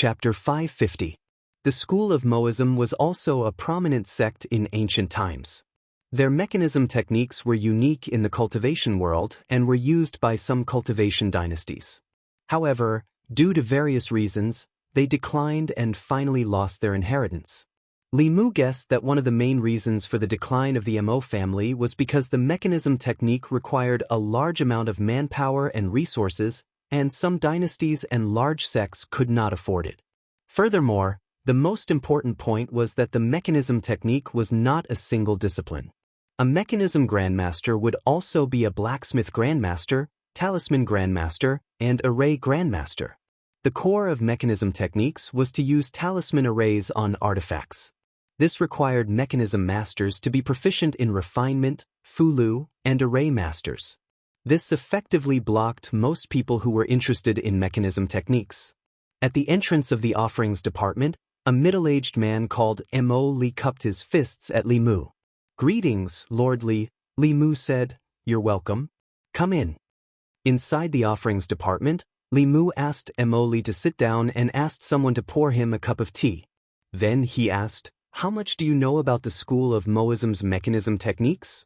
Chapter 550. The school of Moism was also a prominent sect in ancient times. Their mechanism techniques were unique in the cultivation world and were used by some cultivation dynasties. However, due to various reasons, they declined and finally lost their inheritance. Li Mu guessed that one of the main reasons for the decline of the Mo family was because the mechanism technique required a large amount of manpower and resources, and some dynasties and large sects could not afford it. Furthermore, the most important point was that the mechanism technique was not a single discipline. A mechanism grandmaster would also be a blacksmith grandmaster, talisman grandmaster, and array grandmaster. The core of mechanism techniques was to use talisman arrays on artifacts. This required mechanism masters to be proficient in refinement, fulu, and array masters. This effectively blocked most people who were interested in mechanism techniques. At the entrance of the offerings department, a middle-aged man called Mo Li cupped his fists at Li Mu. "Greetings, Lord Li," Li Mu said. "You're welcome. Come in." Inside the offerings department, Li Mu asked Mo Li to sit down and asked someone to pour him a cup of tea. Then he asked, "How much do you know about the school of Moism's mechanism techniques?"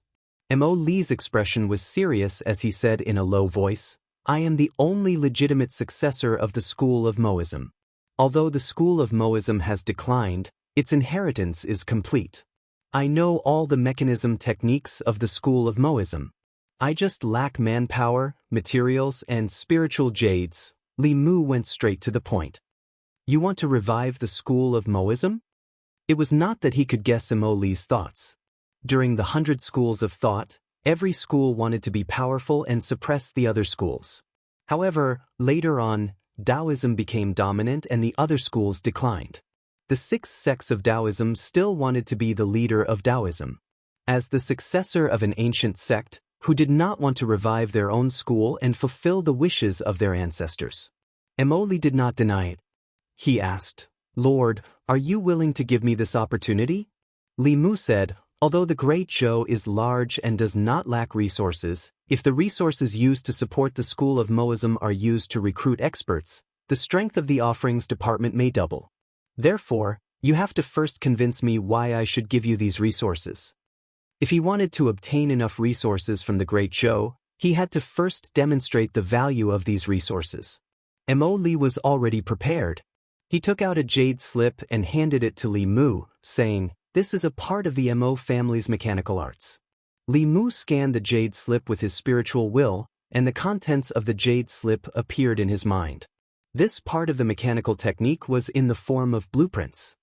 Mo Li's expression was serious as he said in a low voice, "I am the only legitimate successor of the school of Moism. Although the school of Moism has declined, its inheritance is complete. I know all the mechanism techniques of the school of Moism. I just lack manpower, materials, and spiritual jades." Li Mu went straight to the point. "You want to revive the school of Moism?" It was not that he could guess Mo Li's thoughts. During the 100 schools of thought, every school wanted to be powerful and suppress the other schools. However, later on, Taoism became dominant and the other schools declined. The 6 sects of Taoism still wanted to be the leader of Taoism. As the successor of an ancient sect, who did not want to revive their own school and fulfill the wishes of their ancestors. Mo Li did not deny it. He asked, "Lord, are you willing to give me this opportunity?" Li Mu said, "Although the Great Zhou is large and does not lack resources, if the resources used to support the school of Moism are used to recruit experts, the strength of the offerings department may double. Therefore, you have to first convince me why I should give you these resources." If he wanted to obtain enough resources from the Great Zhou, he had to first demonstrate the value of these resources. Mo Li was already prepared. He took out a jade slip and handed it to Li Mu, saying, "This is a part of the Mo family's mechanical arts." Li Mu scanned the jade slip with his spiritual will, and the contents of the jade slip appeared in his mind. This part of the mechanical technique was in the form of blueprints.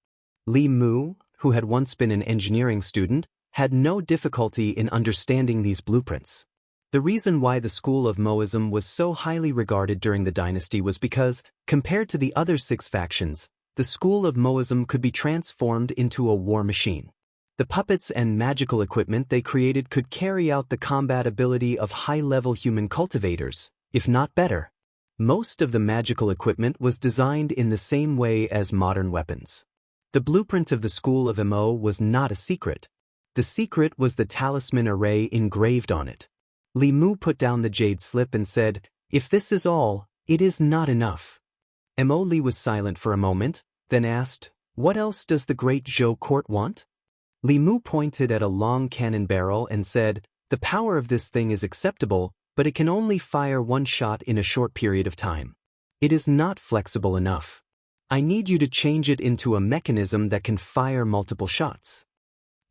Li Mu, who had once been an engineering student, had no difficulty in understanding these blueprints. The reason why the school of Moism was so highly regarded during the dynasty was because, compared to the other 6 factions, the school of Moism could be transformed into a war machine. The puppets and magical equipment they created could carry out the combat ability of high-level human cultivators, if not better. Most of the magical equipment was designed in the same way as modern weapons. The blueprint of the school of Mo was not a secret. The secret was the talisman array engraved on it. Li Mu put down the jade slip and said, "If this is all, it is not enough." Mo Li was silent for a moment, then asked, "What else does the Great Zhou court want?" Li Mu pointed at a long cannon barrel and said, "The power of this thing is acceptable, but it can only fire one shot in a short period of time. It is not flexible enough. I need you to change it into a mechanism that can fire multiple shots."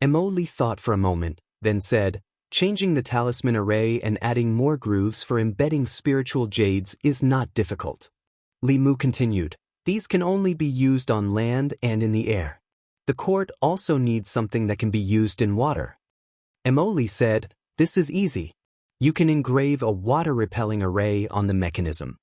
Mo Li thought for a moment, then said, "Changing the talisman array and adding more grooves for embedding spiritual jades is not difficult." Li Mu continued, "These can only be used on land and in the air. The court also needs something that can be used in water." Mo Li said, "This is easy. You can engrave a water-repelling array on the mechanism."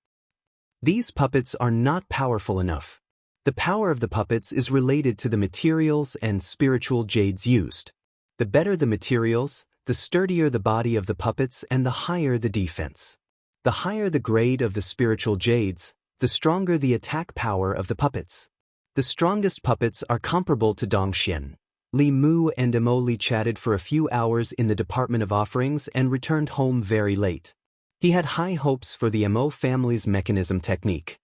These puppets are not powerful enough. The power of the puppets is related to the materials and spiritual jades used. The better the materials, the sturdier the body of the puppets and the higher the defense. The higher the grade of the spiritual jades, the stronger the attack power of the puppets. The strongest puppets are comparable to Dongxian. Li Mu and Mo Li chatted for a few hours in the Department of Offerings and returned home very late. He had high hopes for the Mo family's mechanism technique.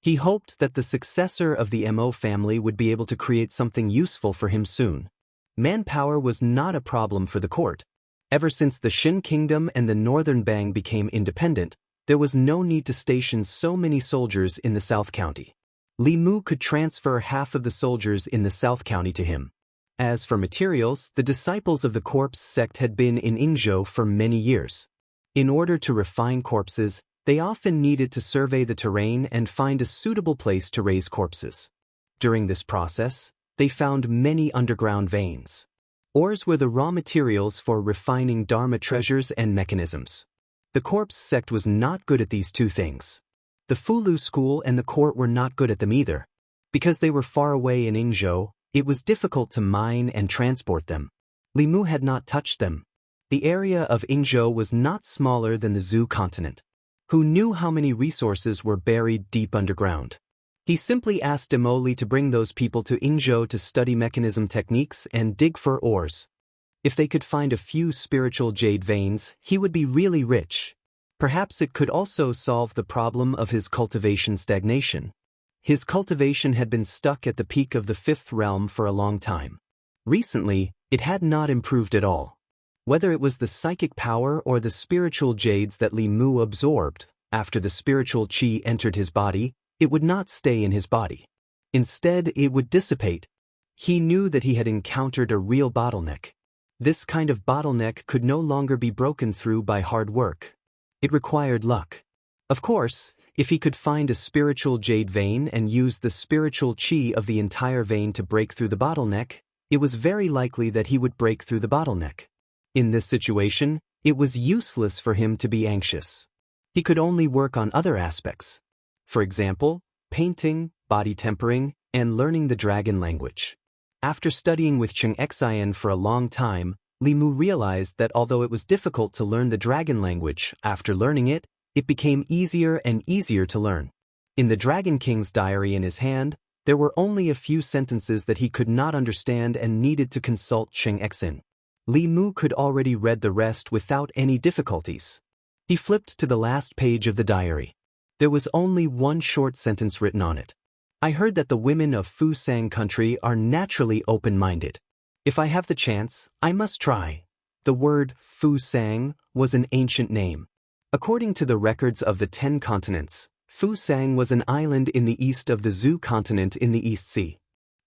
He hoped that the successor of the Mo family would be able to create something useful for him soon. Manpower was not a problem for the court. Ever since the Xin Kingdom and the Northern Bang became independent, there was no need to station so many soldiers in the South County. Li Mu could transfer half of the soldiers in the South County to him. As for materials, the disciples of the corpse sect had been in Yingzhou for many years. In order to refine corpses, they often needed to survey the terrain and find a suitable place to raise corpses. During this process, they found many underground veins. Ores were the raw materials for refining Dharma treasures and mechanisms. The corpse sect was not good at these two things. The Fulu school and the court were not good at them either. Because they were far away in Yingzhou, it was difficult to mine and transport them. Li Mu had not touched them. The area of Yingzhou was not smaller than the Zhou continent. Who knew how many resources were buried deep underground? He simply asked Demoli to bring those people to Yingzhou to study mechanism techniques and dig for ores. If they could find a few spiritual jade veins, he would be really rich. Perhaps it could also solve the problem of his cultivation stagnation. His cultivation had been stuck at the peak of the fifth realm for a long time. Recently, it had not improved at all. Whether it was the psychic power or the spiritual jades that Li Mu absorbed, after the spiritual qi entered his body, it would not stay in his body. Instead, it would dissipate. He knew that he had encountered a real bottleneck. This kind of bottleneck could no longer be broken through by hard work. It required luck. Of course, if he could find a spiritual jade vein and use the spiritual qi of the entire vein to break through the bottleneck, it was very likely that he would break through the bottleneck. In this situation, it was useless for him to be anxious. He could only work on other aspects. For example, painting, body tempering, and learning the dragon language. After studying with Cheng Xian for a long time, Li Mu realized that although it was difficult to learn the dragon language, after learning it, it became easier and easier to learn. In the Dragon King's diary in his hand, there were only a few sentences that he could not understand and needed to consult Cheng Xian. Li Mu could already read the rest without any difficulties. He flipped to the last page of the diary. There was only one short sentence written on it. I heard that the women of Fusang country are naturally open-minded. If I have the chance, I must try. The word Fusang was an ancient name. According to the records of the 10 continents, Fusang was an island in the east of the Zhou continent in the East Sea.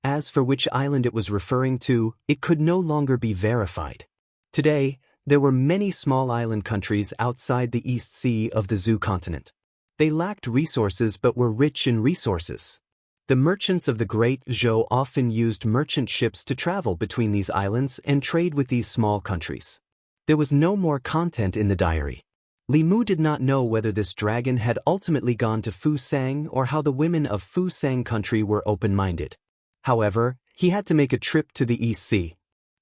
As for which island it was referring to, it could no longer be verified. Today, there were many small island countries outside the East Sea of the Zhou continent. They lacked resources but were rich in resources. The merchants of the Great Zhou often used merchant ships to travel between these islands and trade with these small countries. There was no more content in the diary. Li Mu did not know whether this dragon had ultimately gone to Fusang or how the women of Fusang country were open-minded. However, he had to make a trip to the East Sea.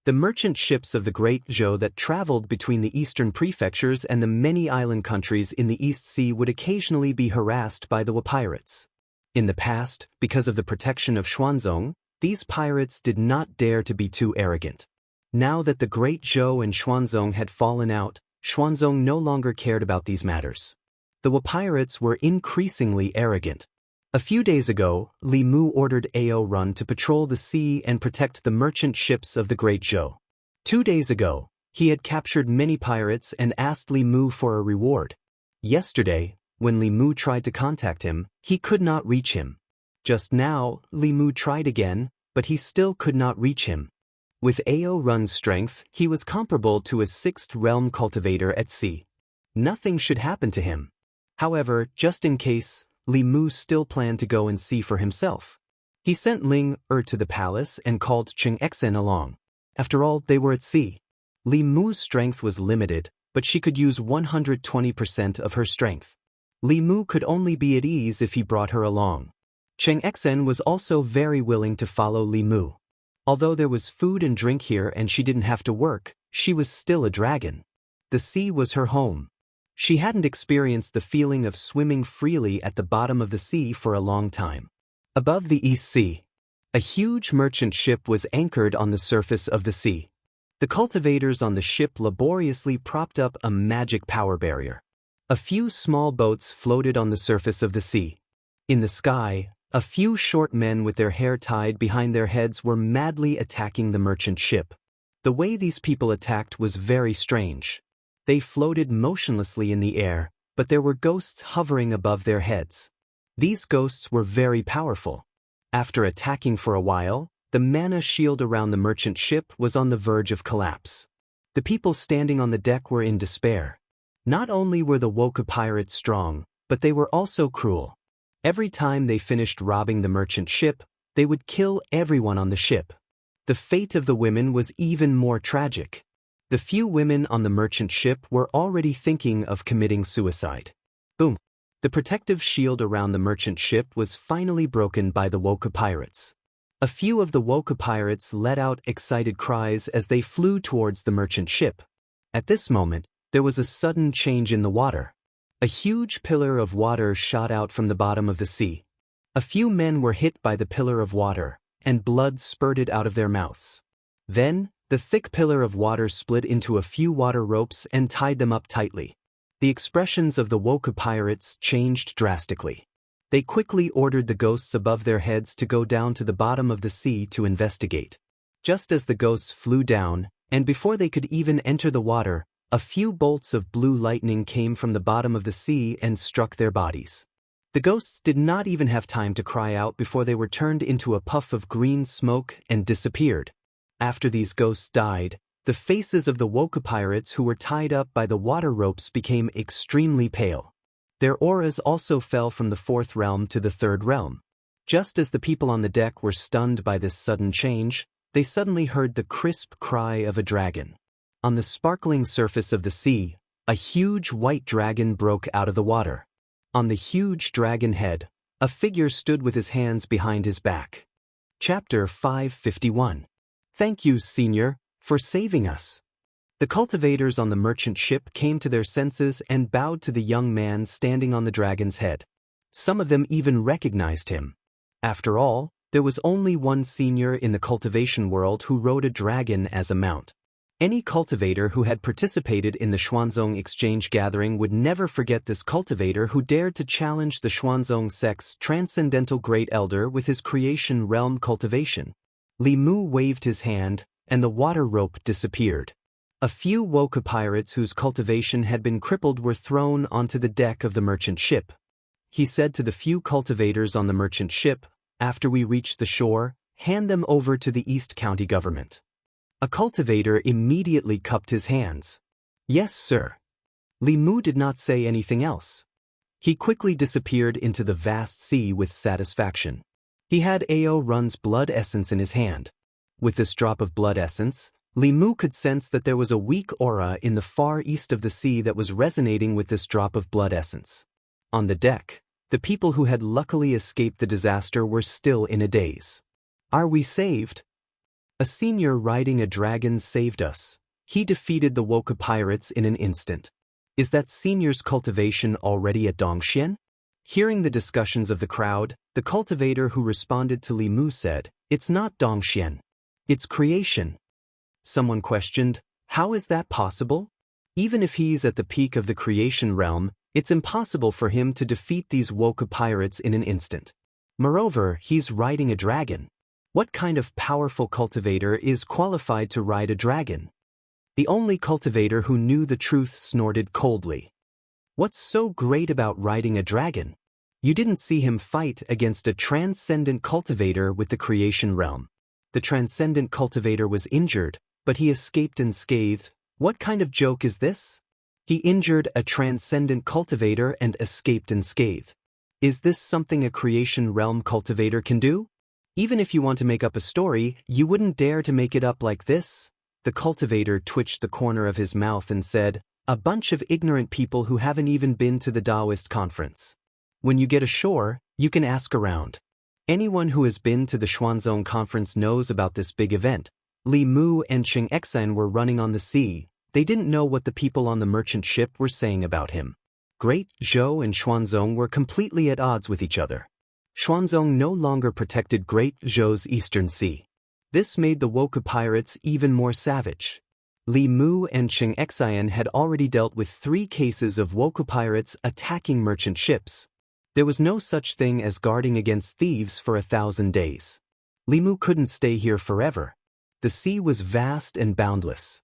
The merchant ships of the Great Zhou that traveled between the eastern prefectures and the many island countries in the East Sea would occasionally be harassed by the Wu pirates. In the past, because of the protection of Xuanzong, these pirates did not dare to be too arrogant. Now that the Great Zhou and Xuanzong had fallen out, Xuanzong no longer cared about these matters. The Wu pirates were increasingly arrogant. A few days ago, Li Mu ordered Ao Run to patrol the sea and protect the merchant ships of the Great Zhou. 2 days ago, he had captured many pirates and asked Li Mu for a reward. Yesterday, when Li Mu tried to contact him, he could not reach him. Just now, Li Mu tried again, but he still could not reach him. With Ao Run's strength, he was comparable to a 6th realm cultivator at sea. Nothing should happen to him. However, just in case, Li Mu still planned to go and see for himself. He sent Ling to the palace and called Cheng Xian along. After all, they were at sea. Li Mu's strength was limited, but she could use 120% of her strength. Li Mu could only be at ease if he brought her along. Cheng Xian was also very willing to follow Li Mu. Although there was food and drink here and she didn't have to work, she was still a dragon. The sea was her home. She hadn't experienced the feeling of swimming freely at the bottom of the sea for a long time. Above the East Sea, a huge merchant ship was anchored on the surface of the sea. The cultivators on the ship laboriously propped up a magic power barrier. A few small boats floated on the surface of the sea. In the sky, a few short men with their hair tied behind their heads were madly attacking the merchant ship. The way these people attacked was very strange. They floated motionlessly in the air, but there were ghosts hovering above their heads. These ghosts were very powerful. After attacking for a while, the mana shield around the merchant ship was on the verge of collapse. The people standing on the deck were in despair. Not only were the Woka pirates strong, but they were also cruel. Every time they finished robbing the merchant ship, they would kill everyone on the ship. The fate of the women was even more tragic. The few women on the merchant ship were already thinking of committing suicide. Boom! The protective shield around the merchant ship was finally broken by the Woka pirates. A few of the Woka pirates let out excited cries as they flew towards the merchant ship. At this moment, there was a sudden change in the water. A huge pillar of water shot out from the bottom of the sea. A few men were hit by the pillar of water, and blood spurted out of their mouths. Then, the thick pillar of water split into a few water ropes and tied them up tightly. The expressions of the Woka pirates changed drastically. They quickly ordered the ghosts above their heads to go down to the bottom of the sea to investigate. Just as the ghosts flew down, and before they could even enter the water, a few bolts of blue lightning came from the bottom of the sea and struck their bodies. The ghosts did not even have time to cry out before they were turned into a puff of green smoke and disappeared. After these ghosts died, the faces of the Woka pirates who were tied up by the water ropes became extremely pale. Their auras also fell from the fourth realm to the third realm. Just as the people on the deck were stunned by this sudden change, they suddenly heard the crisp cry of a dragon. On the sparkling surface of the sea, a huge white dragon broke out of the water. On the huge dragon head, a figure stood with his hands behind his back. Chapter 551. Thank you, Senior, for saving us. The cultivators on the merchant ship came to their senses and bowed to the young man standing on the dragon's head. Some of them even recognized him. After all, there was only one senior in the cultivation world who rode a dragon as a mount. Any cultivator who had participated in the Xuanzong exchange gathering would never forget this cultivator who dared to challenge the Xuanzong sect's transcendental great elder with his creation realm cultivation. Li Mu waved his hand, and the water rope disappeared. A few Woka pirates whose cultivation had been crippled were thrown onto the deck of the merchant ship. He said to the few cultivators on the merchant ship, "After we reach the shore, hand them over to the East County government." A cultivator immediately cupped his hands. "Yes, sir." Li Mu did not say anything else. He quickly disappeared into the vast sea with satisfaction. He had Ao Run's blood essence in his hand. With this drop of blood essence, Li Mu could sense that there was a weak aura in the far east of the sea that was resonating with this drop of blood essence. On the deck, the people who had luckily escaped the disaster were still in a daze. "Are we saved?" A senior riding a dragon saved us. He defeated the Woka pirates in an instant. Is that senior's cultivation already at Dongxian? Hearing the discussions of the crowd, the cultivator who responded to Li Mu said, "It's not Dongxian. It's creation." Someone questioned, "How is that possible? Even if he's at the peak of the creation realm, it's impossible for him to defeat these Woka pirates in an instant. Moreover, he's riding a dragon. What kind of powerful cultivator is qualified to ride a dragon?" The only cultivator who knew the truth snorted coldly. "What's so great about riding a dragon? You didn't see him fight against a transcendent cultivator with the creation realm. The transcendent cultivator was injured, but he escaped unscathed. What kind of joke is this? He injured a transcendent cultivator and escaped unscathed. Is this something a creation realm cultivator can do? Even if you want to make up a story, you wouldn't dare to make it up like this." The cultivator twitched the corner of his mouth and said, "A bunch of ignorant people who haven't even been to the Taoist conference. When you get ashore, you can ask around. Anyone who has been to the Xuanzong conference knows about this big event. Li Mu and Cheng Exan were running on the sea. They didn't know what the people on the merchant ship were saying about him. Great Zhou and Xuanzong were completely at odds with each other. Xuanzong no longer protected Great Zhou's eastern sea. This made the Woka pirates even more savage. Li Mu and Cheng Exan had already dealt with 3 cases of Woka pirates attacking merchant ships. There was no such thing as guarding against thieves for 1,000 days. Li Mu couldn't stay here forever. The sea was vast and boundless.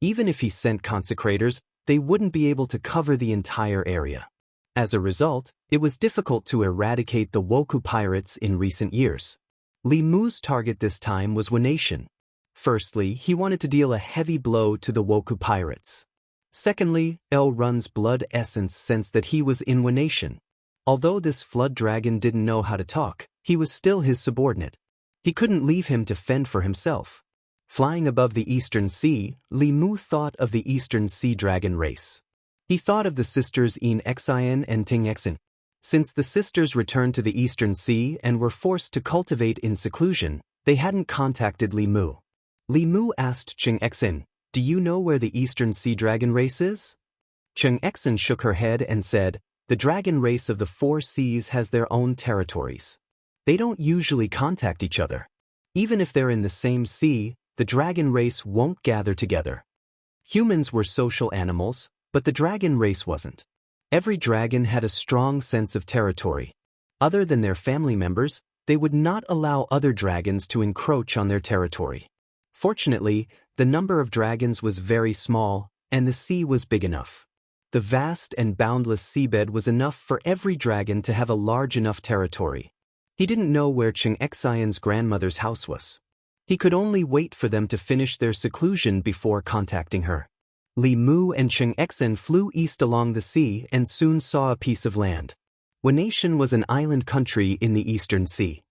Even if he sent consecrators, they wouldn't be able to cover the entire area. As a result, it was difficult to eradicate the Woku pirates in recent years. Li Mu's target this time was Nation. Firstly, he wanted to deal a heavy blow to the Woku pirates. Secondly, Run's blood essence sensed that he was in Nation. Although this flood dragon didn't know how to talk, he was still his subordinate. He couldn't leave him to fend for himself. Flying above the Eastern Sea, Li Mu thought of the Eastern Sea dragon race. He thought of the sisters In Xian and Ting Xin. Since the sisters returned to the Eastern Sea and were forced to cultivate in seclusion, they hadn't contacted Li Mu. Li Mu asked Ting Xin, "Do you know where the Eastern Sea dragon race is?" Ting Xin shook her head and said, "The dragon race of the 4 seas has their own territories. They don't usually contact each other. Even if they're in the same sea, the dragon race won't gather together." Humans were social animals, but the dragon race wasn't. Every dragon had a strong sense of territory. Other than their family members, they would not allow other dragons to encroach on their territory. Fortunately, the number of dragons was very small, and the sea was big enough. The vast and boundless seabed was enough for every dragon to have a large enough territory. He didn't know where Ting Xian's grandmother's house was. He could only wait for them to finish their seclusion before contacting her. Li Mu and Ting Xin flew east along the sea and soon saw a piece of land. Nation was an island country in the Eastern Sea.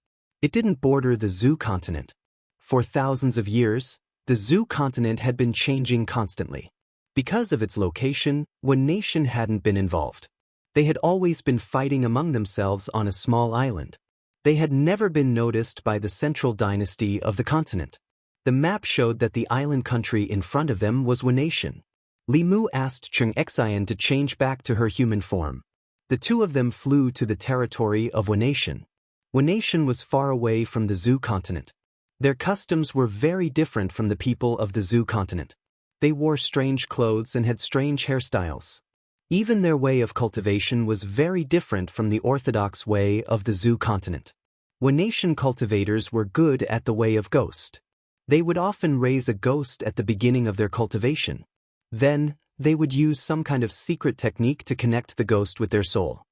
It didn't border the Zhou continent. For thousands of years, the Zhou continent had been changing constantly. Because of its location, Nation hadn't been involved. They had always been fighting among themselves on a small island. They had never been noticed by the central dynasty of the continent. The map showed that the island country in front of them was Nation. Li Mu asked Ting Xian to change back to her human form. The two of them flew to the territory of Nation. Nation was far away from the Zhou continent. Their customs were very different from the people of the Zhou continent. They wore strange clothes and had strange hairstyles. Even their way of cultivation was very different from the orthodox way of the Zhou continent. Nation cultivators were good at the way of ghost. They would often raise a ghost at the beginning of their cultivation. Then, they would use some kind of secret technique to connect the ghost with their soul.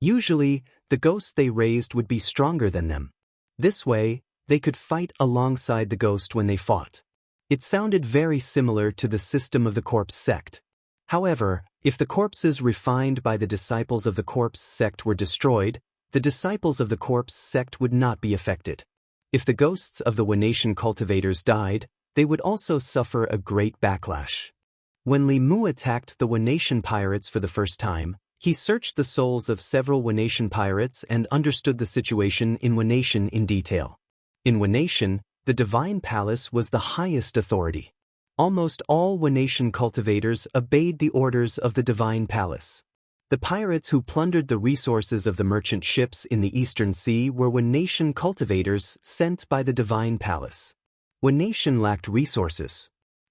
Usually, the ghost they raised would be stronger than them. This way, they could fight alongside the ghost when they fought. It sounded very similar to the system of the corpse sect. However, if the corpses refined by the disciples of the corpse sect were destroyed, the disciples of the corpse sect would not be affected. If the ghosts of the Nation cultivators died, they would also suffer a great backlash. When Li Mu attacked the Nation pirates for the first time, he searched the souls of several Nation pirates and understood the situation in Nation in detail. In Nation, the divine palace was the highest authority. Almost all Nation cultivators obeyed the orders of the divine palace. The pirates who plundered the resources of the merchant ships in the Eastern Sea were Nation cultivators sent by the divine palace. Nation lacked resources.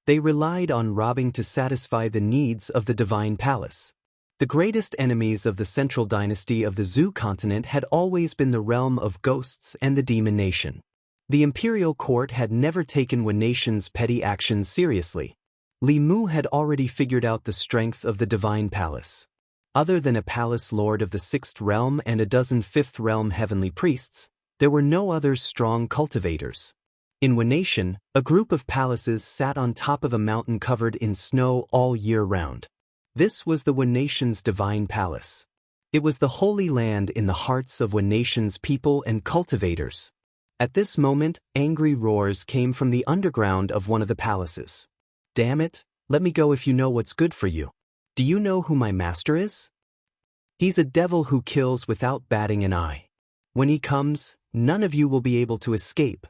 They relied on robbing to satisfy the needs of the divine palace. The greatest enemies of the central dynasty of the Zhou continent had always been the realm of ghosts and the demon nation. The imperial court had never taken Nation's petty actions seriously. Li Mu had already figured out the strength of the divine palace. Other than a palace lord of the 6th realm and a dozen 5th realm heavenly priests, there were no other strong cultivators. In Nation, a group of palaces sat on top of a mountain covered in snow all year round. This was the Nation's divine palace. It was the holy land in the hearts of Nation's people and cultivators. At this moment, angry roars came from the underground of one of the palaces. "Damn it, let me go if you know what's good for you. Do you know who my master is? He's a devil who kills without batting an eye. When he comes, none of you will be able to escape.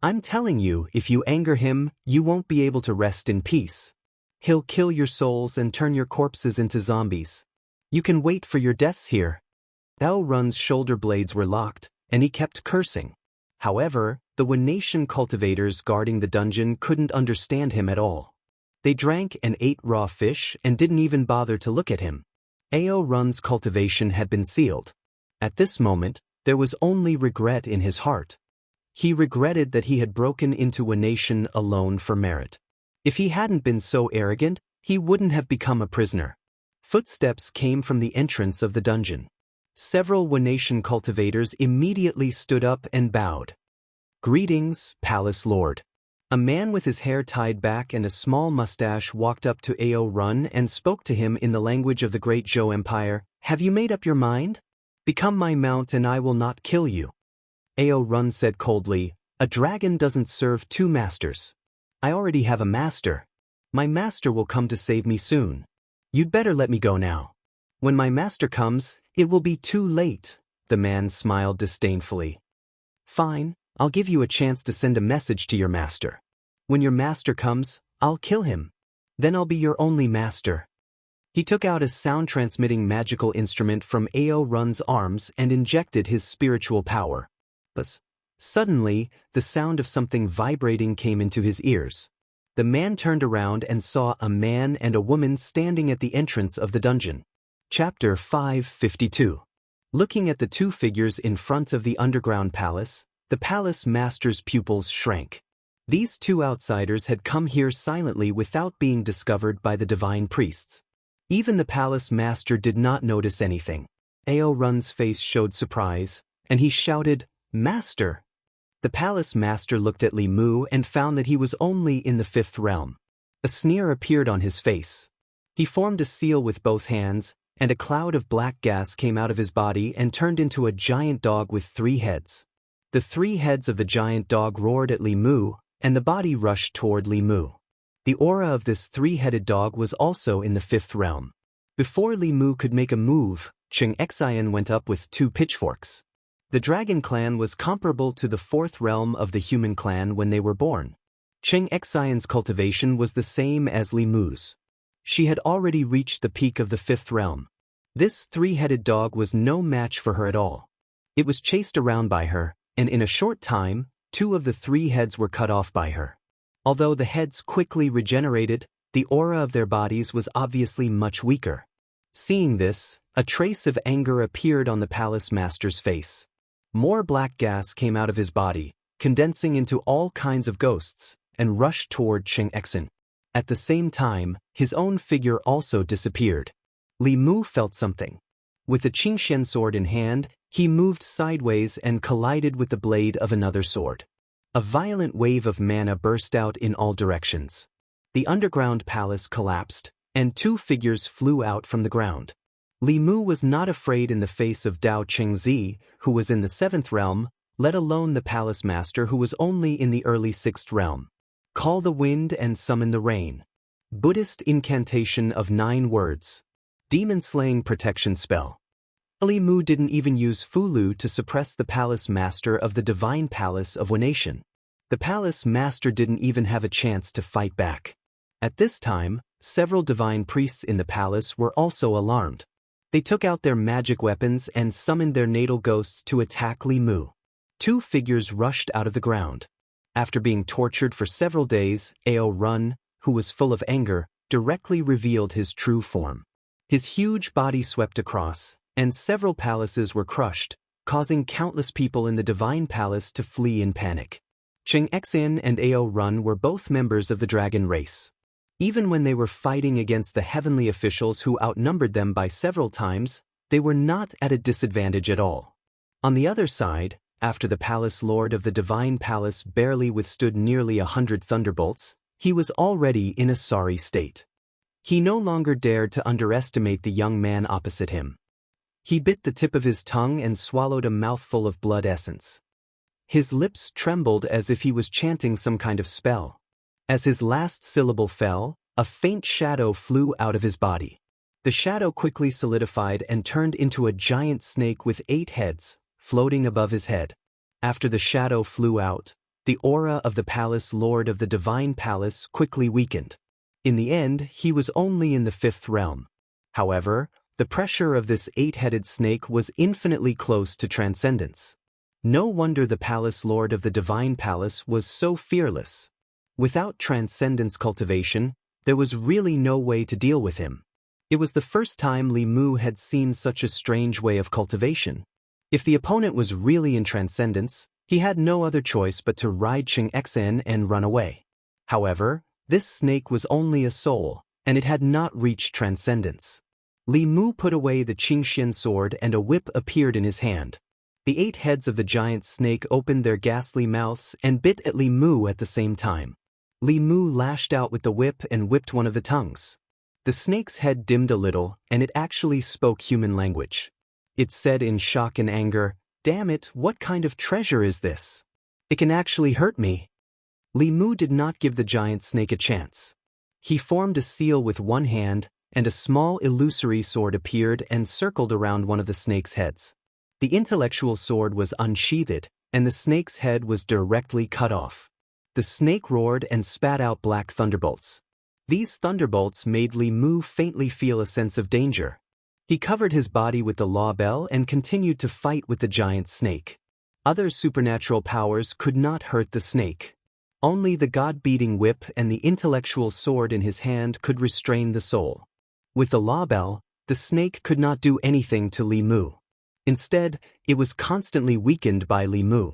I'm telling you, if you anger him, you won't be able to rest in peace. He'll kill your souls and turn your corpses into zombies. You can wait for your deaths here." Run's shoulder blades were locked, and he kept cursing. However, the Nation cultivators guarding the dungeon couldn't understand him at all. They drank and ate raw fish and didn't even bother to look at him. Run's cultivation had been sealed. At this moment, there was only regret in his heart. He regretted that he had broken into a nation alone for merit. If he hadn't been so arrogant, he wouldn't have become a prisoner. Footsteps came from the entrance of the dungeon. Several Wanation cultivators immediately stood up and bowed. "Greetings, Palace Lord." A man with his hair tied back and a small mustache walked up to Ao Run and spoke to him in the language of the Great Zhou Empire. "Have you made up your mind? Become my mount and I will not kill you." Ao Run said coldly, "A dragon doesn't serve two masters. I already have a master. My master will come to save me soon. You'd better let me go now. When my master comes, it will be too late." The man smiled disdainfully. "Fine, I'll give you a chance to send a message to your master. When your master comes, I'll kill him. Then I'll be your only master." He took out a sound-transmitting magical instrument from Ao Run's arms and injected his spiritual power. But suddenly, the sound of something vibrating came into his ears. The man turned around and saw a man and a woman standing at the entrance of the dungeon. Chapter 552. Looking at the two figures in front of the underground palace, the palace master's pupils shrank. These two outsiders had come here silently without being discovered by the divine priests. Even the palace master did not notice anything. Ao Run's face showed surprise, and he shouted, "Master!" The palace master looked at Li Mu and found that he was only in the fifth realm. A sneer appeared on his face. He formed a seal with both hands, and a cloud of black gas came out of his body and turned into a giant dog with 3 heads. The 3 heads of the giant dog roared at Li Mu, and the body rushed toward Li Mu. The aura of this 3-headed dog was also in the 5th realm. Before Li Mu could make a move, Cheng Xian went up with 2 pitchforks. The dragon clan was comparable to the 4th realm of the human clan when they were born. Cheng Xian's cultivation was the same as Li Mu's. She had already reached the peak of the 5th realm. This 3-headed dog was no match for her at all. It was chased around by her, and in a short time, 2 of the 3 heads were cut off by her. Although the heads quickly regenerated, the aura of their bodies was obviously much weaker. Seeing this, a trace of anger appeared on the palace master's face. More black gas came out of his body, condensing into all kinds of ghosts, and rushed toward Cheng Xian. At the same time, his own figure also disappeared. Li Mu felt something. With the Qingxian sword in hand, he moved sideways and collided with the blade of another sword. A violent wave of mana burst out in all directions. The underground palace collapsed, and 2 figures flew out from the ground. Li Mu was not afraid in the face of Dao Chengzi, who was in the 7th realm, let alone the palace master who was only in the early 6th realm. Call the wind and summon the rain. Buddhist incantation of 9 words. Demon-slaying protection spell. Li Mu didn't even use Fulu to suppress the palace master of the divine palace of Wanation. The palace master didn't even have a chance to fight back. At this time, several divine priests in the palace were also alarmed. They took out their magic weapons and summoned their natal ghosts to attack Li Mu. 2 figures rushed out of the ground. After being tortured for several days, Ao Run, who was full of anger, directly revealed his true form. His huge body swept across, and several palaces were crushed, causing countless people in the divine palace to flee in panic. Cheng Xian and Ao Run were both members of the dragon race. Even when they were fighting against the heavenly officials who outnumbered them by several times, they were not at a disadvantage at all. On the other side, after the palace lord of the divine palace barely withstood nearly 100 thunderbolts, he was already in a sorry state. He no longer dared to underestimate the young man opposite him. He bit the tip of his tongue and swallowed a mouthful of blood essence. His lips trembled as if he was chanting some kind of spell. As his last syllable fell, a faint shadow flew out of his body. The shadow quickly solidified and turned into a giant snake with 8 heads, floating above his head. After the shadow flew out, the aura of the palace lord of the divine palace quickly weakened. In the end, he was only in the 5th realm. However, the pressure of this 8-headed snake was infinitely close to transcendence. No wonder the palace lord of the divine palace was so fearless. Without transcendence cultivation, there was really no way to deal with him. It was the first time Li Mu had seen such a strange way of cultivation. If the opponent was really in transcendence, he had no other choice but to ride Cheng Xen and run away. However, this snake was only a soul, and it had not reached transcendence. Li Mu put away the Qingxian sword and a whip appeared in his hand. The 8 heads of the giant snake opened their ghastly mouths and bit at Li Mu at the same time. Li Mu lashed out with the whip and whipped one of the tongues. The snake's head dimmed a little, and it actually spoke human language. It said in shock and anger, "Damn it, what kind of treasure is this? It can actually hurt me." Li Mu did not give the giant snake a chance. He formed a seal with one hand, and a small illusory sword appeared and circled around one of the snake's heads. The intellectual sword was unsheathed, and the snake's head was directly cut off. The snake roared and spat out black thunderbolts. These thunderbolts made Li Mu faintly feel a sense of danger. He covered his body with the law bell and continued to fight with the giant snake. Other supernatural powers could not hurt the snake. Only the god-beating whip and the intellectual sword in his hand could restrain the soul. With the law bell, the snake could not do anything to Li Mu. Instead, it was constantly weakened by Li Mu.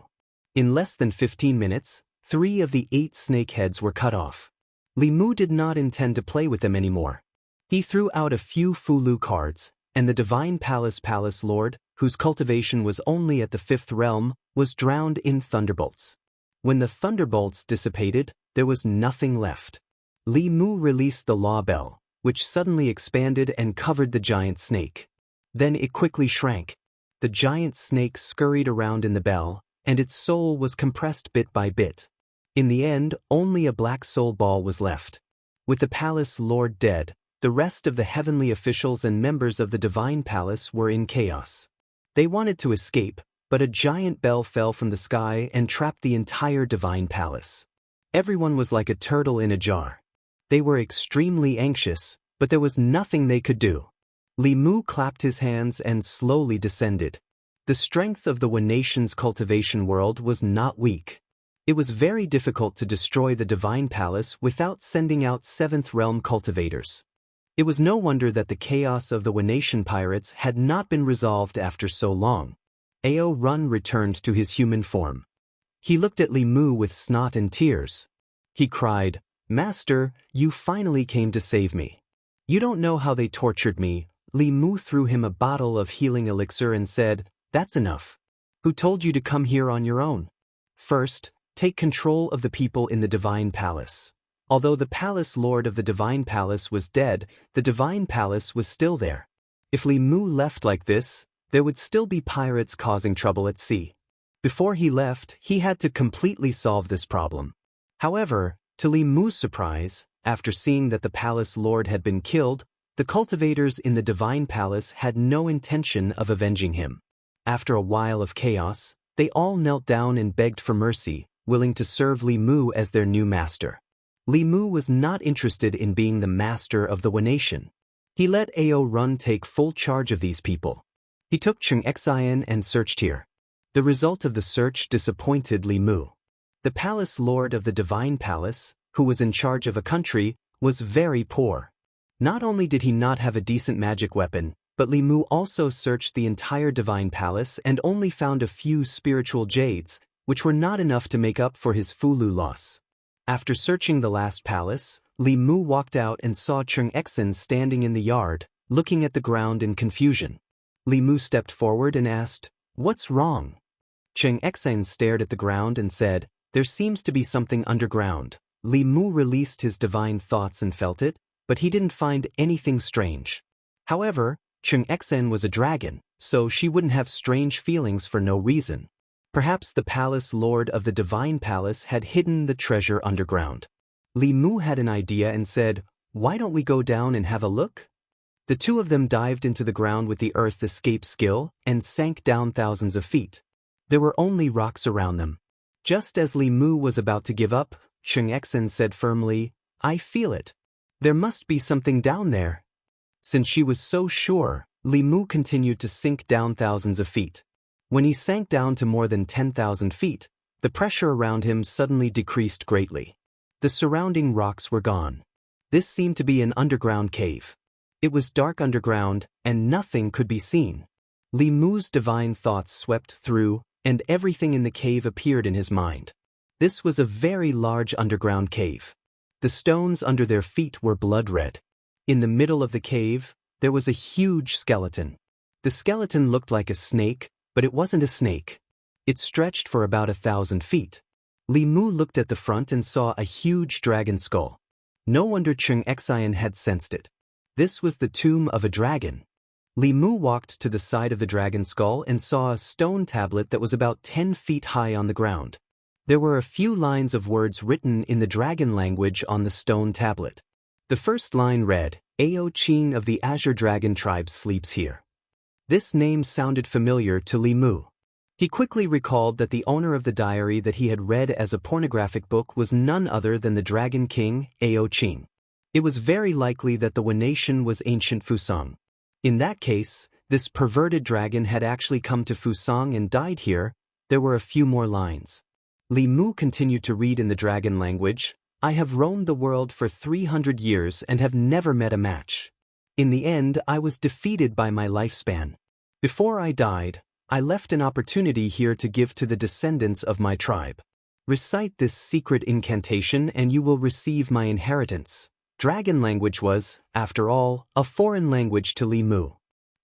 In less than 15 minutes, 3 of the 8 snake heads were cut off. Li Mu did not intend to play with them anymore. He threw out a few Fulu cards, and the Divine Palace Lord, whose cultivation was only at the 5th realm, was drowned in thunderbolts. When the thunderbolts dissipated, there was nothing left. Li Mu released the law bell, which suddenly expanded and covered the giant snake. Then it quickly shrank. The giant snake scurried around in the bell, and its soul was compressed bit by bit. In the end, only a black soul ball was left. With the palace lord dead, the rest of the heavenly officials and members of the divine palace were in chaos. They wanted to escape, but a giant bell fell from the sky and trapped the entire divine palace. Everyone was like a turtle in a jar. They were extremely anxious, but there was nothing they could do. Li Mu clapped his hands and slowly descended. The strength of the Wen Nation's cultivation world was not weak. It was very difficult to destroy the divine palace without sending out 7th realm cultivators. It was no wonder that the chaos of the Wen Nation pirates had not been resolved after so long. Ao Run returned to his human form. He looked at Li Mu with snot and tears. He cried, "Master, you finally came to save me. You don't know how they tortured me." Li Mu threw him a bottle of healing elixir and said, "That's enough. Who told you to come here on your own? First, take control of the people in the divine palace." Although the palace lord of the divine palace was dead, the divine palace was still there. If Li Mu left like this, there would still be pirates causing trouble at sea. Before he left, he had to completely solve this problem. However, to Li Mu's surprise, after seeing that the palace lord had been killed, the cultivators in the divine palace had no intention of avenging him. After a while of chaos, they all knelt down and begged for mercy, willing to serve Li Mu as their new master. Li Mu was not interested in being the master of the Wen Nation. He let Ao Run take full charge of these people. He took Cheng Xian and searched here. The result of the search disappointed Li Mu. The palace lord of the divine palace, who was in charge of a country, was very poor. Not only did he not have a decent magic weapon, but Li Mu also searched the entire divine palace and only found a few spiritual jades, which were not enough to make up for his Fulu loss. After searching the last palace, Li Mu walked out and saw Cheng Xen standing in the yard, looking at the ground in confusion. Li Mu stepped forward and asked, "What's wrong?" Cheng Xen stared at the ground and said, "There seems to be something underground." Li Mu released his divine thoughts and felt it, but he didn't find anything strange. However, Cheng Xen was a dragon, so she wouldn't have strange feelings for no reason. Perhaps the palace lord of the divine palace had hidden the treasure underground. Li Mu had an idea and said, "Why don't we go down and have a look?" The two of them dived into the ground with the earth escape skill and sank down thousands of feet. There were only rocks around them. Just as Li Mu was about to give up, Cheng Xen said firmly, "I feel it. There must be something down there." Since she was so sure, Li Mu continued to sink down thousands of feet. When he sank down to more than 10,000 feet, the pressure around him suddenly decreased greatly. The surrounding rocks were gone. This seemed to be an underground cave. It was dark underground, and nothing could be seen. Li Mu's divine thoughts swept through, and everything in the cave appeared in his mind. This was a very large underground cave. The stones under their feet were blood red. In the middle of the cave, there was a huge skeleton. The skeleton looked like a snake, but it wasn't a snake. It stretched for about 1,000 feet. Li Mu looked at the front and saw a huge dragon skull. No wonder Jianghu had sensed it. This was the tomb of a dragon. Li Mu walked to the side of the dragon skull and saw a stone tablet that was about 10 feet high on the ground. There were a few lines of words written in the dragon language on the stone tablet. The first line read, "Ao Qing of the Azure Dragon tribe sleeps here." This name sounded familiar to Li Mu. He quickly recalled that the owner of the diary that he had read as a pornographic book was none other than the Dragon King, Ao Qing. It was very likely that the Wanation was ancient Fusang. In that case, this perverted dragon had actually come to Fusang and died here. There were a few more lines. Li Mu continued to read in the dragon language, "I have roamed the world for 300 years and have never met a match. In the end, I was defeated by my lifespan. Before I died, I left an opportunity here to give to the descendants of my tribe. Recite this secret incantation and you will receive my inheritance." Dragon language was, after all, a foreign language to Li Mu.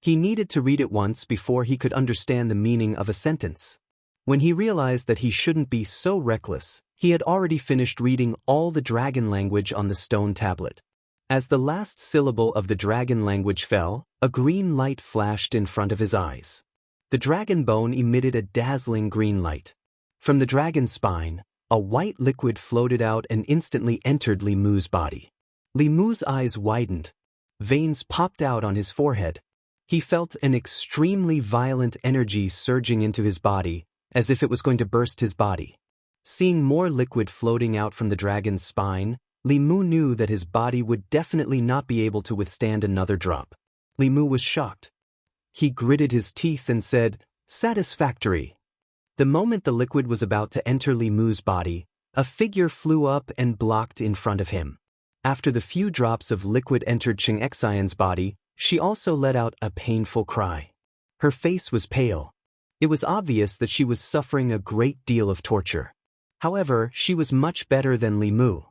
He needed to read it once before he could understand the meaning of a sentence. When he realized that he shouldn't be so reckless, he had already finished reading all the dragon language on the stone tablet. As the last syllable of the dragon language fell, a green light flashed in front of his eyes. The dragon bone emitted a dazzling green light. From the dragon's spine, a white liquid floated out and instantly entered Li Mu's body. Li Mu's eyes widened. Veins popped out on his forehead. He felt an extremely violent energy surging into his body, as if it was going to burst his body. Seeing more liquid floating out from the dragon's spine, Li Mu knew that his body would definitely not be able to withstand another drop. Li Mu was shocked. He gritted his teeth and said, "Satisfactory." The moment the liquid was about to enter Li Mu's body, a figure flew up and blocked in front of him. After the few drops of liquid entered Jianghu's body, she also let out a painful cry. Her face was pale. It was obvious that she was suffering a great deal of torture. However, she was much better than Li Mu.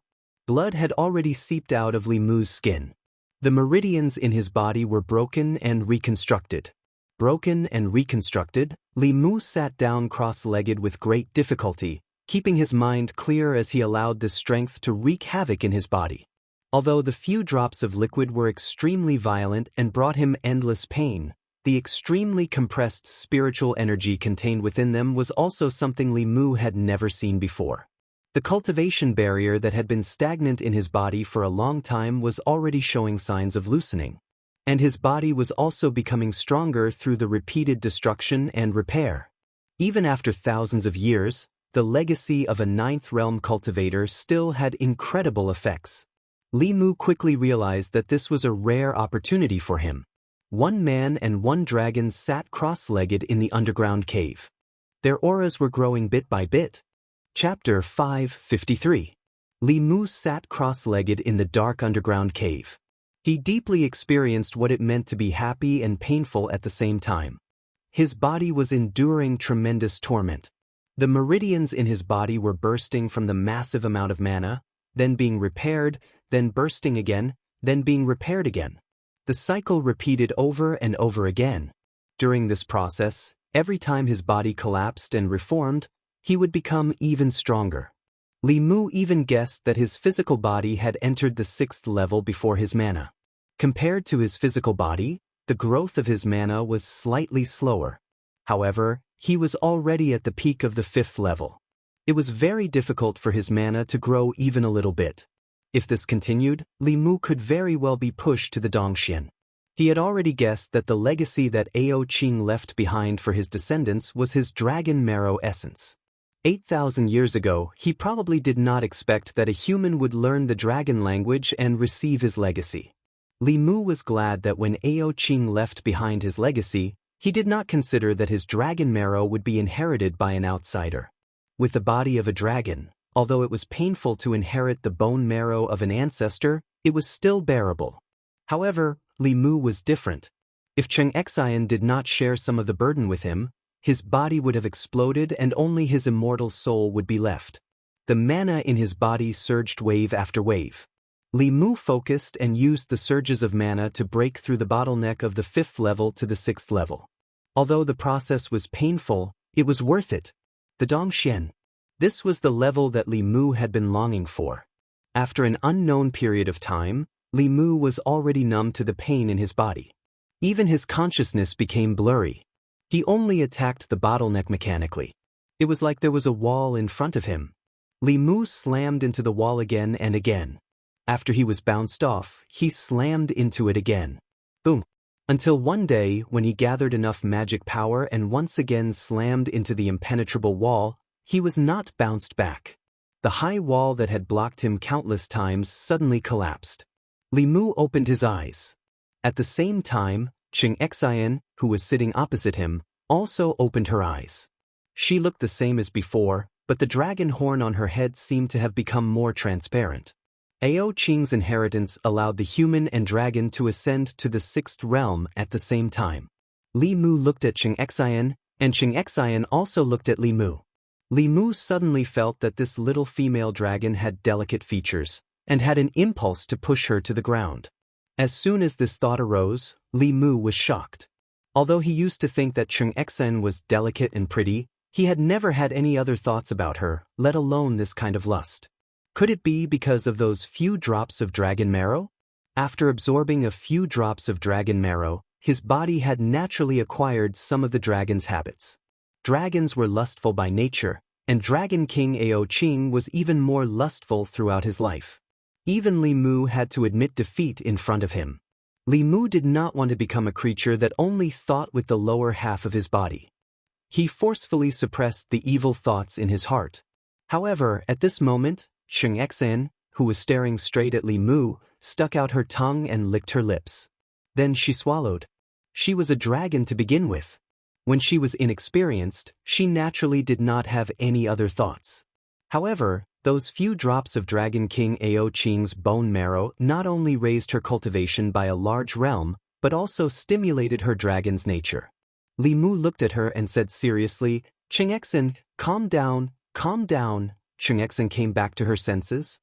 Blood had already seeped out of Li Mu's skin. The meridians in his body were broken and reconstructed. Broken and reconstructed, Li Mu sat down cross-legged with great difficulty, keeping his mind clear as he allowed this strength to wreak havoc in his body. Although the few drops of liquid were extremely violent and brought him endless pain, the extremely compressed spiritual energy contained within them was also something Li Mu had never seen before. The cultivation barrier that had been stagnant in his body for a long time was already showing signs of loosening. And his body was also becoming stronger through the repeated destruction and repair. Even after thousands of years, the legacy of a ninth realm cultivator still had incredible effects. Li Mu quickly realized that this was a rare opportunity for him. One man and one dragon sat cross-legged in the underground cave. Their auras were growing bit by bit. Chapter 553. Li Mu sat cross-legged in the dark underground cave. He deeply experienced what it meant to be happy and painful at the same time. His body was enduring tremendous torment. The meridians in his body were bursting from the massive amount of mana, then being repaired, then bursting again, then being repaired again. The cycle repeated over and over again. During this process, every time his body collapsed and reformed, he would become even stronger. Li Mu even guessed that his physical body had entered the 6th level before his mana. Compared to his physical body, the growth of his mana was slightly slower. However, he was already at the peak of the 5th level. It was very difficult for his mana to grow even a little bit. If this continued, Li Mu could very well be pushed to the Dongxian. He had already guessed that the legacy that Ao Qing left behind for his descendants was his dragon marrow essence. 8,000 years ago, he probably did not expect that a human would learn the dragon language and receive his legacy. Li Mu was glad that when Ao Qing left behind his legacy, he did not consider that his dragon marrow would be inherited by an outsider. With the body of a dragon, although it was painful to inherit the bone marrow of an ancestor, it was still bearable. However, Li Mu was different. If Cheng Xian did not share some of the burden with him, his body would have exploded and only his immortal soul would be left. The mana in his body surged wave after wave. Li Mu focused and used the surges of mana to break through the bottleneck of the 5th level to the 6th level. Although the process was painful, it was worth it. The Dongxian. This was the level that Li Mu had been longing for. After an unknown period of time, Li Mu was already numb to the pain in his body. Even his consciousness became blurry. He only attacked the bottleneck mechanically. It was like there was a wall in front of him. Li Mu slammed into the wall again and again. After he was bounced off, he slammed into it again. Boom. Until one day, when he gathered enough magic power and once again slammed into the impenetrable wall, he was not bounced back. The high wall that had blocked him countless times suddenly collapsed. Li Mu opened his eyes. At the same time, Cheng Xian, who was sitting opposite him, also opened her eyes. She looked the same as before, but the dragon horn on her head seemed to have become more transparent. Ao Qing's inheritance allowed the human and dragon to ascend to the 6th realm at the same time. Li Mu looked at Cheng Xian, and Cheng Xian also looked at Li Mu. Li Mu suddenly felt that this little female dragon had delicate features, and had an impulse to push her to the ground. As soon as this thought arose, Li Mu was shocked. Although he used to think that Cheng Xian was delicate and pretty, he had never had any other thoughts about her, let alone this kind of lust. Could it be because of those few drops of dragon marrow? After absorbing a few drops of dragon marrow, his body had naturally acquired some of the dragon's habits. Dragons were lustful by nature, and Dragon King Ao Qing was even more lustful throughout his life. Even Li Mu had to admit defeat in front of him. Li Mu did not want to become a creature that only thought with the lower half of his body. He forcefully suppressed the evil thoughts in his heart. However, at this moment, Cheng Xian, who was staring straight at Li Mu, stuck out her tongue and licked her lips. Then she swallowed. She was a dragon to begin with. When she was inexperienced, she naturally did not have any other thoughts. However, those few drops of Dragon King Ao Qing's bone marrow not only raised her cultivation by a large realm, but also stimulated her dragon's nature. Li Mu looked at her and said seriously, "Cheng Xian, calm down, calm down." Cheng Xian came back to her senses.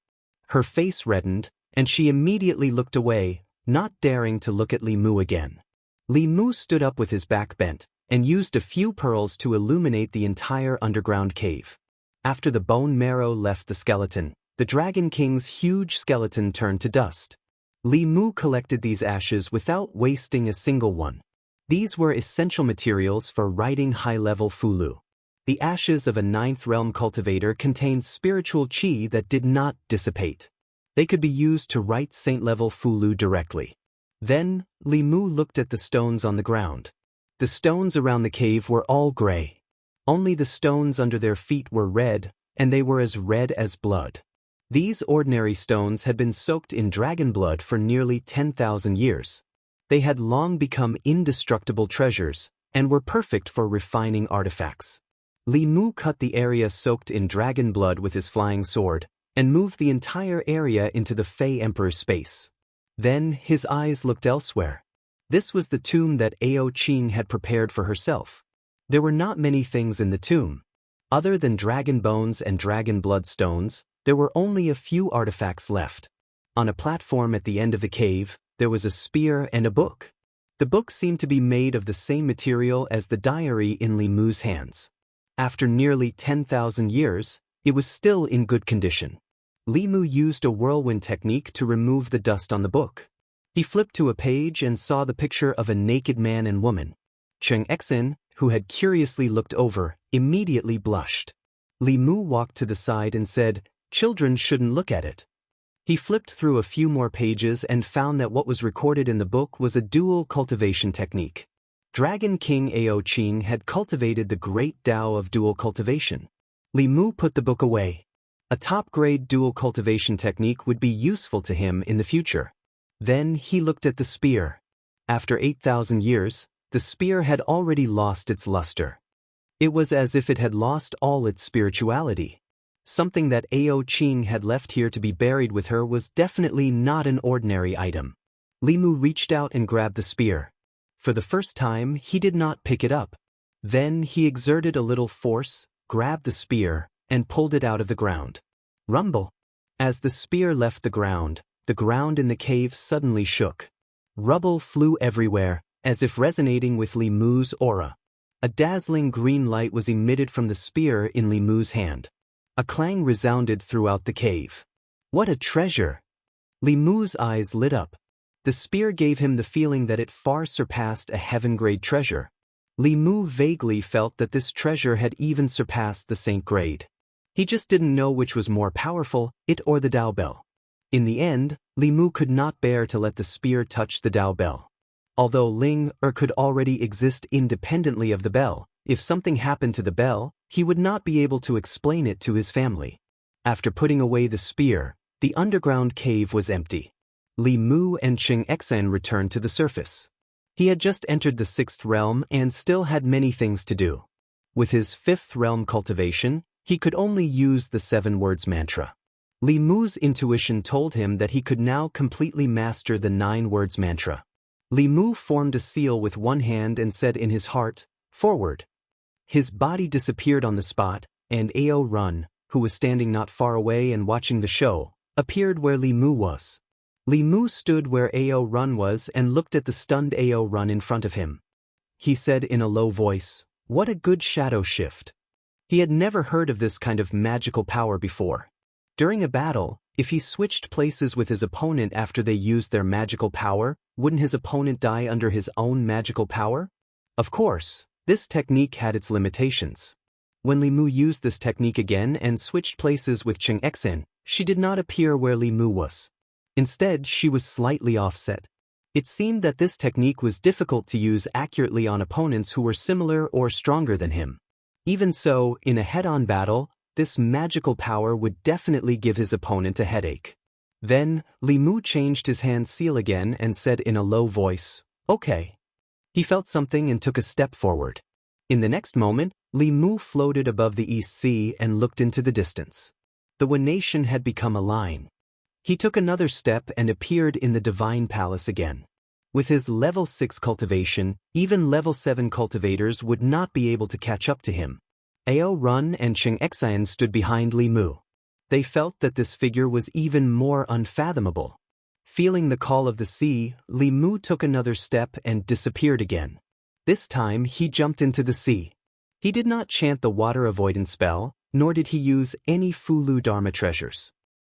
Her face reddened, and she immediately looked away, not daring to look at Li Mu again. Li Mu stood up with his back bent, and used a few pearls to illuminate the entire underground cave. After the bone marrow left the skeleton, the Dragon King's huge skeleton turned to dust. Li Mu collected these ashes without wasting a single one. These were essential materials for writing high-level Fulu. The ashes of a 9th realm cultivator contained spiritual qi that did not dissipate. They could be used to write saint-level Fulu directly. Then, Li Mu looked at the stones on the ground. The stones around the cave were all gray. Only the stones under their feet were red, and they were as red as blood. These ordinary stones had been soaked in dragon blood for nearly 10,000 years. They had long become indestructible treasures, and were perfect for refining artifacts. Li Mu cut the area soaked in dragon blood with his flying sword, and moved the entire area into the Fey Emperor's space. Then his eyes looked elsewhere. This was the tomb that Ao Qing had prepared for herself. There were not many things in the tomb. Other than dragon bones and dragon blood stones, there were only a few artifacts left. On a platform at the end of the cave, there was a spear and a book. The book seemed to be made of the same material as the diary in Li Mu's hands. After nearly 10,000 years, it was still in good condition. Li Mu used a whirlwind technique to remove the dust on the book. He flipped to a page and saw the picture of a naked man and woman. Cheng Xian, who had curiously looked over, immediately blushed. Li Mu walked to the side and said, "Children shouldn't look at it." He flipped through a few more pages and found that what was recorded in the book was a dual cultivation technique. Dragon King Ao Qing had cultivated the great Tao of dual cultivation. Li Mu put the book away. A top-grade dual cultivation technique would be useful to him in the future. Then he looked at the spear. After 8,000 years, the spear had already lost its luster. It was as if it had lost all its spirituality. Something that Ao Qing had left here to be buried with her was definitely not an ordinary item. Li Mu reached out and grabbed the spear. For the first time, he did not pick it up. Then he exerted a little force, grabbed the spear, and pulled it out of the ground. Rumble! As the spear left the ground in the cave suddenly shook. Rubble flew everywhere, as if resonating with Li Mu's aura. A dazzling green light was emitted from the spear in Li Mu's hand. A clang resounded throughout the cave. What a treasure! Li Mu's eyes lit up. The spear gave him the feeling that it far surpassed a heaven-grade treasure. Li Mu vaguely felt that this treasure had even surpassed the saint grade. He just didn't know which was more powerful, it or the Dao Bell. In the end, Li Mu could not bear to let the spear touch the Dao Bell. Although Ling could already exist independently of the bell, if something happened to the bell, he would not be able to explain it to his family. After putting away the spear, the underground cave was empty. Li Mu and Cheng Exan returned to the surface. He had just entered the 6th realm and still had many things to do. With his 5th realm cultivation, he could only use the 7 words mantra. Li Mu's intuition told him that he could now completely master the 9 words mantra. Li Mu formed a seal with one hand and said in his heart, "Forward." His body disappeared on the spot, and Ao Run, who was standing not far away and watching the show, appeared where Li Mu was. Li Mu stood where Ao Run was and looked at the stunned Ao Run in front of him. He said in a low voice, "What a good shadow shift." He had never heard of this kind of magical power before. During a battle, if he switched places with his opponent after they used their magical power, wouldn't his opponent die under his own magical power? Of course, this technique had its limitations. When Li Mu used this technique again and switched places with Cheng Exan, she did not appear where Li Mu was. Instead, she was slightly offset. It seemed that this technique was difficult to use accurately on opponents who were similar or stronger than him. Even so, in a head-on battle, this magical power would definitely give his opponent a headache. Then, Li Mu changed his hand seal again and said in a low voice, "Okay." He felt something and took a step forward. In the next moment, Li Mu floated above the East Sea and looked into the distance. The Wen Nation had become a line. He took another step and appeared in the Divine Palace again. With his level 6 cultivation, even level 7 cultivators would not be able to catch up to him. Ao Run and Cheng Exan stood behind Li Mu. They felt that this figure was even more unfathomable. Feeling the call of the sea, Li Mu took another step and disappeared again. This time he jumped into the sea. He did not chant the water avoidance spell, nor did he use any Fulu Dharma treasures.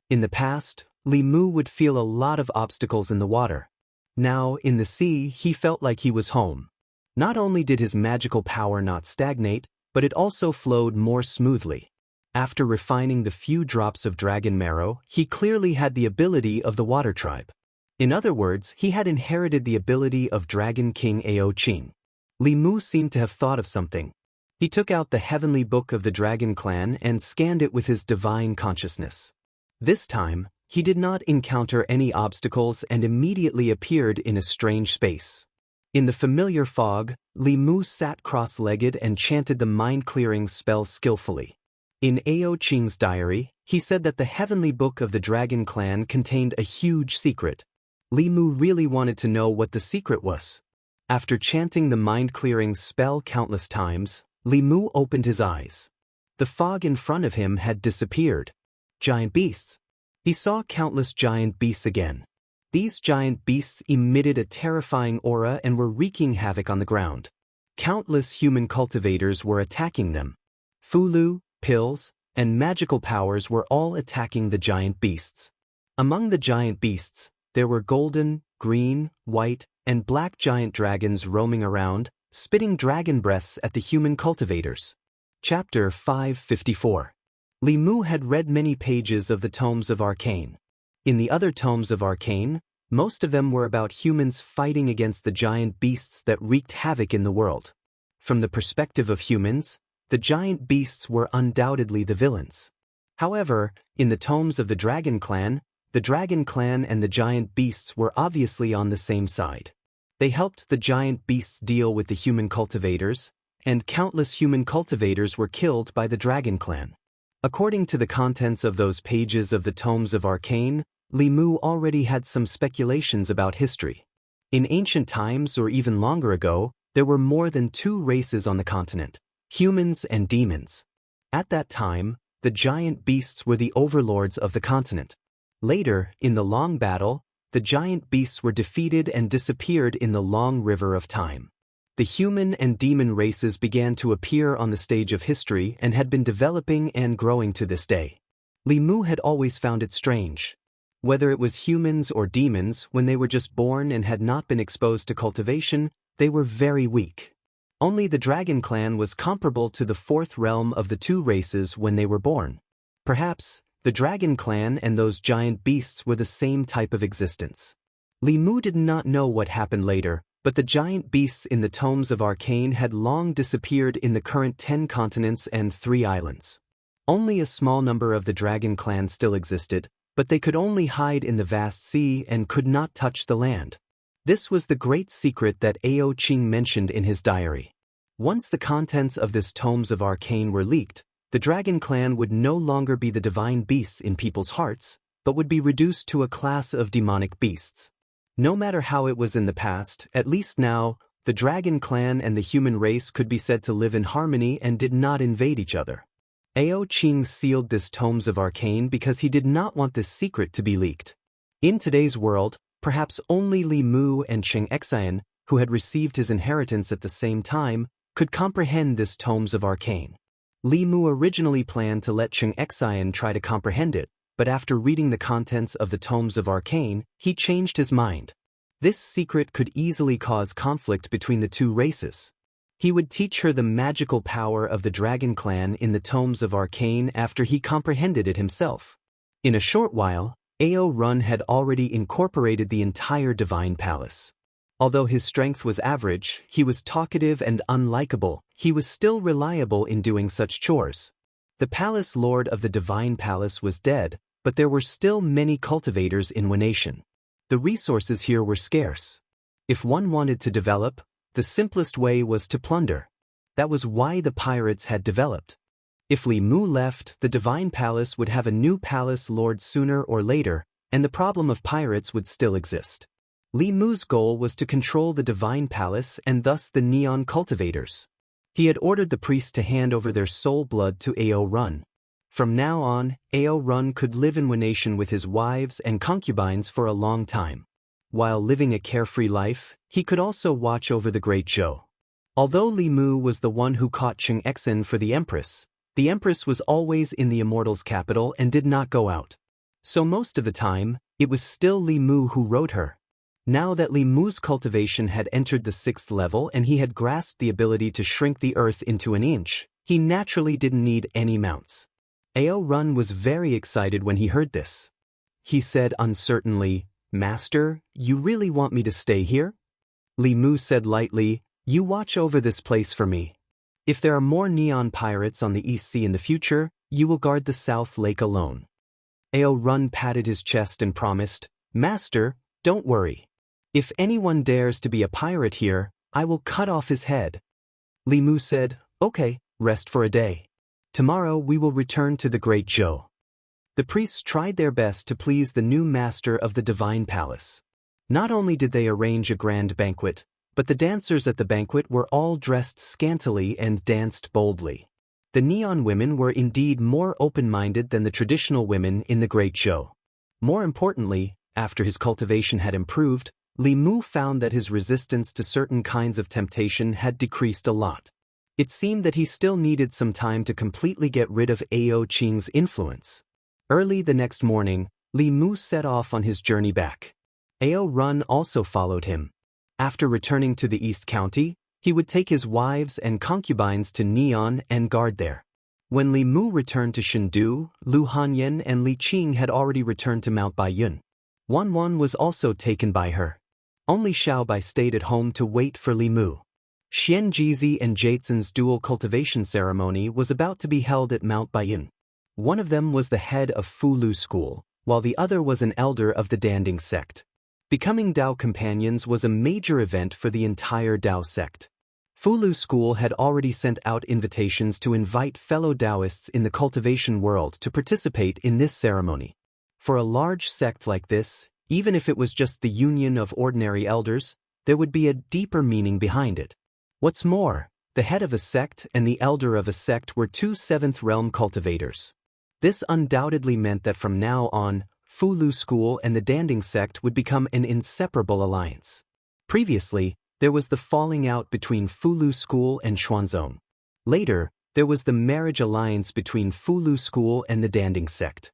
In the past, Li Mu would feel a lot of obstacles in the water. Now, in the sea, he felt like he was home. Not only did his magical power not stagnate, but it also flowed more smoothly. After refining the few drops of dragon marrow, he clearly had the ability of the water tribe. In other words, he had inherited the ability of Dragon King Ao Qing. Li Mu seemed to have thought of something. He took out the heavenly book of the Dragon Clan and scanned it with his divine consciousness. This time, he did not encounter any obstacles and immediately appeared in a strange space. In the familiar fog, Li Mu sat cross-legged and chanted the mind-clearing spell skillfully. In Ao Qing's diary, he said that the heavenly book of the Dragon Clan contained a huge secret. Li Mu really wanted to know what the secret was. After chanting the mind-clearing spell countless times, Li Mu opened his eyes. The fog in front of him had disappeared. Giant beasts. He saw countless giant beasts again. These giant beasts emitted a terrifying aura and were wreaking havoc on the ground. Countless human cultivators were attacking them. Fulu, pills, and magical powers were all attacking the giant beasts. Among the giant beasts, there were golden, green, white, and black giant dragons roaming around, spitting dragon breaths at the human cultivators. Chapter 554. Li Mu had read many pages of the Tomes of Arcane. In the other Tomes of Arcane, most of them were about humans fighting against the giant beasts that wreaked havoc in the world. From the perspective of humans, the giant beasts were undoubtedly the villains. However, in the Tomes of the Dragon Clan and the giant beasts were obviously on the same side. They helped the giant beasts deal with the human cultivators, and countless human cultivators were killed by the Dragon Clan. According to the contents of those pages of the Tomes of Arcane, Li Mu already had some speculations about history. In ancient times or even longer ago, there were more than two races on the continent, humans and demons. At that time, the giant beasts were the overlords of the continent. Later, in the long battle, the giant beasts were defeated and disappeared in the long river of time. The human and demon races began to appear on the stage of history and had been developing and growing to this day. Li Mu had always found it strange. Whether it was humans or demons, when they were just born and had not been exposed to cultivation, they were very weak. Only the dragon clan was comparable to the fourth realm of the two races when they were born. Perhaps, the dragon clan and those giant beasts were the same type of existence. Li Mu did not know what happened later, but the giant beasts in the tomes of Arcane had long disappeared in the current 10 continents and 3 islands. Only a small number of the dragon clan still existed, but they could only hide in the vast sea and could not touch the land. This was the great secret that Ao Qing mentioned in his diary. Once the contents of this tomes of Arcane were leaked, the dragon clan would no longer be the divine beasts in people's hearts, but would be reduced to a class of demonic beasts. No matter how it was in the past, at least now, the dragon clan and the human race could be said to live in harmony and did not invade each other. Ao Qing sealed this tomes of Arcane because he did not want this secret to be leaked. In today's world, perhaps only Li Mu and Cheng Xian, who had received his inheritance at the same time, could comprehend this tomes of Arcane. Li Mu originally planned to let Cheng Xian try to comprehend it, but after reading the contents of the tomes of Arcane, he changed his mind. This secret could easily cause conflict between the two races. He would teach her the magical power of the dragon clan in the tomes of Arcane after he comprehended it himself. In a short while, Ao Run had already incorporated the entire divine palace. Although his strength was average, he was talkative and unlikable. He was still reliable in doing such chores. The palace lord of the divine palace was dead, but there were still many cultivators in Wanation. The resources here were scarce. If one wanted to develop, the simplest way was to plunder. That was why the pirates had developed. If Li Mu left, the divine palace would have a new palace lord sooner or later, and the problem of pirates would still exist. Li Mu's goal was to control the divine palace and thus the neon cultivators. He had ordered the priests to hand over their soul blood to Ao Run. From now on, Ao Run could live in Wanation with his wives and concubines for a long time. While living a carefree life, he could also watch over the Great Zhou. Although Li Mu was the one who caught Cheng Xian for the Empress was always in the Immortal's capital and did not go out. So most of the time, it was still Li Mu who rode her. Now that Li Mu's cultivation had entered the 6th level and he had grasped the ability to shrink the earth into an inch, he naturally didn't need any mounts. Ao Run was very excited when he heard this. He said uncertainly, "Master, you really want me to stay here?" Li Mu said lightly, "You watch over this place for me. If there are more neon pirates on the East Sea in the future, you will guard the South Lake alone." Ao Run patted his chest and promised, "Master, don't worry. If anyone dares to be a pirate here, I will cut off his head." Li Mu said, "Okay, rest for a day. Tomorrow we will return to the Great Zhou." The priests tried their best to please the new master of the divine palace. Not only did they arrange a grand banquet, but the dancers at the banquet were all dressed scantily and danced boldly. The neon women were indeed more open-minded than the traditional women in the Great Zhou. More importantly, after his cultivation had improved, Li Mu found that his resistance to certain kinds of temptation had decreased a lot. It seemed that he still needed some time to completely get rid of Ao Qing's influence. Early the next morning, Li Mu set off on his journey back. Ao Run also followed him. After returning to the East County, he would take his wives and concubines to Neon and guard there. When Li Mu returned to Shendu, Lu Hanyan and Li Qing had already returned to Mount Baiyun. Wan Wan was also taken by her. Only Xiaobai stayed at home to wait for Li Mu. Xian Jizi and Jaitson's dual cultivation ceremony was about to be held at Mount Baiyun. One of them was the head of Fulu School, while the other was an elder of the Danding sect. Becoming Dao companions was a major event for the entire Dao sect. Fulu School had already sent out invitations to invite fellow Daoists in the cultivation world to participate in this ceremony. For a large sect like this, Even if it was just the union of ordinary elders, there would be a deeper meaning behind it. What's more, the head of a sect and the elder of a sect were two seventh realm cultivators. This undoubtedly meant that from now on, Fulu school and the Danding sect would become an inseparable alliance. Previously, there was the falling out between Fulu school and Xuanzong. Later, there was the marriage alliance between Fulu school and the Danding sect.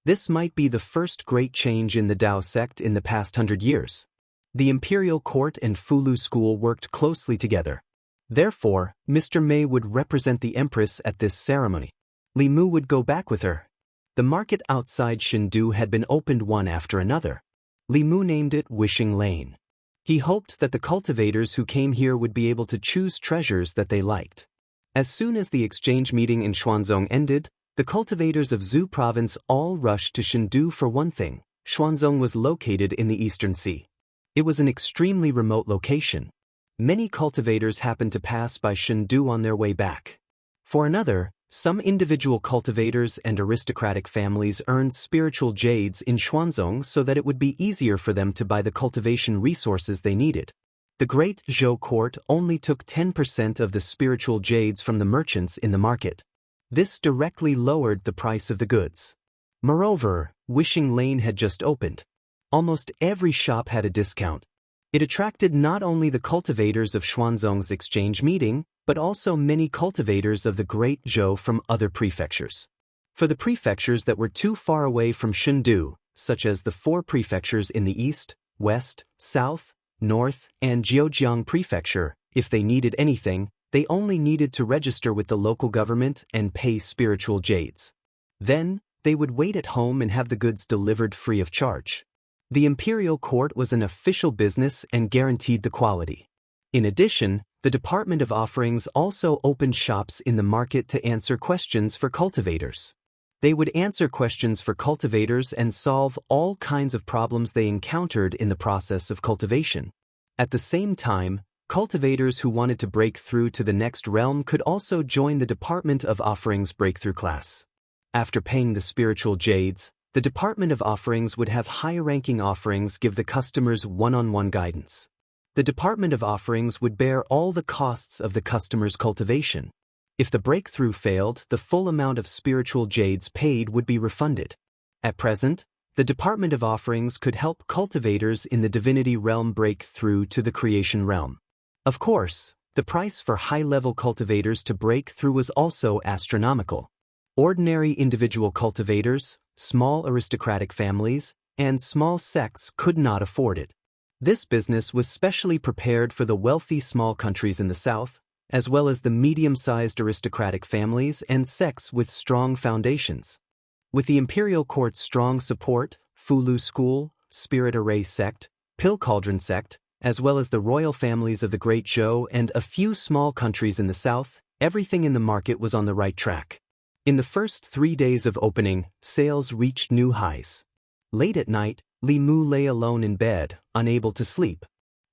This might be the first great change in the Dao sect in the past 100 years. The imperial court and Fulu school worked closely together. Therefore, Mr. Mei would represent the empress at this ceremony. Li Mu would go back with her. The market outside Chengdu had been opened one after another. Li Mu named it Wishing Lane. He hoped that the cultivators who came here would be able to choose treasures that they liked. As soon as the exchange meeting in Xuanzong ended, the cultivators of Zhu province all rushed to Chengdu for one thing. Xuanzong was located in the Eastern Sea. It was an extremely remote location. Many cultivators happened to pass by Chengdu on their way back. For another, some individual cultivators and aristocratic families earned spiritual jades in Xuanzong so that it would be easier for them to buy the cultivation resources they needed. The Great Zhou court only took 10% of the spiritual jades from the merchants in the market. This directly lowered the price of the goods. Moreover, Wishing Lane had just opened. Almost every shop had a discount. It attracted not only the cultivators of Xuanzong's exchange meeting, but also many cultivators of the Great Zhou from other prefectures. For the prefectures that were too far away from Chengdu, such as the 4 prefectures in the east, west, south, north, and Zhejiang prefecture, if they needed anything, they only needed to register with the local government and pay spiritual jades. Then, they would wait at home and have the goods delivered free of charge. The imperial court was an official business and guaranteed the quality. In addition, the Department of Offerings also opened shops in the market to answer questions for cultivators. They would answer questions for cultivators and solve all kinds of problems they encountered in the process of cultivation. At the same time, cultivators who wanted to break through to the next realm could also join the Department of Offerings breakthrough class. After paying the spiritual jades, the Department of Offerings would have high-ranking offerings give the customers one-on-one guidance. The Department of Offerings would bear all the costs of the customer's cultivation. If the breakthrough failed, the full amount of spiritual jades paid would be refunded. At present, the Department of Offerings could help cultivators in the divinity realm break through to the creation realm. Of course, the price for high-level cultivators to break through was also astronomical. Ordinary individual cultivators, small aristocratic families, and small sects could not afford it. This business was specially prepared for the wealthy small countries in the south, as well as the medium-sized aristocratic families and sects with strong foundations. With the imperial court's strong support, Fulu school, Spirit Array sect, Pill Cauldron sect, as well as the royal families of the Great Zhou and a few small countries in the south, everything in the market was on the right track. In the first 3 days of opening, sales reached new highs. Late at night, Li Mu lay alone in bed, unable to sleep.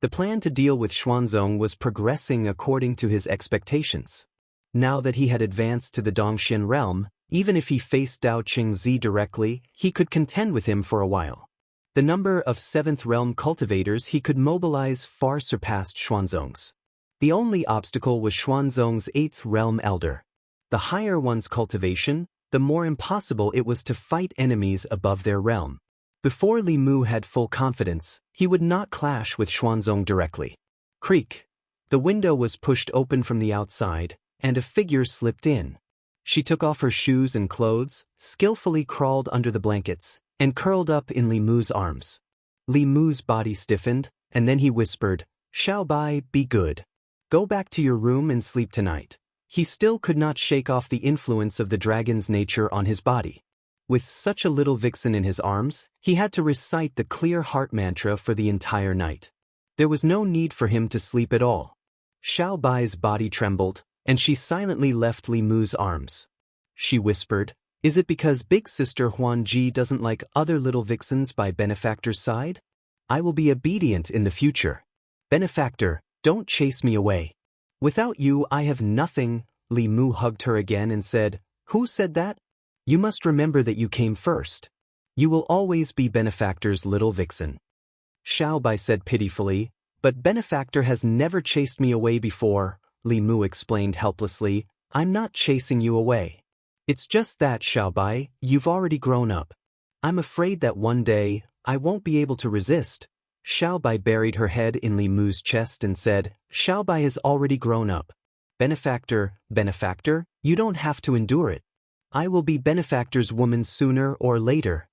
The plan to deal with Xuanzong was progressing according to his expectations. Now that he had advanced to the Dongxian realm, even if he faced Dao Qingzi directly, he could contend with him for a while. The number of 7th realm cultivators he could mobilize far surpassed Xuanzong's. The only obstacle was Xuanzong's 8th realm elder. The higher one's cultivation, the more impossible it was to fight enemies above their realm. Before Li Mu had full confidence, he would not clash with Xuanzong directly. Creak! The window was pushed open from the outside, and a figure slipped in. She took off her shoes and clothes, skillfully crawled under the blankets, and curled up in Li Mu's arms. Li Mu's body stiffened, and then he whispered, "Xiao Bai, be good. Go back to your room and sleep tonight." He still could not shake off the influence of the dragon's nature on his body. With such a little vixen in his arms, he had to recite the clear heart mantra for the entire night. There was no need for him to sleep at all. Xiao Bai's body trembled, and she silently left Li Mu's arms. She whispered, "Is it because big sister Huan Ji doesn't like other little vixens by benefactor's side? I will be obedient in the future. Benefactor, don't chase me away. Without you I have nothing." Li Mu hugged her again and said, "Who said that? You must remember that you came first." You will always be Benefactor's little vixen. Xiao Bai said pitifully, but Benefactor has never chased me away before, Li Mu explained helplessly. I'm not chasing you away. It's just that, Xiao Bai, you've already grown up. I'm afraid that one day, I won't be able to resist. Xiao Bai buried her head in Li Mu's chest and said, Xiao Bai has already grown up. Benefactor, you don't have to endure it. I will be Benefactor's woman sooner or later.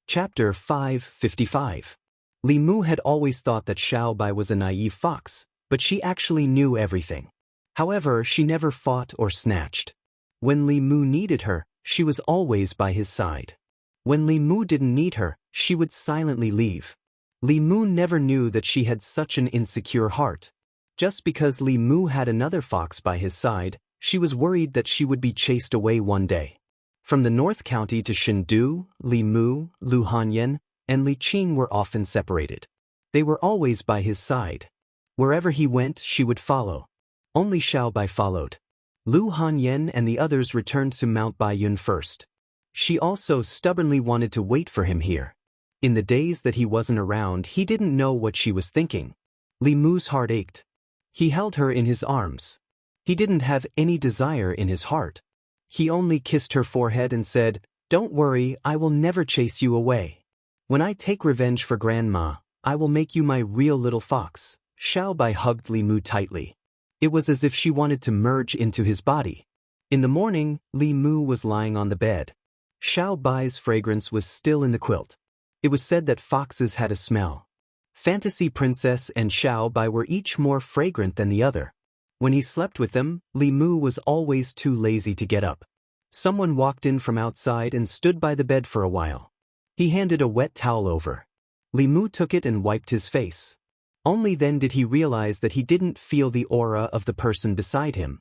Chapter 555. Li Mu had always thought that Xiao Bai was a naive fox, but she actually knew everything. However, she never fought or snatched. When Li Mu needed her, she was always by his side. When Li Mu didn't need her, she would silently leave. Li Mu never knew that she had such an insecure heart. Just because Li Mu had another fox by his side, she was worried that she would be chased away one day. From the North County to Chengdu, Li Mu, Lu Hanyan, and Li Qing were often separated. They were always by his side. Wherever he went, she would follow. Only Xiao Bai followed. Lu Hanyan and the others returned to Mount Baiyun first. She also stubbornly wanted to wait for him here. In the days that he wasn't around, he didn't know what she was thinking. Li Mu's heart ached. He held her in his arms. He didn't have any desire in his heart. He only kissed her forehead and said, Don't worry, I will never chase you away. When I take revenge for Grandma, I will make you my real little fox. Xiao Bai hugged Li Mu tightly. It was as if she wanted to merge into his body. In the morning, Li Mu was lying on the bed. Xiao Bai's fragrance was still in the quilt. It was said that foxes had a smell. Fantasy Princess and Xiao Bai were each more fragrant than the other. When he slept with them, Li Mu was always too lazy to get up. Someone walked in from outside and stood by the bed for a while. He handed a wet towel over. Li Mu took it and wiped his face. Only then did he realize that he didn't feel the aura of the person beside him.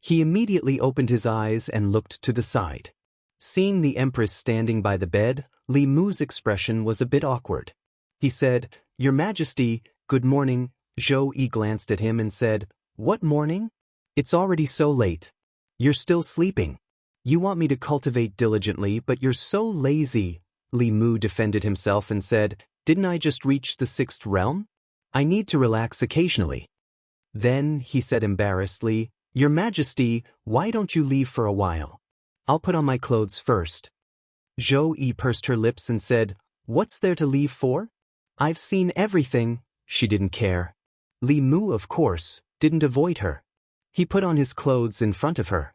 He immediately opened his eyes and looked to the side. Seeing the Empress standing by the bed, Li Mu's expression was a bit awkward. He said, Your Majesty, good morning. Zhou Yi glanced at him and said, What morning? It's already so late. You're still sleeping. You want me to cultivate diligently, but you're so lazy. Li Mu defended himself and said, Didn't I just reach the 6th realm? I need to relax occasionally. Then, he said embarrassedly, Your Majesty, why don't you leave for a while? I'll put on my clothes first. Zhou Yi pursed her lips and said, What's there to leave for? I've seen everything. She didn't care. Li Mu, of course, didn't avoid her. He put on his clothes in front of her.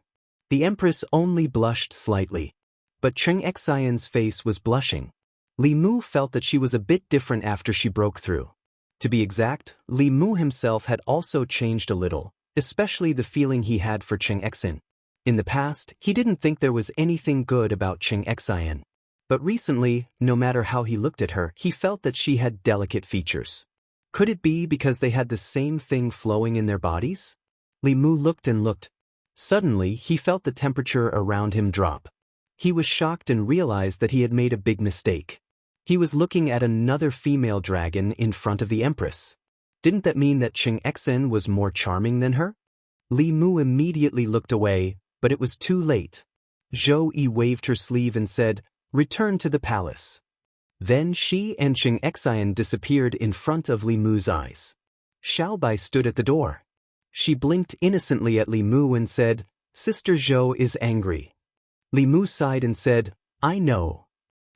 The Empress only blushed slightly. But Cheng Xian's face was blushing. Li Mu felt that she was a bit different after she broke through. To be exact, Li Mu himself had also changed a little, especially the feeling he had for Cheng Xian. In the past, he didn't think there was anything good about Cheng Xian. But recently, no matter how he looked at her, he felt that she had delicate features. Could it be because they had the same thing flowing in their bodies? Li Mu looked and looked. Suddenly, he felt the temperature around him drop. He was shocked and realized that he had made a big mistake. He was looking at another female dragon in front of the Empress. Didn't that mean that Cheng Xian was more charming than her? Li Mu immediately looked away, but it was too late. Zhou Yi waved her sleeve and said, Return to the palace. Then she and Cheng Xian disappeared in front of Li Mu's eyes. Xiao Bai stood at the door. She blinked innocently at Li Mu and said, Sister Zhou is angry. Li Mu sighed and said, I know.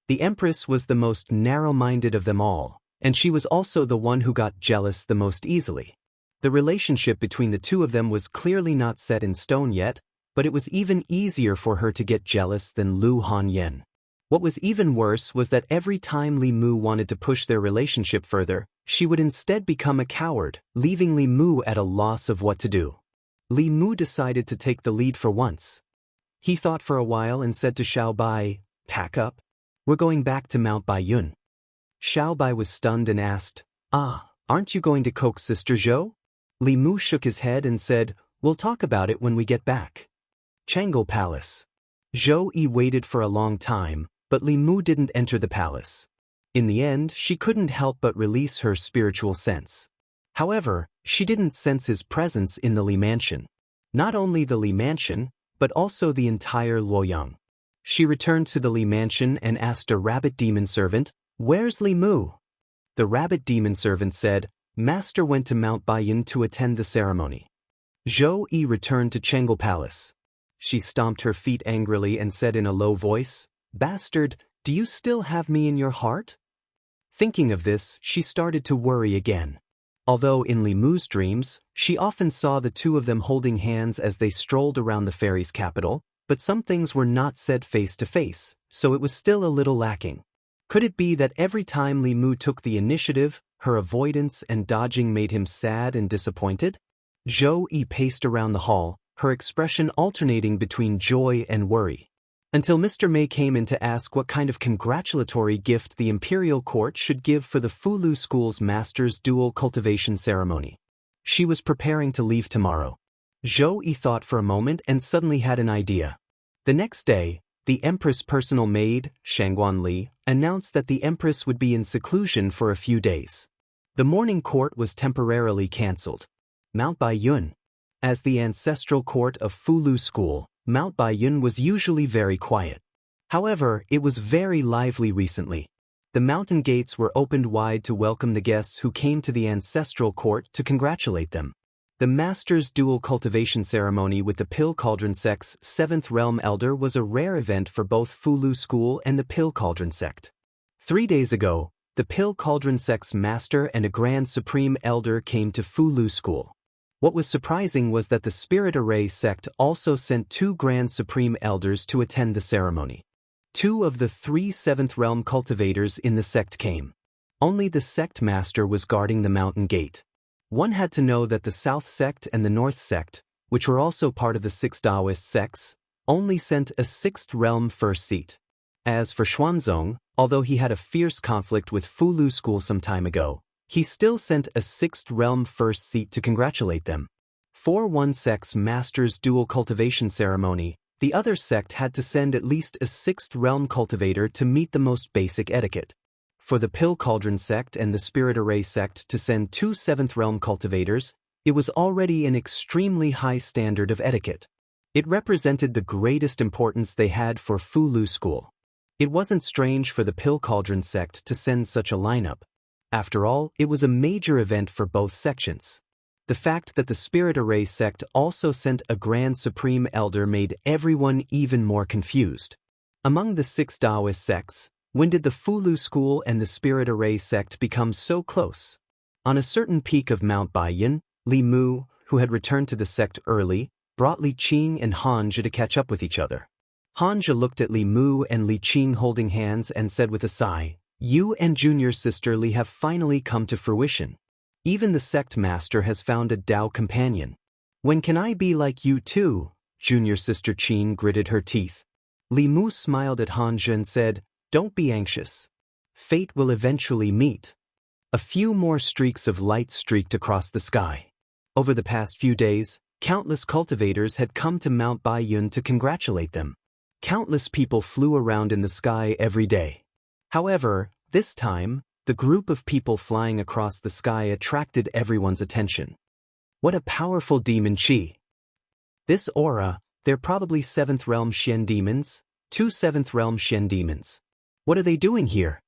The Empress was the most narrow-minded of them all, and she was also the one who got jealous the most easily. The relationship between the two of them was clearly not set in stone yet, but it was even easier for her to get jealous than Lu Hanyan. What was even worse was that every time Li Mu wanted to push their relationship further, she would instead become a coward, leaving Li Mu at a loss of what to do. Li Mu decided to take the lead for once. He thought for a while and said to Xiao Bai, Pack up. We're going back to Mount Baiyun. Xiao Bai was stunned and asked, Aren't you going to coax Sister Zhou? Li Mu shook his head and said, We'll talk about it when we get back. Chang'e Palace. Zhou Yi waited for a long time, but Li Mu didn't enter the palace. In the end, she couldn't help but release her spiritual sense. However, she didn't sense his presence in the Li Mansion. Not only the Li Mansion, but also the entire Luoyang. She returned to the Li mansion and asked a rabbit demon servant, "Where's Li Mu?" The rabbit demon servant said, "Master went to Mount Baiyan to attend the ceremony." Zhou Yi returned to Chengdu Palace. She stomped her feet angrily and said in a low voice, "Bastard, do you still have me in your heart?" Thinking of this, she started to worry again. Although in Li Mu's dreams, she often saw the two of them holding hands as they strolled around the fairy's capital, but some things were not said face to face, so it was still a little lacking. Could it be that every time Li Mu took the initiative, her avoidance and dodging made him sad and disappointed? Zhou Yi paced around the hall, her expression alternating between joy and worry. Until Mr. Mei came in to ask what kind of congratulatory gift the imperial court should give for the Fulu School's master's dual cultivation ceremony. She was preparing to leave tomorrow. Zhou Yi thought for a moment and suddenly had an idea. The next day, the Empress' personal maid, Shangguan Li, announced that the Empress would be in seclusion for a few days. The morning court was temporarily cancelled. Mount Baiyun. As the ancestral court of Fulu School, Mount Baiyun was usually very quiet. However, it was very lively recently. The mountain gates were opened wide to welcome the guests who came to the ancestral court to congratulate them. The master's dual cultivation ceremony with the Pill Cauldron sect's 7th realm elder was a rare event for both Fulu School and the Pill Cauldron sect. 3 days ago, the Pill Cauldron sect's master and a Grand Supreme Elder came to Fulu School. What was surprising was that the Spirit Array sect also sent 2 Grand Supreme Elders to attend the ceremony. 2 of the 3 7th realm cultivators in the sect came. Only the sect master was guarding the mountain gate. One had to know that the South sect and the North sect, which were also part of the 6 Taoist sects, only sent a 6th realm first seat. As for Xuanzong, although he had a fierce conflict with Fulu School some time ago, he still sent a 6th realm first seat to congratulate them. For one sect's master's dual cultivation ceremony, the other sect had to send at least a 6th realm cultivator to meet the most basic etiquette. For the Pill Cauldron sect and the Spirit Array sect to send 2 7th realm cultivators, it was already an extremely high standard of etiquette. It represented the greatest importance they had for Fulu School. It wasn't strange for the Pill Cauldron sect to send such a lineup. After all, it was a major event for both sections. The fact that the Spirit Array sect also sent a Grand Supreme Elder made everyone even more confused. Among the 6 Taoist sects, when did the Fulu School and the Spirit Array sect become so close? On a certain peak of Mount Baiyan, Li Mu, who had returned to the sect early, brought Li Qing and Hanja to catch up with each other. Hanja looked at Li Mu and Li Qing holding hands and said with a sigh, "You and junior sister Li have finally come to fruition. Even the sect master has found a Tao companion. When can I be like you too?" Junior sister Qing gritted her teeth. Li Mu smiled at Hanja and said, "Don't be anxious. Fate will eventually meet." A few more streaks of light streaked across the sky. Over the past few days, countless cultivators had come to Mount Baiyun to congratulate them. Countless people flew around in the sky every day. However, this time, the group of people flying across the sky attracted everyone's attention. What a powerful demon chi! This aura, they're probably 7th realm Shen demons, 2 7th realm Shen demons. What are they doing here?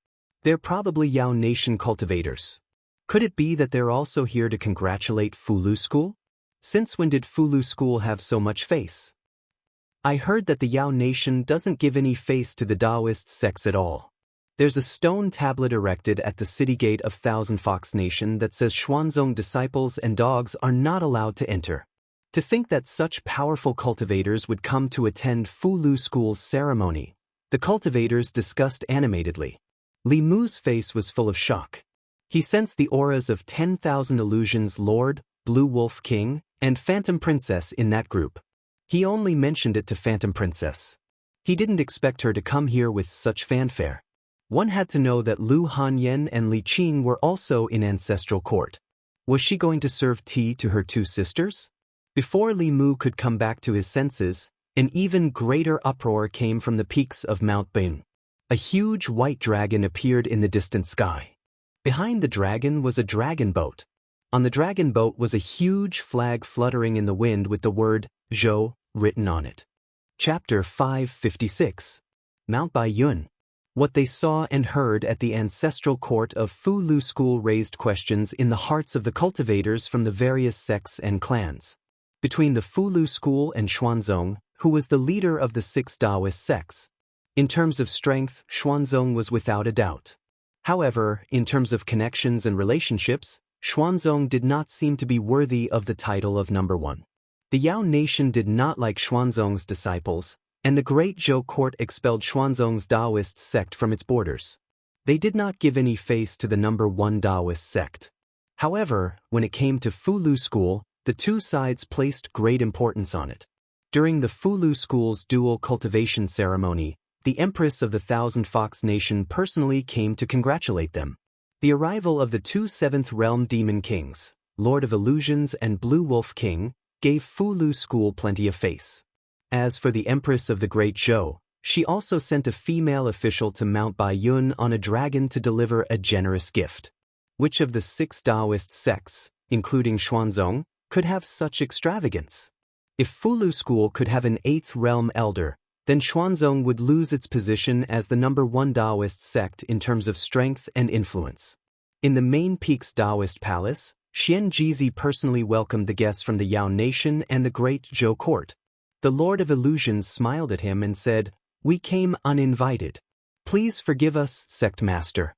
They're probably Yao Nation cultivators. Could it be that they're also here to congratulate Fulu School? Since when did Fulu School have so much face? I heard that the Yao Nation doesn't give any face to the Taoist sects at all. There's a stone tablet erected at the city gate of Thousand Fox Nation that says Xuanzong disciples and dogs are not allowed to enter. To think that such powerful cultivators would come to attend Fulu School's ceremony, the cultivators discussed animatedly. Li Mu's face was full of shock. He sensed the auras of 10,000 illusions Lord, Blue Wolf King, and Phantom Princess in that group. He only mentioned it to Phantom Princess. He didn't expect her to come here with such fanfare. One had to know that Lu Hanyan and Li Qing were also in ancestral court. Was she going to serve tea to her 2 sisters? Before Li Mu could come back to his senses, an even greater uproar came from the peaks of Mount Baiyun. A huge white dragon appeared in the distant sky. Behind the dragon was a dragon boat. On the dragon boat was a huge flag fluttering in the wind with the word Zhou written on it. Chapter 556. Mount Baiyun. What they saw and heard at the ancestral court of Fu Lu School raised questions in the hearts of the cultivators from the various sects and clans. Between the Fu Lu School and Xuanzong, who was the leader of the 6 Taoist sects. In terms of strength, Xuanzong was without a doubt. However, in terms of connections and relationships, Xuanzong did not seem to be worthy of the title of number 1. The Yao nation did not like Xuanzong's disciples, and the Great Zhou court expelled Xuanzong's Taoist sect from its borders. They did not give any face to the number 1 Taoist sect. However, when it came to Fu Lu School, the two sides placed great importance on it. During the Fu Lu School's dual cultivation ceremony, the Empress of the Thousand Fox Nation personally came to congratulate them. The arrival of the 2 Seventh Realm Demon Kings, Lord of Illusions and Blue Wolf King, gave Fu Lu School plenty of face. As for the Empress of the Great Zhou, she also sent a female official to Mount Baiyun on a dragon to deliver a generous gift. Which of the 6 Taoist sects, including Xuanzong, could have such extravagance? If Fu Lu School could have an 8th realm elder, then Xuanzong would lose its position as the number 1 Taoist sect in terms of strength and influence. In the main peak's Taoist palace, Xian Jizi personally welcomed the guests from the Yao nation and the Great Zhou court. The Lord of Illusions smiled at him and said, "We came uninvited. Please forgive us, sect master."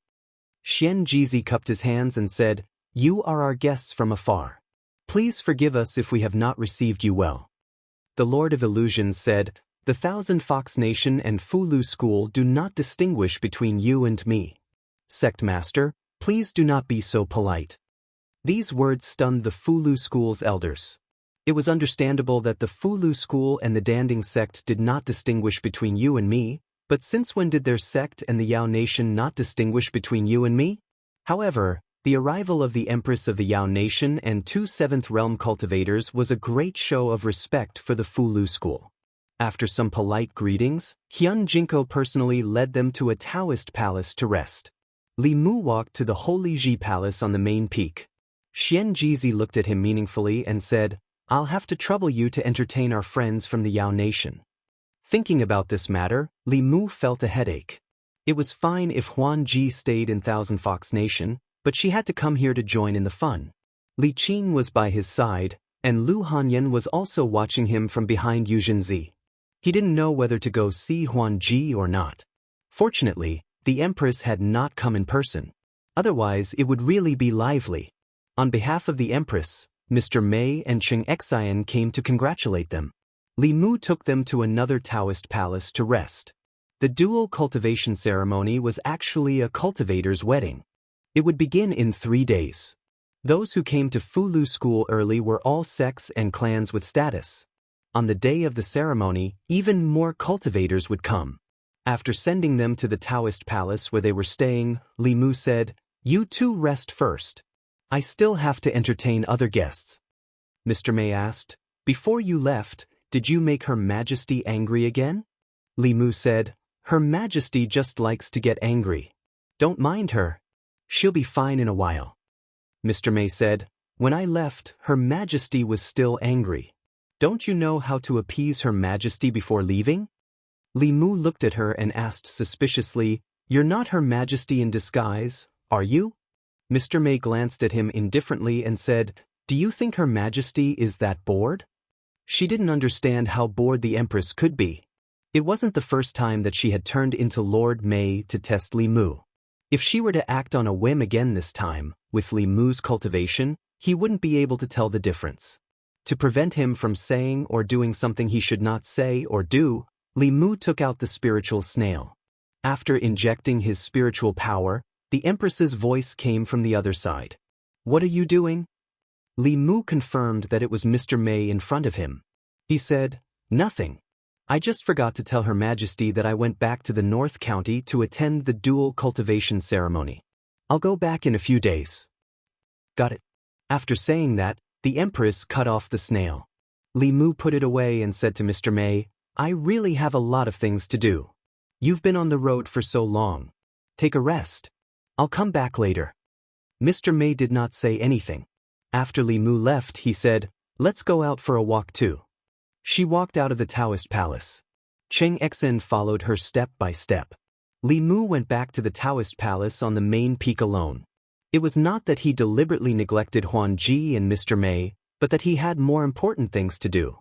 Xian Jizi cupped his hands and said, "You are our guests from afar. Please forgive us if we have not received you well." The Lord of Illusions said, "The Thousand Fox Nation and Fu Lu School do not distinguish between you and me. Sect master, please do not be so polite." These words stunned the Fu Lu School's elders. It was understandable that the Fu Lu School and the Danding sect did not distinguish between you and me, but since when did their sect and the Yao nation not distinguish between you and me? However, the arrival of the Empress of the Yao nation and 2 Seventh Realm cultivators was a great show of respect for the Fu Lu School. After some polite greetings, Hyun Jinko personally led them to a Taoist palace to rest. Li Mu walked to the Holy Ji Palace on the main peak. Xian Jizi looked at him meaningfully and said, "I'll have to trouble you to entertain our friends from the Yao nation." Thinking about this matter, Li Mu felt a headache. It was fine if Huan Ji stayed in Thousand Fox Nation, but she had to come here to join in the fun. Li Qing was by his side, and Lu Hanyan was also watching him from behind Yuzhenzi. He didn't know whether to go see Huan Ji or not. Fortunately, the Empress had not come in person. Otherwise, it would really be lively. On behalf of the Empress, Mr. Mei and Cheng Xian came to congratulate them. Li Mu took them to another Taoist palace to rest. The dual cultivation ceremony was actually a cultivator's wedding. It would begin in 3 days. Those who came to Fu Lu School early were all sects and clans with status. On the day of the ceremony, even more cultivators would come. After sending them to the Taoist palace where they were staying, Li Mu said, "You two rest first. I still have to entertain other guests." Mr. Mei asked, "Before you left, did you make Her Majesty angry again?" Li Mu said, "Her Majesty just likes to get angry. Don't mind her. She'll be fine in a while." Mr. Mei said, "When I left, Her Majesty was still angry. Don't you know how to appease Her Majesty before leaving?" Li Mu looked at her and asked suspiciously, "You're not Her Majesty in disguise, are you?" Mr. Mei glanced at him indifferently and said, "Do you think Her Majesty is that bored?" She didn't understand how bored the Empress could be. It wasn't the first time that she had turned into Lord Mei to test Li Mu. If she were to act on a whim again this time, with Li Mu's cultivation, he wouldn't be able to tell the difference. To prevent him from saying or doing something he should not say or do, Li Mu took out the spiritual snail. After injecting his spiritual power, the Empress's voice came from the other side. "What are you doing?" Li Mu confirmed that it was Mr. Mei in front of him. He said, "Nothing. I just forgot to tell Her Majesty that I went back to the North County to attend the dual cultivation ceremony. I'll go back in a few days." "Got it." After saying that, the Empress cut off the snail. Li Mu put it away and said to Mr. Mei, "I really have a lot of things to do. You've been on the road for so long. Take a rest. I'll come back later." Mr. Mei did not say anything. After Li Mu left, he said, "Let's go out for a walk too." She walked out of the Taoist palace. Cheng Xen followed her step by step. Li Mu went back to the Taoist palace on the main peak alone. It was not that he deliberately neglected Huan Ji and Mr. Mei, but that he had more important things to do.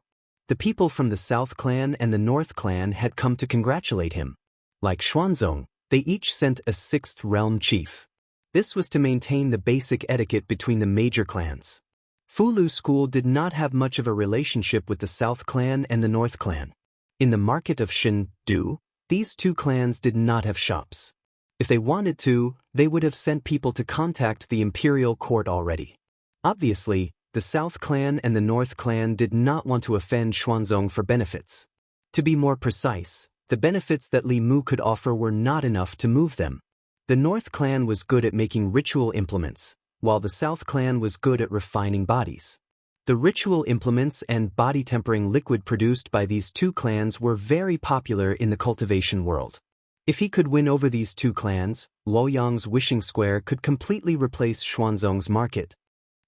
The people from the South Clan and the North Clan had come to congratulate him. Like Xuanzong, they each sent a sixth realm chief. This was to maintain the basic etiquette between the major clans. Fulu School did not have much of a relationship with the South Clan and the North Clan. In the market of Shin-Du, these two clans did not have shops. If they wanted to, they would have sent people to contact the imperial court already. Obviously, the South Clan and the North Clan did not want to offend Xuanzong for benefits. To be more precise, the benefits that Li Mu could offer were not enough to move them. The North Clan was good at making ritual implements, while the South Clan was good at refining bodies. The ritual implements and body-tempering liquid produced by these two clans were very popular in the cultivation world. If he could win over these two clans, Luoyang's wishing square could completely replace Xuanzong's market.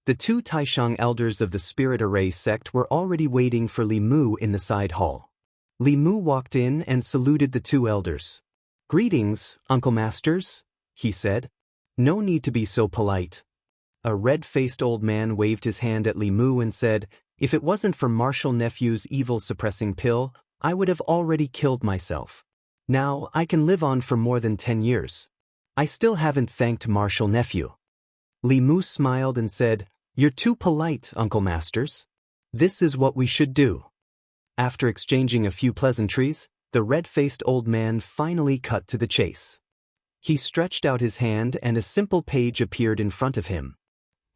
The two Taishang elders of the Spirit Array sect were already waiting for Li Mu in the side hall. Li Mu walked in and saluted the two elders. "Greetings, Uncle Masters," he said. "No need to be so polite." A red-faced old man waved his hand at Li Mu and said, "If it wasn't for Marshal Nephew's evil-suppressing pill, I would have already killed myself. Now I can live on for more than 10 years. I still haven't thanked Marshal Nephew." Li Mu smiled and said, "You're too polite, Uncle Masters. This is what we should do." After exchanging a few pleasantries, the red-faced old man finally cut to the chase. He stretched out his hand and a simple page appeared in front of him.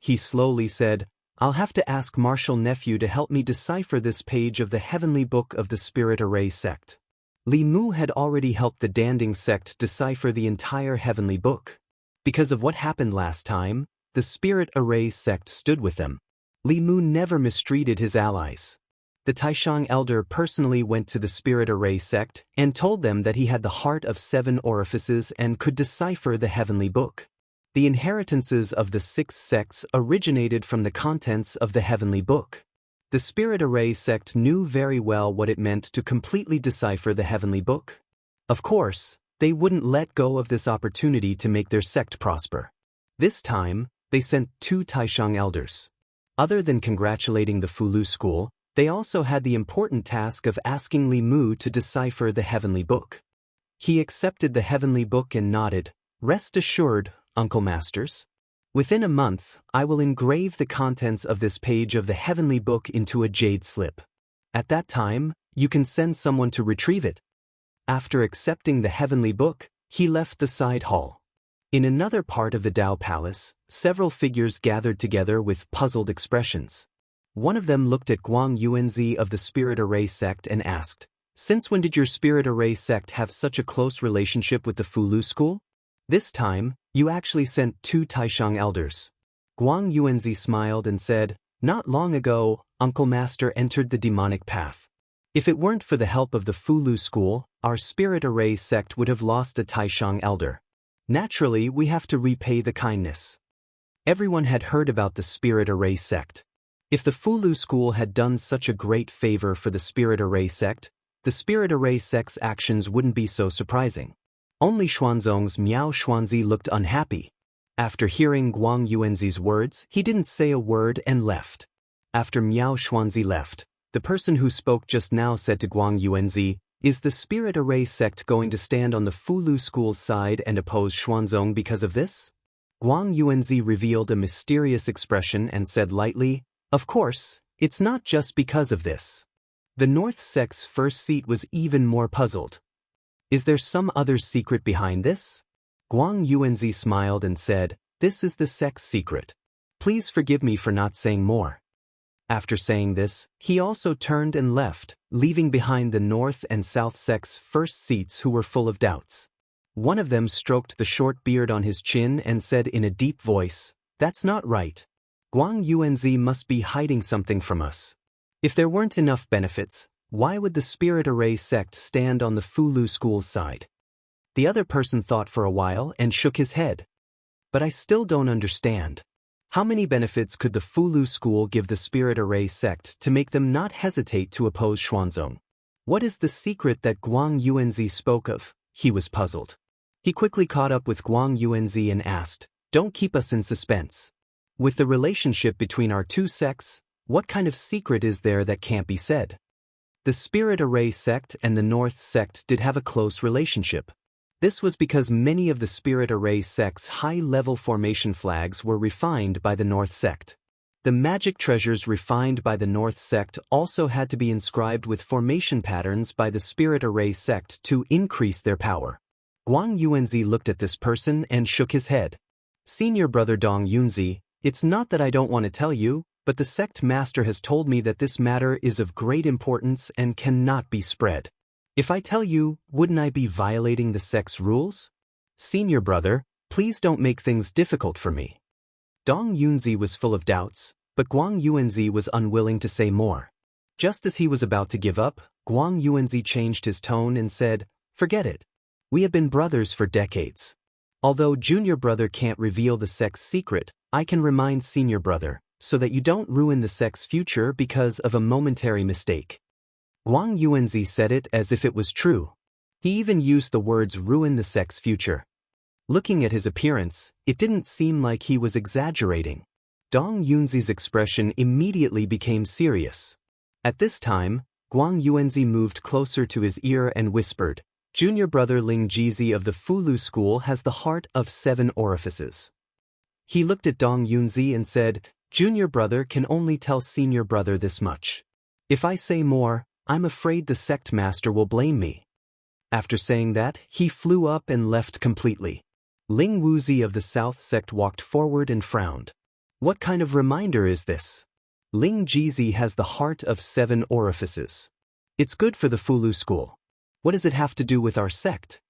He slowly said, "I'll have to ask Marshal Nephew to help me decipher this page of the Heavenly Book of the Spirit Array sect." Li Mu had already helped the Danding sect decipher the entire Heavenly Book. Because of what happened last time, the Spirit Array sect stood with them. Li Mu never mistreated his allies. The Taishang elder personally went to the Spirit Array sect and told them that he had the heart of 7 orifices and could decipher the Heavenly Book. The inheritances of the 6 sects originated from the contents of the Heavenly Book. The Spirit Array sect knew very well what it meant to completely decipher the Heavenly Book. Of course, they wouldn't let go of this opportunity to make their sect prosper. This time, they sent 2 Taishang elders. Other than congratulating the Fulu school, they also had the important task of asking Li Mu to decipher the Heavenly Book. He accepted the Heavenly Book and nodded, "Rest assured, Uncle Masters. Within a month, I will engrave the contents of this page of the Heavenly Book into a jade slip. At that time, you can send someone to retrieve it." After accepting the Heavenly Book, he left the side hall. In another part of the Dao Palace, several figures gathered together with puzzled expressions. One of them looked at Guang Yuanzi of the Spirit Array sect and asked, "Since when did your Spirit Array sect have such a close relationship with the Fulu school? This time, you actually sent 2 Taishang elders." Guang Yuanzi smiled and said, "Not long ago, Uncle Master entered the demonic path. If it weren't for the help of the Fulu school, our Spirit Array sect would have lost a Taishang elder. Naturally, we have to repay the kindness." Everyone had heard about the Spirit Array sect. If the Fulu school had done such a great favor for the Spirit Array sect, the Spirit Array sect's actions wouldn't be so surprising. Only Xuanzong's Miao Xuanzi looked unhappy. After hearing Guang Yuanzi's words, he didn't say a word and left. After Miao Xuanzi left, the person who spoke just now said to Guang Yuanzi, "Is the Spirit Array sect going to stand on the Fulu school's side and oppose Xuanzong because of this?" Guang Yuanzi revealed a mysterious expression and said lightly, "Of course, it's not just because of this." The North sect's first seat was even more puzzled. "Is there some other secret behind this?" Guang Yuanzi smiled and said, "This is the sect's secret. Please forgive me for not saying more." After saying this, he also turned and left, leaving behind the North and South sect's first seats who were full of doubts. One of them stroked the short beard on his chin and said in a deep voice, "That's not right. Guang Yuanzi must be hiding something from us. If there weren't enough benefits, why would the Spirit Array sect stand on the Fulu school's side?" The other person thought for a while and shook his head. "But I still don't understand. How many benefits could the Fulu school give the Spirit Array sect to make them not hesitate to oppose Xuanzong? What is the secret that Guang Yuanzi spoke of? He was puzzled. He quickly caught up with Guang Yuanzi and asked, "Don't keep us in suspense. With the relationship between our two sects, what kind of secret is there that can't be said?" The Spirit Array sect and the North sect did have a close relationship. This was because many of the Spirit Array sect's high-level formation flags were refined by the North sect. The magic treasures refined by the North sect also had to be inscribed with formation patterns by the Spirit Array sect to increase their power. Guang Yuanzi looked at this person and shook his head. "Senior brother Dong Yunzi, it's not that I don't want to tell you, but the sect master has told me that this matter is of great importance and cannot be spread. If I tell you, wouldn't I be violating the sect's rules? Senior brother, please don't make things difficult for me." Dong Yunzi was full of doubts, but Guang Yuanzi was unwilling to say more. Just as he was about to give up, Guang Yuanzi changed his tone and said, "Forget it. We have been brothers for decades. Although junior brother can't reveal the sect's secret, I can remind senior brother, so that you don't ruin the sect's future because of a momentary mistake." Guang Yuanzi said it as if it was true. He even used the words "ruin the sect's future." Looking at his appearance, it didn't seem like he was exaggerating. Dong Yunzi's expression immediately became serious. At this time, Guang Yuanzi moved closer to his ear and whispered, "Junior brother Ling Jizi of the Fulu school has the heart of 7 orifices." He looked at Dong Yunzi and said, "Junior brother can only tell senior brother this much. If I say more, I'm afraid the sect master will blame me." After saying that, he flew up and left completely. Ling Wuxia of the South sect walked forward and frowned. "What kind of reminder is this? Ling Jizi has the heart of 7 orifices. It's good for the Fulu school. What does it have to do with our sect?"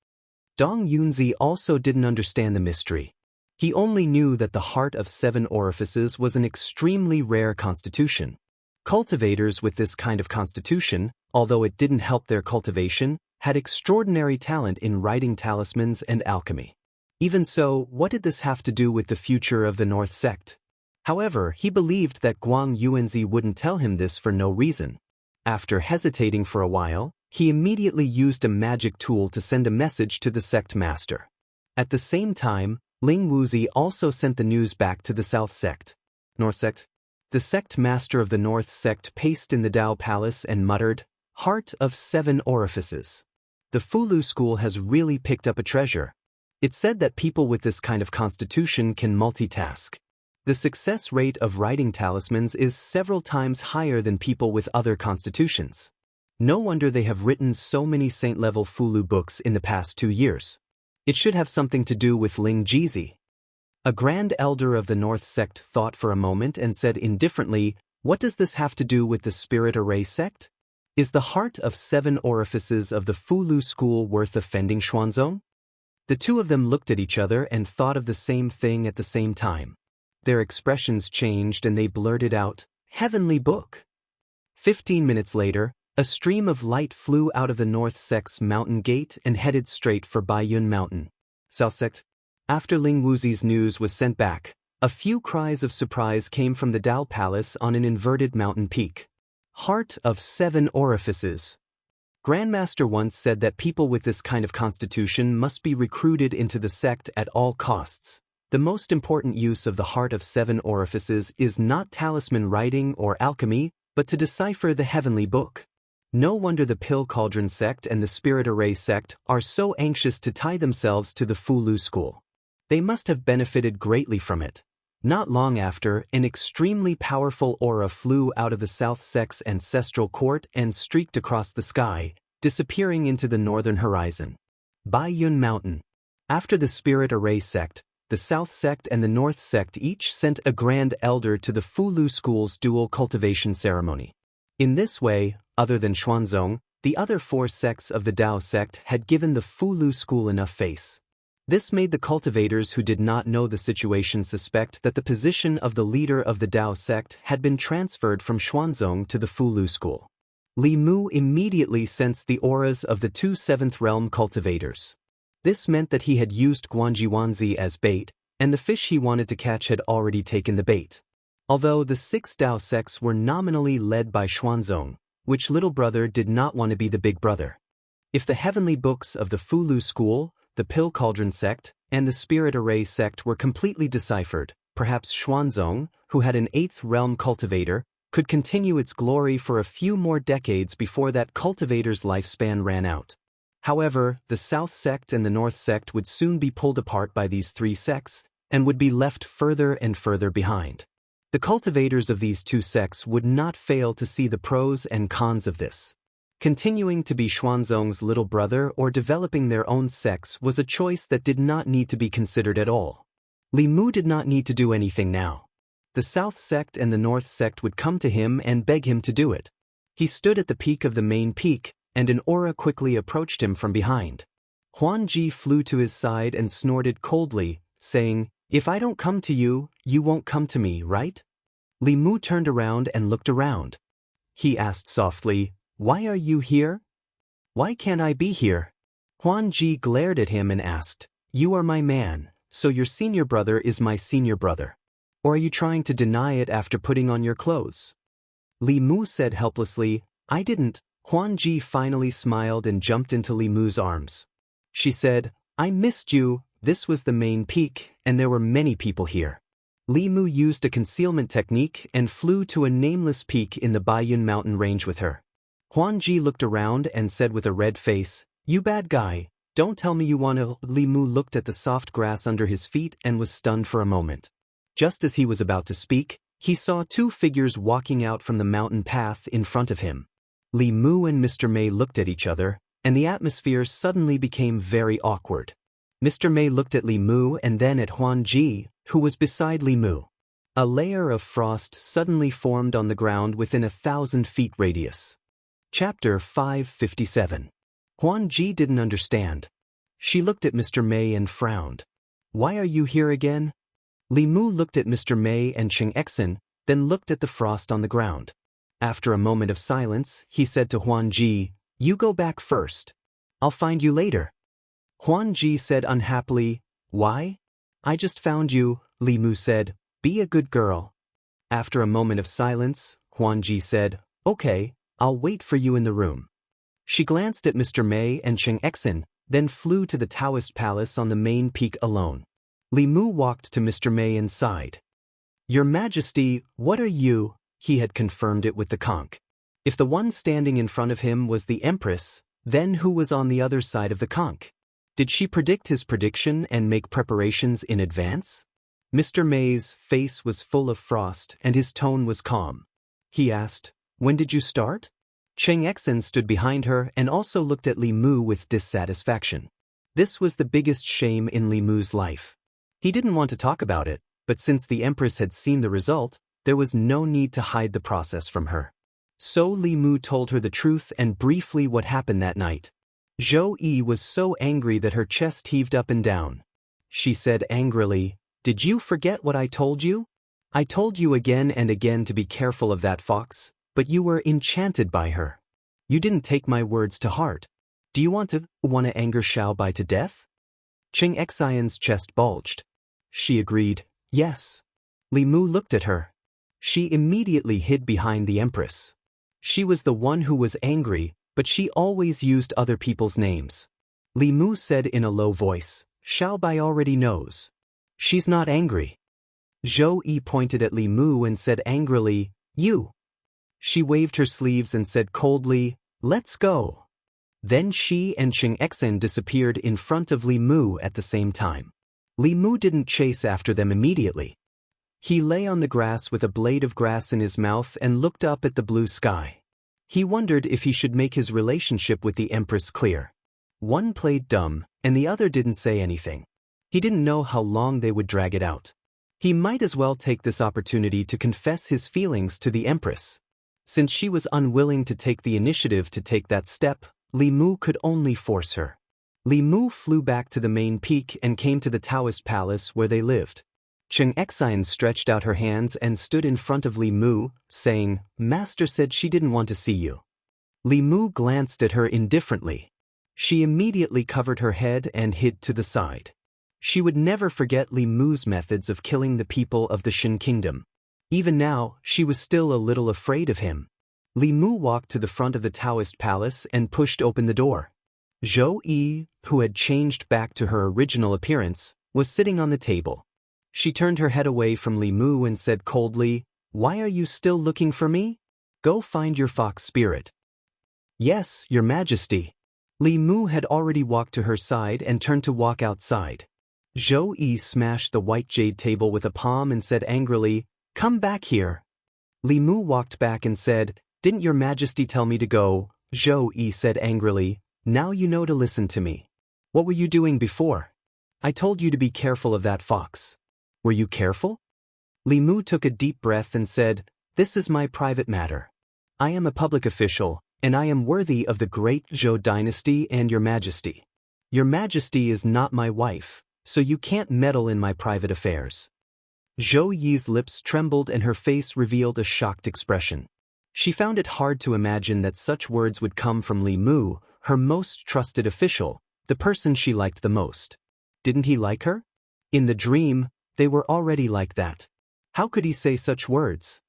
Dong Yunzi also didn't understand the mystery. He only knew that the heart of 7 orifices was an extremely rare constitution. Cultivators with this kind of constitution, although it didn't help their cultivation, had extraordinary talent in writing talismans and alchemy. Even so, what did this have to do with the future of the North sect? However, he believed that Guang Yuanzi wouldn't tell him this for no reason. After hesitating for a while, he immediately used a magic tool to send a message to the sect master. At the same time, Ling Wuxia also sent the news back to the South sect. North sect? The sect master of the North sect paced in the Dao Palace and muttered, "Heart of 7 orifices. The Fulu school has really picked up a treasure. It's said that people with this kind of constitution can multitask. The success rate of writing talismans is several times higher than people with other constitutions. No wonder they have written so many saint-level Fulu books in the past 2 years. It should have something to do with Ling Jizi." A grand elder of the North sect thought for a moment and said indifferently, "What does this have to do with the Spirit Array sect? Is the heart of 7 orifices of the Fulu school worth offending Xuanzong?" The two of them looked at each other and thought of the same thing at the same time. Their expressions changed and they blurted out, "Heavenly book." 15 minutes later, a stream of light flew out of the North sect's mountain gate and headed straight for Baiyun Mountain. South sect? After Ling Wuxia's news was sent back, a few cries of surprise came from the Dao Palace on an inverted mountain peak. Heart of 7 orifices. Grandmaster once said that people with this kind of constitution must be recruited into the sect at all costs. The most important use of the heart of 7 orifices is not talisman writing or alchemy, but to decipher the heavenly book. No wonder the Pill Cauldron sect and the Spirit Array sect are so anxious to tie themselves to the Fulu school. They must have benefited greatly from it. Not long after, an extremely powerful aura flew out of the South sect's ancestral court and streaked across the sky, disappearing into the northern horizon. Baiyun Mountain. After the Spirit Array sect, the South sect and the North sect each sent a grand elder to the Fulu school's dual cultivation ceremony. In this way, other than Xuanzong, the other 4 sects of the Dao sect had given the Fulu school enough face. This made the cultivators who did not know the situation suspect that the position of the leader of the Dao sect had been transferred from Xuanzong to the Fulu school. Li Mu immediately sensed the auras of the 2 7th realm cultivators. This meant that he had used Guanjiwanzi as bait, and the fish he wanted to catch had already taken the bait. Although the 6 Dao sects were nominally led by Xuanzong, which little brother did not want to be the big brother? If the heavenly books of the Fulu school, the Pill Cauldron sect, and the Spirit Array sect were completely deciphered, perhaps Xuanzong, who had an 8th realm cultivator, could continue its glory for a few more decades before that cultivator's lifespan ran out. However, the South sect and the North sect would soon be pulled apart by these 3 sects, and would be left further and further behind. The cultivators of these 2 sects would not fail to see the pros and cons of this. Continuing to be Xuanzong's little brother or developing their own sects was a choice that did not need to be considered at all. Li Mu did not need to do anything now. The South sect and the North sect would come to him and beg him to do it. He stood at the peak of the main peak, and an aura quickly approached him from behind. Huan Ji flew to his side and snorted coldly, saying, "If I don't come to you, you won't come to me, right?" Li Mu turned around and looked around. He asked softly, "Why are you here? Why can't I be here?" Huan Ji glared at him and asked, "You are my man, so your senior brother is my senior brother. Or are you trying to deny it after putting on your clothes?" Li Mu said helplessly, "I didn't." Huan Ji finally smiled and jumped into Li Mu's arms. She said, "I missed you." This was the main peak, and there were many people here. Li Mu used a concealment technique and flew to a nameless peak in the Baiyun mountain range with her. Huan Ji looked around and said with a red face, "You bad guy, don't tell me you want to." Li Mu looked at the soft grass under his feet and was stunned for a moment. Just as he was about to speak, he saw 2 figures walking out from the mountain path in front of him. Li Mu and Mr. Mei looked at each other, and the atmosphere suddenly became very awkward. Mr. Mei looked at Li Mu and then at Huan Ji, who was beside Li Mu. A layer of frost suddenly formed on the ground within 1,000 feet radius. Chapter 557. Huan Ji didn't understand. She looked at Mr. Mei and frowned. "Why are you here again?" Li Mu looked at Mr. Mei and Cheng Exen, then looked at the frost on the ground. After a moment of silence, he said to Huan Ji, "You go back first. I'll find you later." Huan Ji said unhappily, "Why? I just found you." Li Mu said, "Be a good girl." After a moment of silence, Huan Ji said, "Okay, I'll wait for you in the room." She glanced at Mr. Mei and Cheng Exen, then flew to the Taoist palace on the main peak alone. Li Mu walked to Mr. Mei and sighed. "Your Majesty, what are you?" He had confirmed it with the conch. If the one standing in front of him was the Empress, then who was on the other side of the conch? Did she predict his prediction and make preparations in advance? Mr. Mei's face was full of frost and his tone was calm. He asked, "When did you start?" Cheng Exen stood behind her and also looked at Li Mu with dissatisfaction. This was the biggest shame in Li Mu's life. He didn't want to talk about it, but since the Empress had seen the result, there was no need to hide the process from her. So Li Mu told her the truth and briefly what happened that night. Zhou Yi was so angry that her chest heaved up and down. She said angrily, "Did you forget what I told you? I told you again and again to be careful of that fox, but you were enchanted by her. You didn't take my words to heart. Do you want to anger Xiao Bai to death?" Cheng Xian's chest bulged. She agreed, "Yes." Li Mu looked at her. She immediately hid behind the Empress. She was the one who was angry, but she always used other people's names. Li Mu said in a low voice, "Xiao Bai already knows. She's not angry." Zhou Yi pointed at Li Mu and said angrily, "You." She waved her sleeves and said coldly, "Let's go." Then she and Cheng Exen disappeared in front of Li Mu at the same time. Li Mu didn't chase after them immediately. He lay on the grass with a blade of grass in his mouth and looked up at the blue sky. He wondered if he should make his relationship with the Empress clear. One played dumb, and the other didn't say anything. He didn't know how long they would drag it out. He might as well take this opportunity to confess his feelings to the Empress. Since she was unwilling to take the initiative to take that step, Li Mu could only force her. Li Mu flew back to the main peak and came to the Taoist palace where they lived. Cheng Xian stretched out her hands and stood in front of Li Mu, saying, "Master said she didn't want to see you." Li Mu glanced at her indifferently. She immediately covered her head and hid to the side. She would never forget Li Mu's methods of killing the people of the Shin Kingdom. Even now, she was still a little afraid of him. Li Mu walked to the front of the Taoist palace and pushed open the door. Zhou Yi, who had changed back to her original appearance, was sitting on the table. She turned her head away from Li Mu and said coldly, "Why are you still looking for me? Go find your fox spirit." "Yes, Your Majesty." Li Mu had already walked to her side and turned to walk outside. Zhou Yi smashed the white jade table with a palm and said angrily, "Come back here." Li Mu walked back and said, "Didn't Your Majesty tell me to go?" Zhou Yi said angrily, "Now you know to listen to me. What were you doing before? I told you to be careful of that fox. Were you careful?" Li Mu took a deep breath and said, "This is my private matter. I am a public official, and I am worthy of the great Zhou dynasty and Your Majesty. Your Majesty is not my wife, so you can't meddle in my private affairs." Zhou Yi's lips trembled and her face revealed a shocked expression. She found it hard to imagine that such words would come from Li Mu, her most trusted official, the person she liked the most. Didn't he like her? In the dream, they were already like that. How could he say such words?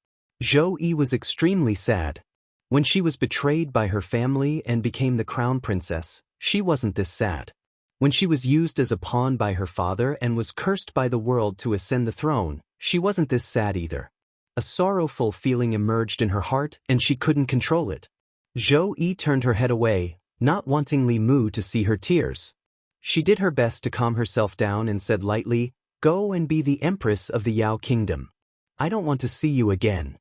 Zhou Yi was extremely sad. When she was betrayed by her family and became the crown princess, she wasn't this sad. When she was used as a pawn by her father and was cursed by the world to ascend the throne, she wasn't this sad either. A sorrowful feeling emerged in her heart and she couldn't control it. Zhou Yi turned her head away, not wanting Li Mu to see her tears. She did her best to calm herself down and said lightly, "Go and be the empress of the Yao kingdom. I don't want to see you again."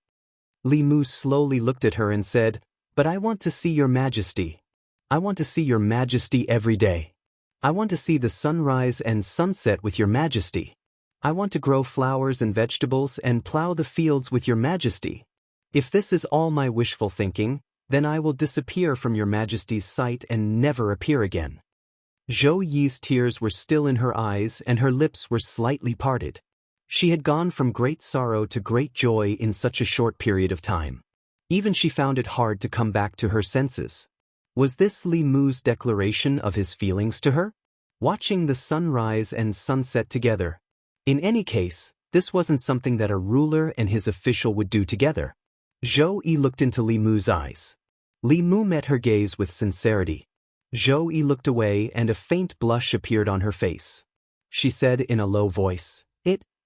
Li Mu slowly looked at her and said, "But I want to see Your Majesty. I want to see Your Majesty every day. I want to see the sunrise and sunset with Your Majesty. I want to grow flowers and vegetables and plow the fields with Your Majesty. If this is all my wishful thinking, then I will disappear from Your Majesty's sight and never appear again." Zhou Yi's tears were still in her eyes and her lips were slightly parted. She had gone from great sorrow to great joy in such a short period of time. Even she found it hard to come back to her senses. Was this Li Mu's declaration of his feelings to her? Watching the sunrise and sunset together. In any case, this wasn't something that a ruler and his official would do together. Zhou Yi looked into Li Mu's eyes. Li Mu met her gaze with sincerity. Zhou Yi looked away and a faint blush appeared on her face. She said in a low voice,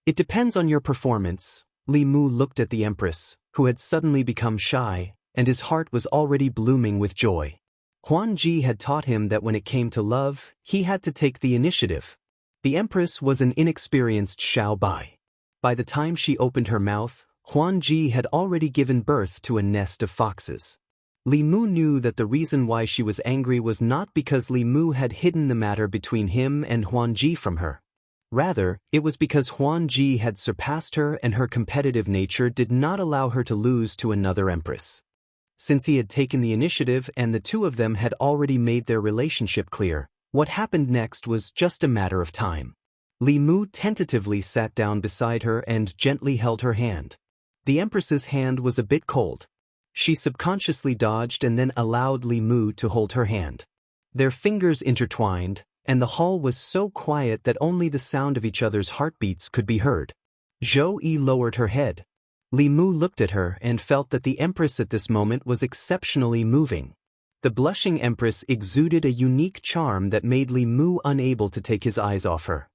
It depends on your performance." Li Mu looked at the Empress, who had suddenly become shy, and his heart was already blooming with joy. Huan Ji had taught him that when it came to love, he had to take the initiative. The Empress was an inexperienced Xiao Bai. By the time she opened her mouth, Huan Ji had already given birth to a nest of foxes. Li Mu knew that the reason why she was angry was not because Li Mu had hidden the matter between him and Huan Ji from her. Rather, it was because Huan Ji had surpassed her and her competitive nature did not allow her to lose to another empress. Since he had taken the initiative and the two of them had already made their relationship clear, what happened next was just a matter of time. Li Mu tentatively sat down beside her and gently held her hand. The empress's hand was a bit cold. She subconsciously dodged and then allowed Li Mu to hold her hand. Their fingers intertwined, and the hall was so quiet that only the sound of each other's heartbeats could be heard. Zhou Yi lowered her head. Li Mu looked at her and felt that the empress at this moment was exceptionally moving. The blushing empress exuded a unique charm that made Li Mu unable to take his eyes off her.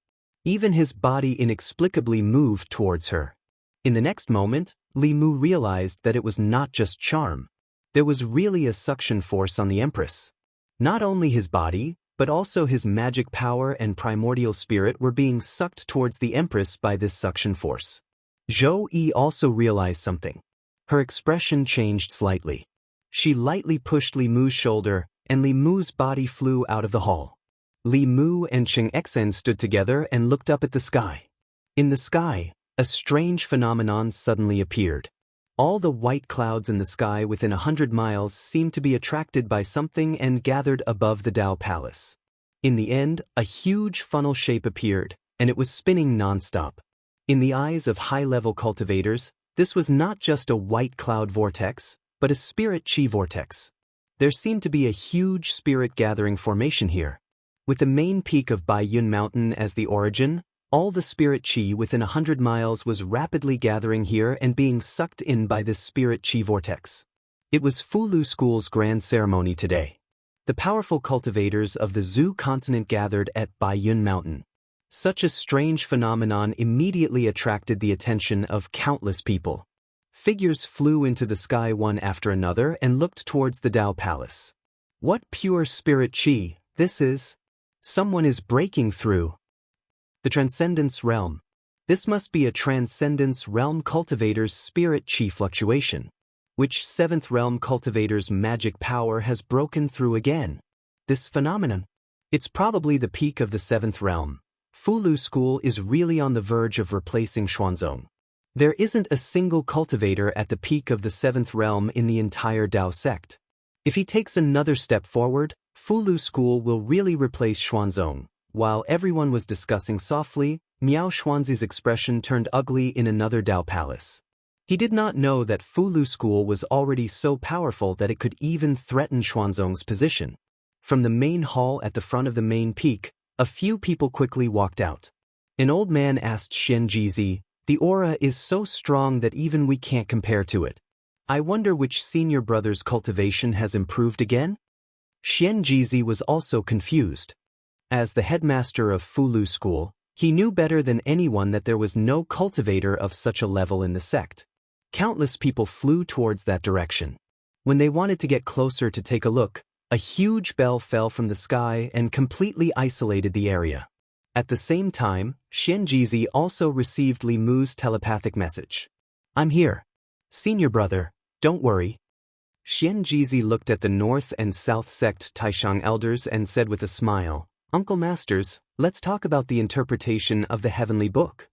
Even his body inexplicably moved towards her. In the next moment, Li Mu realized that it was not just charm. There was really a suction force on the empress. Not only his body, but also his magic power and primordial spirit were being sucked towards the empress by this suction force. Zhou Yi also realized something. Her expression changed slightly. She lightly pushed Li Mu's shoulder, and Li Mu's body flew out of the hall. Li Mu and Cheng Exen stood together and looked up at the sky. In the sky, a strange phenomenon suddenly appeared. All the white clouds in the sky within 100 miles seemed to be attracted by something and gathered above the Dao Palace. In the end, a huge funnel shape appeared, and it was spinning non-stop. In the eyes of high-level cultivators, this was not just a white cloud vortex, but a spirit chi vortex. There seemed to be a huge spirit-gathering formation here. With the main peak of Baiyun Mountain as the origin, all the spirit chi within 100 miles was rapidly gathering here and being sucked in by this spirit chi vortex. It was Fulu School's grand ceremony today. The powerful cultivators of the Zhu continent gathered at Baiyun Mountain. Such a strange phenomenon immediately attracted the attention of countless people. Figures flew into the sky one after another and looked towards the Tao Palace. What pure spirit qi, this is! Someone is breaking through. The Transcendence Realm. This must be a Transcendence Realm cultivator's spirit qi fluctuation. Which 7th Realm cultivator's magic power has broken through again? This phenomenon? It's probably the peak of the 7th Realm. Fulu School is really on the verge of replacing Xuanzong. There isn't a single cultivator at the peak of the 7th Realm in the entire Dao sect. If he takes another step forward, Fulu School will really replace Xuanzong. While everyone was discussing softly, Miao Xuanzi's expression turned ugly in another Dao palace. He did not know that Fulu School was already so powerful that it could even threaten Xuanzong's position. From the main hall at the front of the main peak, a few people quickly walked out. An old man asked Xian Jizi, "The aura is so strong that even we can't compare to it. I wonder which senior brother's cultivation has improved again?" Xian Jizi was also confused. As the headmaster of Fulu School, he knew better than anyone that there was no cultivator of such a level in the sect. Countless people flew towards that direction. When they wanted to get closer to take a look, a huge bell fell from the sky and completely isolated the area. At the same time, Xian Jizi also received Li Mu's telepathic message. "I'm here. Senior brother, don't worry." Xian Jizi looked at the North and South sect Taishang elders and said with a smile, "Uncle Masters, let's talk about the interpretation of the heavenly book."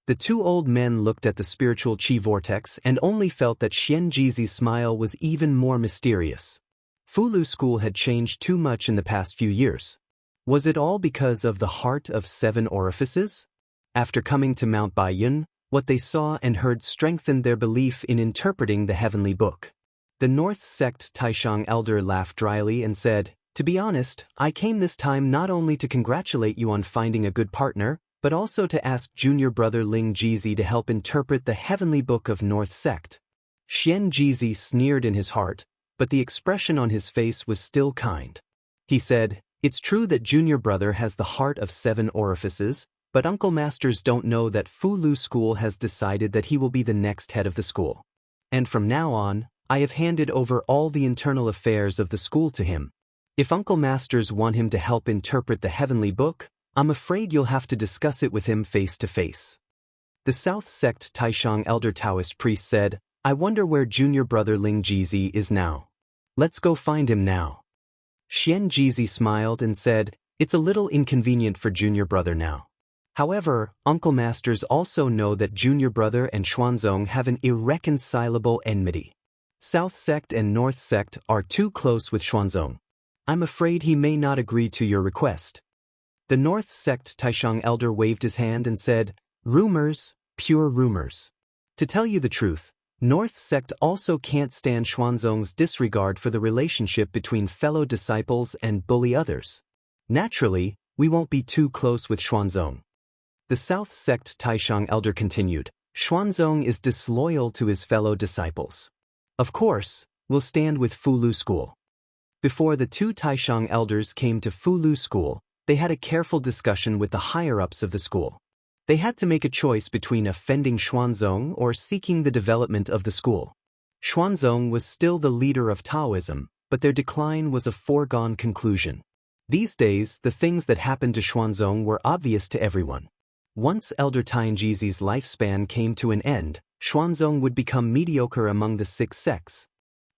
The two old men looked at the spiritual qi vortex and only felt that Xian Jizi's smile was even more mysterious. Fulu School had changed too much in the past few years. Was it all because of the heart of 7 orifices? After coming to Mount Baiyun, what they saw and heard strengthened their belief in interpreting the heavenly book. The North sect Taishang elder laughed dryly and said, "To be honest, I came this time not only to congratulate you on finding a good partner, but also to ask junior brother Ling Jizi to help interpret the heavenly book of North sect." Xian Jizi sneered in his heart, but the expression on his face was still kind. He said, "It's true that junior brother has the heart of 7 orifices, but Uncle Masters don't know that Fulu School has decided that he will be the next head of the school. And from now on, I have handed over all the internal affairs of the school to him. If Uncle Masters want him to help interpret the heavenly book, I'm afraid you'll have to discuss it with him face to face." The South sect Taishang elder Taoist priest said, "I wonder where junior brother Ling Jizi is now. Let's go find him now." Xian Jizi smiled and said, "It's a little inconvenient for junior brother now. However, Uncle Masters also know that junior brother and Xuanzong have an irreconcilable enmity. South sect and North sect are too close with Xuanzong. I'm afraid he may not agree to your request." The North sect Taishang elder waved his hand and said, "Rumors, pure rumors. To tell you the truth, North sect also can't stand Xuanzong's disregard for the relationship between fellow disciples and bully others. Naturally, we won't be too close with Xuanzong." The South sect Taishang elder continued, "Xuanzong is disloyal to his fellow disciples. Of course, we'll stand with Fulu School." Before the two Taishang elders came to Fulu School, they had a careful discussion with the higher-ups of the school. They had to make a choice between offending Xuanzong or seeking the development of the school. Xuanzong was still the leader of Taoism, but their decline was a foregone conclusion. These days, the things that happened to Xuanzong were obvious to everyone. Once Elder Tianjizi's lifespan came to an end, Xuanzong would become mediocre among the 6 sects.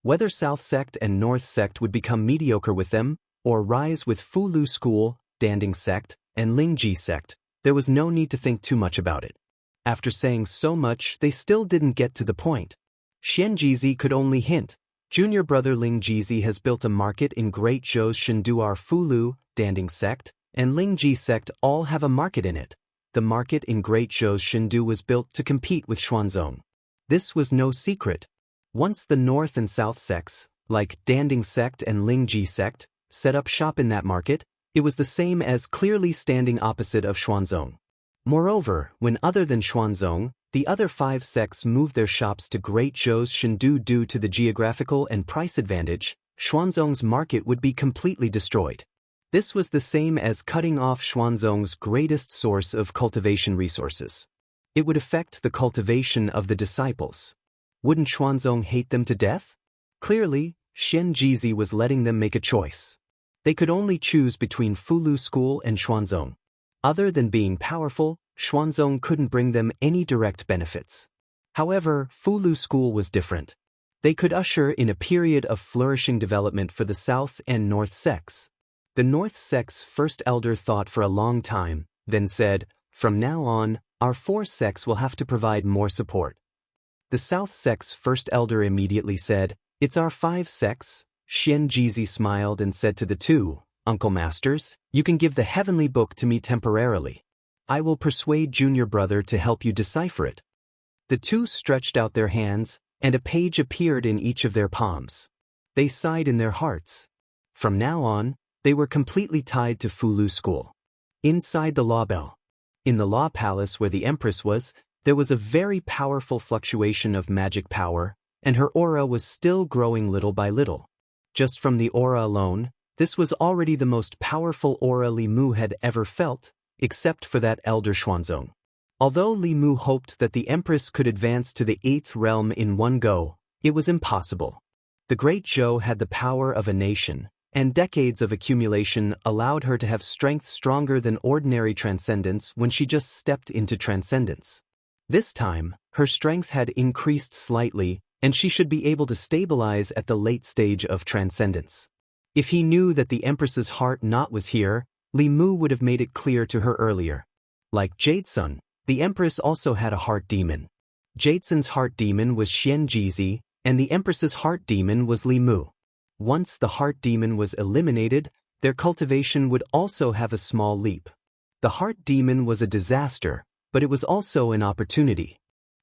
Whether South sect and North sect would become mediocre with them, or rise with Fulu School, Danding sect, and Lingji sect, there was no need to think too much about it. After saying so much, they still didn't get to the point. Xian Jizi could only hint. Junior brother Ling Jizi has built a market in Great Zhou's Shinduar Fulu, Danding sect, and Lingji sect all have a market in it. The market in Great Zhou's Shindu was built to compete with Xuanzong. This was no secret. Once the North and South sects, like Danding sect and Lingji sect, set up shop in that market, it was the same as clearly standing opposite of Xuanzong. Moreover, when other than Xuanzong, The other 5 sects moved their shops to Great Zhou's Chengdu due to the geographical and price advantage. Xuanzong's market would be completely destroyed. This was the same as cutting off Xuanzong's greatest source of cultivation resources. It would affect the cultivation of the disciples. Wouldn't Xuanzong hate them to death? Clearly, Xian Jizi was letting them make a choice. They could only choose between Fulu School and Xuanzong. Other than being powerful, Xuanzong couldn't bring them any direct benefits. However, Fulu School was different. They could usher in a period of flourishing development for the South and North sects. The North sect's first elder thought for a long time, then said, "From now on, our 4 sects will have to provide more support." The South sect's first elder immediately said, "It's our 5 sects." Xian Jizi smiled and said to the 2, "Uncle Masters, you can give the heavenly book to me temporarily. I will persuade junior brother to help you decipher it." The 2 stretched out their hands, and a page appeared in each of their palms. They sighed in their hearts. From now on, they were completely tied to Fulu School. Inside the Law Bell. In the Law Palace where the Empress was, there was a very powerful fluctuation of magic power, and her aura was still growing little by little. Just from the aura alone, this was already the most powerful aura Li Mu had ever felt, except for that elder Xuanzong. Although Li Mu hoped that the Empress could advance to the 8th realm in one go, it was impossible. The Great Zhou had the power of a nation, and decades of accumulation allowed her to have strength stronger than ordinary transcendence when she just stepped into transcendence. This time, her strength had increased slightly, and she should be able to stabilize at the late stage of transcendence. If he knew that the Empress's heart knot was here, Li Mu would have made it clear to her earlier. Like Jadesun, the Empress also had a heart demon. Jadesun's heart demon was Xian Jizi, and the Empress's heart demon was Li Mu. Once the heart demon was eliminated, their cultivation would also have a small leap. The heart demon was a disaster, but it was also an opportunity.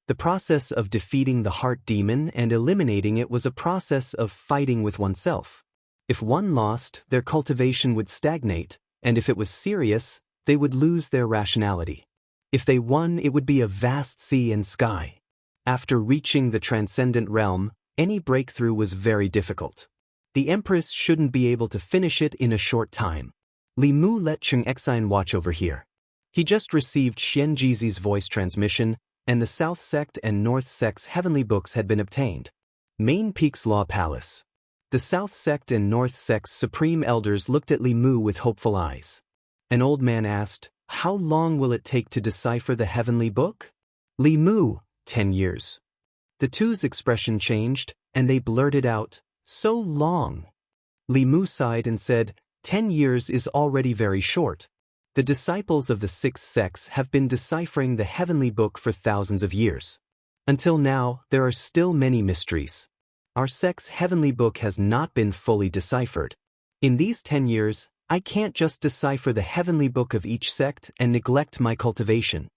The process of defeating the heart demon and eliminating it was a process of fighting with oneself. If one lost, their cultivation would stagnate, and if it was serious, they would lose their rationality. If they won, it would be a vast sea and sky. After reaching the transcendent realm, any breakthrough was very difficult. The Empress shouldn't be able to finish it in a short time. Li Mu let Cheng Exine watch over here. He just received Xian Jizi's voice transmission, and the South Sect and North Sect's heavenly books had been obtained. Main Peak's Law Palace. The South Sect and North Sect's supreme elders looked at Li Mu with hopeful eyes. An old man asked, "How long will it take to decipher the heavenly book?" Li Mu, 10 years. The 2's expression changed, and they blurted out, "So long." Li Mu sighed and said, 10 years is already very short. The disciples of the 6 sects have been deciphering the heavenly book for thousands of years. Until now, there are still many mysteries. Our sect's heavenly book has not been fully deciphered. In these 10 years, I can't just decipher the heavenly book of each sect and neglect my cultivation.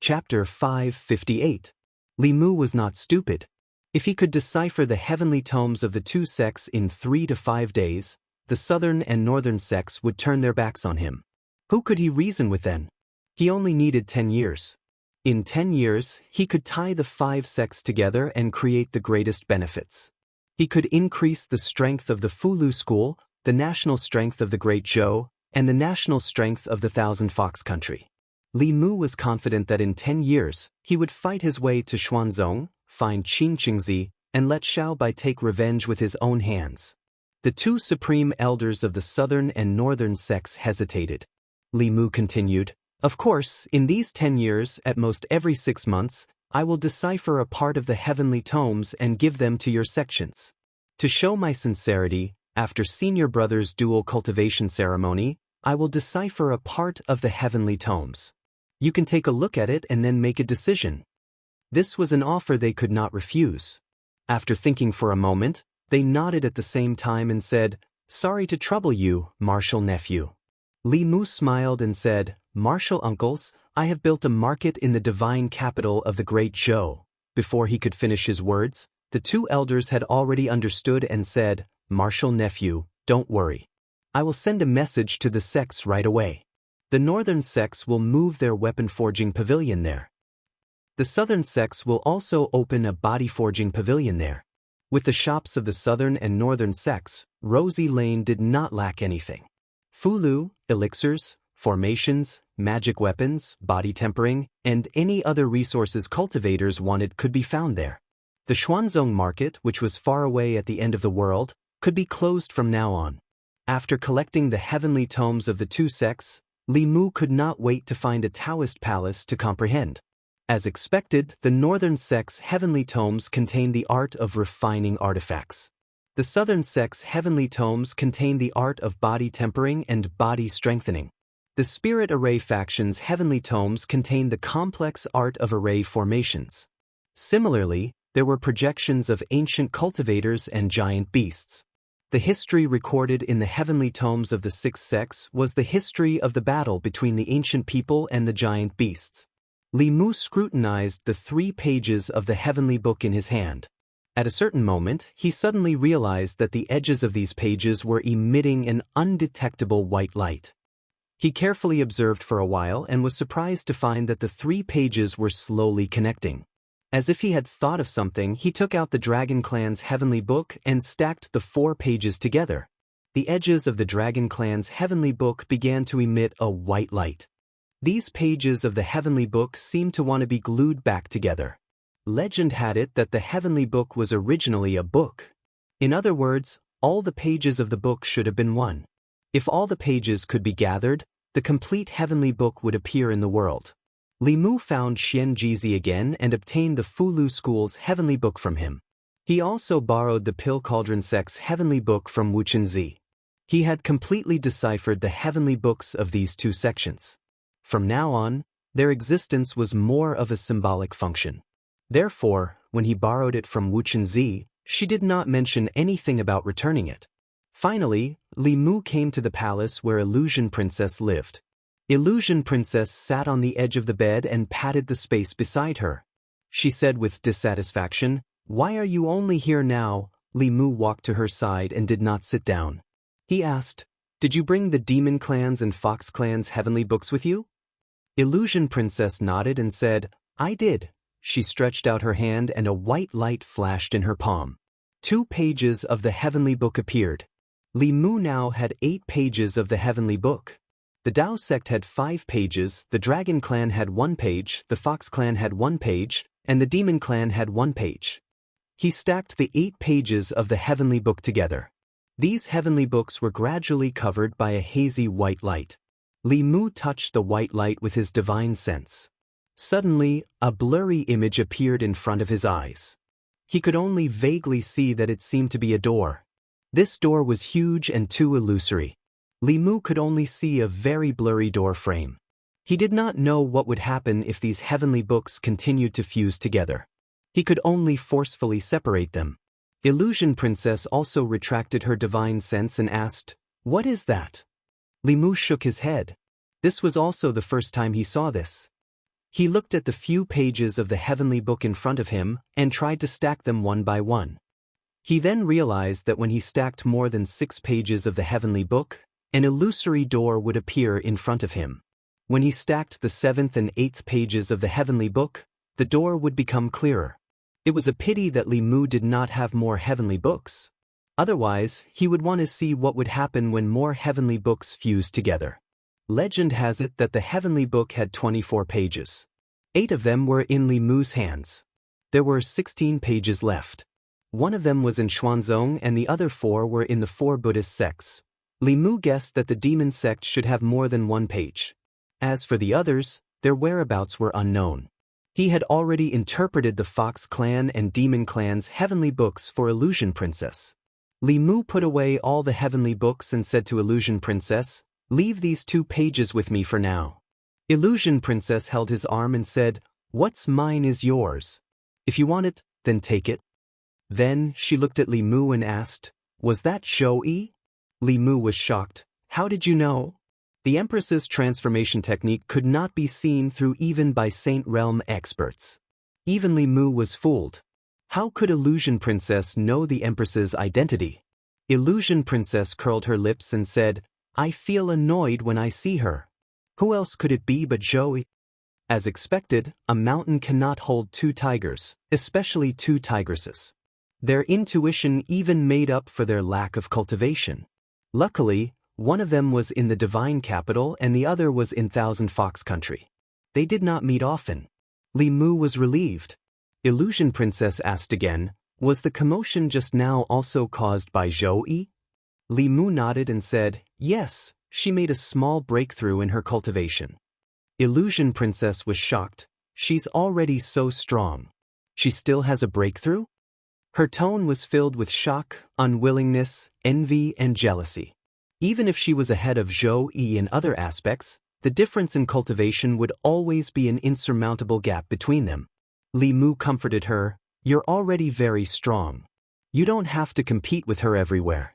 Chapter 558. Li Mu was not stupid. If he could decipher the heavenly tomes of the 2 sects in 3 to 5 days, the southern and northern sects would turn their backs on him. Who could he reason with then? He only needed 10 years. In 10 years, he could tie the 5 sects together and create the greatest benefits. He could increase the strength of the Fulu School, the national strength of the Great Zhou, and the national strength of the Thousand Fox Country. Li Mu was confident that in 10 years, he would fight his way to Xuanzong, find Qin Qingzi, and let Xiao Bai take revenge with his own hands. The 2 supreme elders of the southern and northern sects hesitated. Li Mu continued, "Of course, in these 10 years, at most every 6 months, I will decipher a part of the heavenly tomes and give them to your sections. To show my sincerity, after senior brother's dual cultivation ceremony, I will decipher a part of the heavenly tomes. You can take a look at it and then make a decision." This was an offer they could not refuse. After thinking for a moment, they nodded at the same time and said, "Sorry to trouble you, martial nephew." Li Mu smiled and said, "Martial uncles, I have built a market in the divine capital of the Great Zhou." Before he could finish his words, the 2 elders had already understood and said, "Martial nephew, don't worry. I will send a message to the sects right away. The northern sects will move their weapon forging pavilion there. The southern sects will also open a body-forging pavilion there. With the shops of the southern and northern sects, Rosy Lane did not lack anything. Fulu, elixirs, formations, magic weapons, body tempering, and any other resources cultivators wanted could be found there. The Xuanzong market, which was far away at the end of the world, could be closed from now on. After collecting the heavenly tomes of the two sects, Li Mu could not wait to find a Taoist palace to comprehend. As expected, the northern sect's heavenly tomes contain the art of refining artifacts. The southern sect's heavenly tomes contain the art of body tempering and body strengthening. The Spirit Array faction's heavenly tomes contain the complex art of array formations. Similarly, there were projections of ancient cultivators and giant beasts. The history recorded in the heavenly tomes of the six sects was the history of the battle between the ancient people and the giant beasts. Li Mu scrutinized the 3 pages of the heavenly book in his hand. At a certain moment, he suddenly realized that the edges of these pages were emitting an undetectable white light. He carefully observed for a while and was surprised to find that the 3 pages were slowly connecting. As if he had thought of something, he took out the Dragon Clan's heavenly book and stacked the 4 pages together. The edges of the Dragon Clan's heavenly book began to emit a white light. These pages of the heavenly book seemed to want to be glued back together. Legend had it that the heavenly book was originally a book. In other words, all the pages of the book should have been one. If all the pages could be gathered, the complete heavenly book would appear in the world. Li Mu found Xian Jizi again and obtained the Fulu school's heavenly book from him. He also borrowed the Pill Cauldron sect's heavenly book from Wuxia. He had completely deciphered the heavenly books of these 2 sections. From now on, their existence was more of a symbolic function. Therefore, when he borrowed it from Wuxia, she did not mention anything about returning it. Finally, Li Mu came to the palace where Illusion Princess lived. Illusion Princess sat on the edge of the bed and patted the space beside her. She said with dissatisfaction, "Why are you only here now?" Li Mu walked to her side and did not sit down. He asked, "Did you bring the Demon Clan's and Fox Clan's heavenly books with you?" Illusion Princess nodded and said, "I did." She stretched out her hand and a white light flashed in her palm. 2 pages of the heavenly book appeared. Li Mu now had 8 pages of the heavenly book. The Dao sect had 5 pages, the Dragon Clan had 1 page, the Fox Clan had 1 page, and the Demon Clan had 1 page. He stacked the 8 pages of the heavenly book together. These heavenly books were gradually covered by a hazy white light. Li Mu touched the white light with his divine sense. Suddenly, a blurry image appeared in front of his eyes. He could only vaguely see that it seemed to be a door. This door was huge and too illusory. Li Mu could only see a very blurry door frame. He did not know what would happen if these heavenly books continued to fuse together. He could only forcefully separate them. Illusion Princess also retracted her divine sense and asked, "What is that?" Li Mu shook his head. This was also the first time he saw this. He looked at the few pages of the heavenly book in front of him and tried to stack them one by one. He then realized that when he stacked more than 6 pages of the heavenly book, an illusory door would appear in front of him. When he stacked the 7th and 8th pages of the heavenly book, the door would become clearer. It was a pity that Li Mu did not have more heavenly books. Otherwise, he would want to see what would happen when more heavenly books fused together. Legend has it that the heavenly book had 24 pages. 8 of them were in Li Mu's hands. There were 16 pages left. 1 of them was in Xuanzong and the other 4 were in the 4 Buddhist sects. Li Mu guessed that the demon sect should have more than 1 page. As for the others, their whereabouts were unknown. He had already interpreted the Fox Clan and Demon Clan's heavenly books for Illusion Princess. Li Mu put away all the heavenly books and said to Illusion Princess, "Leave these 2 pages with me for now." Illusion Princess held his arm and said, "What's mine is yours. If you want it, then take it." Then she looked at Li Mu and asked, "Was that Shou-yi?" Li Mu was shocked. "How did you know?" The Empress's transformation technique could not be seen through even by Saint Realm experts. Even Li Mu was fooled. How could Illusion Princess know the Empress's identity? Illusion Princess curled her lips and said, "I feel annoyed when I see her. Who else could it be but Zhou?" As expected, a mountain cannot hold two tigers, especially two tigresses. Their intuition even made up for their lack of cultivation. Luckily, one of them was in the divine capital and the other was in Thousand Fox country. They did not meet often. Li Mu was relieved. Illusion Princess asked again, was the commotion just now also caused by Zhou Yi? Li Mu nodded and said, yes, she made a small breakthrough in her cultivation. Illusion Princess was shocked. She's already so strong. She still has a breakthrough? Her tone was filled with shock, unwillingness, envy, and jealousy. Even if she was ahead of Zhou Yi in other aspects, the difference in cultivation would always be an insurmountable gap between them. Li Mu comforted her, you're already very strong. You don't have to compete with her everywhere.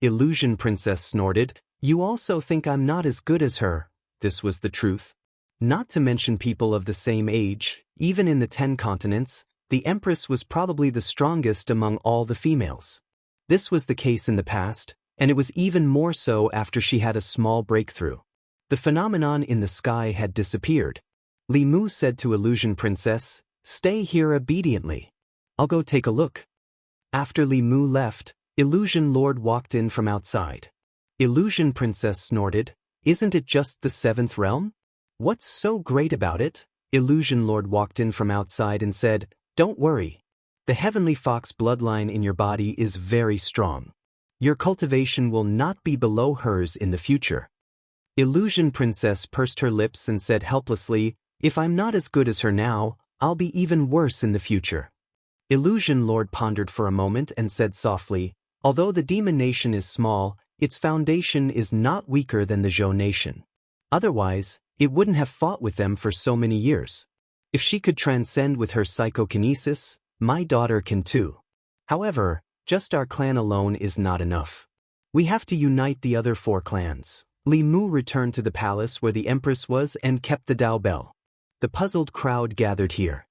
Illusion Princess snorted, you also think I'm not as good as her. This was the truth. Not to mention people of the same age, even in the 10 continents, the Empress was probably the strongest among all the females. This was the case in the past, and it was even more so after she had a small breakthrough. The phenomenon in the sky had disappeared. Li Mu said to Illusion Princess, stay here obediently. I'll go take a look. After Li Mu left, Illusion Lord walked in from outside. Illusion Princess snorted, isn't it just the 7th realm? What's so great about it? Illusion Lord walked in from outside and said, don't worry. The Heavenly Fox bloodline in your body is very strong. Your cultivation will not be below hers in the future. Illusion Princess pursed her lips and said helplessly, if I'm not as good as her now, I'll be even worse in the future. Illusion Lord pondered for a moment and said softly, although the Demon Nation is small, its foundation is not weaker than the Zhou Nation. Otherwise, it wouldn't have fought with them for so many years. If she could transcend with her psychokinesis, my daughter can too. However, just our clan alone is not enough. We have to unite the other 4 clans. Li Mu returned to the palace where the Empress was and kept the Dao Bell. The puzzled crowd gathered here.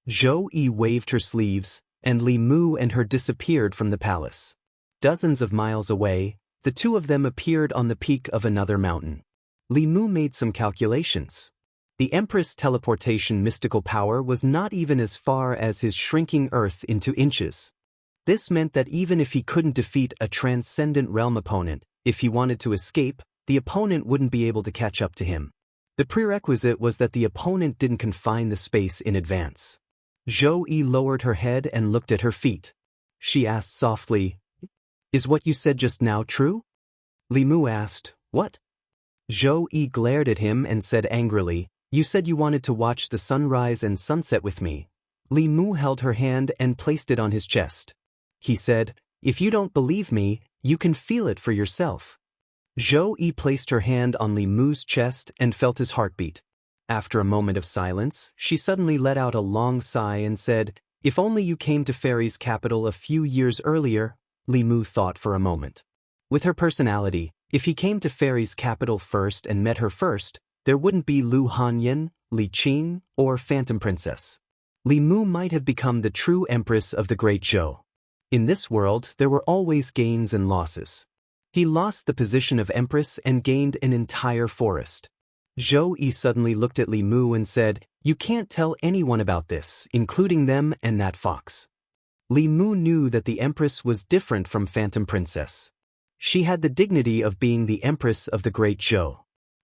Zhou Yi waved her sleeves, and Li Mu and her disappeared from the palace. Dozens of miles away, the two of them appeared on the peak of another mountain. Li Mu made some calculations. The Empress' teleportation mystical power was not even as far as his shrinking Earth into inches. This meant that even if he couldn't defeat a transcendent realm opponent, if he wanted to escape, the opponent wouldn't be able to catch up to him. The prerequisite was that the opponent didn't confine the space in advance. Zhou Yi lowered her head and looked at her feet. She asked softly, is what you said just now true? Li Mu asked, what? Zhou Yi glared at him and said angrily, you said you wanted to watch the sunrise and sunset with me. Li Mu held her hand and placed it on his chest. He said, if you don't believe me, you can feel it for yourself. Zhou Yi placed her hand on Li Mu's chest and felt his heartbeat. After a moment of silence, she suddenly let out a long sigh and said, if only you came to Fairy's capital a few years earlier. Li Mu thought for a moment. With her personality, if he came to Fairy's capital first and met her first, there wouldn't be Lu Hanyan, Li Qing, or Phantom Princess. Li Mu might have become the true Empress of the Great Zhou. In this world, there were always gains and losses. He lost the position of Empress and gained an entire forest. Zhou Yi suddenly looked at Li Mu and said, you can't tell anyone about this, including them and that fox. Li Mu knew that the Empress was different from Phantom Princess. She had the dignity of being the Empress of the Great Zhou.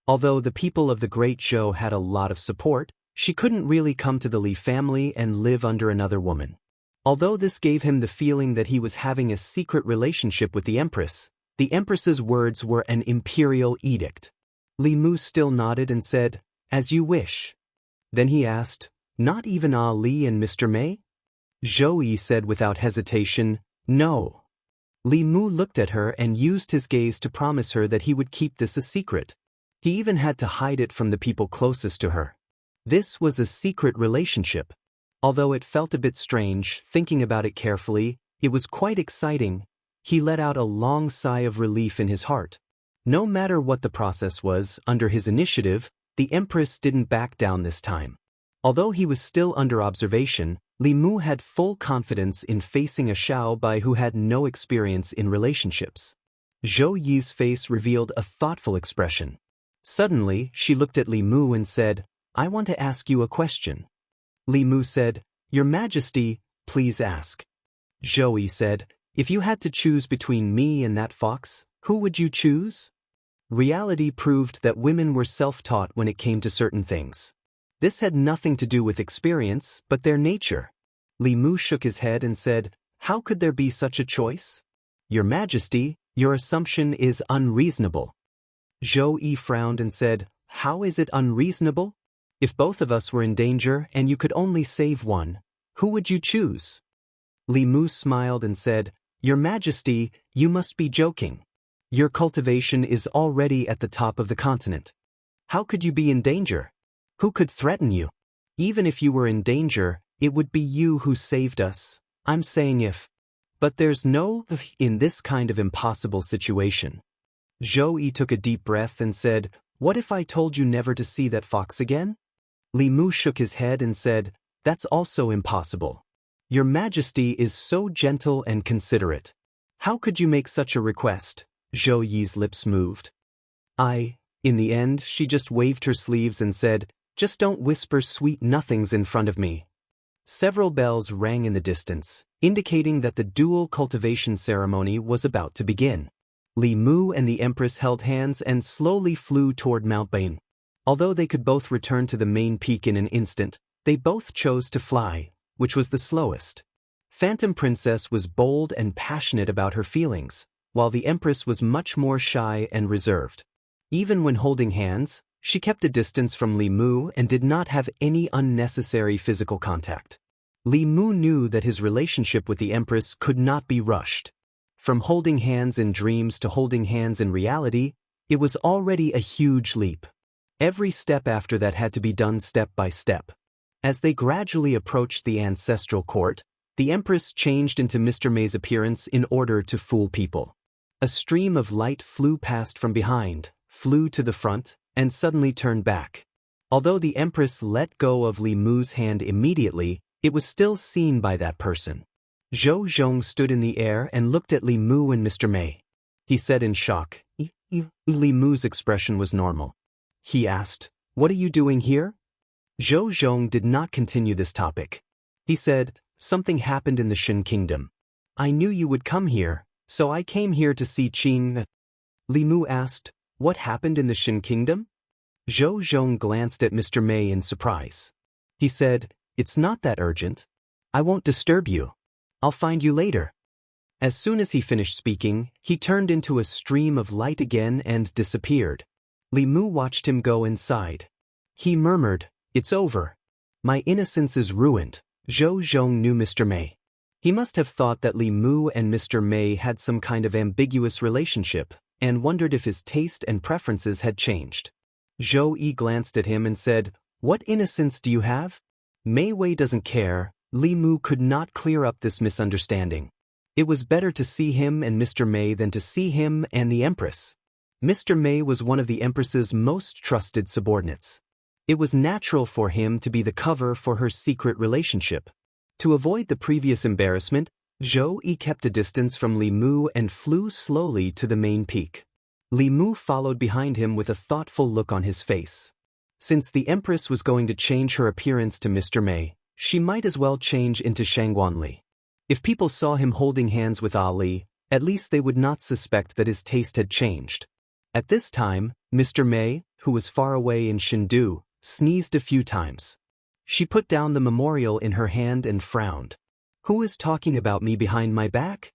Although the people of the Great Zhou had a lot of support, she couldn't really come to the Li family and live under another woman. Although this gave him the feeling that he was having a secret relationship with the Empress's words were an imperial edict. Li Mu still nodded and said, as you wish. Then he asked, not even Ali and Mr. Mei? Zhou Yi said without hesitation, no. Li Mu looked at her and used his gaze to promise her that he would keep this a secret. He even had to hide it from the people closest to her. This was a secret relationship. Although it felt a bit strange, thinking about it carefully, it was quite exciting. He let out a long sigh of relief in his heart. No matter what the process was, under his initiative, the Empress didn't back down this time. Although he was still under observation, Li Mu had full confidence in facing a Xiaobai who had no experience in relationships. Zhou Yi's face revealed a thoughtful expression. Suddenly, she looked at Li Mu and said, I want to ask you a question. Li Mu said, Your Majesty, please ask. Zhou Yi said, If you had to choose between me and that fox, who would you choose? Reality proved that women were self-taught when it came to certain things. This had nothing to do with experience, but their nature. Li Mu shook his head and said, How could there be such a choice? Your Majesty, your assumption is unreasonable. Zhou Yi frowned and said, How is it unreasonable? If both of us were in danger and you could only save one, who would you choose? Li Mu smiled and said, Your Majesty, you must be joking. Your cultivation is already at the top of the continent. How could you be in danger? Who could threaten you? Even if you were in danger, it would be you who saved us. I'm saying if. But there's no if in this kind of impossible situation. Zhou Yi took a deep breath and said, What if I told you never to see that fox again? Li Mu shook his head and said, That's also impossible. Your Majesty is so gentle and considerate. How could you make such a request? Zhou Yi's lips moved. In the end, she just waved her sleeves and said, Just don't whisper sweet nothings in front of me. Several bells rang in the distance, indicating that the dual cultivation ceremony was about to begin. Li Mu and the Empress held hands and slowly flew toward Mount Bain. Although they could both return to the main peak in an instant, they both chose to fly, which was the slowest. Phantom Princess was bold and passionate about her feelings, while the Empress was much more shy and reserved. Even when holding hands, she kept a distance from Li Mu and did not have any unnecessary physical contact. Li Mu knew that his relationship with the Empress could not be rushed. From holding hands in dreams to holding hands in reality, it was already a huge leap. Every step after that had to be done step by step. As they gradually approached the ancestral court, the Empress changed into Mr. May's appearance in order to fool people. A stream of light flew past from behind, flew to the front, and suddenly turned back. Although the Empress let go of Li Mu's hand immediately, it was still seen by that person. Zhou Zhong stood in the air and looked at Li Mu and Mr. May. He said in shock. Li Mu's expression was normal. He asked, What are you doing here? Zhou Zhong did not continue this topic. He said, Something happened in the Shin Kingdom. I knew you would come here, so I came here to see Qing. Li Mu asked, What happened in the Shin Kingdom? Zhou Zhong glanced at Mr. May in surprise. He said, It's not that urgent. I won't disturb you. I'll find you later. As soon as he finished speaking, he turned into a stream of light again and disappeared. Li Mu watched him go inside. He murmured, It's over. My innocence is ruined. Zhou Zhong knew Mr. May. He must have thought that Li Mu and Mr. May had some kind of ambiguous relationship, and wondered if his taste and preferences had changed. Zhou Yi glanced at him and said, What innocence do you have? Mei Wei doesn't care. Li Mu could not clear up this misunderstanding. It was better to see him and Mr. May than to see him and the Empress. Mr. May was one of the Empress's most trusted subordinates. It was natural for him to be the cover for her secret relationship. To avoid the previous embarrassment, Zhou Yi kept a distance from Li Mu and flew slowly to the main peak. Li Mu followed behind him with a thoughtful look on his face. Since the Empress was going to change her appearance to Mr. May, she might as well change into Shangguanli. If people saw him holding hands with Ali, at least they would not suspect that his taste had changed. At this time, Mr. May, who was far away in Chengdu, sneezed a few times. She put down the memorial in her hand and frowned. Who is talking about me behind my back?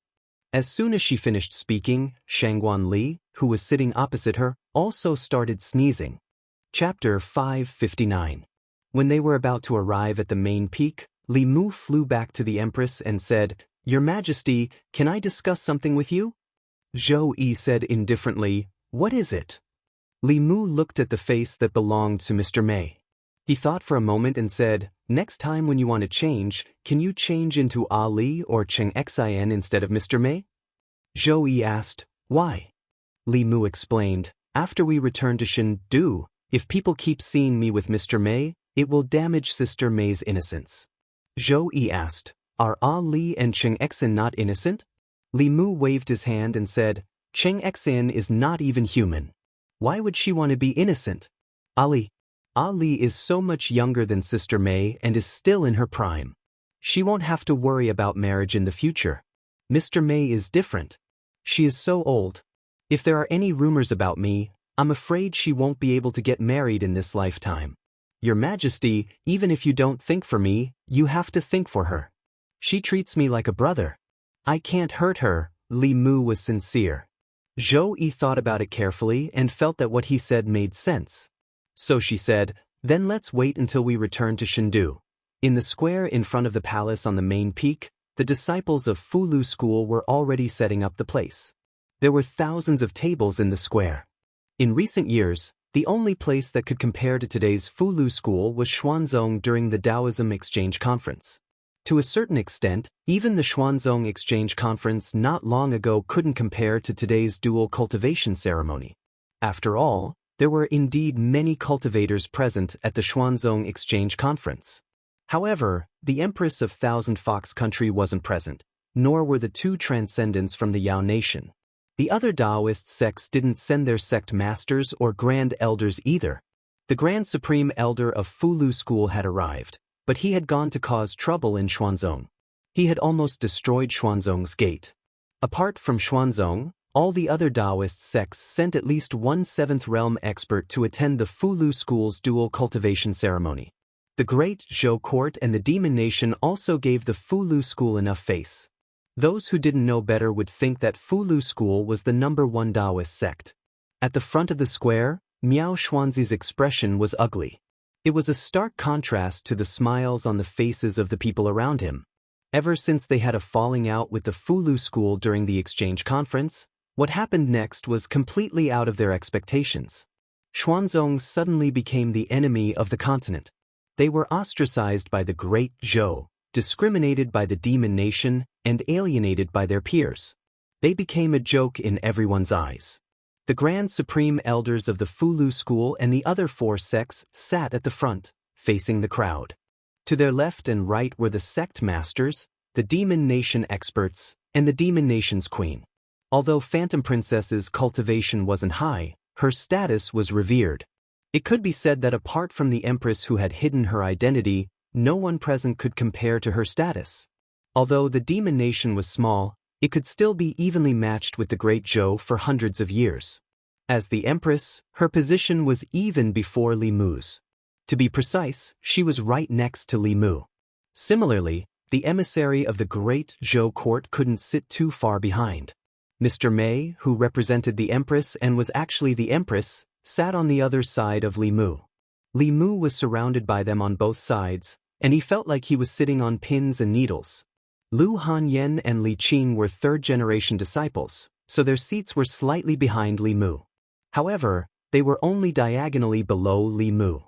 As soon as she finished speaking, Shangguanli, who was sitting opposite her, also started sneezing. Chapter 559. When they were about to arrive at the main peak, Li Mu flew back to the Empress and said, Your Majesty, can I discuss something with you? Zhou Yi said indifferently, What is it? Li Mu looked at the face that belonged to Mr. May. He thought for a moment and said, Next time when you want to change, can you change into Ali or Cheng Xian instead of Mr. May? Zhou Yi asked, Why? Li Mu explained, After we return to Chengdu, if people keep seeing me with Mr. May, it will damage Sister May's innocence. Zhou Yi asked, Are Ali and Cheng Xian not innocent? Li Mu waved his hand and said, Cheng Xian is not even human. Why would she want to be innocent? Ali. Ali is so much younger than Sister May and is still in her prime. She won't have to worry about marriage in the future. Mr. May is different. She is so old. If there are any rumors about me, I'm afraid she won't be able to get married in this lifetime. Your Majesty, even if you don't think for me, you have to think for her. She treats me like a brother. I can't hurt her. Li Mu was sincere. Zhou Yi thought about it carefully and felt that what he said made sense. So she said, then let's wait until we return to Chengdu. In the square in front of the palace on the main peak, the disciples of Fulu School were already setting up the place. There were thousands of tables in the square. In recent years, the only place that could compare to today's Fulu School was Xuanzong during the Taoism Exchange Conference. To a certain extent, even the Xuanzong Exchange Conference not long ago couldn't compare to today's dual cultivation ceremony. After all, there were indeed many cultivators present at the Xuanzong Exchange Conference. However, the Empress of Thousand Fox Country wasn't present, nor were the two transcendents from the Yao Nation. The other Taoist sects didn't send their sect masters or grand elders either. The Grand Supreme Elder of Fulu School had arrived, but he had gone to cause trouble in Xuanzong. He had almost destroyed Xuanzong's gate. Apart from Xuanzong, all the other Taoist sects sent at least one seventh realm expert to attend the Fulu School's dual cultivation ceremony. The Great Zhou Court and the Demon Nation also gave the Fulu School enough face. Those who didn't know better would think that Fulu School was the #1 Taoist sect. At the front of the square, Miao Xuanzi's expression was ugly. It was a stark contrast to the smiles on the faces of the people around him. Ever since they had a falling out with the Fulu School during the exchange conference, what happened next was completely out of their expectations. Xuanzong suddenly became the enemy of the continent. They were ostracized by the Great Zhou, discriminated by the Demon Nation, and alienated by their peers. They became a joke in everyone's eyes. The Grand Supreme Elders of the Fulu School and the other 4 sects sat at the front, facing the crowd. To their left and right were the sect masters, the Demon Nation experts, and the Demon Nation's queen. Although Phantom Princess's cultivation wasn't high, her status was revered. It could be said that apart from the Empress who had hidden her identity, no one present could compare to her status. Although the Demon Nation was small, it could still be evenly matched with the Great Zhou for hundreds of years. As the Empress, her position was even before Li Mu's. To be precise, she was right next to Li Mu. Similarly, the emissary of the Great Zhou Court couldn't sit too far behind. Mr. May, who represented the Empress and was actually the Empress, sat on the other side of Li Mu. Li Mu was surrounded by them on both sides, and he felt like he was sitting on pins and needles. Lu Hanyen and Li Qing were third-generation disciples, so their seats were slightly behind Li Mu. However, they were only diagonally below Li Mu.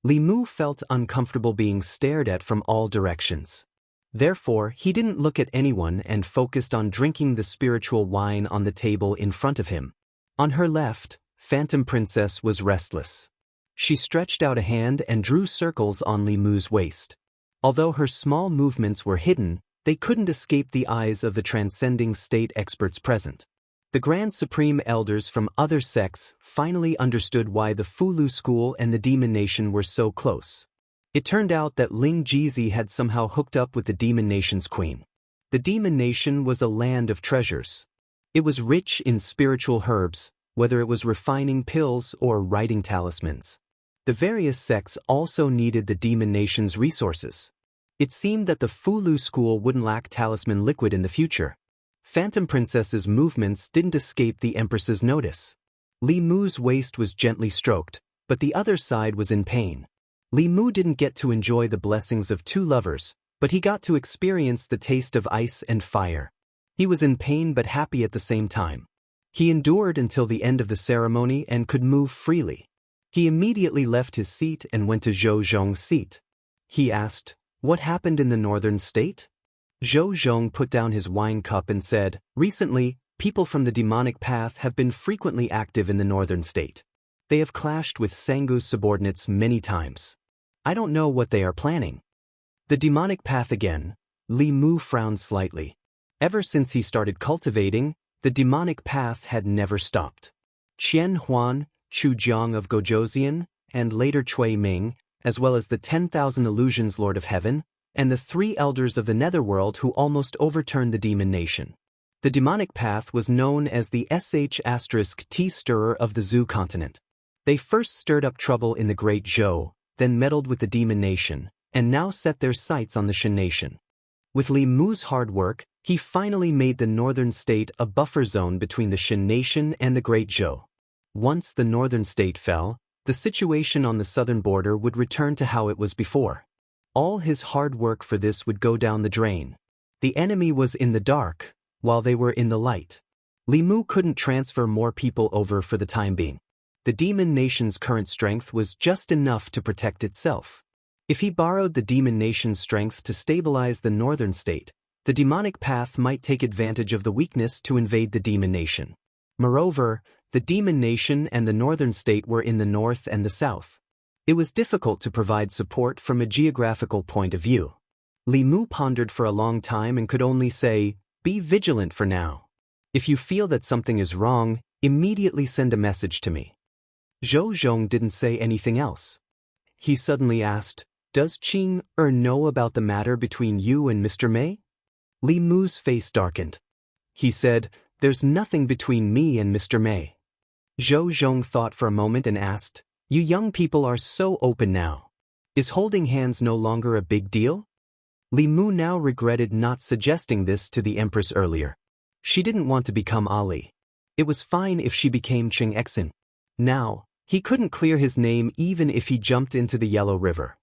Li Mu felt uncomfortable being stared at from all directions. Therefore, he didn't look at anyone and focused on drinking the spiritual wine on the table in front of him. On her left, Phantom Princess was restless. She stretched out a hand and drew circles on Li Mu's waist. Although her small movements were hidden, they couldn't escape the eyes of the transcending state experts present. The Grand Supreme Elders from other sects finally understood why the Fulu School and the Demon Nation were so close. It turned out that Ling Jizi had somehow hooked up with the Demon Nation's queen. The Demon Nation was a land of treasures. It was rich in spiritual herbs, whether it was refining pills or writing talismans. The various sects also needed the Demon Nation's resources. It seemed that the Fulu School wouldn't lack talisman liquid in the future. Phantom Princess's movements didn't escape the Empress's notice. Li Mu's waist was gently stroked, but the other side was in pain. Li Mu didn't get to enjoy the blessings of 2 lovers, but he got to experience the taste of ice and fire. He was in pain but happy at the same time. He endured until the end of the ceremony and could move freely. He immediately left his seat and went to Zhou Zhong's seat. He asked, "What happened in the northern state?" Zhou Zhong put down his wine cup and said, "Recently, people from the demonic path have been frequently active in the northern state. They have clashed with Sangu's subordinates many times. I don't know what they are planning." The demonic path again. Li Mu frowned slightly. Ever since he started cultivating, the demonic path had never stopped. Qian Huan, Chu Jiang of Gojoseon, and later Cui Ming, as well as the 10,000 Illusions Lord of Heaven, and the 3 elders of the Netherworld who almost overturned the demon nation. The demonic path was known as the *T Stirrer of the Zhou continent. They first stirred up trouble in the Great Zhou, then meddled with the demon nation, and now set their sights on the Shen nation. With Li Mu's hard work, he finally made the northern state a buffer zone between the Shen nation and the Great Zhou. Once the northern state fell, the situation on the southern border would return to how it was before. All his hard work for this would go down the drain. The enemy was in the dark, while they were in the light. Li Mu couldn't transfer more people over for the time being. The demon nation's current strength was just enough to protect itself. If he borrowed the demon nation's strength to stabilize the northern state, the demonic path might take advantage of the weakness to invade the demon nation. Moreover, the demon nation and the northern state were in the north and the south. It was difficult to provide support from a geographical point of view. Li Mu pondered for a long time and could only say, "Be vigilant for now. If you feel that something is wrong, immediately send a message to me." Zhou Zhong didn't say anything else. He suddenly asked, "Does Qing know about the matter between you and Mr. Mei?" Li Mu's face darkened. He said, "There's nothing between me and Mr. Mei." Zhou Zhong thought for a moment and asked, "You young people are so open now. Is holding hands no longer a big deal?" Li Mu now regretted not suggesting this to the Empress earlier. She didn't want to become Ali. It was fine if she became Cheng Exin. Now, he couldn't clear his name even if he jumped into the Yellow River.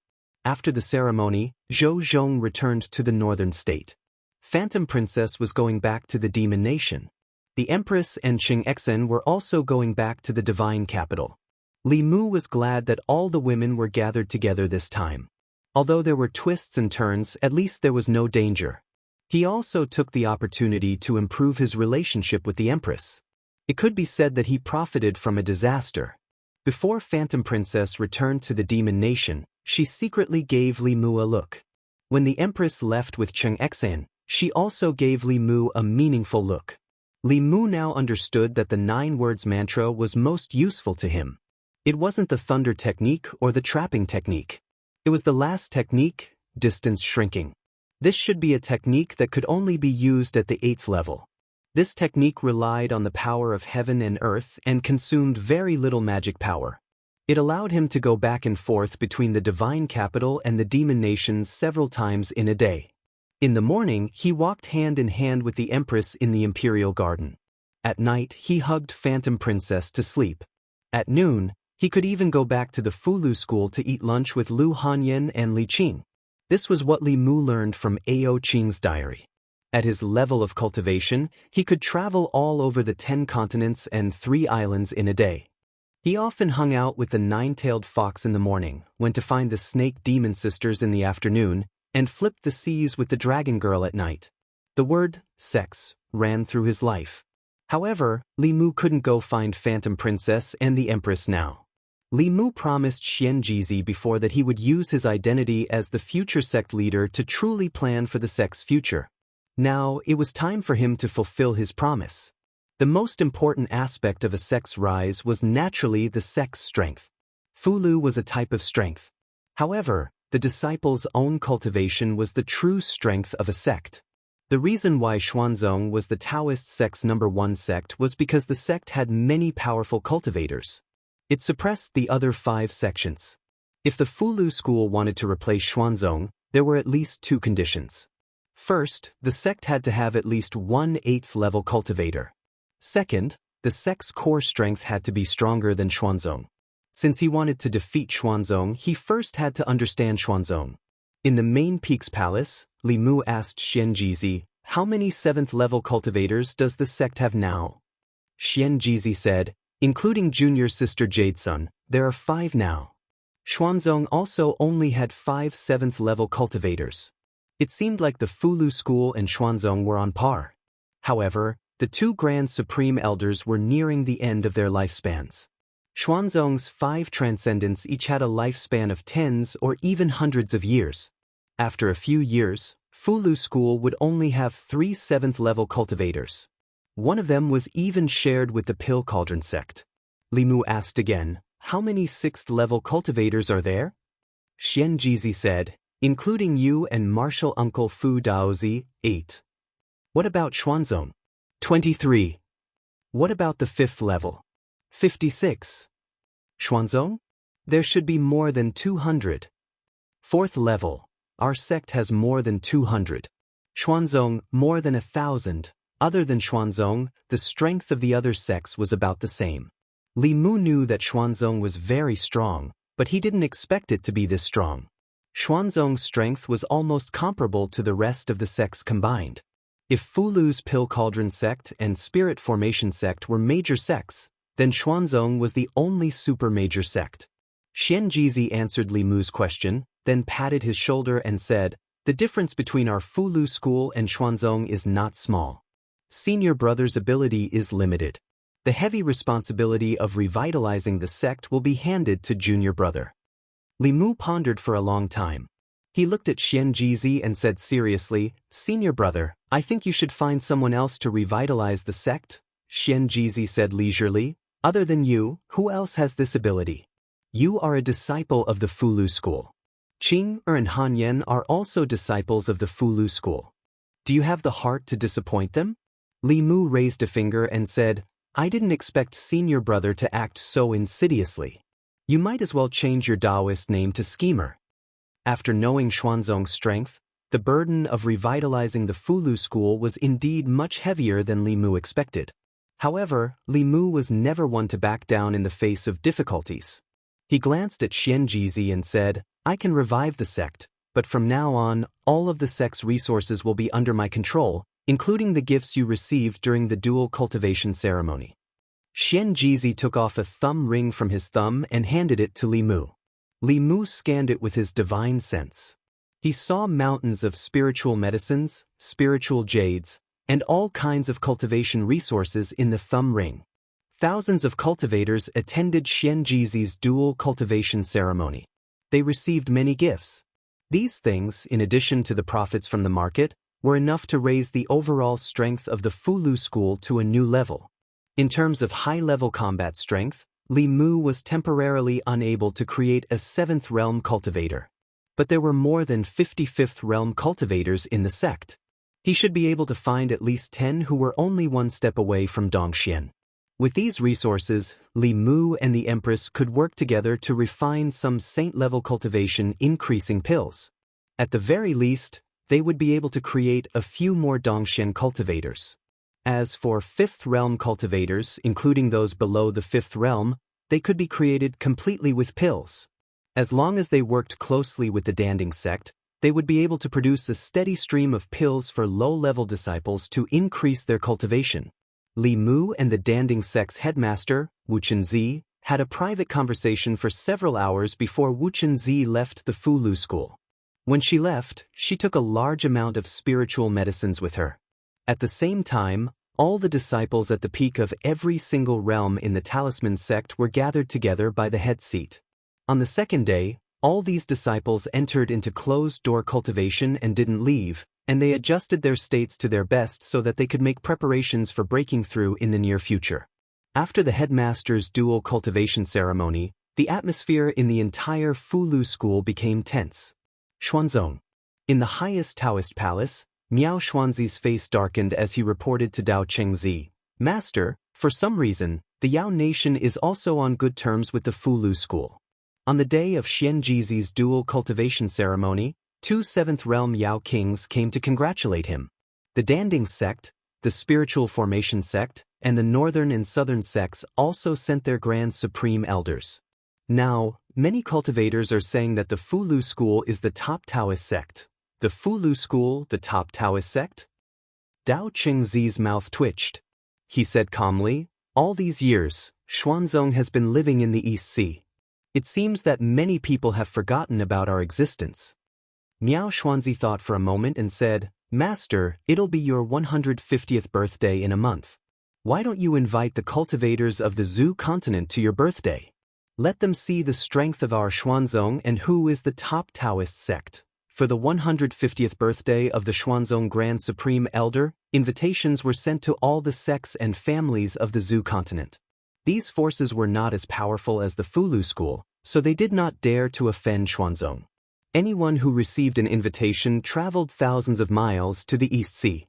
After the ceremony, Zhou Zhong returned to the northern state. Phantom Princess was going back to the demon nation. The Empress and Cheng Exin were also going back to the divine capital. Li Mu was glad that all the women were gathered together this time. Although there were twists and turns, at least there was no danger. He also took the opportunity to improve his relationship with the Empress. It could be said that he profited from a disaster. Before Phantom Princess returned to the demon nation, she secretly gave Li Mu a look. When the Empress left with Cheng Exin, she also gave Li Mu a meaningful look. Li Mu now understood that the 9 words mantra was most useful to him. It wasn't the thunder technique or the trapping technique. It was the last technique, distance shrinking. This should be a technique that could only be used at the 8th level. This technique relied on the power of heaven and earth and consumed very little magic power. It allowed him to go back and forth between the divine capital and the demon nations several times in a day. In the morning, he walked hand in hand with the Empress in the Imperial Garden. At night, he hugged Phantom Princess to sleep. At noon, he could even go back to the Fulu school to eat lunch with Lu Hanyan and Li Qing. This was what Li Mu learned from Ao Qing's diary. At his level of cultivation, he could travel all over the 10 continents and 3 islands in a day. He often hung out with the 9-tailed fox in the morning, went to find the snake demon sisters in the afternoon, and flipped the seas with the dragon girl at night. The word, sex, ran through his life. However, Li Mu couldn't go find Phantom Princess and the Empress now. Li Mu promised Xian Jizi before that he would use his identity as the future sect leader to truly plan for the sect's future. Now, it was time for him to fulfill his promise. The most important aspect of a sect's rise was naturally the sect's strength. Fulu was a type of strength. However, the disciples' own cultivation was the true strength of a sect. The reason why Xuanzong was the Taoist sect's #1 sect was because the sect had many powerful cultivators. It suppressed the other 5 sections. If the Fulu school wanted to replace Xuanzong, there were at least 2 conditions. First, the sect had to have at least 1 8th level cultivator. Second, the sect's core strength had to be stronger than Xuanzong. Since he wanted to defeat Xuanzong, he first had to understand Xuanzong. In the main Peak's palace, Li Mu asked Xian Jizi, "How many 7th level cultivators does the sect have now?" Xian Jizi said, "Including junior sister Jadesun, there are 5 now." Xuanzong also only had 5 7th level cultivators. It seemed like the Fulu school and Xuanzong were on par. However, the 2 Grand Supreme Elders were nearing the end of their lifespans. Xuanzong's 5 transcendents each had a lifespan of tens or even hundreds of years. After a few years, Fulu school would only have 3 7th level cultivators. One of them was even shared with the Pill Cauldron sect. Li Mu asked again, How many 6th-level cultivators are there? Xianjizi said, including you and martial uncle Fu Daozi, 8. What about Xuanzong? 23. What about the 5th level? 56. Xuanzong? There should be more than 200. 4th level. Our sect has more than 200. Xuanzong, more than 1,000. Other than Xuanzong, the strength of the other sects was about the same. Li Mu knew that Xuanzong was very strong, but he didn't expect it to be this strong. Xuanzong's strength was almost comparable to the rest of the sects combined. If Fulu's Pill Cauldron sect and Spirit Formation sect were major sects, then Xuanzong was the only super major sect. Xianjizi answered Li Mu's question, then patted his shoulder and said, the difference between our Fulu school and Xuanzong is not small. Senior brother's ability is limited. The heavy responsibility of revitalizing the sect will be handed to junior brother. Li Mu pondered for a long time. He looked at Xianjizi and said seriously, Senior brother, I think you should find someone else to revitalize the sect. Xianjizi said leisurely, other than you, who else has this ability? You are a disciple of the Fulu school. Qing and Han Yan are also disciples of the Fulu school. Do you have the heart to disappoint them? Li Mu raised a finger and said, I didn't expect senior brother to act so insidiously. You might as well change your Taoist name to Schemer. After knowing Xuanzong's strength, the burden of revitalizing the Fulu school was indeed much heavier than Li Mu expected. However, Li Mu was never one to back down in the face of difficulties. He glanced at Xianjizi and said, I can revive the sect, but from now on, all of the sect's resources will be under my control, including the gifts you received during the dual cultivation ceremony. Xianjizi took off a thumb ring from his thumb and handed it to Li Mu. Li Mu scanned it with his divine sense. He saw mountains of spiritual medicines, spiritual jades, and all kinds of cultivation resources in the thumb ring. Thousands of cultivators attended Xianjizi's dual cultivation ceremony. They received many gifts. These things, in addition to the profits from the market, were enough to raise the overall strength of the Fulu school to a new level. In terms of high-level combat strength, Li Mu was temporarily unable to create a 7th realm cultivator. But there were more than 55th realm cultivators in the sect. He should be able to find at least 10 who were only one step away from Dongxian. With these resources, Li Mu and the Empress could work together to refine some saint-level cultivation increasing pills. At the very least, they would be able to create a few more Dongxian cultivators. As for 5th realm cultivators, including those below the 5th realm, they could be created completely with pills. As long as they worked closely with the Danding sect, they would be able to produce a steady stream of pills for low-level disciples to increase their cultivation. Li Mu and the Danding sect's headmaster, Wu Chunzi, had a private conversation for several hours before Wu Chunzi left the Fulu school. When she left, she took a large amount of spiritual medicines with her. At the same time, all the disciples at the peak of every single realm in the Talisman sect were gathered together by the head seat. On the second day, all these disciples entered into closed-door cultivation and didn't leave, and they adjusted their states to their best so that they could make preparations for breaking through in the near future. After the headmaster's dual cultivation ceremony, the atmosphere in the entire Fulu school became tense. Xuanzong. In the highest Taoist palace, Miao Xuanzi's face darkened as he reported to Dao Chengzi, Master, for some reason, the Yao nation is also on good terms with the Fulu school. On the day of Xianjizi's dual cultivation ceremony, 2 7th realm Yao kings came to congratulate him. The Danding sect, the Spiritual Formation sect, and the northern and southern sects also sent their grand supreme elders. Now, many cultivators are saying that the Fulu school is the top Taoist sect. The Fulu school, the top Taoist sect? Dao Chengzi's mouth twitched. He said calmly, all these years, Xuanzong has been living in the East Sea. It seems that many people have forgotten about our existence. Miao Xuanzi thought for a moment and said, Master, it'll be your 150th birthday in a month. Why don't you invite the cultivators of the Zhu continent to your birthday? Let them see the strength of our Xuanzong and who is the top Taoist sect. For the 150th birthday of the Xuanzong Grand Supreme Elder, invitations were sent to all the sects and families of the Zhu continent. These forces were not as powerful as the Fulu school, so they did not dare to offend Xuanzong. Anyone who received an invitation traveled thousands of miles to the East Sea.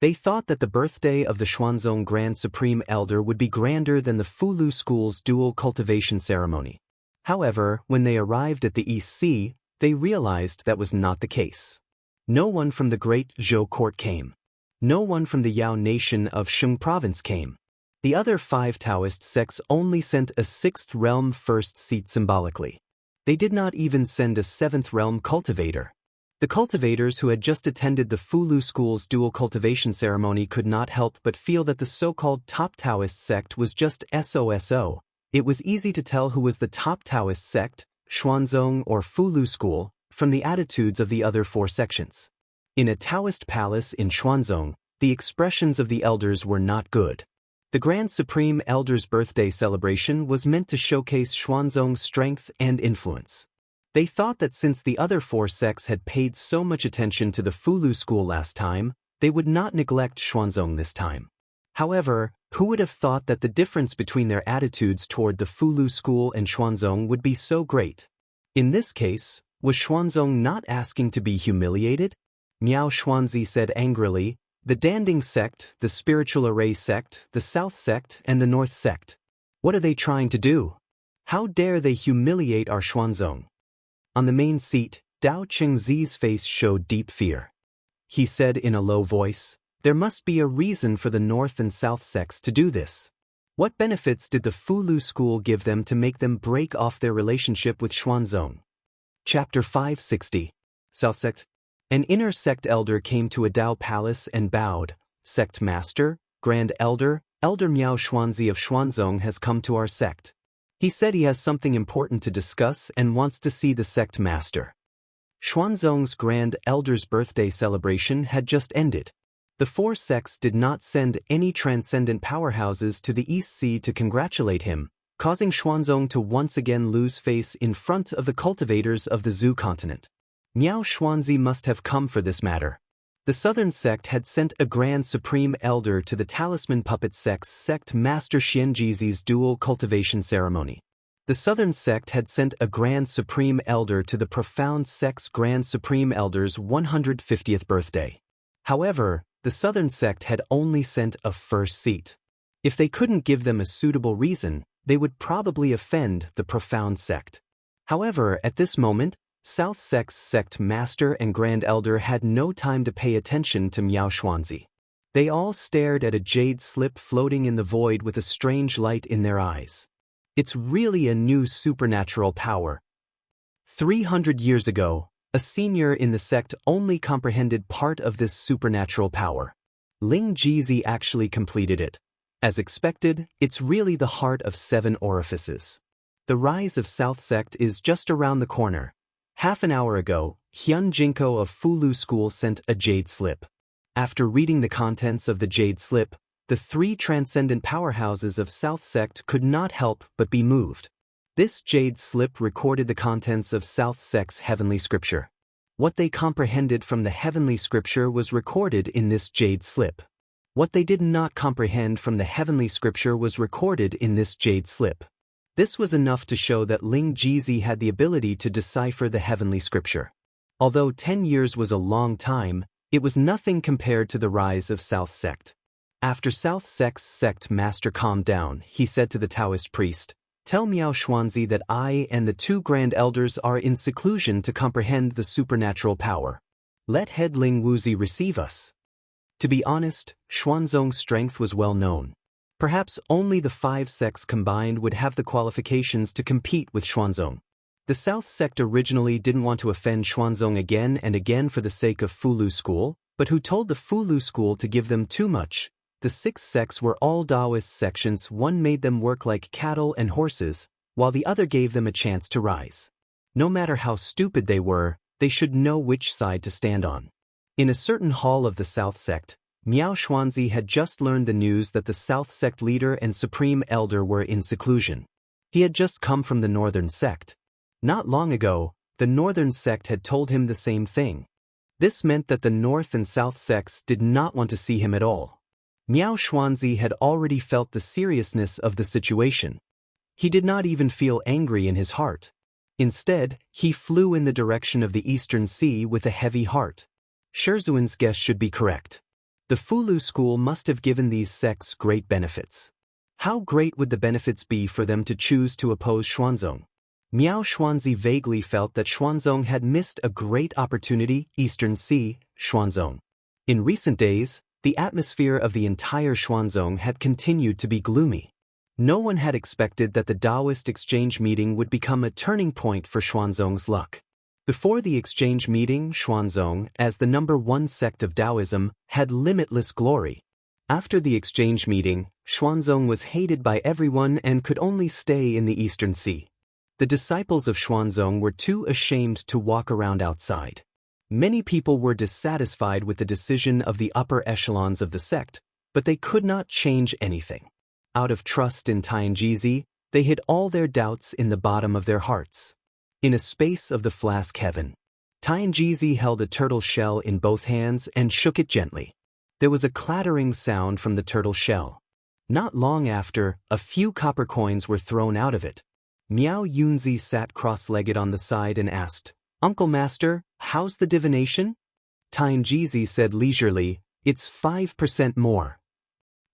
They thought that the birthday of the Xuanzong Grand Supreme Elder would be grander than the Fulu school's dual cultivation ceremony. However, when they arrived at the East Sea, they realized that was not the case. No one from the great Zhou court came. No one from the Yao nation of Shung province came. The other 5 Taoist sects only sent a 6th realm first seat symbolically. They did not even send a 7th realm cultivator. The cultivators who had just attended the Fulu school's dual cultivation ceremony could not help but feel that the so-called top Taoist sect was just SOSO. It was easy to tell who was the top Taoist sect, Xuanzong or Fulu school, from the attitudes of the other 4 sections. In a Taoist palace in Xuanzong, the expressions of the elders were not good. The Grand Supreme Elder's birthday celebration was meant to showcase Xuanzong's strength and influence. They thought that since the other 4 sects had paid so much attention to the Fulu school last time, they would not neglect Xuanzong this time. However, who would have thought that the difference between their attitudes toward the Fulu school and Xuanzong would be so great? In this case, was Xuanzong not asking to be humiliated? Miao Xuanzi said angrily, "The Danding sect, the Spiritual Array sect, the South sect, and the North sect. What are they trying to do? How dare they humiliate our Xuanzong?" On the main seat, Dao Qingzi's face showed deep fear. He said in a low voice, "There must be a reason for the North and South sects to do this. What benefits did the Fulu school give them to make them break off their relationship with Xuanzong?" Chapter 560. South Sect. An inner sect elder came to a Dao palace and bowed. "Sect Master, Grand Elder, Elder Miao Xuanzi of Xuanzong has come to our sect. He said he has something important to discuss and wants to see the sect master." Xuanzong's Grand Elder's birthday celebration had just ended. The 4 sects did not send any transcendent powerhouses to the East Sea to congratulate him, causing Xuanzong to once again lose face in front of the cultivators of the Zhu continent. Miao Xuanzi must have come for this matter. The Southern sect had sent a Grand Supreme Elder to the Talisman Puppet sect's sect Master Xianjizi's dual cultivation ceremony. The Southern sect had sent a Grand Supreme Elder to the Profound sect's Grand Supreme Elder's 150th birthday. However, the Southern sect had only sent a first seat. If they couldn't give them a suitable reason, they would probably offend the Profound sect. However, at this moment, South sect's sect master and Grand Elder had no time to pay attention to Miao Xuanzi. They all stared at a jade slip floating in the void with a strange light in their eyes. It's really a new supernatural power. 300 years ago, a senior in the sect only comprehended part of this supernatural power. Ling Jizi actually completed it. As expected, it's really the heart of 7 orifices. The rise of South sect is just around the corner. Half an hour ago, Hyun Jinko of Fulu School sent a jade slip. After reading the contents of the jade slip, the 3 transcendent powerhouses of South sect could not help but be moved. This jade slip recorded the contents of South sect's heavenly scripture. What they comprehended from the heavenly scripture was recorded in this jade slip. What they did not comprehend from the heavenly scripture was recorded in this jade slip. This was enough to show that Ling Jizi had the ability to decipher the heavenly scripture. Although 10 years was a long time, it was nothing compared to the rise of South sect. After South sect's sect master calmed down, he said to the Taoist priest, "Tell Miao Xuanzi that I and the 2 Grand Elders are in seclusion to comprehend the supernatural power. Let head Ling Wuzi receive us." To be honest, Xuanzong's strength was well known. Perhaps only the 5 sects combined would have the qualifications to compete with Xuanzong. The South sect originally didn't want to offend Xuanzong again and again for the sake of Fulu school, but who told the Fulu school to give them too much. The 6 sects were all Taoist sections. One made them work like cattle and horses, while the other gave them a chance to rise. No matter how stupid they were, they should know which side to stand on. In a certain hall of the South sect, Miao Xuanzi had just learned the news that the South sect leader and supreme elder were in seclusion. He had just come from the Northern sect. Not long ago, the Northern sect had told him the same thing. This meant that the North and South sects did not want to see him at all. Miao Xuanzi had already felt the seriousness of the situation. He did not even feel angry in his heart. Instead, he flew in the direction of the Eastern Sea with a heavy heart. Shizuan's guess should be correct. The Fulu school must have given these sects great benefits. How great would the benefits be for them to choose to oppose Xuanzong? Miao Xuanzi vaguely felt that Xuanzong had missed a great opportunity. Eastern Sea, Xuanzong. In recent days, the atmosphere of the entire Xuanzong had continued to be gloomy. No one had expected that the Taoist exchange meeting would become a turning point for Xuanzong's luck. Before the exchange meeting, Xuanzong, as the #1 sect of Taoism, had limitless glory. After the exchange meeting, Xuanzong was hated by everyone and could only stay in the Eastern Sea. The disciples of Xuanzong were too ashamed to walk around outside. Many people were dissatisfied with the decision of the upper echelons of the sect, but they could not change anything. Out of trust in Tianjizi, they hid all their doubts in the bottom of their hearts. In a space of the flask heaven, Tianjizi held a turtle shell in both hands and shook it gently. There was a clattering sound from the turtle shell. Not long after, a few copper coins were thrown out of it. Miao Yunzi sat cross-legged on the side and asked, "Uncle Master, how's the divination?" Tianjizi said leisurely, "It's 5% more."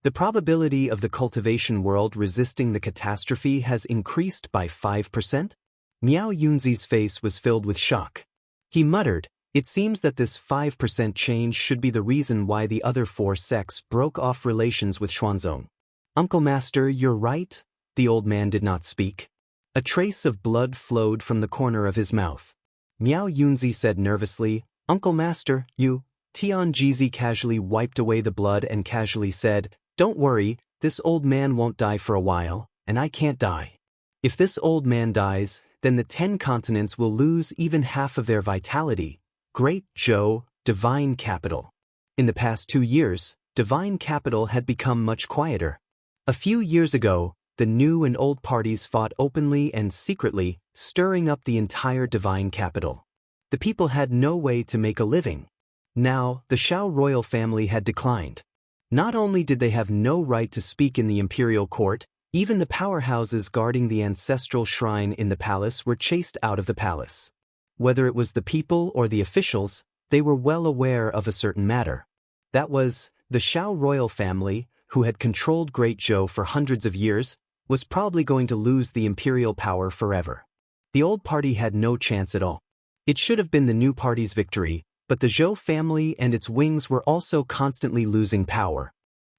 The probability of the cultivation world resisting the catastrophe has increased by 5%? Miao Yunzi's face was filled with shock. He muttered, "It seems that this 5% change should be the reason why the other 4 sects broke off relations with Xuanzong." "Uncle Master, you're right." The old man did not speak. A trace of blood flowed from the corner of his mouth. Miao Yunzi said nervously, "Uncle Master, you..." Tianjizi casually wiped away the blood and casually said, "Don't worry, this old man won't die for a while, and I can't die. If this old man dies, then the 10 continents will lose even half of their vitality. Great Zhou, divine capital." In the past 2 years, divine capital had become much quieter. A few years ago, the new and old parties fought openly and secretly, stirring up the entire divine capital. The people had no way to make a living. Now, the Shao royal family had declined. Not only did they have no right to speak in the imperial court, even the powerhouses guarding the ancestral shrine in the palace were chased out of the palace. Whether it was the people or the officials, they were well aware of a certain matter. That was, the Shao royal family, who had controlled Great Zhou for hundreds of years, was probably going to lose the imperial power forever. The old party had no chance at all. It should have been the new party's victory, but the Zhou family and its wings were also constantly losing power.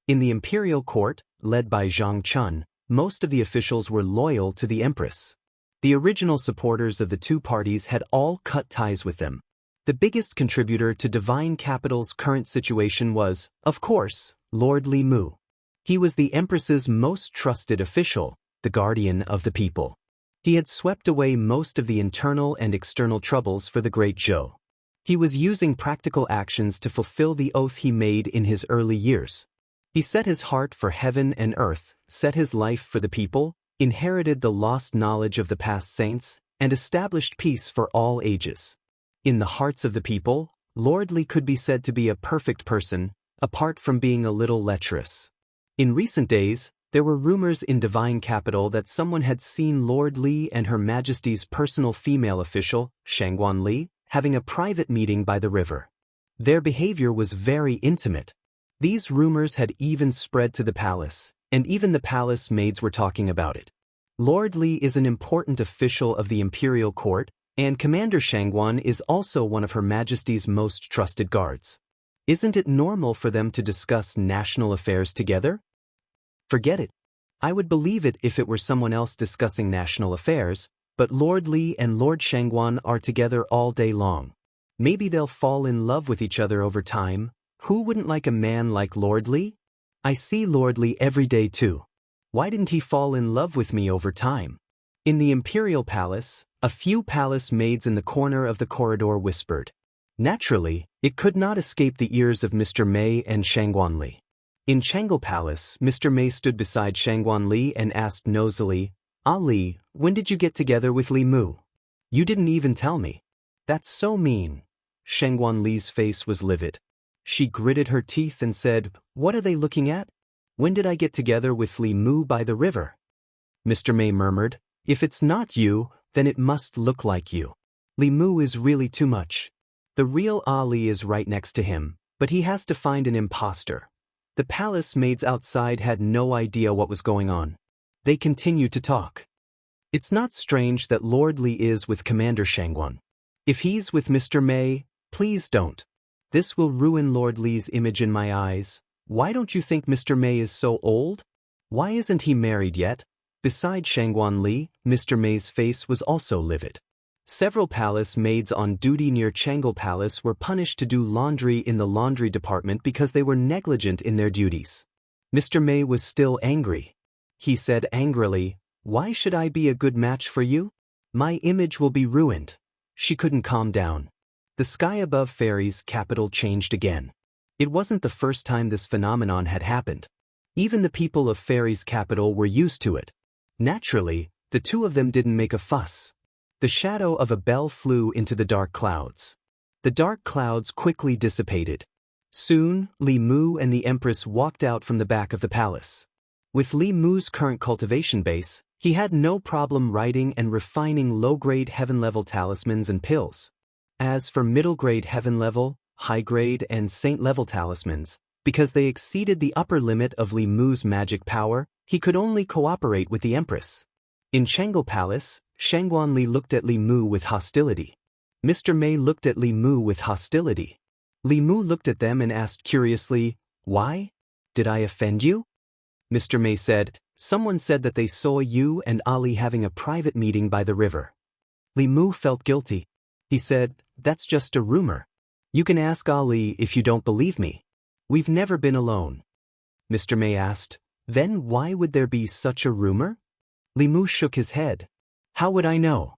In the imperial court, led by Zhang Chun, most of the officials were loyal to the empress. The original supporters of the two parties had all cut ties with them. The biggest contributor to divine capital's current situation was, of course, Lord Li Mu. He was the empress's most trusted official, the guardian of the people. He had swept away most of the internal and external troubles for the Great Zhou. He was using practical actions to fulfill the oath he made in his early years. He set his heart for heaven and earth, set his life for the people, inherited the lost knowledge of the past saints, and established peace for all ages. In the hearts of the people, Lord Li could be said to be a perfect person, apart from being a little lecherous. In recent days, there were rumors in divine capital that someone had seen Lord Li and Her Majesty's personal female official, Shangguan Li, having a private meeting by the river. Their behavior was very intimate. These rumors had even spread to the palace, and even the palace maids were talking about it. Lord Li is an important official of the imperial court, and Commander Shangguan is also one of Her Majesty's most trusted guards. Isn't it normal for them to discuss national affairs together? Forget it. I would believe it if it were someone else discussing national affairs, but Lord Li and Lord Shangguan are together all day long. Maybe they'll fall in love with each other over time. Who wouldn't like a man like Lord Li? I see Lord Li every day too. Why didn't he fall in love with me over time? In the imperial palace, a few palace maids in the corner of the corridor whispered. Naturally, it could not escape the ears of Mr. Mei and Shangguan Li. In Chang'e Palace, Mr. Mei stood beside Shangguan Li and asked nosily, "Ah Li, when did you get together with Li Mu? You didn't even tell me." "That's so mean." Shangguan Li's face was livid. She gritted her teeth and said, "What are they looking at? When did I get together with Li Mu by the river?" Mr. May murmured, "If it's not you, then it must look like you. Li Mu is really too much. The real Ali is right next to him, but he has to find an imposter." The palace maids outside had no idea what was going on. They continued to talk. "It's not strange that Lord Li is with Commander Shangguan. If he's with Mr. May, please don't. This will ruin Lord Li's image in my eyes. Why don't you think Mr. May is so old? Why isn't he married yet?" Beside Shangguan Li, Mr. May's face was also livid. Several palace maids on duty near Changle Palace were punished to do laundry in the laundry department because they were negligent in their duties. Mr. May was still angry. He said angrily, "Why should I be a good match for you? My image will be ruined." She couldn't calm down. The sky above Fairy's capital changed again. It wasn't the first time this phenomenon had happened. Even the people of Fairy's capital were used to it. Naturally, the two of them didn't make a fuss. The shadow of a bell flew into the dark clouds. The dark clouds quickly dissipated. Soon, Li Mu and the Empress walked out from the back of the palace. With Li Mu's current cultivation base, he had no problem writing and refining low-grade heaven-level talismans and pills. As for middle-grade heaven-level, high-grade, and saint-level talismans, because they exceeded the upper limit of Li Mu's magic power, he could only cooperate with the Empress. In Changle Palace, Shangguan Li looked at Li Mu with hostility. Mr. May looked at Li Mu with hostility. Li Mu looked at them and asked curiously, "Why? Did I offend you?" Mr. May said, "Someone said that they saw you and Ali having a private meeting by the river." Li Mu felt guilty. He said, "That's just a rumor. You can ask Ali if you don't believe me. We've never been alone." Mr. May asked, "Then why would there be such a rumor?" Li Mu shook his head. "How would I know?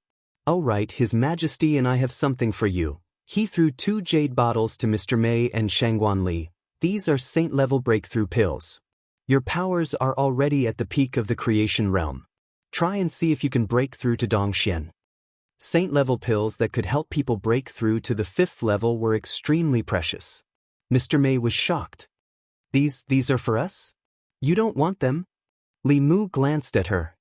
Oh right, His Majesty and I have something for you." He threw 2 jade bottles to Mr. May and Shangguan Li. "These are saint-level breakthrough pills. Your powers are already at the peak of the creation realm. Try and see if you can break through to Dongxian." Saint-level pills that could help people break through to the 5th level were extremely precious. Mr. May was shocked. These are for us? You don't want them?" Li Mu glanced at her.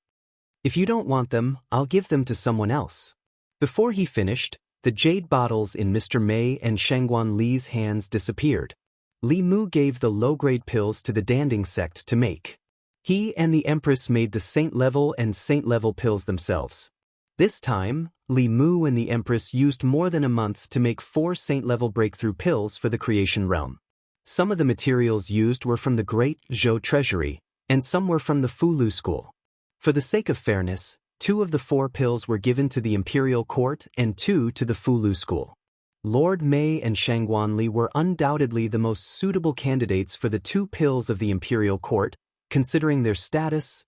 "If you don't want them, I'll give them to someone else." Before he finished, the jade bottles in Mr. May and Shangguan Li's hands disappeared. Li Mu gave the low-grade pills to the Danding sect to make. He and the Empress made the saint-level and saint-level pills themselves. This time, Li Mu and the Empress used more than a month to make 4 saint-level breakthrough pills for the creation realm. Some of the materials used were from the Great Zhou Treasury, and some were from the Fulu School. For the sake of fairness, 2 of the 4 pills were given to the Imperial Court and 2 to the Fulu School. Lord May and Shangguan Li were undoubtedly the most suitable candidates for the 2 pills of the Imperial Court, considering their status,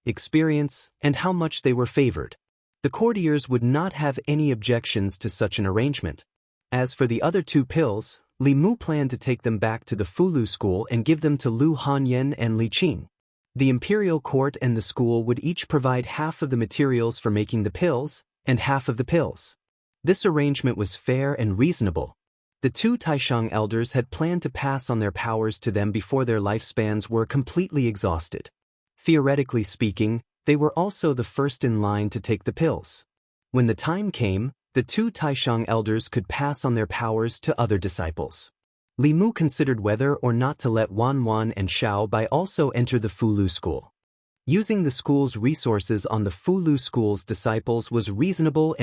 experience, and how much they were favored. The courtiers would not have any objections to such an arrangement. As for the other 2 pills, Li Mu planned to take them back to the Fulu School and give them to Lu Hanyan and Li Qing. The Imperial Court and the school would each provide half of the materials for making the pills, and half of the pills. This arrangement was fair and reasonable. The 2 Taishang elders had planned to pass on their powers to them before their lifespans were completely exhausted. Theoretically speaking, they were also the first in line to take the pills. When the time came, the 2 Taishang elders could pass on their powers to other disciples. Li Mu considered whether or not to let Wan Wan and Xiao Bai also enter the Fulu School. Using the school's resources on the Fulu School's disciples was reasonable.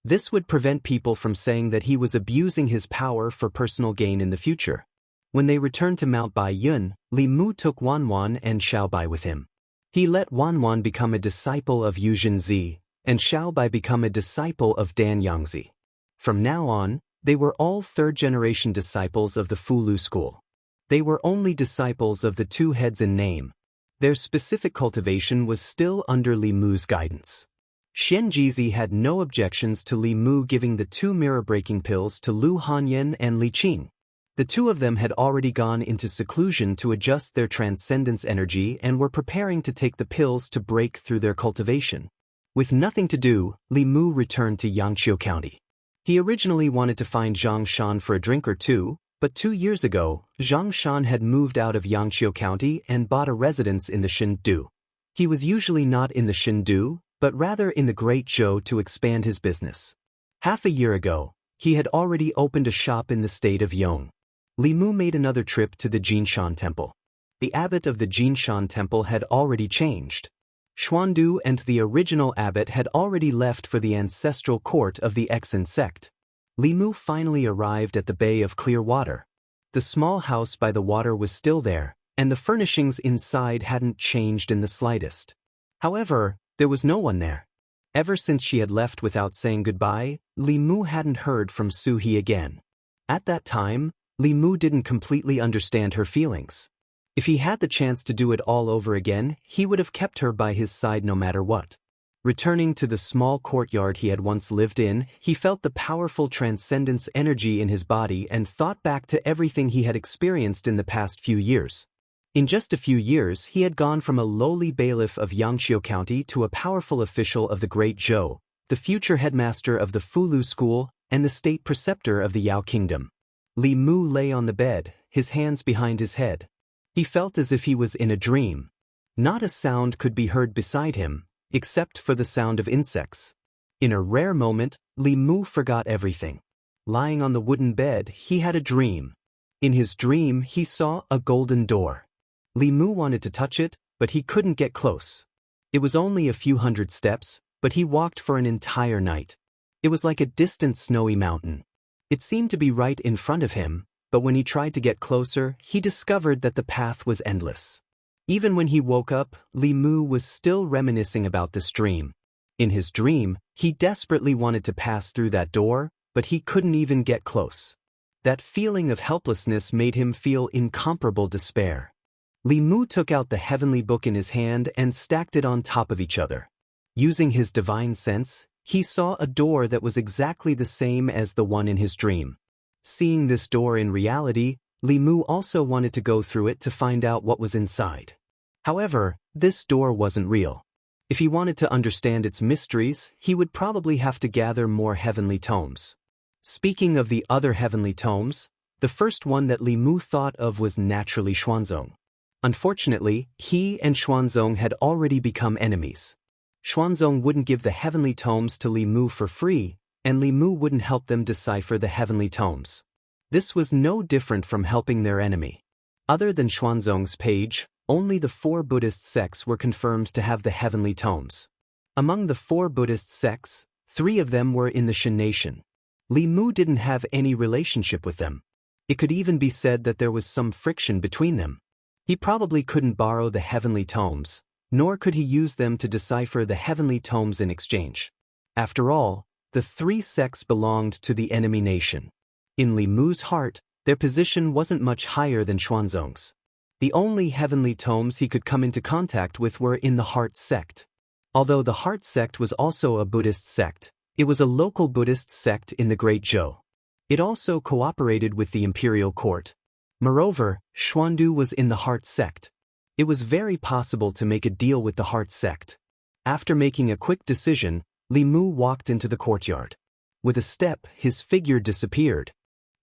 This would prevent people from saying that he was abusing his power for personal gain in the future. When they returned to Mount Bai Yun, Li Mu took Wan Wan and Xiao Bai with him. He let Wan Wan become a disciple of Yu Zhenzi, and Xiao Bai become a disciple of Dan Yangzi. From now on, they were all 3rd-generation disciples of the Fulu School. They were only disciples of the 2 heads in name. Their specific cultivation was still under Li Mu's guidance. Xian Jizi had no objections to Li Mu giving the 2 mirror-breaking pills to Lu Hanyan and Li Qing. The 2 of them had already gone into seclusion to adjust their transcendence energy and were preparing to take the pills to break through their cultivation. With nothing to do, Li Mu returned to Yangqiu County. He originally wanted to find Zhang Shan for a drink or 2, But 2 years ago, Zhang Shan had moved out of Yangqiu County and bought a residence in the Shindu. He was usually not in the Shindu, but rather in the Great Zhou to expand his business. Half a year ago, he had already opened a shop in the state of Yong. Li Mu made another trip to the Jinshan Temple. The abbot of the Jinshan Temple had already changed. Xuandu and the original abbot had already left for the ancestral court of the Exin sect. Li Mu finally arrived at the Bay of Clear Water. The small house by the water was still there, and the furnishings inside hadn't changed in the slightest. However, there was no one there. Ever since she had left without saying goodbye, Li Mu hadn't heard from Su He again. At that time, Li Mu didn't completely understand her feelings. If he had the chance to do it all over again, he would have kept her by his side no matter what. Returning to the small courtyard he had once lived in, he felt the powerful transcendence energy in his body and thought back to everything he had experienced in the past few years. In just a few years, he had gone from a lowly bailiff of Yangqiu County to a powerful official of the Great Zhou, the future headmaster of the Fulu School, and the state preceptor of the Yao Kingdom. Li Mu lay on the bed, his hands behind his head. He felt as if he was in a dream. Not a sound could be heard beside him, except for the sound of insects. In a rare moment, Li Mu forgot everything. Lying on the wooden bed, he had a dream. In his dream, he saw a golden door. Li Mu wanted to touch it, but he couldn't get close. It was only a few hundred steps, but he walked for an entire night. It was like a distant snowy mountain. It seemed to be right in front of him, but when he tried to get closer, he discovered that the path was endless. Even when he woke up, Li Mu was still reminiscing about this dream. In his dream, he desperately wanted to pass through that door, but he couldn't even get close. That feeling of helplessness made him feel incomparable despair. Li Mu took out the heavenly book in his hand and stacked it on top of each other. Using his divine sense, he saw a door that was exactly the same as the one in his dream. Seeing this door in reality, Li Mu also wanted to go through it to find out what was inside. However, this door wasn't real. If he wanted to understand its mysteries, he would probably have to gather more heavenly tomes. Speaking of the other heavenly tomes, the first one that Li Mu thought of was naturally Xuanzong. Unfortunately, he and Xuanzong had already become enemies. Xuanzong wouldn't give the heavenly tomes to Li Mu for free, and Li Mu wouldn't help them decipher the heavenly tomes. This was no different from helping their enemy. Other than Xuanzong's page, only the 4 Buddhist sects were confirmed to have the heavenly tomes. Among the 4 Buddhist sects, 3 of them were in the Shin nation. Li Mu didn't have any relationship with them. It could even be said that there was some friction between them. He probably couldn't borrow the heavenly tomes, nor could he use them to decipher the heavenly tomes in exchange. After all, the 3 sects belonged to the enemy nation. In Li Mu's heart, their position wasn't much higher than Xuanzong's. The only heavenly tomes he could come into contact with were in the Heart sect. Although the Heart sect was also a Buddhist sect, it was a local Buddhist sect in the Great Zhou. It also cooperated with the imperial court. Moreover, Xuandu was in the Heart sect. It was very possible to make a deal with the Heart sect. After making a quick decision, Li Mu walked into the courtyard. With a step, his figure disappeared.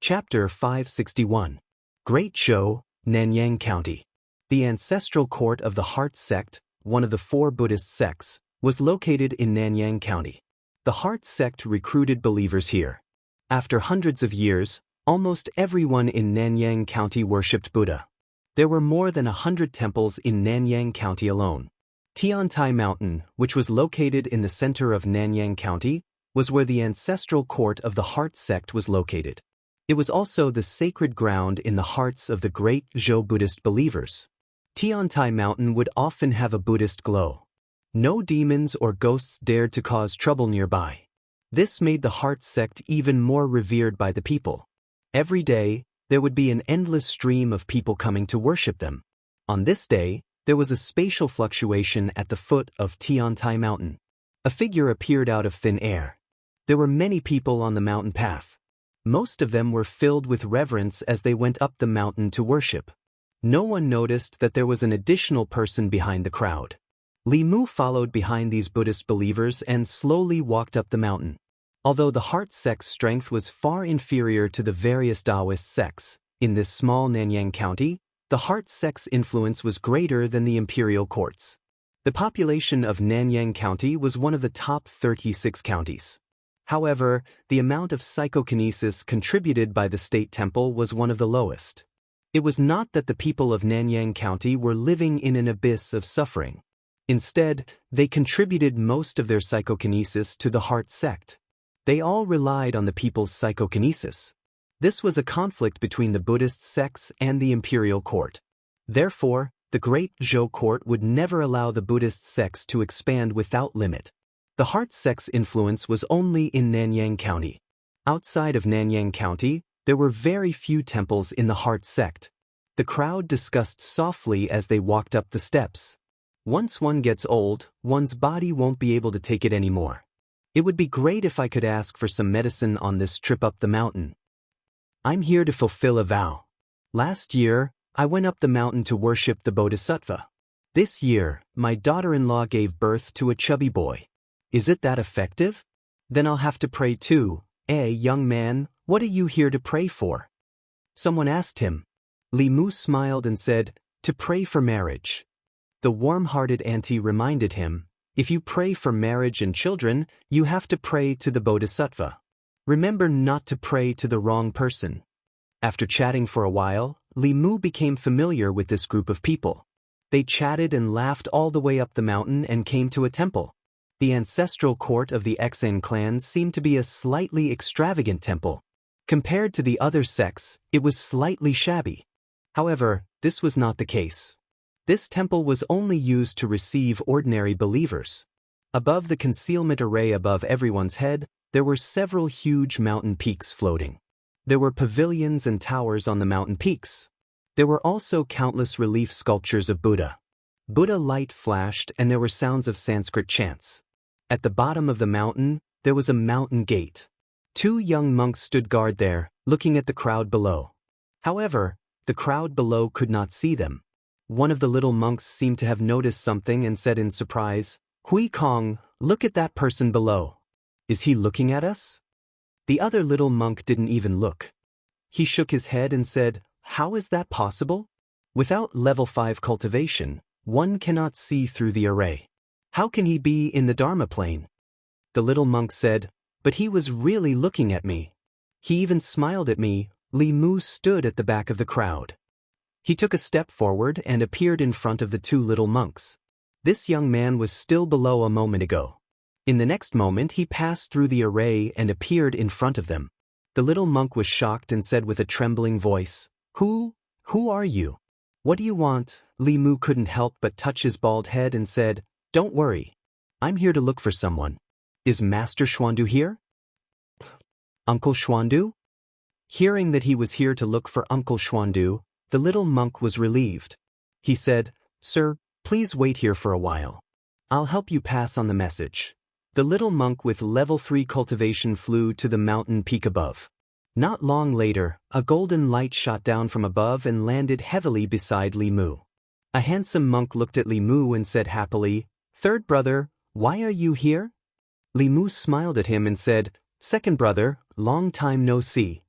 Chapter 561. Great Zhou, Nanyang County. The ancestral court of the Heart sect, one of the 4 Buddhist sects, was located in Nanyang County. The Heart sect recruited believers here. After hundreds of years, almost everyone in Nanyang County worshipped Buddha. There were more than 100 temples in Nanyang County alone. Tiantai Mountain, which was located in the center of Nanyang County, was where the ancestral court of the Heart sect was located. It was also the sacred ground in the hearts of the Great Zhou Buddhist believers. Tiantai Mountain would often have a Buddhist glow. No demons or ghosts dared to cause trouble nearby. This made the Heart sect even more revered by the people. Every day, there would be an endless stream of people coming to worship them. On this day, there was a spatial fluctuation at the foot of Tiantai Mountain. A figure appeared out of thin air. There were many people on the mountain path. Most of them were filled with reverence as they went up the mountain to worship. No one noticed that there was an additional person behind the crowd. Li Mu followed behind these Buddhist believers and slowly walked up the mountain. Although the Heart sect's strength was far inferior to the various Taoist sects, In this small Nanyang County, the heart sect's influence was greater than the imperial courts. The population of Nanyang County was one of the top 36 counties. However, the amount of psychokinesis contributed by the state temple was one of the lowest. It was not that the people of Nanyang County were living in an abyss of suffering. Instead, they contributed most of their psychokinesis to the heart sect. They all relied on the people's psychokinesis. This was a conflict between the Buddhist sects and the imperial court. Therefore, the Great Zhou court would never allow the Buddhist sects to expand without limit. The heart sect's influence was only in Nanyang County. Outside of Nanyang County, there were very few temples in the heart sect. The crowd discussed softly as they walked up the steps. Once one gets old, one's body won't be able to take it anymore. It would be great if I could ask for some medicine on this trip up the mountain. I'm here to fulfill a vow. Last year, I went up the mountain to worship the Bodhisattva. This year, my daughter-in-law gave birth to a chubby boy. Is it that effective? Then I'll have to pray too. Young man, what are you here to pray for? Someone asked him. Li Mu smiled and said, to pray for marriage. The warm-hearted auntie reminded him, if you pray for marriage and children, you have to pray to the Bodhisattva. Remember not to pray to the wrong person. After chatting for a while, Li Mu became familiar with this group of people. They chatted and laughed all the way up the mountain and came to a temple. The ancestral court of the Xen clans seemed to be a slightly extravagant temple. Compared to the other sects, it was slightly shabby. However, this was not the case. This temple was only used to receive ordinary believers. Above the concealment array above everyone's head, there were several huge mountain peaks floating. There were pavilions and towers on the mountain peaks. There were also countless relief sculptures of Buddha. Buddha light flashed and there were sounds of Sanskrit chants. At the bottom of the mountain, there was a mountain gate. 2 young monks stood guard there, looking at the crowd below. However, the crowd below could not see them. One of the little monks seemed to have noticed something and said in surprise, Hui Kong, look at that person below. Is he looking at us? The other little monk didn't even look. He shook his head and said, how is that possible? Without level 5 cultivation, one cannot see through the array. How can he be in the Dharma plane? The little monk said, but he was really looking at me. He even smiled at me. Li Mu stood at the back of the crowd. He took a step forward and appeared in front of the 2 little monks. This young man was still below a moment ago. In the next moment he passed through the array and appeared in front of them. The little monk was shocked and said with a trembling voice, Who are you? What do you want? Li Mu couldn't help but touch his bald head and said, Don't worry. I'm here to look for someone. Is Master Xuandu here? Uncle Xuandu? Hearing that he was here to look for Uncle Xuandu, the little monk was relieved. He said, Sir, please wait here for a while. I'll help you pass on the message. The little monk with level 3 cultivation flew to the mountain peak above. Not long later, a golden light shot down from above and landed heavily beside Li Mu. A handsome monk looked at Li Mu and said happily, Third brother, why are you here? Li Mu smiled at him and said, Second brother, long time no see.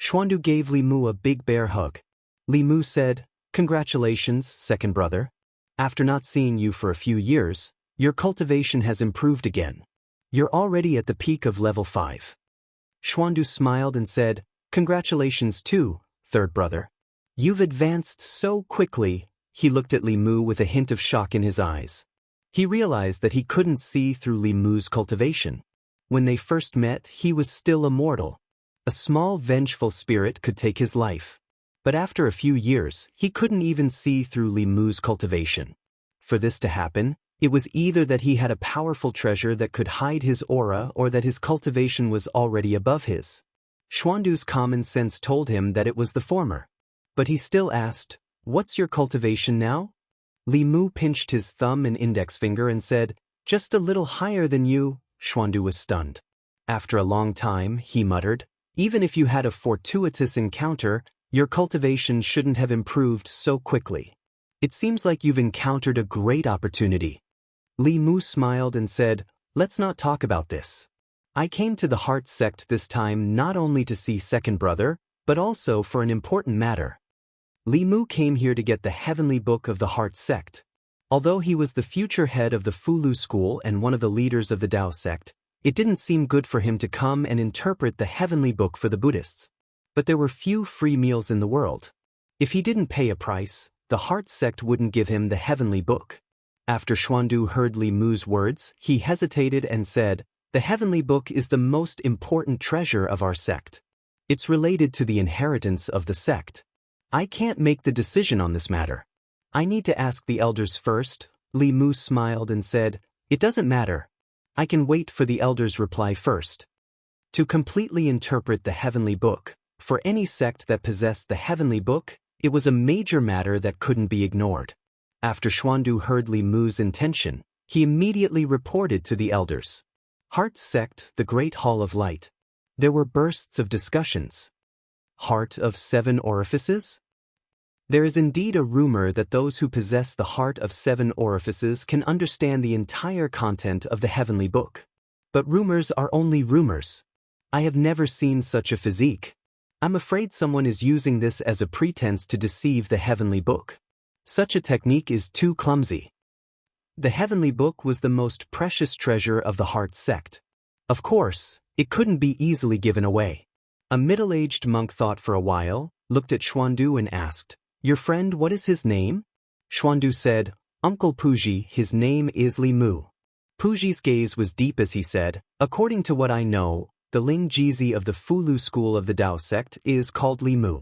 Xuandu gave Li Mu a big bear hug. Li Mu said, Congratulations, second brother. After not seeing you for a few years, your cultivation has improved again. You're already at the peak of level 5. Xuandu smiled and said, Congratulations too, third brother. You've advanced so quickly. He looked at Li Mu with a hint of shock in his eyes. He realized that he couldn't see through Li Mu's cultivation. When they first met, he was still immortal. A small vengeful spirit could take his life. But after a few years, he couldn't even see through Li Mu's cultivation. For this to happen, it was either that he had a powerful treasure that could hide his aura or that his cultivation was already above his. Xuandu's common sense told him that it was the former. But he still asked, What's your cultivation now? Li Mu pinched his thumb and index finger and said, Just a little higher than you. Xuandu was stunned. After a long time, he muttered, Even if you had a fortuitous encounter, your cultivation shouldn't have improved so quickly. It seems like you've encountered a great opportunity. Li Mu smiled and said, Let's not talk about this. I came to the Heart sect this time not only to see second brother, but also for an important matter. Li Mu came here to get the heavenly book of the Heart sect. Although he was the future head of the Fulu school and one of the leaders of the Tao sect, it didn't seem good for him to come and interpret the heavenly book for the Buddhists. But there were few free meals in the world. If he didn't pay a price, the Heart sect wouldn't give him the heavenly book. After Xuandu heard Li Mu's words, he hesitated and said, "The heavenly book is the most important treasure of our sect. It's related to the inheritance of the sect. I can't make the decision on this matter. I need to ask the elders first." Li Mu smiled and said, "It doesn't matter. I can wait for the elders' reply first." To completely interpret the heavenly book, for any sect that possessed the heavenly book, it was a major matter that couldn't be ignored. After Xuandu heard Li Mu's intention, he immediately reported to the elders. Heart sect, the Great Hall of Light. There were bursts of discussions. Heart of 7 orifices? There is indeed a rumor that those who possess the heart of 7 orifices can understand the entire content of the heavenly book. But rumors are only rumors. I have never seen such a physique. I'm afraid someone is using this as a pretense to deceive the heavenly book. Such a technique is too clumsy. The heavenly book was the most precious treasure of the Heart sect. Of course, it couldn't be easily given away. A middle-aged monk thought for a while, looked at Xuandu and asked, "Your friend, what is his name?" Xuandu said, "Uncle Puji, his name is Li Mu." Puji's gaze was deep as he said, "According to what I know, the Ling Jizi of the Fulu school of the Tao sect is called Li Mu.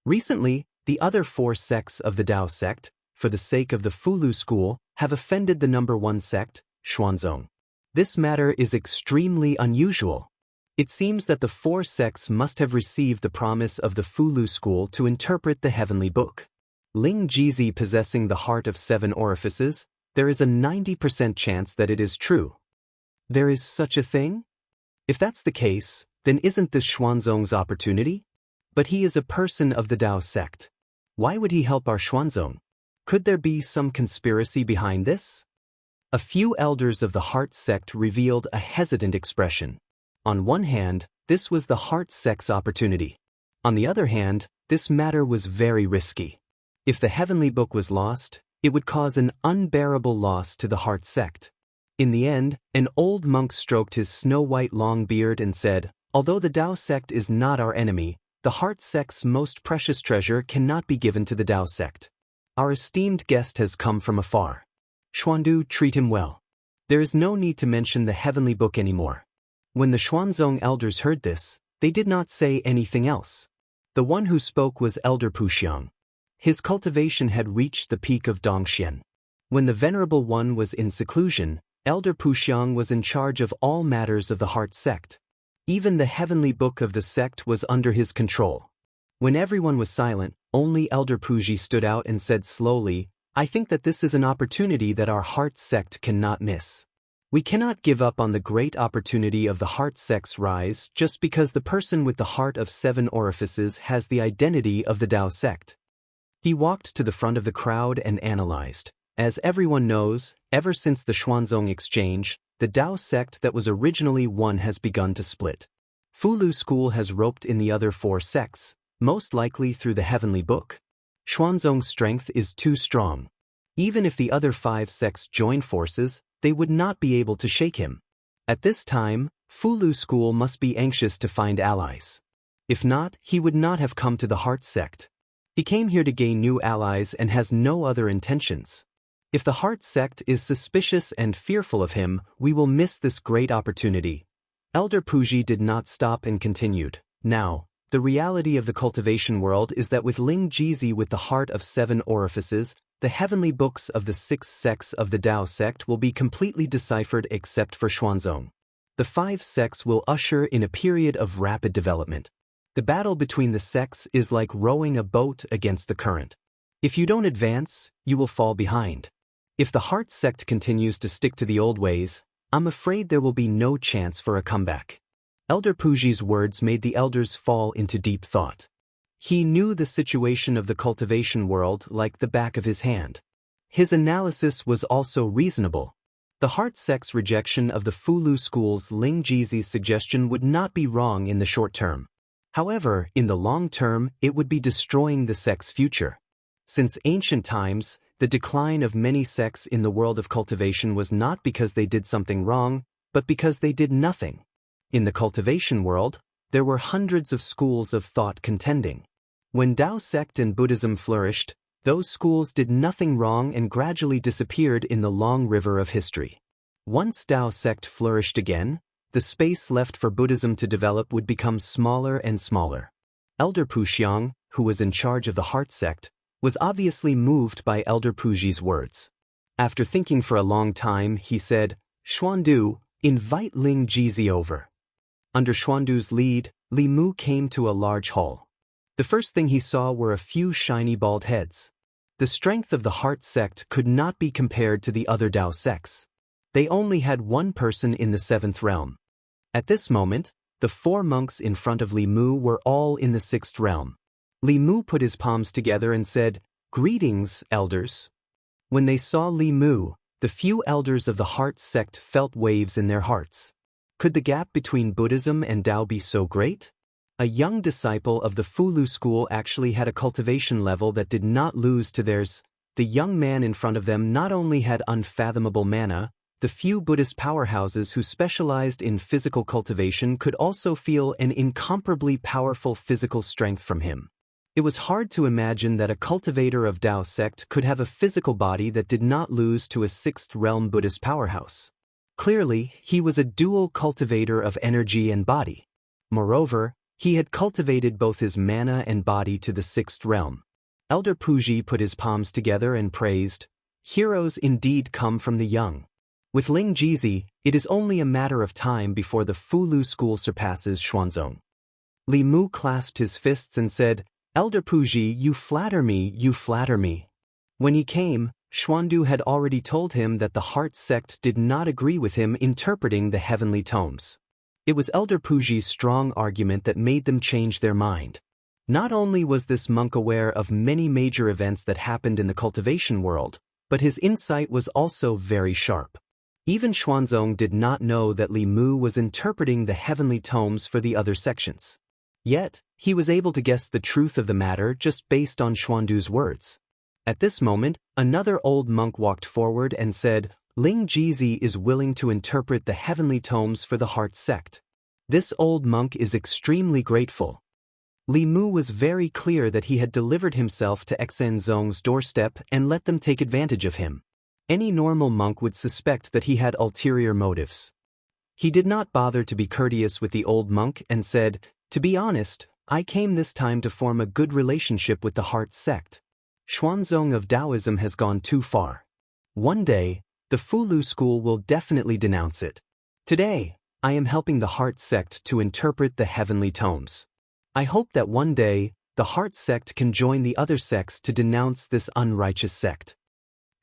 Recently, the other 4 sects of the Tao sect, for the sake of the Fulu school, have offended the number 1 sect, Xuanzong. This matter is extremely unusual. It seems that the 4 sects must have received the promise of the Fulu school to interpret the heavenly book. Ling Jizi possessing the heart of 7 orifices, there is a 90% chance that it is true. There is such a thing? If that's the case, then isn't this Xuanzong's opportunity? But he is a person of the Tao sect. Why would he help our Xuanzong? Could there be some conspiracy behind this? A few elders of the Heart sect revealed a hesitant expression. On one hand, this was the Heart sect's opportunity. On the other hand, this matter was very risky. If the heavenly book was lost, it would cause an unbearable loss to the Heart sect. In the end, an old monk stroked his snow-white long beard and said, "Although the Tao sect is not our enemy, the Heart sect's most precious treasure cannot be given to the Tao sect. Our esteemed guest has come from afar. Xuandu, treat him well. There is no need to mention the heavenly book anymore." When the Xuanzong elders heard this, they did not say anything else. The one who spoke was Elder Puxiang. His cultivation had reached the peak of Dongxian. When the Venerable One was in seclusion, Elder Puxiang was in charge of all matters of the Heart sect. Even the heavenly book of the sect was under his control. When everyone was silent, only Elder Puji stood out and said slowly, "I think that this is an opportunity that our Heart sect cannot miss. We cannot give up on the great opportunity of the Heart sect's rise just because the person with the heart of 7 orifices has the identity of the Tao sect." He walked to the front of the crowd and analyzed. As everyone knows, ever since the Xuanzong exchange, the Tao sect that was originally one has begun to split. Fulu school has roped in the other 4 sects, most likely through the heavenly book. Xuanzong's strength is too strong. Even if the other 5 sects join forces, they would not be able to shake him. At this time, Fulu school must be anxious to find allies. If not, he would not have come to the Heart sect. He came here to gain new allies and has no other intentions. If the Heart sect is suspicious and fearful of him, we will miss this great opportunity. Elder Puji did not stop and continued. Now, the reality of the cultivation world is that with Ling Jizi with the heart of 7 orifices, the heavenly books of the 6 sects of the Tao sect will be completely deciphered except for Xuanzong. The 5 sects will usher in a period of rapid development. The battle between the sects is like rowing a boat against the current. If you don't advance, you will fall behind. If the Heart sect continues to stick to the old ways, I'm afraid there will be no chance for a comeback. Elder Puji's words made the elders fall into deep thought. He knew the situation of the cultivation world like the back of his hand. His analysis was also reasonable. The Heart sect's rejection of the Fulu school's Ling Jizi's suggestion would not be wrong in the short term. However, in the long term, it would be destroying the sect's future. Since ancient times, the decline of many sects in the world of cultivation was not because they did something wrong, but because they did nothing. In the cultivation world, there were hundreds of schools of thought contending. When Tao sect and Buddhism flourished, those schools did nothing wrong and gradually disappeared in the long river of history. Once Tao sect flourished again, the space left for Buddhism to develop would become smaller and smaller. Elder Puxiang, who was in charge of the Heart sect, was obviously moved by Elder Puji's words. After thinking for a long time, he said, "Xuandu, invite Ling Jizi over." Under Xuandu's lead, Li Mu came to a large hall. The first thing he saw were a few shiny bald heads. The strength of the Heart sect could not be compared to the other Tao sects. They only had one person in the seventh realm. At this moment, the 4 monks in front of Li Mu were all in the 6th realm. Li Mu put his palms together and said, "Greetings, elders." When they saw Li Mu, the few elders of the Heart sect felt waves in their hearts. Could the gap between Buddhism and Tao be so great? A young disciple of the Fulu school actually had a cultivation level that did not lose to theirs. The young man in front of them not only had unfathomable mana, the few Buddhist powerhouses who specialized in physical cultivation could also feel an incomparably powerful physical strength from him. It was hard to imagine that a cultivator of Tao sect could have a physical body that did not lose to a 6th realm Buddhist powerhouse. Clearly, he was a dual cultivator of energy and body. Moreover, he had cultivated both his mana and body to the 6th realm. Elder Puji put his palms together and praised, "Heroes indeed come from the young." With Ling Jizi, it is only a matter of time before the Fulu school surpasses Xuanzong. Li Mu clasped his fists and said, "Elder Puji, you flatter me, you flatter me." When he came, Xuandu had already told him that the Heart sect did not agree with him interpreting the heavenly tomes. It was Elder Puji's strong argument that made them change their mind. Not only was this monk aware of many major events that happened in the cultivation world, but his insight was also very sharp. Even Xuanzong did not know that Li Mu was interpreting the heavenly tomes for the other sections. Yet, he was able to guess the truth of the matter just based on Xuandu's words. At this moment, another old monk walked forward and said, "Ling Jizi is willing to interpret the heavenly tomes for the Heart sect." This old monk is extremely grateful. Li Mu was very clear that he had delivered himself to Xuanzong's doorstep and let them take advantage of him. Any normal monk would suspect that he had ulterior motives. He did not bother to be courteous with the old monk and said, "To be honest, I came this time to form a good relationship with the Heart sect. Xuanzong of Taoism has gone too far. One day, the Fulu school will definitely denounce it. Today, I am helping the Heart sect to interpret the heavenly tomes. I hope that one day, the Heart sect can join the other sects to denounce this unrighteous sect."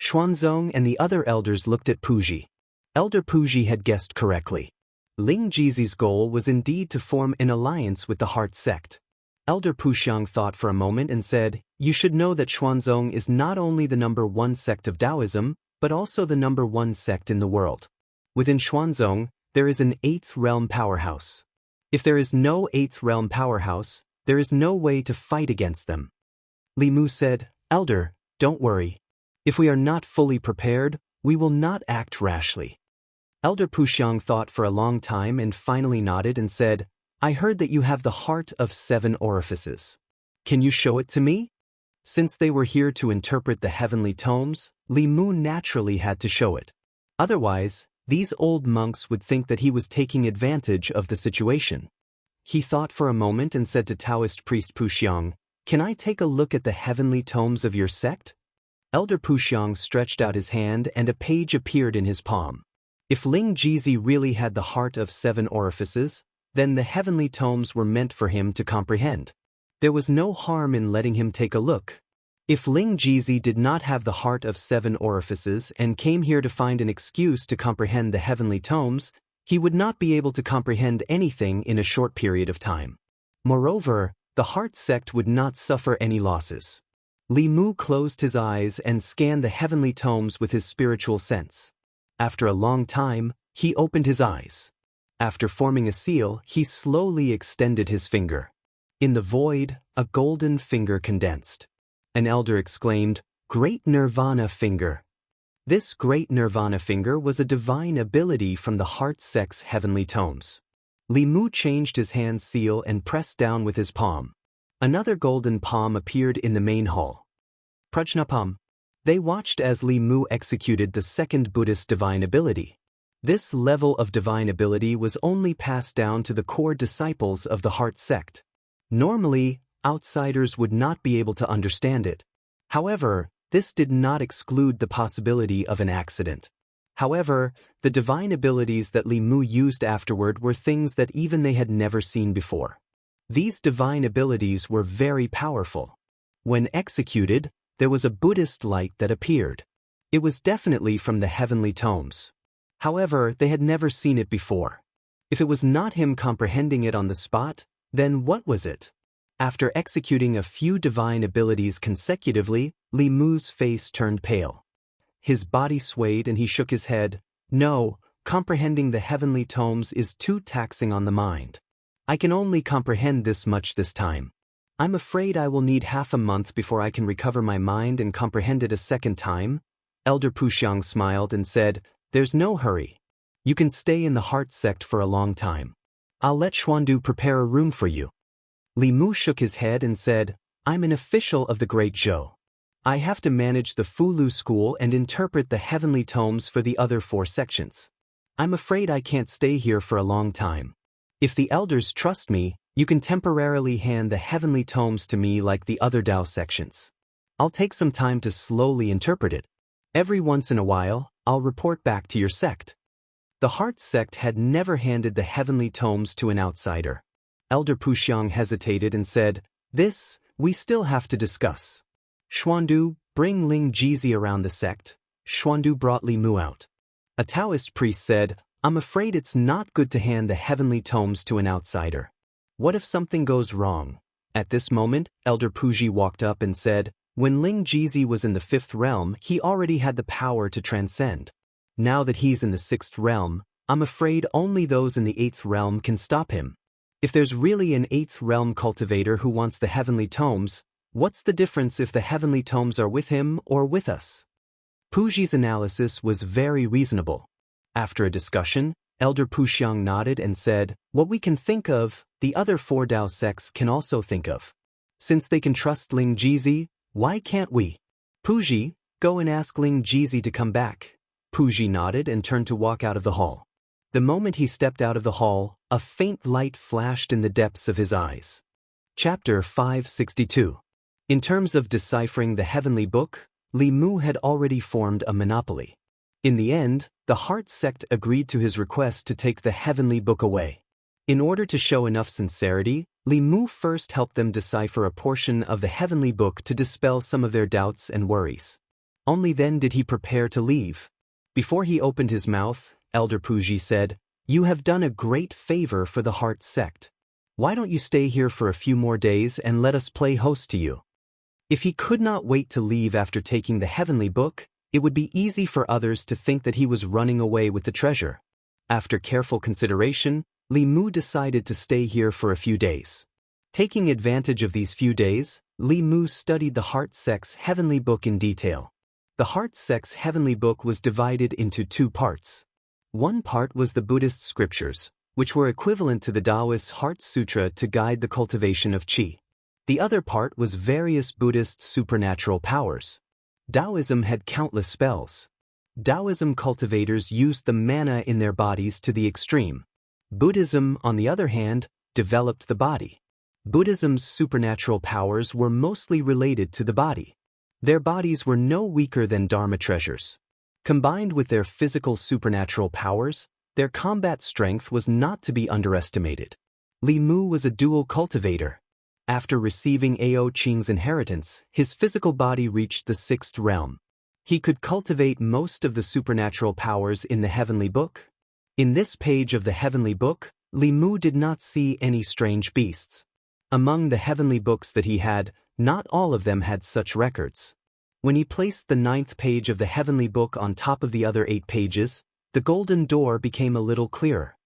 Xuanzong and the other elders looked at Puji. Elder Puji had guessed correctly. Ling Jizi's goal was indeed to form an alliance with the Heart sect. Elder Puxiang thought for a moment and said, "You should know that Xuanzong is not only the #1 sect of Taoism, but also the #1 sect in the world. Within Xuanzong, there is an 8th realm powerhouse. If there is no 8th realm powerhouse, there is no way to fight against them." Li Mu said, "Elder, don't worry. If we are not fully prepared, we will not act rashly." Elder Puxiang thought for a long time and finally nodded and said, "I heard that you have the heart of 7 orifices. Can you show it to me?" Since they were here to interpret the heavenly tomes, Li Mu naturally had to show it. Otherwise, these old monks would think that he was taking advantage of the situation. He thought for a moment and said to Taoist priest Puxiang, "Can I take a look at the heavenly tomes of your sect?" Elder Puxiang stretched out his hand and a page appeared in his palm. If Ling Jizi really had the heart of 7 orifices, then the heavenly tomes were meant for him to comprehend. There was no harm in letting him take a look. If Ling Jizi did not have the heart of 7 orifices and came here to find an excuse to comprehend the heavenly tomes, he would not be able to comprehend anything in a short period of time. Moreover, the Heart sect would not suffer any losses. Li Mu closed his eyes and scanned the heavenly tomes with his spiritual sense. After a long time, he opened his eyes. After forming a seal, he slowly extended his finger. In the void, a golden finger condensed. An elder exclaimed, "Great Nirvana finger." This great Nirvana finger was a divine ability from the heart sect's heavenly tomes. Li Mu changed his hand's seal and pressed down with his palm. Another golden palm appeared in the main hall. Prajnapam. They watched as Li Mu executed the second Buddhist divine ability. This level of divine ability was only passed down to the core disciples of the heart sect. Normally, outsiders would not be able to understand it. However, this did not exclude the possibility of an accident. However, the divine abilities that Li Mu used afterward were things that even they had never seen before. These divine abilities were very powerful. When executed, there was a Buddhist light that appeared. It was definitely from the heavenly tomes. However, they had never seen it before. If it was not him comprehending it on the spot, then what was it? After executing a few divine abilities consecutively, Li Mu's face turned pale. His body swayed and he shook his head. "No, comprehending the heavenly tomes is too taxing on the mind. I can only comprehend this much this time. I'm afraid I will need half a month before I can recover my mind and comprehend it a second time." Elder Puxiang smiled and said, "There's no hurry. You can stay in the heart sect for a long time. I'll let Xuandu prepare a room for you." Li Mu shook his head and said, "I'm an official of the Great Zhou. I have to manage the Fulu school and interpret the heavenly tomes for the other 4 sections. I'm afraid I can't stay here for a long time. If the elders trust me, you can temporarily hand the heavenly tomes to me like the other Dao sections. I'll take some time to slowly interpret it. Every once in a while, I'll report back to your sect." The heart sect had never handed the heavenly tomes to an outsider. Elder Puxiang hesitated and said, "This, we still have to discuss. Xuandu, bring Ling Jizi around the sect." Xuandu brought Li Mu out. A Taoist priest said, "I'm afraid it's not good to hand the heavenly tomes to an outsider. What if something goes wrong?" At this moment, Elder Puji walked up and said, "When Ling Jizi was in the 5th realm, he already had the power to transcend. Now that he's in the 6th realm, I'm afraid only those in the 8th realm can stop him. If there's really an 8th realm cultivator who wants the heavenly tomes, what's the difference if the heavenly tomes are with him or with us?" Puji's analysis was very reasonable. After a discussion, Elder Puxiang nodded and said, "What we can think of, the other 4 Dao sects can also think of. Since they can trust Ling Jizi, why can't we? Puji, go and ask Ling Jizi to come back." Puji nodded and turned to walk out of the hall. The moment he stepped out of the hall, a faint light flashed in the depths of his eyes. Chapter 562. In terms of deciphering the heavenly book, Li Mu had already formed a monopoly. In the end, the heart sect agreed to his request to take the heavenly book away. In order to show enough sincerity, Li Mu first helped them decipher a portion of the heavenly book to dispel some of their doubts and worries. Only then did he prepare to leave. Before he opened his mouth, Elder Puji said, "You have done a great favor for the heart sect. Why don't you stay here for a few more days and let us play host to you?" If he could not wait to leave after taking the heavenly book, it would be easy for others to think that he was running away with the treasure. After careful consideration, Li Mu decided to stay here for a few days. Taking advantage of these few days, Li Mu studied the heart sect's heavenly book in detail. The heart sect's heavenly book was divided into 2 parts. One part was the Buddhist scriptures, which were equivalent to the Taoist Heart Sutra to guide the cultivation of qi. The other part was various Buddhist supernatural powers. Taoism had countless spells. Taoism cultivators used the mana in their bodies to the extreme. Buddhism, on the other hand, developed the body. Buddhism's supernatural powers were mostly related to the body. Their bodies were no weaker than Dharma treasures. Combined with their physical supernatural powers, their combat strength was not to be underestimated. Li Mu was a dual cultivator. After receiving Ao Qing's inheritance, his physical body reached the 6th realm. He could cultivate most of the supernatural powers in the heavenly book. In this page of the heavenly book, Li Mu did not see any strange beasts. Among the heavenly books that he had, not all of them had such records. When he placed the 9th page of the heavenly book on top of the other 8 pages, the golden door became a little clearer.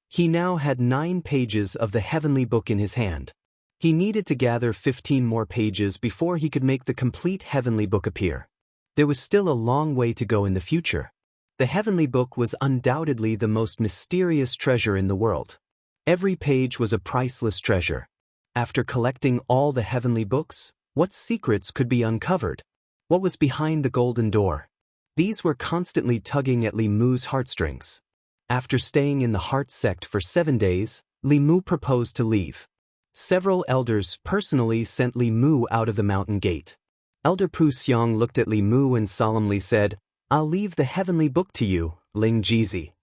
He now had 9 pages of the heavenly book in his hand. He needed to gather 15 more pages before he could make the complete Heavenly Book appear. There was still a long way to go in the future. The Heavenly Book was undoubtedly the most mysterious treasure in the world. Every page was a priceless treasure. After collecting all the Heavenly Books, what secrets could be uncovered? What was behind the golden door? These were constantly tugging at Li Mu's heartstrings. After staying in the heart sect for 7 days, Li Mu proposed to leave. Several elders personally sent Li Mu out of the mountain gate. Elder Pu Xiang looked at Li Mu and solemnly said, "I'll leave the Heavenly Book to you, Ling Jizi."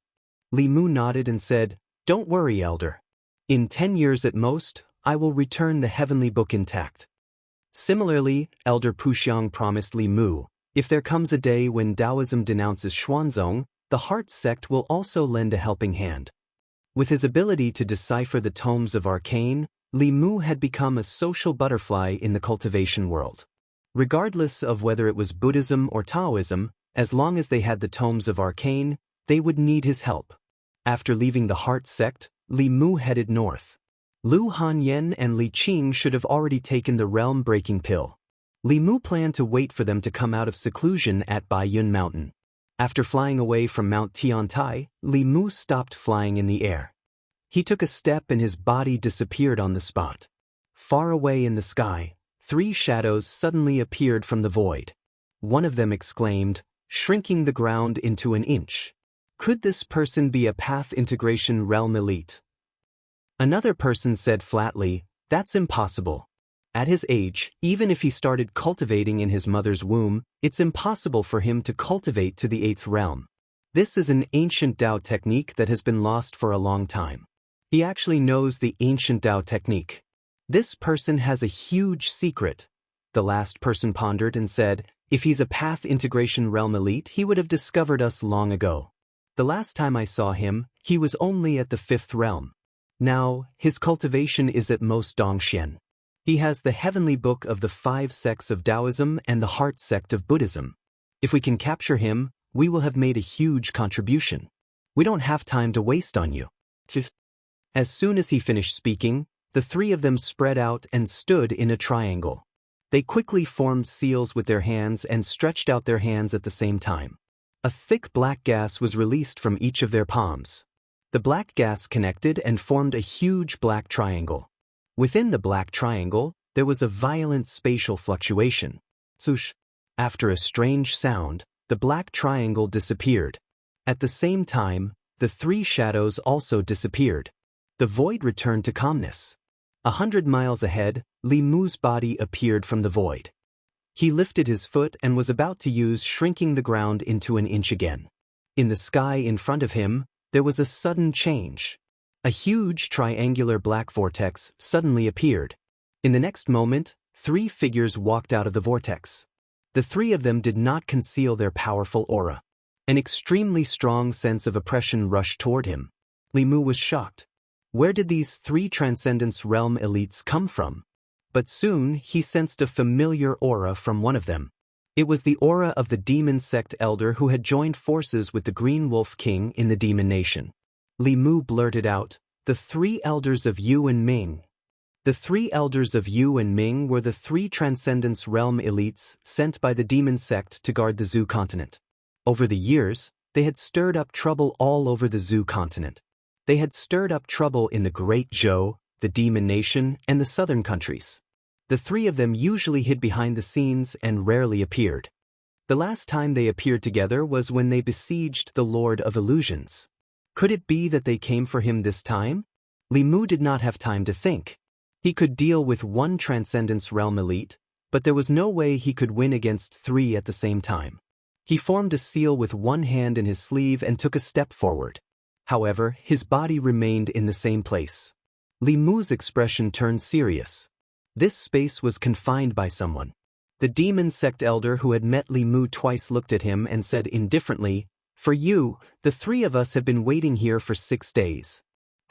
Li Mu nodded and said, "Don't worry, Elder. In 10 years at most, I will return the Heavenly Book intact." Similarly, Elder Pu Xiang promised Li Mu, if there comes a day when Taoism denounces Xuanzong, the heart sect will also lend a helping hand. With his ability to decipher the tomes of arcane, Li Mu had become a social butterfly in the cultivation world. Regardless of whether it was Buddhism or Taoism, as long as they had the tomes of arcane, they would need his help. After leaving the heart sect, Li Mu headed north. Lu Hanyan and Li Qing should have already taken the realm-breaking pill. Li Mu planned to wait for them to come out of seclusion at Baiyun Mountain. After flying away from Mount Tiantai, Li Mu stopped flying in the air. He took a step and his body disappeared on the spot. Far away in the sky, 3 shadows suddenly appeared from the void. One of them exclaimed, shrinking the ground into an inch. Could this person be a path integration realm elite? Another person said flatly, that's impossible. At his age, even if he started cultivating in his mother's womb, it's impossible for him to cultivate to the 8th realm. This is an ancient Tao technique that has been lost for a long time. He actually knows the ancient Tao technique. This person has a huge secret. The last person pondered and said, if he's a path integration realm elite, he would have discovered us long ago. The last time I saw him, he was only at the 5th realm. Now, his cultivation is at most Dongxian. He has the Heavenly Book of the 5 sects of Taoism and the Heart sect of Buddhism. If we can capture him, we will have made a huge contribution. We don't have time to waste on you. As soon as he finished speaking, the 3 of them spread out and stood in a triangle. They quickly formed seals with their hands and stretched out their hands at the same time. A thick black gas was released from each of their palms. The black gas connected and formed a huge black triangle. Within the black triangle, there was a violent spatial fluctuation. Swoosh! After a strange sound, the black triangle disappeared. At the same time, the 3 shadows also disappeared. The void returned to calmness. 100 miles ahead, Li Mu's body appeared from the void. He lifted his foot and was about to use shrinking the ground into an inch again. In the sky in front of him, there was a sudden change. A huge triangular black vortex suddenly appeared. In the next moment, 3 figures walked out of the vortex. The 3 of them did not conceal their powerful aura. An extremely strong sense of oppression rushed toward him. Li Mu was shocked. Where did these 3 Transcendence Realm elites come from? But soon he sensed a familiar aura from one of them. It was the aura of the demon sect elder who had joined forces with the Green Wolf King in the Demon Nation. Li Mu blurted out, the 3 elders of Yu and Ming. The 3 elders of Yu and Ming were the 3 Transcendence Realm elites sent by the demon sect to guard the Zhu continent. Over the years, they had stirred up trouble all over the Zhu continent. They had stirred up trouble in the Great Zhou, the Demon Nation, and the southern countries. The 3 of them usually hid behind the scenes and rarely appeared. The last time they appeared together was when they besieged the Lord of Illusions. Could it be that they came for him this time? Li Mu did not have time to think. He could deal with 1 Transcendence Realm elite, but there was no way he could win against 3 at the same time. He formed a seal with 1 hand in his sleeve and took a step forward. However, his body remained in the same place. Li Mu's expression turned serious. This space was confined by someone. The demon sect elder who had met Li Mu twice looked at him and said indifferently, for you, the 3 of us have been waiting here for 6 days.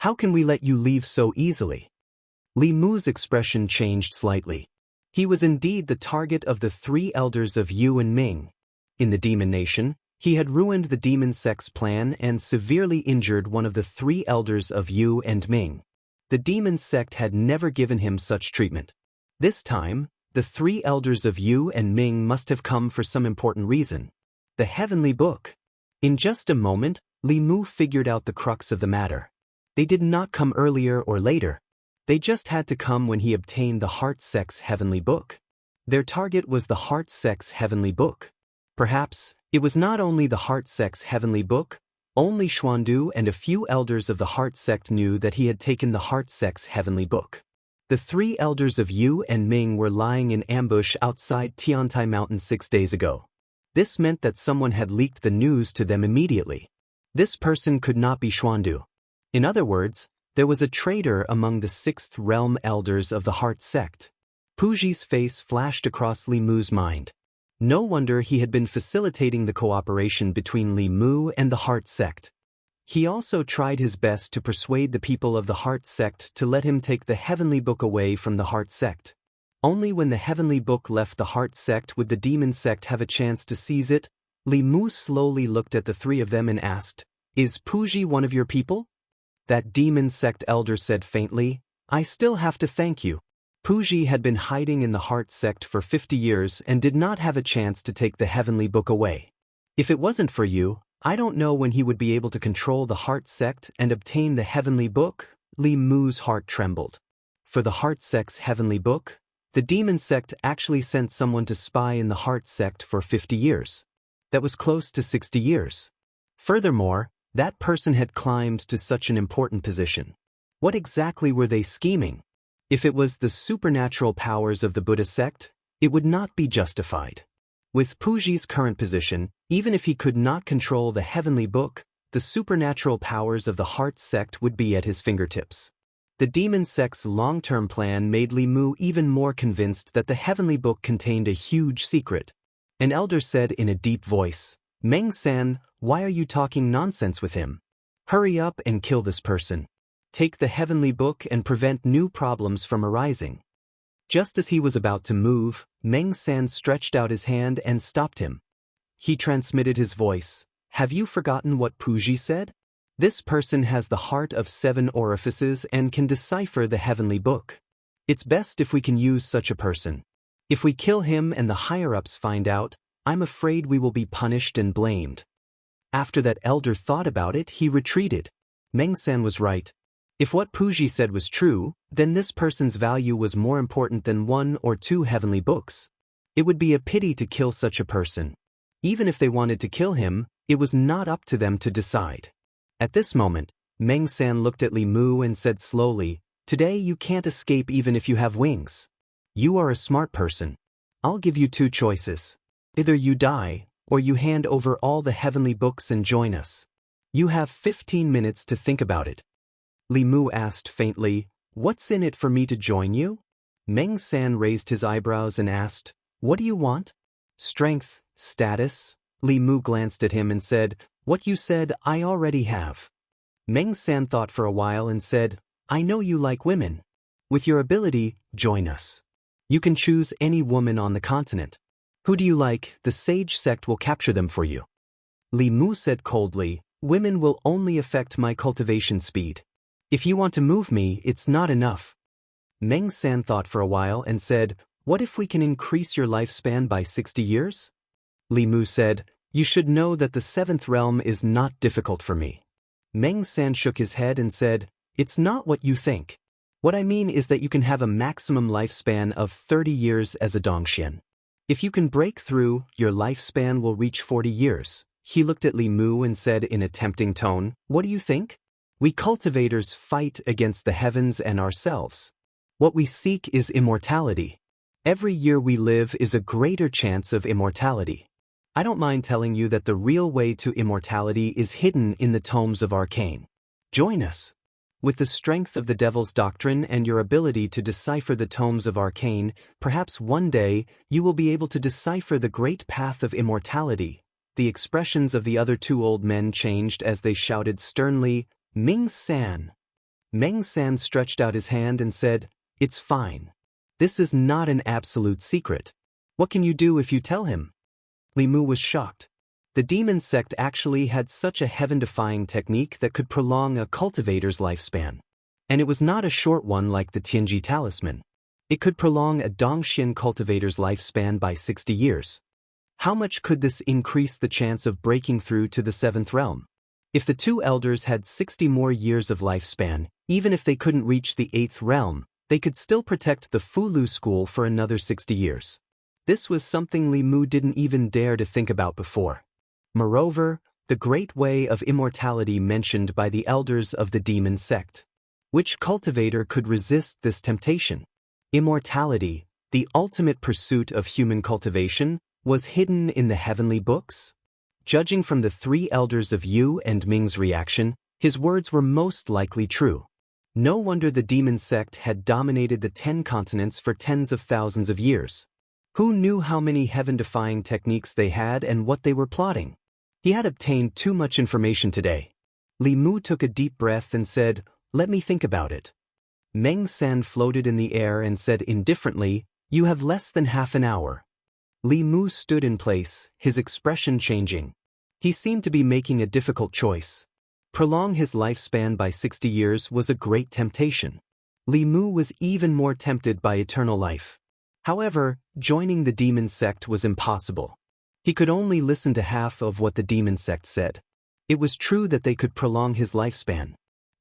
How can we let you leave so easily? Li Mu's expression changed slightly. He was indeed the target of the 3 elders of Yu and Ming. In the Demon Nation, he had ruined the demon sect's plan and severely injured one of the 3 elders of Yu and Ming. The demon sect had never given him such treatment. This time, the three elders of Yu and Ming must have come for some important reason. The heavenly book. In just a moment, Li Mu figured out the crux of the matter. They did not come earlier or later. They just had to come when he obtained the heart sect's heavenly book. Their target was the heart sect's heavenly book. Perhaps, it was not only the heart sect's heavenly book, only Xuandu and a few elders of the heart sect knew that he had taken the heart sect's heavenly book. The three elders of Yu and Ming were lying in ambush outside Tiantai Mountain 6 days ago. This meant that someone had leaked the news to them immediately. This person could not be Xuandu. In other words, there was a traitor among the sixth realm elders of the heart sect. Puji's face flashed across Li Mu's mind. No wonder he had been facilitating the cooperation between Li Mu and the heart sect. He also tried his best to persuade the people of the heart sect to let him take the heavenly book away from the heart sect. Only when the heavenly book left the heart sect would the demon sect have a chance to seize it. Li Mu slowly looked at the three of them and asked, "Is Puji one of your people?" That demon sect elder said faintly, "I still have to thank you." Puji had been hiding in the heart sect for 50 years and did not have a chance to take the heavenly book away. If it wasn't for you, I don't know when he would be able to control the heart sect and obtain the heavenly book. Li Mu's heart trembled. For the heart sect's heavenly book, the demon sect actually sent someone to spy in the heart sect for 50 years. That was close to 60 years. Furthermore, that person had climbed to such an important position. What exactly were they scheming? If it was the supernatural powers of the Buddha sect, it would not be justified. With Puji's current position, even if he could not control the heavenly book, the supernatural powers of the heart sect would be at his fingertips. The demon sect's long-term plan made Li Mu even more convinced that the heavenly book contained a huge secret. An elder said in a deep voice, "Meng-san, why are you talking nonsense with him? Hurry up and kill this person. Take the heavenly book and prevent new problems from arising." Just as he was about to move, Meng-san stretched out his hand and stopped him. He transmitted his voice, "Have you forgotten what Puji said? This person has the heart of 7 orifices and can decipher the heavenly book. It's best if we can use such a person. If we kill him and the higher-ups find out, I'm afraid we will be punished and blamed." After that elder thought about it, he retreated. Meng-san was right. If what Puji said was true, then this person's value was more important than 1 or 2 heavenly books. It would be a pity to kill such a person. Even if they wanted to kill him, it was not up to them to decide. At this moment, Meng-san looked at Li Mu and said slowly, "Today you can't escape even if you have wings. You are a smart person. I'll give you 2 choices. Either you die, or you hand over all the heavenly books and join us. You have 15 minutes to think about it." Li Mu asked faintly, "What's in it for me to join you?" Meng-san raised his eyebrows and asked, "What do you want?" "Strength, status?" Li Mu glanced at him and said, "What you said I already have." Meng-san thought for a while and said, "I know you like women. With your ability, join us. You can choose any woman on the continent. Who do you like? The sage sect will capture them for you." Li Mu said coldly, "Women will only affect my cultivation speed. If you want to move me, it's not enough." Meng-san thought for a while and said, "What if we can increase your lifespan by 60 years? Li Mu said, "You should know that the 7th realm is not difficult for me." Meng-san shook his head and said, "It's not what you think. What I mean is that you can have a maximum lifespan of 30 years as a Dongxian. If you can break through, your lifespan will reach 40 years. He looked at Li Mu and said in a tempting tone, "What do you think? We cultivators fight against the heavens and ourselves. What we seek is immortality. Every year we live is a greater chance of immortality. I don't mind telling you that the real way to immortality is hidden in the tomes of arcane. Join us. With the strength of the devil's doctrine and your ability to decipher the tomes of arcane, perhaps one day you will be able to decipher the great path of immortality." The expressions of the other 2 old men changed as they shouted sternly, "Meng-san." Meng-san stretched out his hand and said, "It's fine. This is not an absolute secret. What can you do if you tell him?" Li Mu was shocked. The demon sect actually had such a heaven-defying technique that could prolong a cultivator's lifespan. And it was not a short one like the Tianji talisman. It could prolong a Dongxian cultivator's lifespan by 60 years. How much could this increase the chance of breaking through to the 7th realm? If the two elders had 60 more years of lifespan, even if they couldn't reach the 8th realm, they could still protect the Fulu school for another 60 years. This was something Li Mu didn't even dare to think about before. Moreover, the great way of immortality mentioned by the elders of the demon sect. Which cultivator could resist this temptation? Immortality, the ultimate pursuit of human cultivation, was hidden in the heavenly books? Judging from the three elders of Yu and Ming's reaction, his words were most likely true. No wonder the demon sect had dominated the 10 continents for tens of thousands of years. Who knew how many heaven-defying techniques they had and what they were plotting? He had obtained too much information today. Li Mu took a deep breath and said, "Let me think about it." Meng San floated in the air and said indifferently, "You have less than half an hour." Li Mu stood in place, his expression changing. He seemed to be making a difficult choice. Prolong his lifespan by 60 years was a great temptation. Li Mu was even more tempted by eternal life. However, joining the demon sect was impossible. He could only listen to half of what the demon sect said. It was true that they could prolong his lifespan.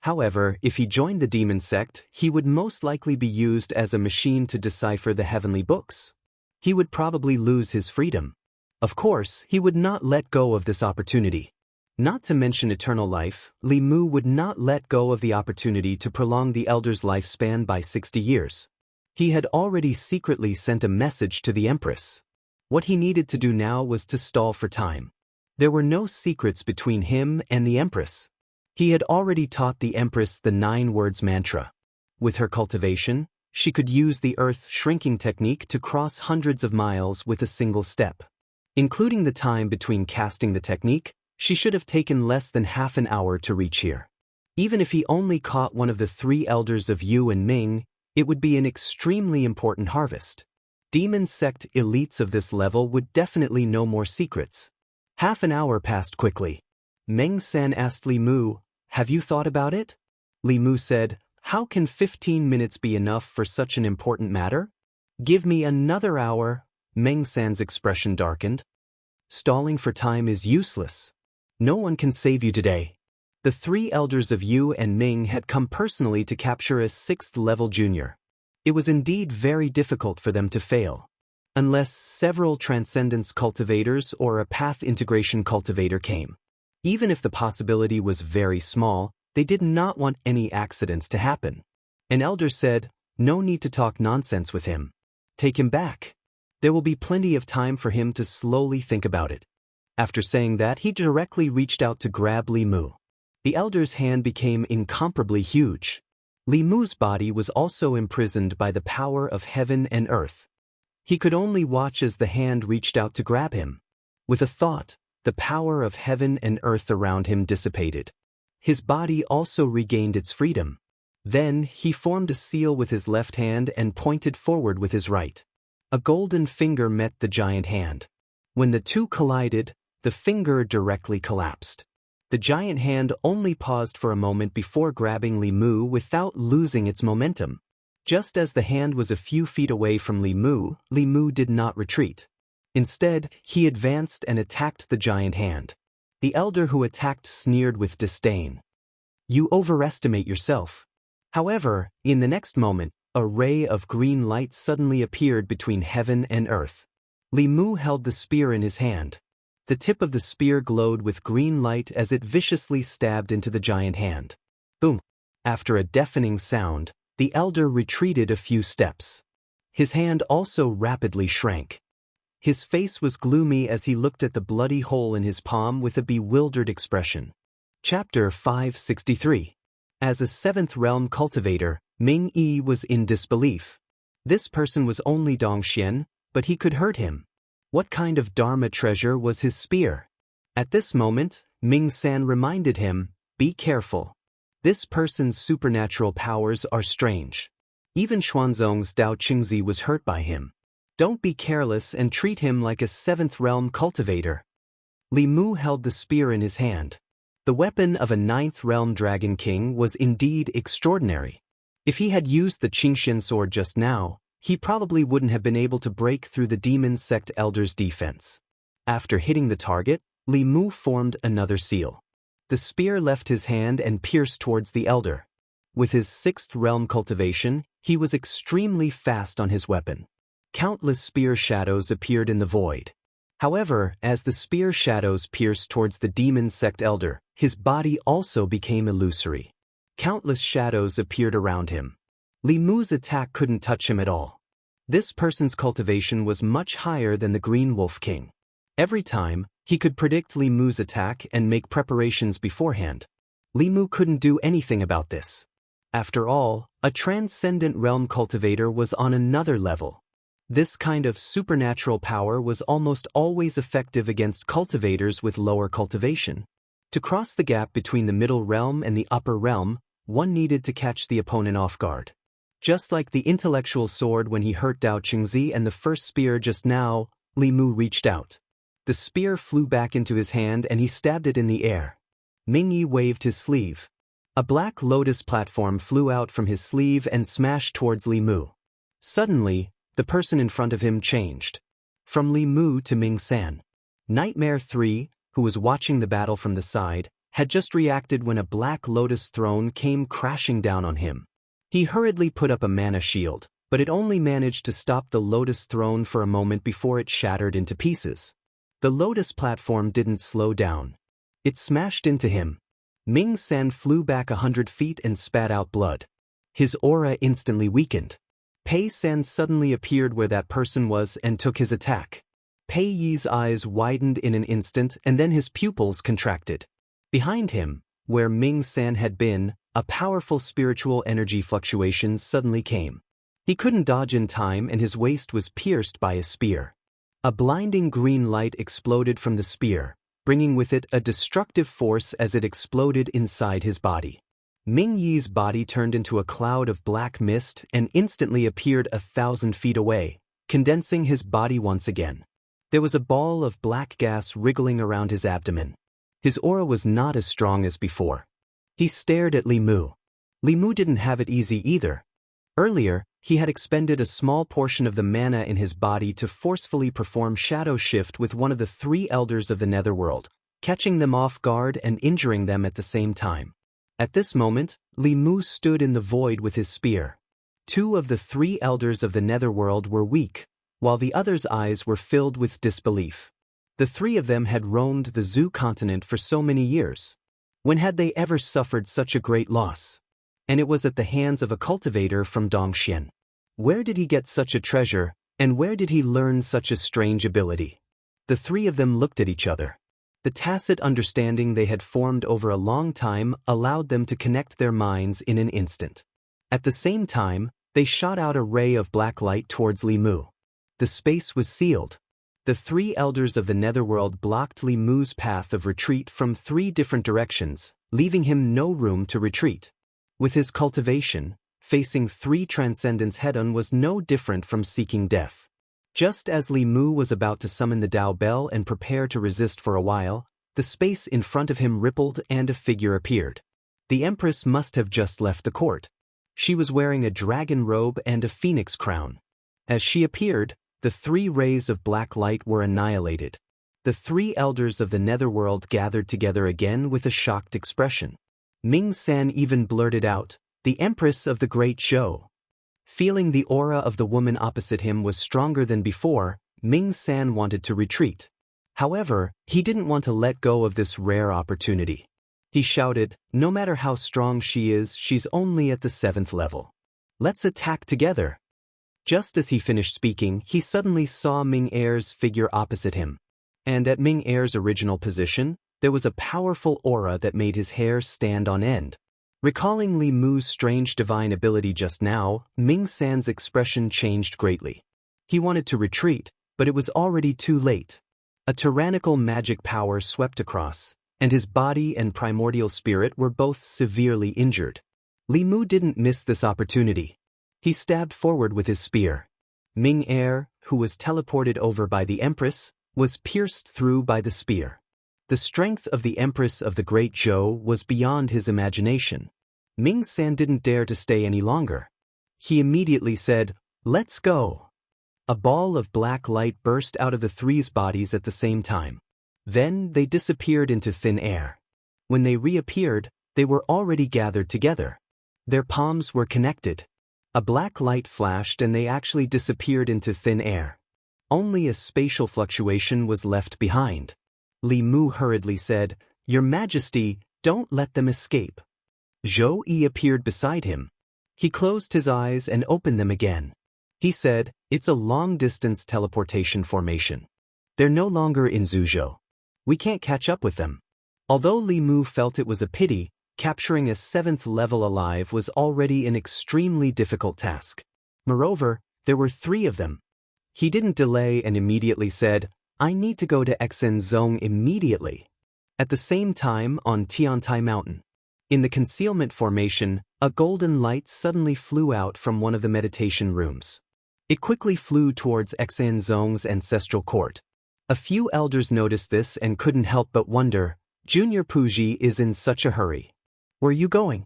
However, if he joined the demon sect, he would most likely be used as a machine to decipher the heavenly books. He would probably lose his freedom. Of course, he would not let go of this opportunity. Not to mention eternal life, Li Mu would not let go of the opportunity to prolong the elder's lifespan by 60 years. He had already secretly sent a message to the Empress. What he needed to do now was to stall for time. There were no secrets between him and the Empress. He had already taught the Empress the 9 words mantra. With her cultivation, she could use the earth shrinking technique to cross hundreds of miles with a single step. Including the time between casting the technique, she should have taken less than half an hour to reach here. Even if he only caught one of the 3 elders of Yu and Ming, it would be an extremely important harvest. Demon sect elites of this level would definitely know more secrets. Half an hour passed quickly. Meng San asked Li Mu, "Have you thought about it?" Li Mu said, "How can 15 minutes be enough for such an important matter?" "Give me another hour." Meng San's expression darkened. Stalling for time is useless. No one can save you today. The 3 elders of Yu and Ming had come personally to capture a 6th-level junior. It was indeed very difficult for them to fail. Unless several transcendence cultivators or a path integration cultivator came. Even if the possibility was very small, they did not want any accidents to happen. An elder said, "No need to talk nonsense with him. Take him back. There will be plenty of time for him to slowly think about it." After saying that, he directly reached out to grab Li Mu. The elder's hand became incomparably huge. Li Mu's body was also imprisoned by the power of heaven and earth. He could only watch as the hand reached out to grab him. With a thought, the power of heaven and earth around him dissipated. His body also regained its freedom. Then, he formed a seal with his left hand and pointed forward with his right. A golden finger met the giant hand. When the two collided, the finger directly collapsed. The giant hand only paused for a moment before grabbing Li Mu without losing its momentum. Just as the hand was a few feet away from Li Mu did not retreat. Instead, he advanced and attacked the giant hand. The elder who attacked sneered with disdain. "You overestimate yourself." However, in the next moment, a ray of green light suddenly appeared between heaven and earth. Li Mu held the spear in his hand. The tip of the spear glowed with green light as it viciously stabbed into the giant hand. Boom! After a deafening sound, the elder retreated a few steps. His hand also rapidly shrank. His face was gloomy as he looked at the bloody hole in his palm with a bewildered expression. Chapter 563. As a 7th realm cultivator, Ming Yi was in disbelief. This person was only Dongxian, but he could hurt him. What kind of Dharma treasure was his spear? At this moment, Ming San reminded him, "Be careful. This person's supernatural powers are strange." Even Xuanzong's Dao Qingzi was hurt by him. Don't be careless and treat him like a 7th realm cultivator. Li Mu held the spear in his hand. The weapon of a ninth realm dragon king was indeed extraordinary. If he had used the Qingxian sword just now, he probably wouldn't have been able to break through the demon sect elder's defense. After hitting the target, Li Mu formed another seal. The spear left his hand and pierced towards the elder. With his sixth realm cultivation, he was extremely fast on his weapon. Countless spear shadows appeared in the void. However, as the spear shadows pierced towards the demon sect elder, his body also became illusory. Countless shadows appeared around him. Li Mu's attack couldn't touch him at all. This person's cultivation was much higher than the Green Wolf King. Every time, he could predict Li Mu's attack and make preparations beforehand. Li Mu couldn't do anything about this. After all, a transcendent realm cultivator was on another level. This kind of supernatural power was almost always effective against cultivators with lower cultivation. To cross the gap between the middle realm and the upper realm, one needed to catch the opponent off guard. Just like the intellectual sword when he hurt Dao Qingzi and the first spear just now, Li Mu reached out. The spear flew back into his hand and he stabbed it in the air. Ming Yi waved his sleeve. A black lotus platform flew out from his sleeve and smashed towards Li Mu. Suddenly, the person in front of him changed. From Li Mu to Ming San. Nightmare 3, who was watching the battle from the side, had just reacted when a black lotus throne came crashing down on him. He hurriedly put up a mana shield, but it only managed to stop the lotus throne for a moment before it shattered into pieces. The lotus platform didn't slow down. It smashed into him. Ming San flew back 100 feet and spat out blood. His aura instantly weakened. Pei San suddenly appeared where that person was and took his attack. Pei Yi's eyes widened in an instant and then his pupils contracted. Behind him, where Ming San had been, a powerful spiritual energy fluctuation suddenly came. He couldn't dodge in time and his waist was pierced by a spear. A blinding green light exploded from the spear, bringing with it a destructive force as it exploded inside his body. Ming Yi's body turned into a cloud of black mist and instantly appeared 1,000 feet away, condensing his body once again. There was a ball of black gas wriggling around his abdomen. His aura was not as strong as before. He stared at Li Mu. Li Mu didn't have it easy either. Earlier, he had expended a small portion of the mana in his body to forcefully perform shadow shift with one of the 3 elders of the netherworld, catching them off guard and injuring them at the same time. At this moment, Li Mu stood in the void with his spear. 2 of the 3 elders of the netherworld were weak, while the others' eyes were filled with disbelief. The 3 of them had roamed the Zhu continent for so many years. When had they ever suffered such a great loss? And it was at the hands of a cultivator from Dongxian. Where did he get such a treasure, and where did he learn such a strange ability? The 3 of them looked at each other. The tacit understanding they had formed over a long time allowed them to connect their minds in an instant. At the same time, they shot out a ray of black light towards Li Mu. The space was sealed. The 3 elders of the netherworld blocked Li Mu's path of retreat from 3 different directions, leaving him no room to retreat. With his cultivation, facing 3 transcendents head-on was no different from seeking death. Just as Li Mu was about to summon the Dao Bell and prepare to resist for a while, the space in front of him rippled and a figure appeared. The Empress must have just left the court. She was wearing a dragon robe and a phoenix crown. As she appeared, the 3 rays of black light were annihilated. The 3 elders of the netherworld gathered together again with a shocked expression. Ming San even blurted out, "The Empress of the Great Zhou." Feeling the aura of the woman opposite him was stronger than before, Ming San wanted to retreat. However, he didn't want to let go of this rare opportunity. He shouted, "No matter how strong she is, she's only at the 7th level. Let's attack together." Just as he finished speaking, he suddenly saw Ming Er's figure opposite him. And at Ming Er's original position, there was a powerful aura that made his hair stand on end. Recalling Li Mu's strange divine ability just now, Ming San's expression changed greatly. He wanted to retreat, but it was already too late. A tyrannical magic power swept across, and his body and primordial spirit were both severely injured. Li Mu didn't miss this opportunity. He stabbed forward with his spear. Ming Er, who was teleported over by the Empress, was pierced through by the spear. The strength of the Empress of the Great Zhou was beyond his imagination. Ming-san didn't dare to stay any longer. He immediately said, "Let's go." A ball of black light burst out of the three's bodies at the same time. Then they disappeared into thin air. When they reappeared, they were already gathered together. Their palms were connected. A black light flashed and they actually disappeared into thin air. Only a spatial fluctuation was left behind. Li Mu hurriedly said, "Your Majesty, don't let them escape." Zhou Yi appeared beside him. He closed his eyes and opened them again. He said, "It's a long-distance teleportation formation. They're no longer in Zhuzhou. We can't catch up with them." Although Li Mu felt it was a pity, capturing a 7th level alive was already an extremely difficult task. Moreover, there were 3 of them. He didn't delay and immediately said, "I need to go to Xinzong immediately." At the same time on Tiantai Mountain. In the concealment formation, a golden light suddenly flew out from one of the meditation rooms. It quickly flew towards Xinzong's ancestral court. A few elders noticed this and couldn't help but wonder, Junior Puji is in such a hurry. Where you going?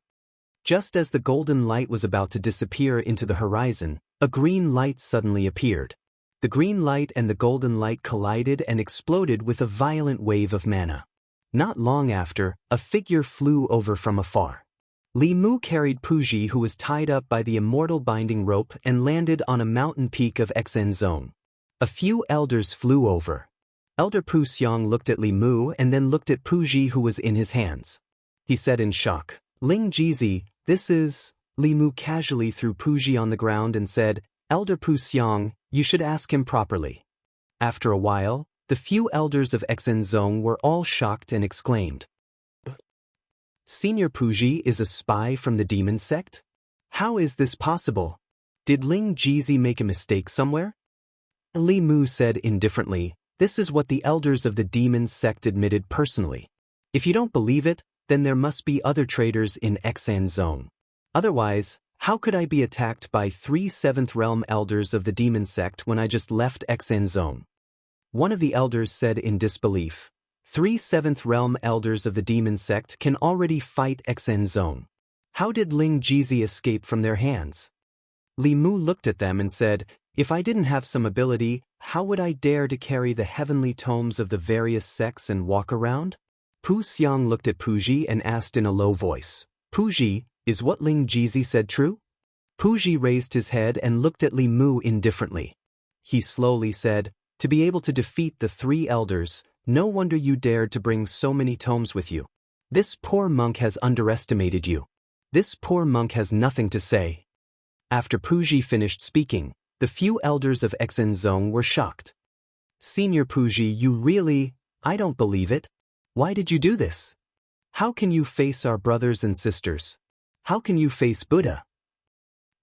Just as the golden light was about to disappear into the horizon, a green light suddenly appeared. The green light and the golden light collided and exploded with a violent wave of mana. Not long after, a figure flew over from afar. Li Mu carried Puji, who was tied up by the immortal binding rope, and landed on a mountain peak of Xinzong. A few elders flew over. Elder Pu Xiang looked at Li Mu and then looked at Puji, who was in his hands. He said in shock, "Ling Jizi, this is..." Li Mu casually threw Puji on the ground and said, "Elder Pu Xiang, you should ask him properly." After a while, the few elders of Xinzong were all shocked and exclaimed, "Senior Puji is a spy from the demon sect? How is this possible? Did Ling Jizi make a mistake somewhere?" Li Mu said indifferently, "This is what the elders of the demon sect admitted personally. If you don't believe it, then there must be other traitors in Xinzong. Otherwise, how could I be attacked by 3 7th realm elders of the demon sect when I just left Xinzong?" One of the elders said in disbelief, 3 7th realm elders of the demon sect can already fight Xinzong. How did Ling Jizi escape from their hands? Li Mu looked at them and said, "If I didn't have some ability, how would I dare to carry the heavenly tomes of the various sects and walk around?" Pu Xiang looked at Puji and asked in a low voice, "Puji, is what Ling Jizi said true?" Puji raised his head and looked at Li Mu indifferently. He slowly said, "To be able to defeat the 3 elders, no wonder you dared to bring so many tomes with you. This poor monk has underestimated you. This poor monk has nothing to say." After Puji finished speaking, the few elders of Xinzong were shocked. "Senior Puji, you really... I don't believe it. Why did you do this? How can you face our brothers and sisters? How can you face Buddha?"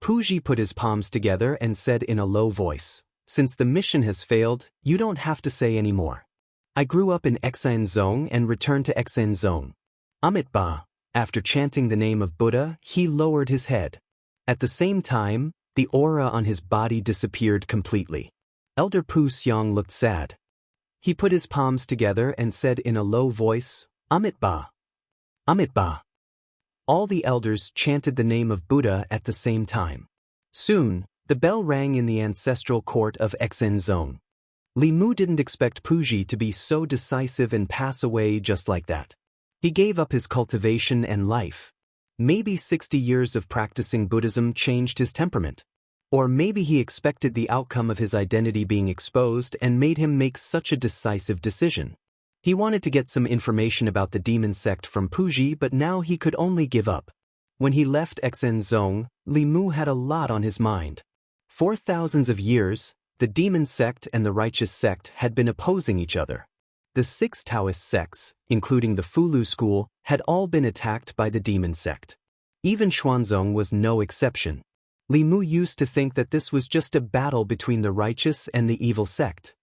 Puji put his palms together and said in a low voice, "Since the mission has failed, you don't have to say any more. I grew up in Xinzong and returned to Xinzong." Amitabha, after chanting the name of Buddha, he lowered his head. At the same time, the aura on his body disappeared completely. Elder Pu Xiang looked sad. He put his palms together and said in a low voice, "Amitabha. Amitabha." All the elders chanted the name of Buddha at the same time. Soon, the bell rang in the ancestral court of Xinzong. Li Mu didn't expect Puji to be so decisive and pass away just like that. He gave up his cultivation and life. Maybe 60 years of practicing Buddhism changed his temperament. Or maybe he expected the outcome of his identity being exposed and made him make such a decisive decision. He wanted to get some information about the demon sect from Puji, but now he could only give up. When he left Xinzong, Li Mu had a lot on his mind. For thousands of years, the demon sect and the righteous sect had been opposing each other. The 6 Taoist sects, including the Fulu school, had all been attacked by the demon sect. Even Xuanzong was no exception. Li Mu used to think that this was just a battle between the righteous and the evil sect.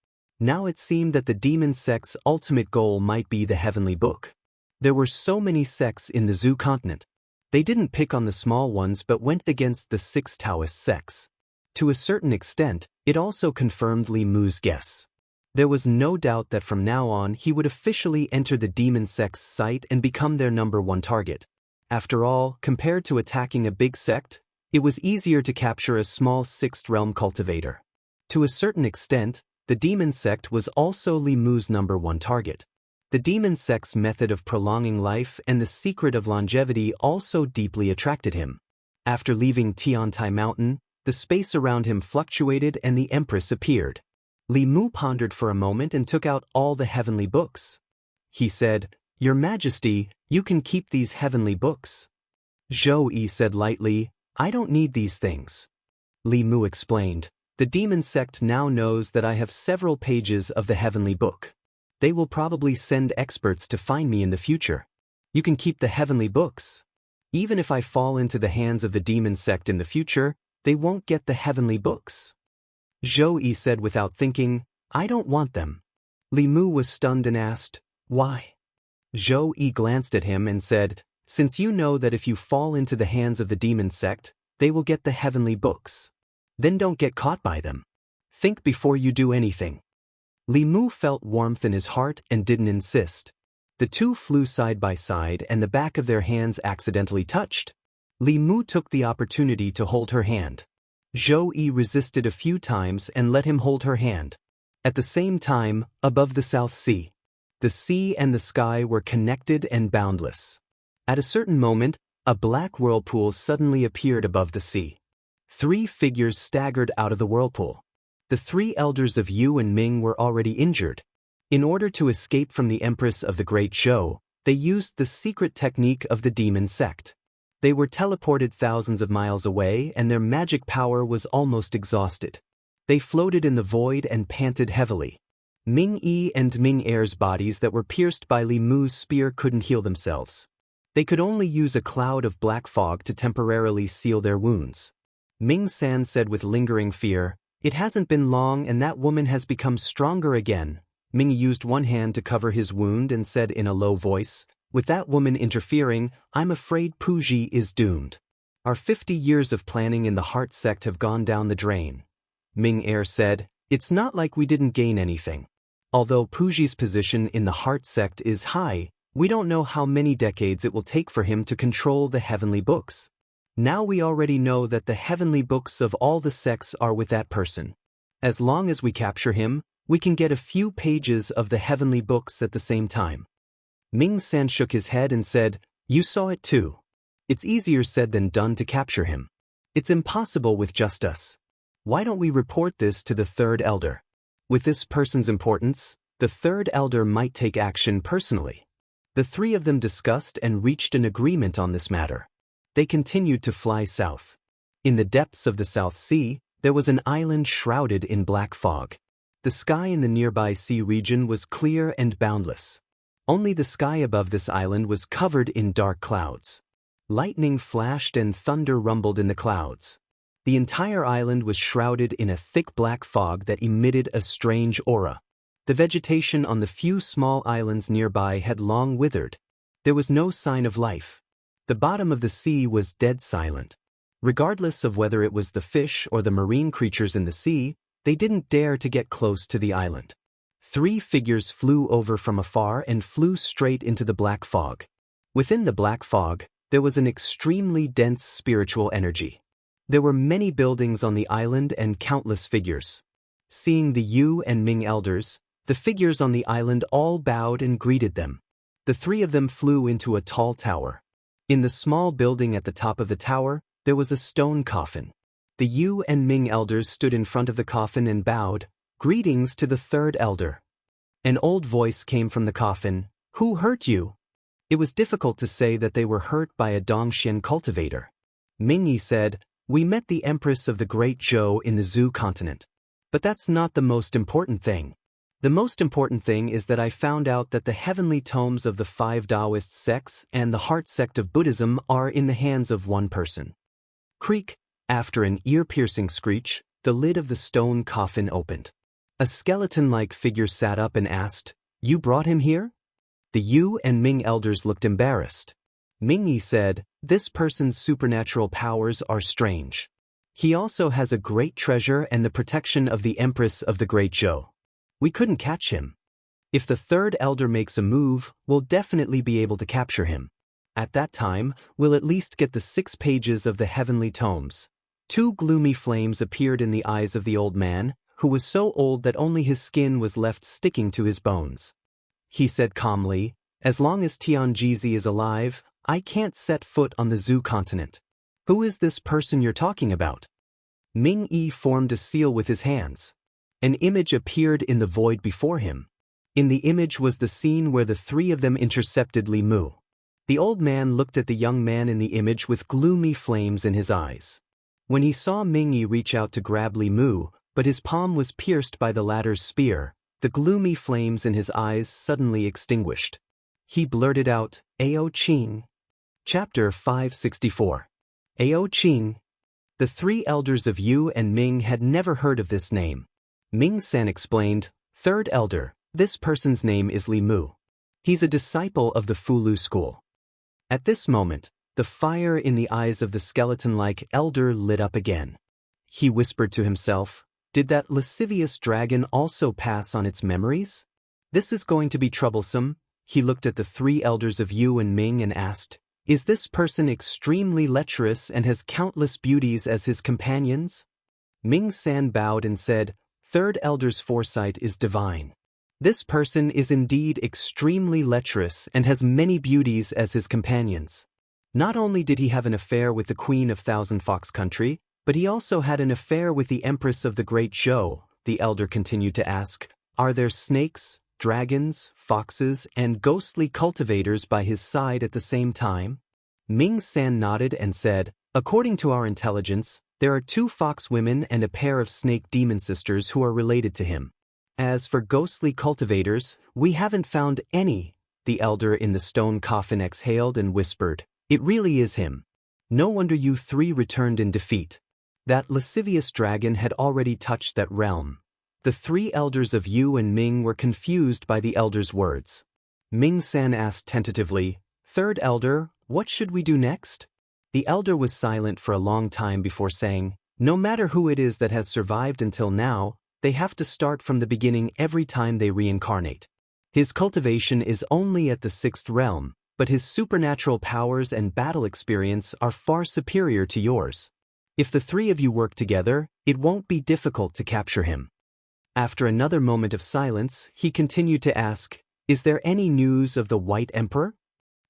Now it seemed that the demon sect's ultimate goal might be the heavenly book. There were so many sects in the Zhu continent. They didn't pick on the small ones but went against the 6 Taoist sects. To a certain extent, it also confirmed Li Mu's guess. There was no doubt that from now on he would officially enter the demon sect's sight and become their #1 target. After all, compared to attacking a big sect, it was easier to capture a small sixth realm cultivator. To a certain extent, the demon sect was also Li Mu's #1 target. The demon sect's method of prolonging life and the secret of longevity also deeply attracted him. After leaving Tiantai Mountain, the space around him fluctuated and the Empress appeared. Li Mu pondered for a moment and took out all the heavenly books. He said, "Your Majesty, you can keep these heavenly books." Zhou Yi said lightly, "I don't need these things." Li Mu explained, "The demon sect now knows that I have several pages of the heavenly book. They will probably send experts to find me in the future. You can keep the heavenly books. Even if I fall into the hands of the demon sect in the future, they won't get the heavenly books." Zhou Yi said without thinking, "I don't want them." Li Mu was stunned and asked, "Why?" Zhou Yi glanced at him and said, "Since you know that if you fall into the hands of the demon sect, they will get the heavenly books. Then don't get caught by them. Think before you do anything." Li Mu felt warmth in his heart and didn't insist. The two flew side by side and the back of their hands accidentally touched. Li Mu took the opportunity to hold her hand. Zhou Yi resisted a few times and let him hold her hand. At the same time, above the South Sea, the sea and the sky were connected and boundless. At a certain moment, a black whirlpool suddenly appeared above the sea. 3 figures staggered out of the whirlpool. The 3 elders of Yu and Ming were already injured. In order to escape from the Empress of the Great Zhou, they used the secret technique of the demon sect. They were teleported thousands of miles away and their magic power was almost exhausted. They floated in the void and panted heavily. Ming Yi and Ming Er's bodies that were pierced by Li Mu's spear couldn't heal themselves. They could only use a cloud of black fog to temporarily seal their wounds. Ming San said with lingering fear, "It hasn't been long and that woman has become stronger again." Ming used one hand to cover his wound and said in a low voice, "With that woman interfering, I'm afraid Puji is doomed. Our 50 years of planning in the Heart sect have gone down the drain." Ming Er said, "It's not like we didn't gain anything. Although Puji's position in the Heart sect is high, we don't know how many decades it will take for him to control the heavenly books. Now we already know that the heavenly books of all the sects are with that person. As long as we capture him, we can get a few pages of the heavenly books at the same time." Ming San shook his head and said, "You saw it too. It's easier said than done to capture him. It's impossible with just us. Why don't we report this to the 3rd elder? With this person's importance, the 3rd elder might take action personally." The 3 of them discussed and reached an agreement on this matter. They continued to fly south. In the depths of the South Sea, there was an island shrouded in black fog. The sky in the nearby sea region was clear and boundless. Only the sky above this island was covered in dark clouds. Lightning flashed and thunder rumbled in the clouds. The entire island was shrouded in a thick black fog that emitted a strange aura. The vegetation on the few small islands nearby had long withered. There was no sign of life. The bottom of the sea was dead silent. Regardless of whether it was the fish or the marine creatures in the sea, they didn't dare to get close to the island. 3 figures flew over from afar and flew straight into the black fog. Within the black fog, there was an extremely dense spiritual energy. There were many buildings on the island and countless figures. Seeing the Yu and Ming elders, the figures on the island all bowed and greeted them. The 3 of them flew into a tall tower. In the small building at the top of the tower, there was a stone coffin. The Yu and Ming elders stood in front of the coffin and bowed, "Greetings to the 3rd elder." An old voice came from the coffin, "Who hurt you?" It was difficult to say that they were hurt by a Dongxian cultivator. Ming Yi said, "We met the Empress of the Great Zhou in the Zhu continent. But that's not the most important thing. The most important thing is that I found out that the heavenly tomes of the 5 Taoist sects and the Heart sect of Buddhism are in the hands of one person." Creak, after an ear-piercing screech, the lid of the stone coffin opened. A skeleton-like figure sat up and asked, "You brought him here?" The Yu and Ming elders looked embarrassed. Ming Yi said, "This person's supernatural powers are strange. He also has a great treasure and the protection of the Empress of the Great Zhou. We couldn't catch him. If the third elder makes a move, we'll definitely be able to capture him. At that time, we'll at least get the 6 pages of the heavenly tomes. 2 gloomy flames appeared in the eyes of the old man, who was so old that only his skin was left sticking to his bones. He said calmly, "As long as Tianjizi is alive, I can't set foot on the Zhu continent." "Who is this person you're talking about?" Ming Yi formed a seal with his hands. An image appeared in the void before him. In the image was the scene where the 3 of them intercepted Li Mu. The old man looked at the young man in the image with gloomy flames in his eyes. When he saw Ming Yi reach out to grab Li Mu, but his palm was pierced by the latter's spear, the gloomy flames in his eyes suddenly extinguished. He blurted out, "Ao Qing." Chapter 564. Ao Qing. The 3 elders of Yu and Ming had never heard of this name. Ming-san explained, "Third elder, this person's name is Li Mu. He's a disciple of the Fulu school." At this moment, the fire in the eyes of the skeleton-like elder lit up again. He whispered to himself, "Did that lascivious dragon also pass on its memories? This is going to be troublesome." He looked at the 3 elders of Yu and Ming and asked, "Is this person extremely lecherous and has countless beauties as his companions?" Ming-san bowed and said, "Third elder's foresight is divine. This person is indeed extremely lecherous and has many beauties as his companions. Not only did he have an affair with the Queen of Thousand Fox Country, but he also had an affair with the Empress of the Great Zhou." The elder continued to ask, "Are there snakes, dragons, foxes, and ghostly cultivators by his side at the same time?" Ming-san nodded and said, "According to our intelligence, there are 2 fox women and a pair of snake demon sisters who are related to him. As for ghostly cultivators, we haven't found any." The elder in the stone coffin exhaled and whispered, "It really is him. No wonder you 3 returned in defeat." That lascivious dragon had already touched that realm. The 3 elders of Yu and Ming were confused by the elder's words. Ming-san asked tentatively, "Third elder, what should we do next?" The elder was silent for a long time before saying, "No matter who it is that has survived until now, they have to start from the beginning every time they reincarnate. His cultivation is only at the 6th realm, but his supernatural powers and battle experience are far superior to yours. If the 3 of you work together, it won't be difficult to capture him." After another moment of silence, he continued to ask, "Is there any news of the White Emperor?"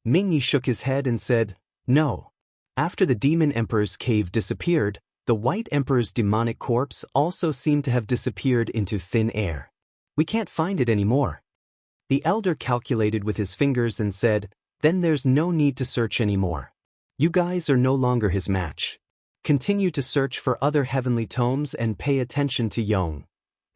Ming-Yi shook his head and said, "No. After the Demon Emperor's cave disappeared, the White Emperor's demonic corpse also seemed to have disappeared into thin air. We can't find it anymore." The elder calculated with his fingers and said, "Then there's no need to search anymore. You guys are no longer his match. Continue to search for other heavenly tomes and pay attention to Yong."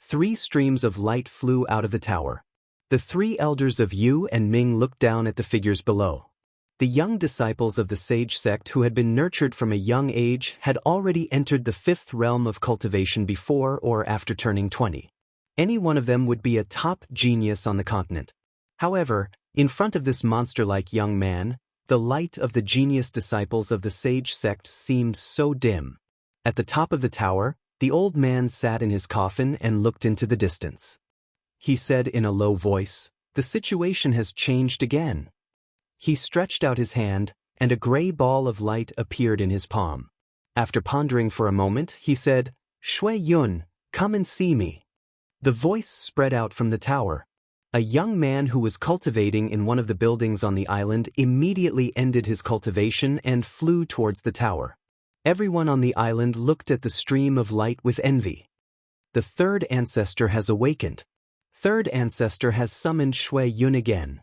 3 streams of light flew out of the tower. The 3 elders of Yu and Ming looked down at the figures below. The young disciples of the sage sect who had been nurtured from a young age had already entered the 5th realm of cultivation before or after turning 20. Any one of them would be a top genius on the continent. However, in front of this monster-like young man, the light of the genius disciples of the sage sect seemed so dim. At the top of the tower, the old man sat in his coffin and looked into the distance. He said in a low voice, "The situation has changed again." He stretched out his hand, and a gray ball of light appeared in his palm. After pondering for a moment, he said, "Shui Yun, come and see me." The voice spread out from the tower. A young man who was cultivating in one of the buildings on the island immediately ended his cultivation and flew towards the tower. Everyone on the island looked at the stream of light with envy. The 3rd ancestor has awakened. 3rd ancestor has summoned Shui Yun again.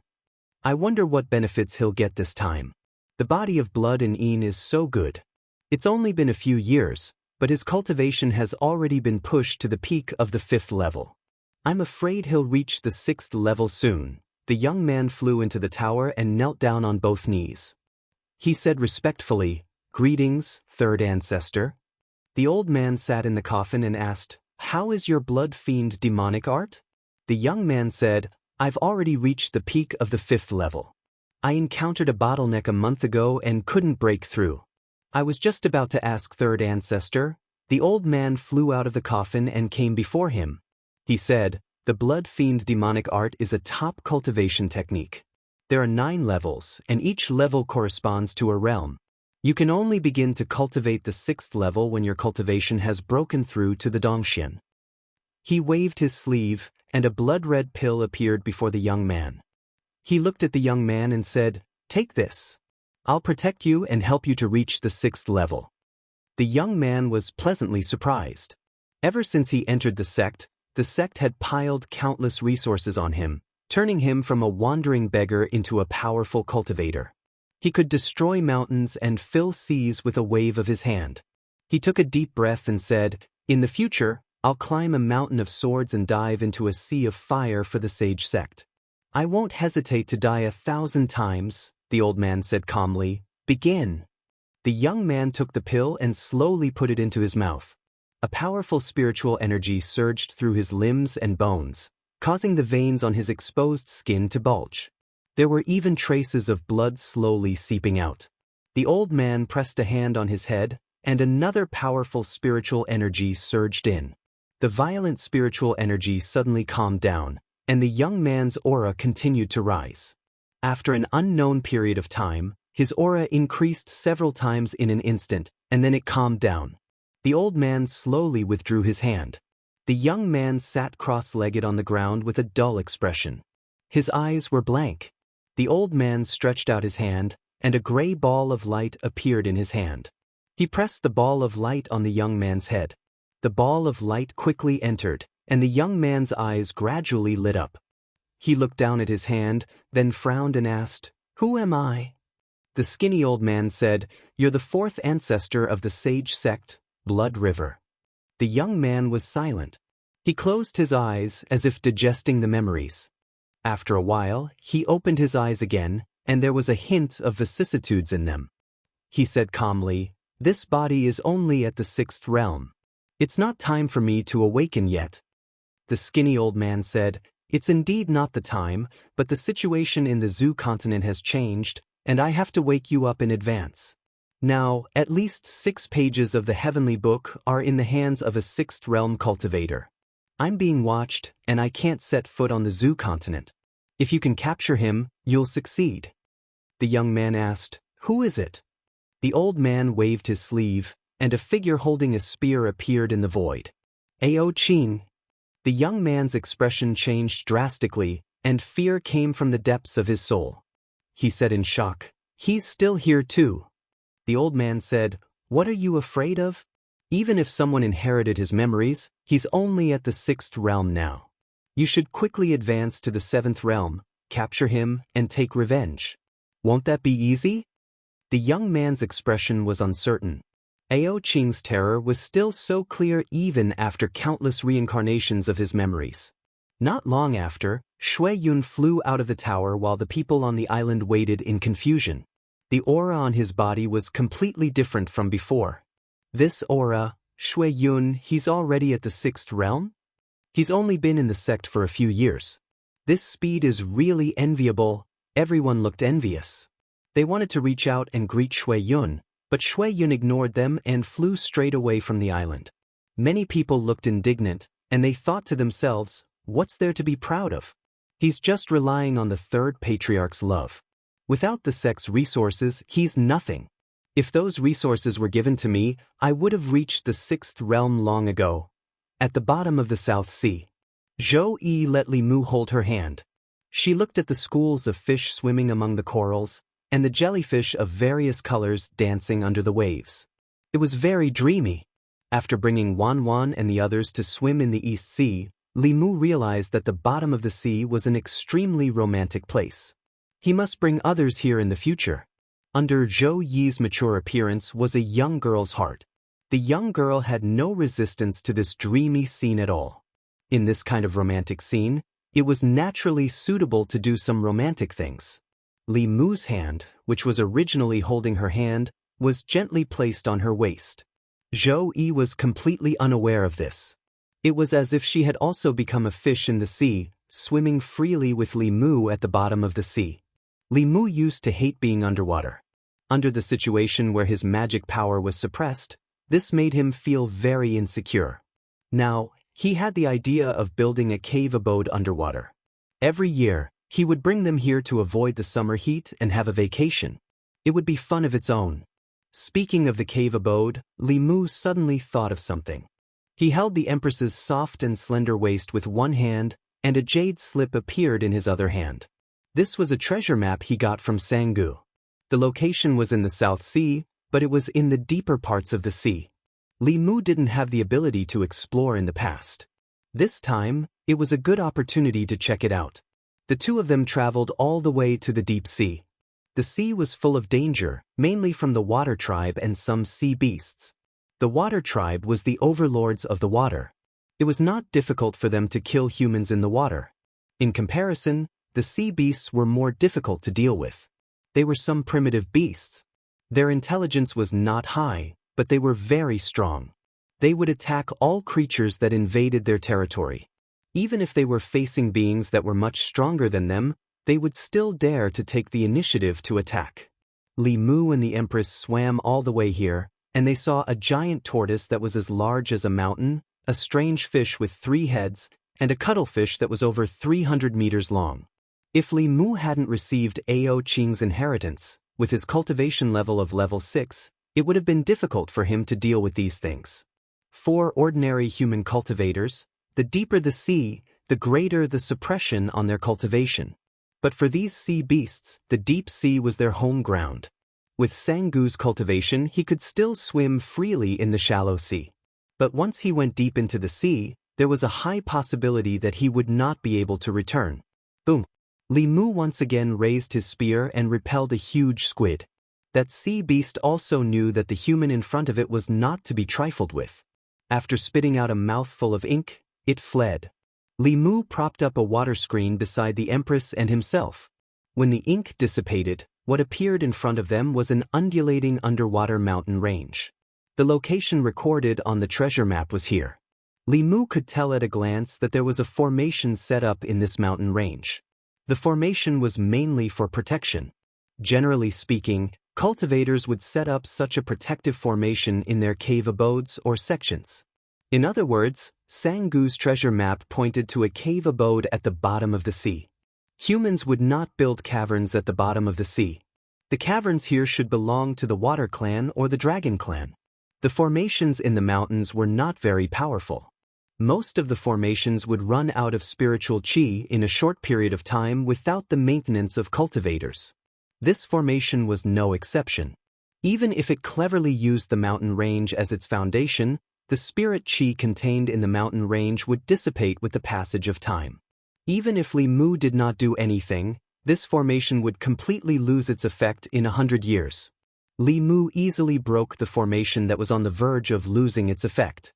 I wonder what benefits he'll get this time. The body of blood in Yin is so good. It's only been a few years, but his cultivation has already been pushed to the peak of the 5th level. I'm afraid he'll reach the 6th level soon." The young man flew into the tower and knelt down on both knees. He said respectfully, "Greetings, 3rd ancestor." The old man sat in the coffin and asked, "How is your blood fiend demonic art?" The young man said, "I've already reached the peak of the 5th level. I encountered a bottleneck a month ago and couldn't break through. I was just about to ask 3rd ancestor." The old man flew out of the coffin and came before him. He said, The Blood Fiend demonic art is a top cultivation technique. There are 9 levels, and each level corresponds to a realm. You can only begin to cultivate the 6th level when your cultivation has broken through to the Dongxian. He waved his sleeve, and a blood-red pill appeared before the young man. He looked at the young man and said, "Take this. I'll protect you and help you to reach the 6th level." The young man was pleasantly surprised. Ever since he entered the sect had piled countless resources on him, turning him from a wandering beggar into a powerful cultivator. He could destroy mountains and fill seas with a wave of his hand. He took a deep breath and said, "In the future, I'll climb a mountain of swords and dive into a sea of fire for the sage sect. I won't hesitate to die 1,000 times, the old man said calmly. "Begin." The young man took the pill and slowly put it into his mouth. A powerful spiritual energy surged through his limbs and bones, causing the veins on his exposed skin to bulge. There were even traces of blood slowly seeping out. The old man pressed a hand on his head, and another powerful spiritual energy surged in. The violent spiritual energy suddenly calmed down, and the young man's aura continued to rise. After an unknown period of time, his aura increased several times in an instant, and then it calmed down. The old man slowly withdrew his hand. The young man sat cross-legged on the ground with a dull expression. His eyes were blank. The old man stretched out his hand, and a gray ball of light appeared in his hand. He pressed the ball of light on the young man's head. The ball of light quickly entered, and the young man's eyes gradually lit up. He looked down at his hand, then frowned and asked, "Who am I?" The skinny old man said, "You're the 4th ancestor of the sage sect, Blood River." The young man was silent. He closed his eyes as if digesting the memories. After a while, he opened his eyes again, and there was a hint of vicissitudes in them. He said calmly, "This body is only at the 6th realm. It's not time for me to awaken yet." The skinny old man said, "It's indeed not the time, but the situation in the Zhu continent has changed, and I have to wake you up in advance. Now, at least 6 pages of the heavenly book are in the hands of a 6th realm cultivator. I'm being watched, and I can't set foot on the Zhu continent. If you can capture him, you'll succeed." The young man asked, "Who is it?" The old man waved his sleeve, and a figure holding a spear appeared in the void. "Ao Qing." The young man's expression changed drastically, and fear came from the depths of his soul. He said in shock, "He's still here too." The old man said, "What are you afraid of? Even if someone inherited his memories, he's only at the 6th realm now. You should quickly advance to the 7th realm, capture him, and take revenge. Won't that be easy?" The young man's expression was uncertain. Ao Qing's terror was still so clear even after countless reincarnations of his memories. Not long after, Shui Yun flew out of the tower while the people on the island waited in confusion. The aura on his body was completely different from before. This aura, Shui Yun, he's already at the 6th realm? He's only been in the sect for a few years. This speed is really enviable. Everyone looked envious. They wanted to reach out and greet Shui Yun, but Shui Yun ignored them and flew straight away from the island. Many people looked indignant, and they thought to themselves, what's there to be proud of? He's just relying on the 3rd patriarch's love. Without the sect's resources, he's nothing. If those resources were given to me, I would have reached the 6th realm long ago. At the bottom of the South Sea. Zhou Yi let Li Mu hold her hand. She looked at the schools of fish swimming among the corals, and the jellyfish of various colors dancing under the waves. It was very dreamy. After bringing Wan Wan and the others to swim in the East Sea, Li Mu realized that the bottom of the sea was an extremely romantic place. He must bring others here in the future. Under Zhou Yi's mature appearance was a young girl's heart. The young girl had no resistance to this dreamy scene at all. In this kind of romantic scene, it was naturally suitable to do some romantic things. Li Mu's hand, which was originally holding her hand, was gently placed on her waist. Zhou Yi was completely unaware of this. It was as if she had also become a fish in the sea, swimming freely with Li Mu at the bottom of the sea. Li Mu used to hate being underwater. Under the situation where his magic power was suppressed, this made him feel very insecure. Now, He had the idea of building a cave abode underwater. Every year, he would bring them here to avoid the summer heat and have a vacation. It would be fun of its own. Speaking of the cave abode, Li Mu suddenly thought of something. He held the Empress's soft and slender waist with one hand, and a jade slip appeared in his other hand. This was a treasure map he got from Jianghu. The location was in the South Sea, but it was in the deeper parts of the sea. Li Mu didn't have the ability to explore in the past. This time, it was a good opportunity to check it out. The two of them traveled all the way to the deep sea. The sea was full of danger, mainly from the water tribe and some sea beasts. The water tribe was the overlords of the water. It was not difficult for them to kill humans in the water. In comparison, the sea beasts were more difficult to deal with. They were some primitive beasts. Their intelligence was not high, but they were very strong. They would attack all creatures that invaded their territory. Even if they were facing beings that were much stronger than them, they would still dare to take the initiative to attack. Li Mu and the Empress swam all the way here, and they saw a giant tortoise that was as large as a mountain, a strange fish with 3 heads, and a cuttlefish that was over 300 meters long. If Li Mu hadn't received Ao Qing's inheritance, with his cultivation level of level 6, it would have been difficult for him to deal with these things. For ordinary human cultivators, the deeper the sea, the greater the suppression on their cultivation. But for these sea beasts, the deep sea was their home ground. With Jianghu's cultivation, he could still swim freely in the shallow sea. But once he went deep into the sea, there was a high possibility that he would not be able to return. Boom! Li Mu once again raised his spear and repelled a huge squid. That sea beast also knew that the human in front of it was not to be trifled with. After spitting out a mouthful of ink, it fled. Li Mu propped up a water screen beside the Empress and himself. When the ink dissipated, what appeared in front of them was an undulating underwater mountain range. The location recorded on the treasure map was here. Li Mu could tell at a glance that there was a formation set up in this mountain range. The formation was mainly for protection. Generally speaking, cultivators would set up such a protective formation in their cave abodes or sections. In other words, Jianghu's treasure map pointed to a cave abode at the bottom of the sea. Humans would not build caverns at the bottom of the sea. The caverns here should belong to the Water Clan or the Dragon Clan. The formations in the mountains were not very powerful. Most of the formations would run out of spiritual qi in a short period of time without the maintenance of cultivators. This formation was no exception. Even if it cleverly used the mountain range as its foundation, the spirit qi contained in the mountain range would dissipate with the passage of time. Even if Li Mu did not do anything, this formation would completely lose its effect in 100 years. Li Mu easily broke the formation that was on the verge of losing its effect.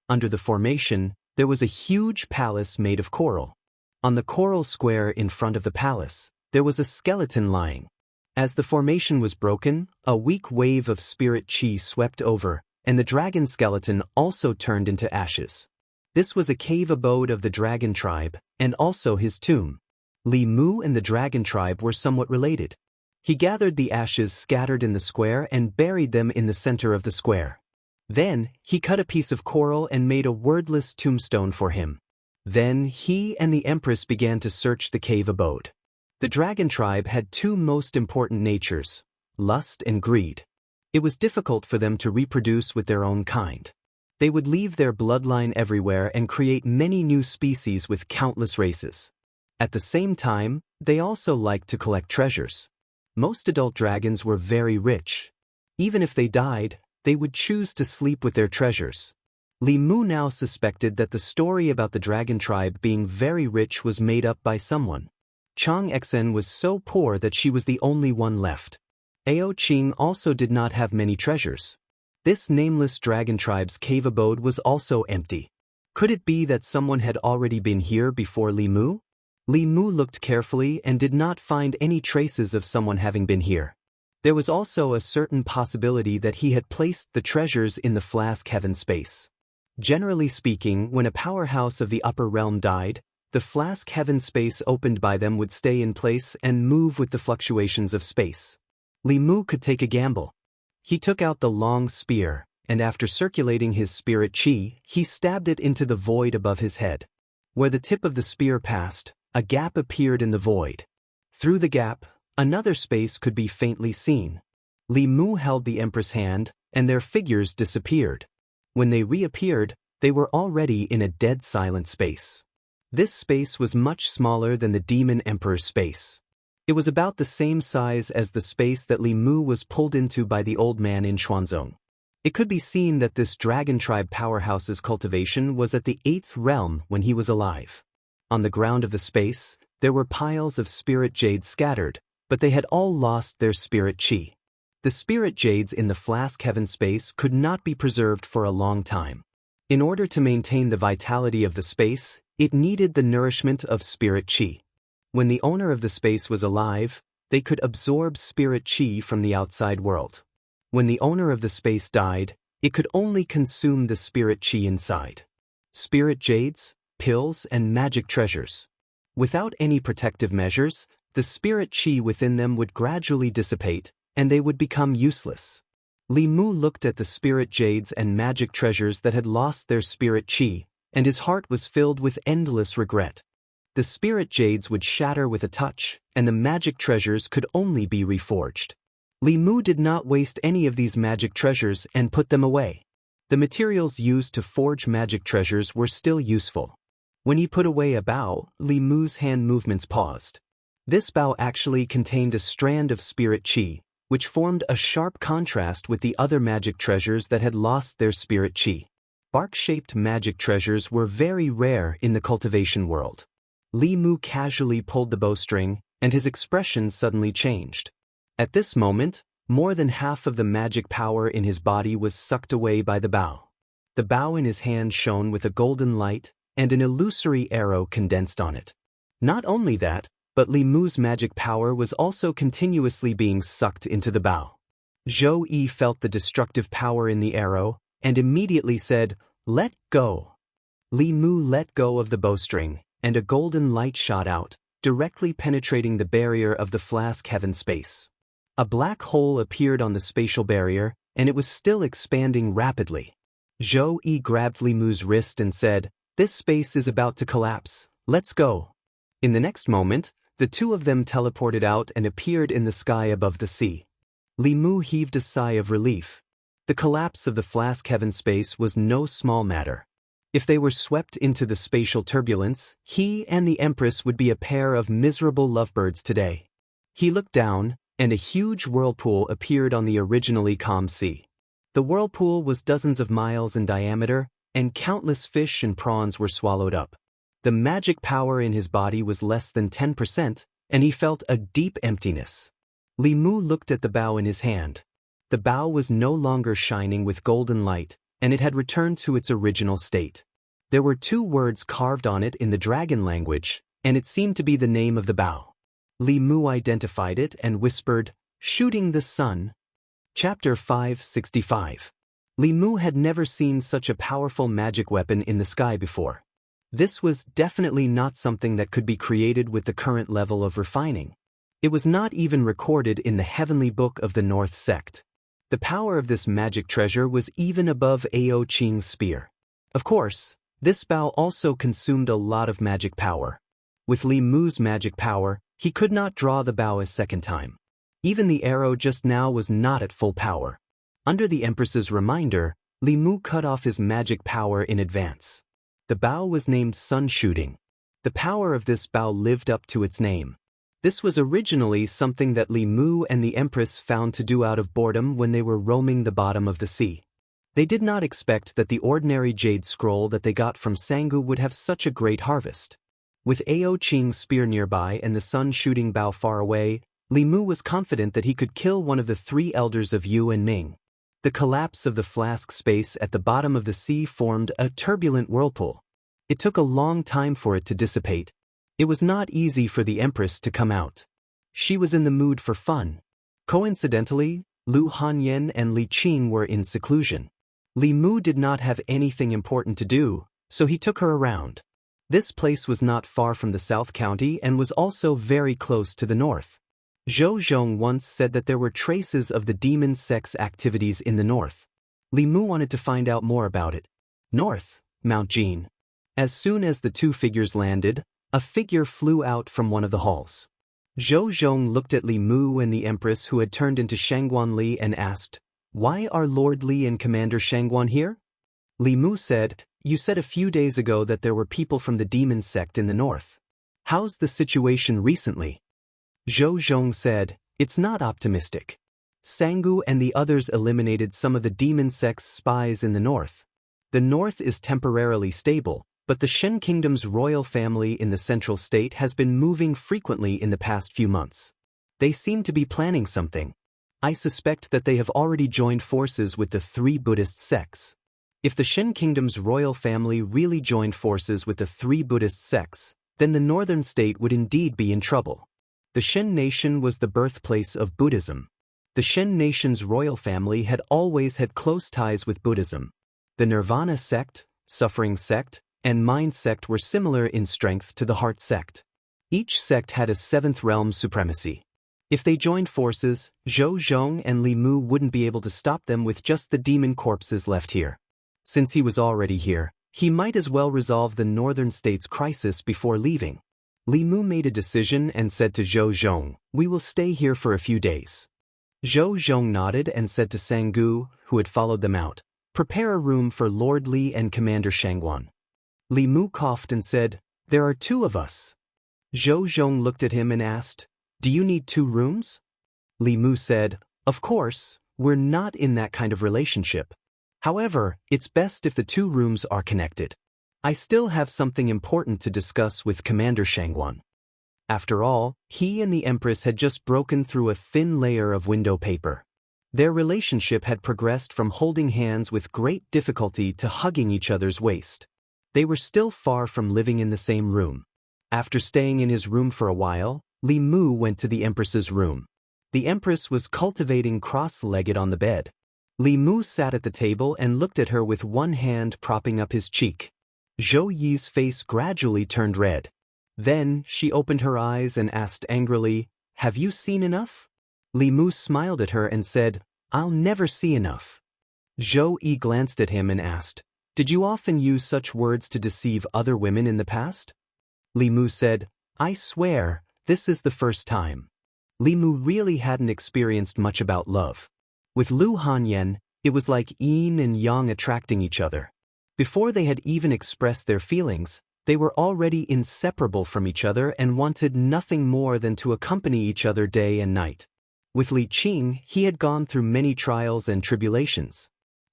Under the formation, there was a huge palace made of coral. On the coral square in front of the palace, there was a skeleton lying. As the formation was broken, a weak wave of spirit qi swept over, and the dragon skeleton also turned into ashes. This was a cave abode of the dragon tribe, and also his tomb. Li Mu and the dragon tribe were somewhat related. He gathered the ashes scattered in the square and buried them in the center of the square. Then, he cut a piece of coral and made a wordless tombstone for him. Then, he and the Empress began to search the cave abode. The dragon tribe had 2 most important natures, lust and greed. It was difficult for them to reproduce with their own kind. They would leave their bloodline everywhere and create many new species with countless races. At the same time, they also liked to collect treasures. Most adult dragons were very rich. Even if they died, they would choose to sleep with their treasures. Li Mu now suspected that the story about the dragon tribe being very rich was made up by someone. Chang Xen was so poor that she was the only one left. Ao Qing also did not have many treasures. This nameless dragon tribe's cave abode was also empty. Could it be that someone had already been here before Li Mu? Li Mu looked carefully and did not find any traces of someone having been here. There was also a certain possibility that he had placed the treasures in the flask heaven space. Generally speaking, when a powerhouse of the upper realm died, the flask heaven space opened by them would stay in place and move with the fluctuations of space. Li Mu could take a gamble. He took out the long spear, and after circulating his spirit qi, he stabbed it into the void above his head. Where the tip of the spear passed, a gap appeared in the void. Through the gap, another space could be faintly seen. Li Mu held the Empress' hand, and their figures disappeared. When they reappeared, they were already in a dead silent space. This space was much smaller than the Demon Emperor's space. It was about the same size as the space that Li Mu was pulled into by the old man in Xuanzong. It could be seen that this dragon tribe powerhouse's cultivation was at the 8th realm when he was alive. On the ground of the space, there were piles of spirit jades scattered, but they had all lost their spirit qi. The spirit jades in the flask heaven space could not be preserved for a long time. In order to maintain the vitality of the space, it needed the nourishment of spirit qi. When the owner of the space was alive, they could absorb spirit qi from the outside world. When the owner of the space died, it could only consume the spirit qi inside. Spirit jades, pills, and magic treasures. Without any protective measures, the spirit qi within them would gradually dissipate, and they would become useless. Li Mu looked at the spirit jades and magic treasures that had lost their spirit qi, and his heart was filled with endless regret. The spirit jades would shatter with a touch, and the magic treasures could only be reforged. Li Mu did not waste any of these magic treasures and put them away. The materials used to forge magic treasures were still useful. When he put away a bow, Li Mu's hand movements paused. This bow actually contained a strand of spirit qi, which formed a sharp contrast with the other magic treasures that had lost their spirit qi. Bark-shaped magic treasures were very rare in the cultivation world. Li Mu casually pulled the bowstring, and his expression suddenly changed. At this moment, more than half of the magic power in his body was sucked away by the bow. The bow in his hand shone with a golden light, and an illusory arrow condensed on it. Not only that, but Li Mu's magic power was also continuously being sucked into the bow. Zhou Yi felt the destructive power in the arrow, and immediately said, "Let go." Li Mu let go of the bowstring, and a golden light shot out, directly penetrating the barrier of the flask heaven space. A black hole appeared on the spatial barrier, and it was still expanding rapidly. Zhou Yi grabbed Li Mu's wrist and said, "This space is about to collapse, let's go." In the next moment, the two of them teleported out and appeared in the sky above the sea. Li Mu heaved a sigh of relief. The collapse of the flask heaven space was no small matter. If they were swept into the spatial turbulence, he and the Empress would be a pair of miserable lovebirds today. He looked down, and a huge whirlpool appeared on the originally calm sea. The whirlpool was dozens of miles in diameter, and countless fish and prawns were swallowed up. The magic power in his body was less than 10%, and he felt a deep emptiness. Li Mu looked at the bow in his hand. The bow was no longer shining with golden light, and it had returned to its original state. There were 2 words carved on it in the dragon language, and it seemed to be the name of the bow. Li Mu identified it and whispered, "Shooting the sun." Chapter 565. Li Mu had never seen such a powerful magic weapon in the sky before. This was definitely not something that could be created with the current level of refining. It was not even recorded in the heavenly book of the North sect. The power of this magic treasure was even above Ao Qing's spear. Of course, this bow also consumed a lot of magic power. With Li Mu's magic power, he could not draw the bow a second time. Even the arrow just now was not at full power. Under the Empress's reminder, Li Mu cut off his magic power in advance. The bow was named Sun Shooting. The power of this bow lived up to its name. This was originally something that Li Mu and the Empress found to do out of boredom when they were roaming the bottom of the sea. They did not expect that the ordinary jade scroll that they got from Jianghu would have such a great harvest. With Ao Qing's spear nearby and the sun shooting bow far away, Li Mu was confident that he could kill one of the 3 elders of Yu and Ming. The collapse of the flask space at the bottom of the sea formed a turbulent whirlpool. It took a long time for it to dissipate. It was not easy for the Empress to come out. She was in the mood for fun. Coincidentally, Lu Hanyan and Li Qing were in seclusion. Li Mu did not have anything important to do, so he took her around. This place was not far from the South County and was also very close to the north. Zhou Zhong once said that there were traces of the demon sex activities in the north. Li Mu wanted to find out more about it. North, Mount Jin. As soon as the two figures landed, a figure flew out from one of the halls. Zhou Zhong looked at Li Mu and the Empress who had turned into Shangguan Li and asked, "Why are Lord Li and Commander Shangguan here?" Li Mu said, "You said a few days ago that there were people from the demon sect in the north. How's the situation recently?" Zhou Zhong said, "It's not optimistic. Sangu and the others eliminated some of the demon sect's spies in the north. The north is temporarily stable, but the Shen Kingdom's royal family in the central state has been moving frequently in the past few months. They seem to be planning something. I suspect that they have already joined forces with the three Buddhist sects. If the Shen Kingdom's royal family really joined forces with the three Buddhist sects, then the northern state would indeed be in trouble. The Shen nation was the birthplace of Buddhism. The Shen nation's royal family had always had close ties with Buddhism. The Nirvana sect, Suffering sect, and Mind sect were similar in strength to the Heart sect. Each sect had a seventh realm supremacy. If they joined forces, Zhou Zhong and Li Mu wouldn't be able to stop them with just the demon corpses left here. Since he was already here, he might as well resolve the northern state's crisis before leaving. Li Mu made a decision and said to Zhou Zhong, "We will stay here for a few days." Zhou Zhong nodded and said to Sangu, who had followed them out, "Prepare a room for Lord Li and Commander Shangguan." Li Mu coughed and said, "There are two of us." Zhou Zhong looked at him and asked, "Do you need two rooms?" Li Mu said, "Of course, we're not in that kind of relationship. However, it's best if the two rooms are connected. I still have something important to discuss with Commander Shangguan." After all, he and the Empress had just broken through a thin layer of window paper. Their relationship had progressed from holding hands with great difficulty to hugging each other's waist. They were still far from living in the same room. After staying in his room for a while, Li Mu went to the Empress's room. The Empress was cultivating cross-legged on the bed. Li Mu sat at the table and looked at her with one hand propping up his cheek. Zhou Yi's face gradually turned red. Then she opened her eyes and asked angrily, "Have you seen enough?" Li Mu smiled at her and said, "I'll never see enough." Zhou Yi glanced at him and asked, "Did you often use such words to deceive other women in the past?" Li Mu said, "I swear, this is the first time." Li Mu really hadn't experienced much about love. With Lu Hanyan, it was like yin and yang attracting each other. Before they had even expressed their feelings, they were already inseparable from each other and wanted nothing more than to accompany each other day and night. With Li Qing, he had gone through many trials and tribulations.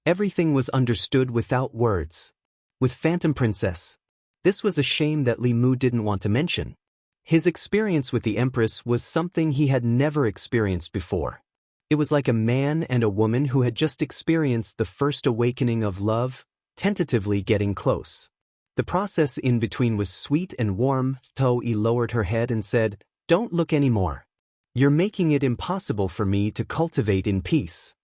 Everything was understood without words. With Phantom Princess, this was a shame that Li Mu didn't want to mention. His experience with the Empress was something he had never experienced before. It was like a man and a woman who had just experienced the first awakening of love, tentatively getting close. The process in between was sweet and warm. Toei lowered her head and said, "Don't look anymore. You're making it impossible for me to cultivate in peace."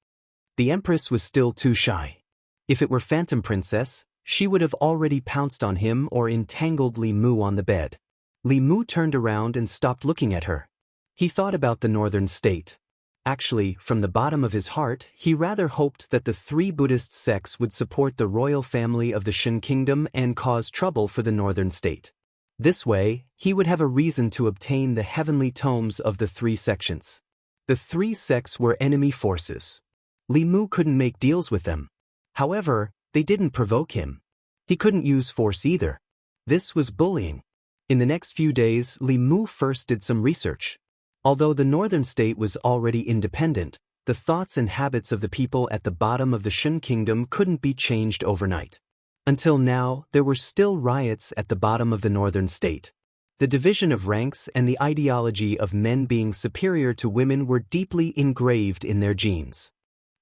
The Empress was still too shy. If it were Phantom Princess, she would have already pounced on him or entangled Li Mu on the bed. Li Mu turned around and stopped looking at her. He thought about the northern state. Actually, from the bottom of his heart, he rather hoped that the three Buddhist sects would support the royal family of the Shen Kingdom and cause trouble for the northern state. This way, he would have a reason to obtain the heavenly tomes of the three sections. The three sects were enemy forces. Li Mu couldn't make deals with them. However, they didn't provoke him. He couldn't use force either. This was bullying. In the next few days, Li Mu first did some research. Although the northern state was already independent, the thoughts and habits of the people at the bottom of the Shen Kingdom couldn't be changed overnight. Until now, there were still riots at the bottom of the northern state. The division of ranks and the ideology of men being superior to women were deeply engraved in their genes.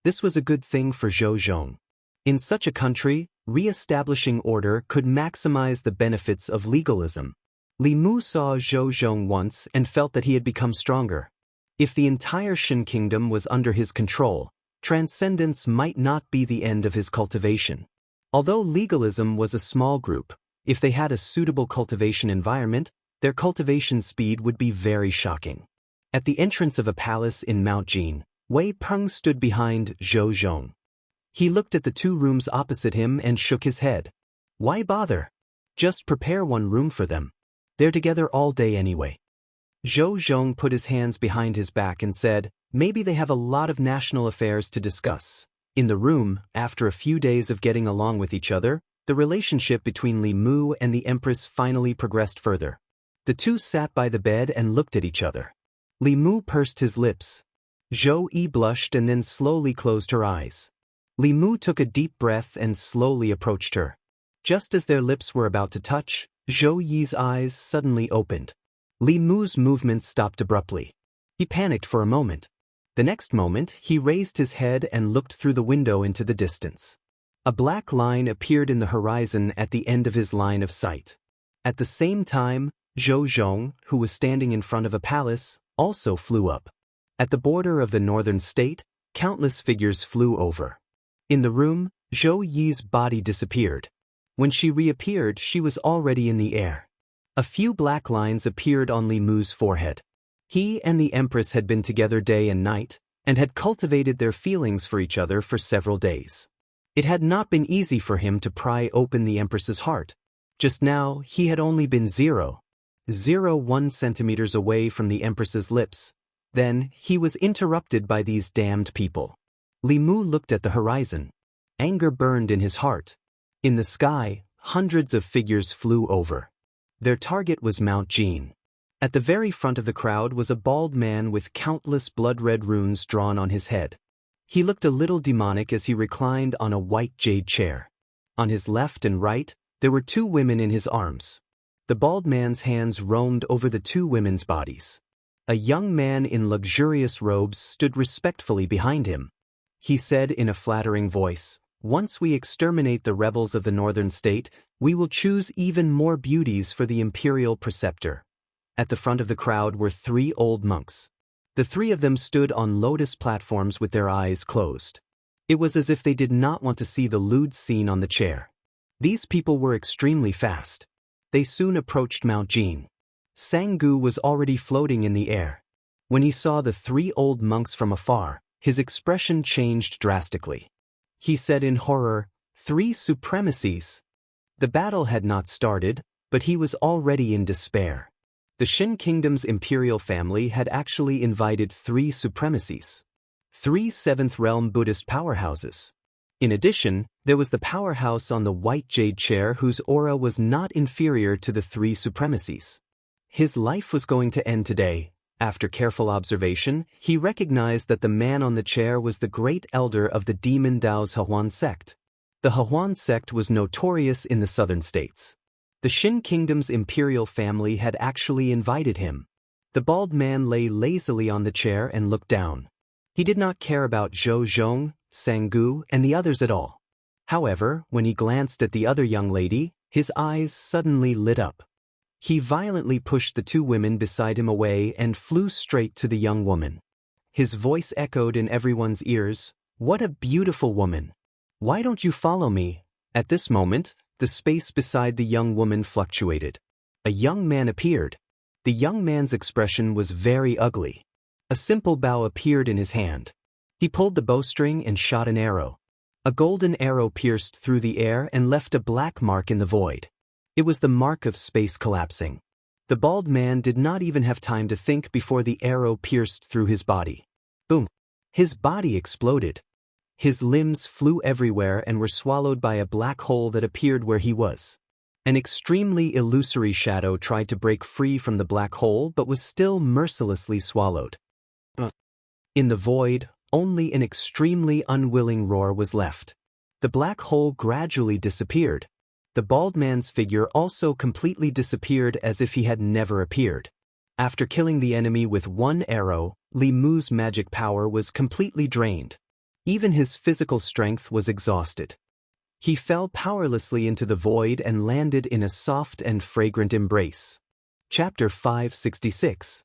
This was a good thing for Zhou Zhong. In such a country, re-establishing order could maximize the benefits of legalism. Li Mu saw Zhou Zhong once and felt that he had become stronger. If the entire Shen Kingdom was under his control, transcendence might not be the end of his cultivation. Although legalism was a small group, if they had a suitable cultivation environment, their cultivation speed would be very shocking. At the entrance of a palace in Mount Jin, Wei Peng stood behind Zhou Zhong. He looked at the two rooms opposite him and shook his head. Why bother? Just prepare one room for them. They're together all day anyway. Zhou Zhong put his hands behind his back and said, maybe they have a lot of national affairs to discuss. In the room, after a few days of getting along with each other, the relationship between Li Mu and the Empress finally progressed further. The two sat by the bed and looked at each other. Li Mu pursed his lips. Zhou Yi blushed and then slowly closed her eyes. Li Mu took a deep breath and slowly approached her. Just as their lips were about to touch, Zhou Yi's eyes suddenly opened. Li Mu's movements stopped abruptly. He panicked for a moment. The next moment, he raised his head and looked through the window into the distance. A black line appeared in the horizon at the end of his line of sight. At the same time, Zhou Zhong, who was standing in front of a palace, also flew up. At the border of the northern state, countless figures flew over. In the room, Zhou Yi's body disappeared. When she reappeared, she was already in the air. A few black lines appeared on Li Mu's forehead. He and the Empress had been together day and night, and had cultivated their feelings for each other for several days. It had not been easy for him to pry open the Empress's heart. Just now, he had only been 0.01 centimeters away from the Empress's lips. Then, he was interrupted by these damned people. Li Mu looked at the horizon. Anger burned in his heart. In the sky, hundreds of figures flew over. Their target was Mount Jin. At the very front of the crowd was a bald man with countless blood-red runes drawn on his head. He looked a little demonic as he reclined on a white jade chair. On his left and right, there were two women in his arms. The bald man's hands roamed over the two women's bodies. A young man in luxurious robes stood respectfully behind him. He said in a flattering voice, once we exterminate the rebels of the northern state, we will choose even more beauties for the imperial preceptor. At the front of the crowd were 3 old monks. The 3 of them stood on lotus platforms with their eyes closed. It was as if they did not want to see the lewd scene on the chair. These people were extremely fast. They soon approached Mount Jin. Jianghu was already floating in the air. When he saw the 3 old monks from afar, his expression changed drastically. He said in horror, 3 supremacies. The battle had not started, but he was already in despair. The Qin Kingdom's imperial family had actually invited 3 supremacies. 3 seventh realm Buddhist powerhouses. In addition, there was the powerhouse on the white jade chair whose aura was not inferior to the 3 supremacies. His life was going to end today. After careful observation, he recognized that the man on the chair was the great elder of the demon Dao's Hehuan sect. The Hehuan sect was notorious in the southern states. The Qin Kingdom's imperial family had actually invited him. The bald man lay lazily on the chair and looked down. He did not care about Zhou Zhong, Jianghu, and the others at all. However, when he glanced at the other young lady, his eyes suddenly lit up. He violently pushed the 2 women beside him away and flew straight to the young woman. His voice echoed in everyone's ears, "What a beautiful woman! Why don't you follow me?" At this moment, the space beside the young woman fluctuated. A young man appeared. The young man's expression was very ugly. A simple bow appeared in his hand. He pulled the bowstring and shot an arrow. A golden arrow pierced through the air and left a black mark in the void. It was the mark of space collapsing. The bald man did not even have time to think before the arrow pierced through his body. Boom! His body exploded. His limbs flew everywhere and were swallowed by a black hole that appeared where he was. An extremely illusory shadow tried to break free from the black hole but was still mercilessly swallowed. In the void, only an extremely unwilling roar was left. The black hole gradually disappeared. The bald man's figure also completely disappeared as if he had never appeared. After killing the enemy with 1 arrow, Li Mu's magic power was completely drained. Even his physical strength was exhausted. He fell powerlessly into the void and landed in a soft and fragrant embrace. Chapter 566.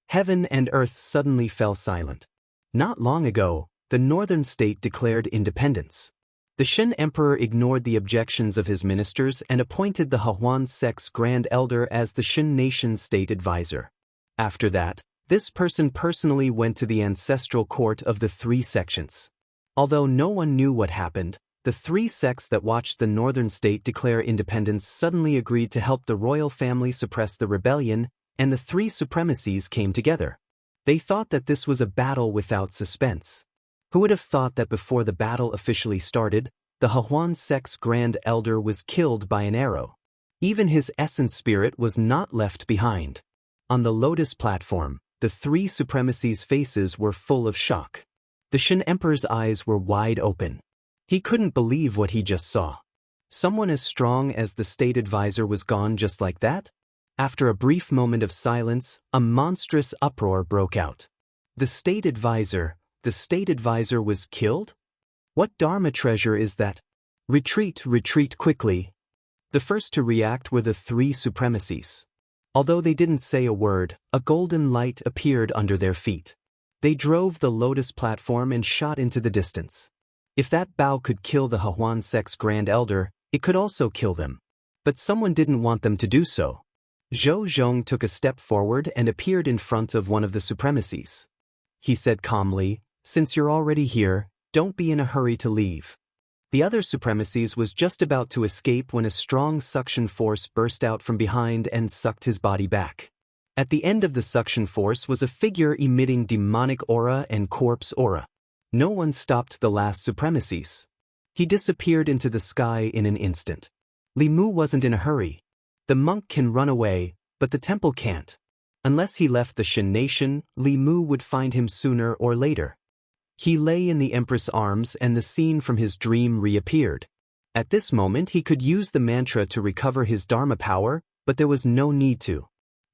Heaven and earth suddenly fell silent. Not long ago, the northern state declared independence. The Qin emperor ignored the objections of his ministers and appointed the Hehuan sect's grand elder as the Qin nation's state advisor. After that, this person personally went to the ancestral court of the 3 sections. Although no one knew what happened, the three sects that watched the northern state declare independence suddenly agreed to help the royal family suppress the rebellion, and the three supremacies came together. They thought that this was a battle without suspense. Who would have thought that before the battle officially started, the Hehuan sect's grand elder was killed by an arrow? Even his essence spirit was not left behind. On the lotus platform, the three supremacies' faces were full of shock. The Shen Emperor's eyes were wide open. He couldn't believe what he just saw. Someone as strong as the state advisor was gone just like that? After a brief moment of silence, a monstrous uproar broke out. The state advisor was killed? What Dharma treasure is that? Retreat, retreat quickly. The first to react were the three supremacies. Although they didn't say a word, a golden light appeared under their feet. They drove the lotus platform and shot into the distance. If that bow could kill the Hehuan sect's grand elder, it could also kill them. But someone didn't want them to do so. Zhou Zhong took a step forward and appeared in front of one of the supremacies. He said calmly, "Since you're already here, don't be in a hurry to leave." The other supremacies was just about to escape when a strong suction force burst out from behind and sucked his body back. At the end of the suction force was a figure emitting demonic aura and corpse aura. No one stopped the last supremacies. He disappeared into the sky in an instant. Li Mu wasn't in a hurry. The monk can run away, but the temple can't. Unless he left the Shen nation, Li Mu would find him sooner or later. He lay in the Empress' arms and the scene from his dream reappeared. At this moment he could use the mantra to recover his Dharma power, but there was no need to.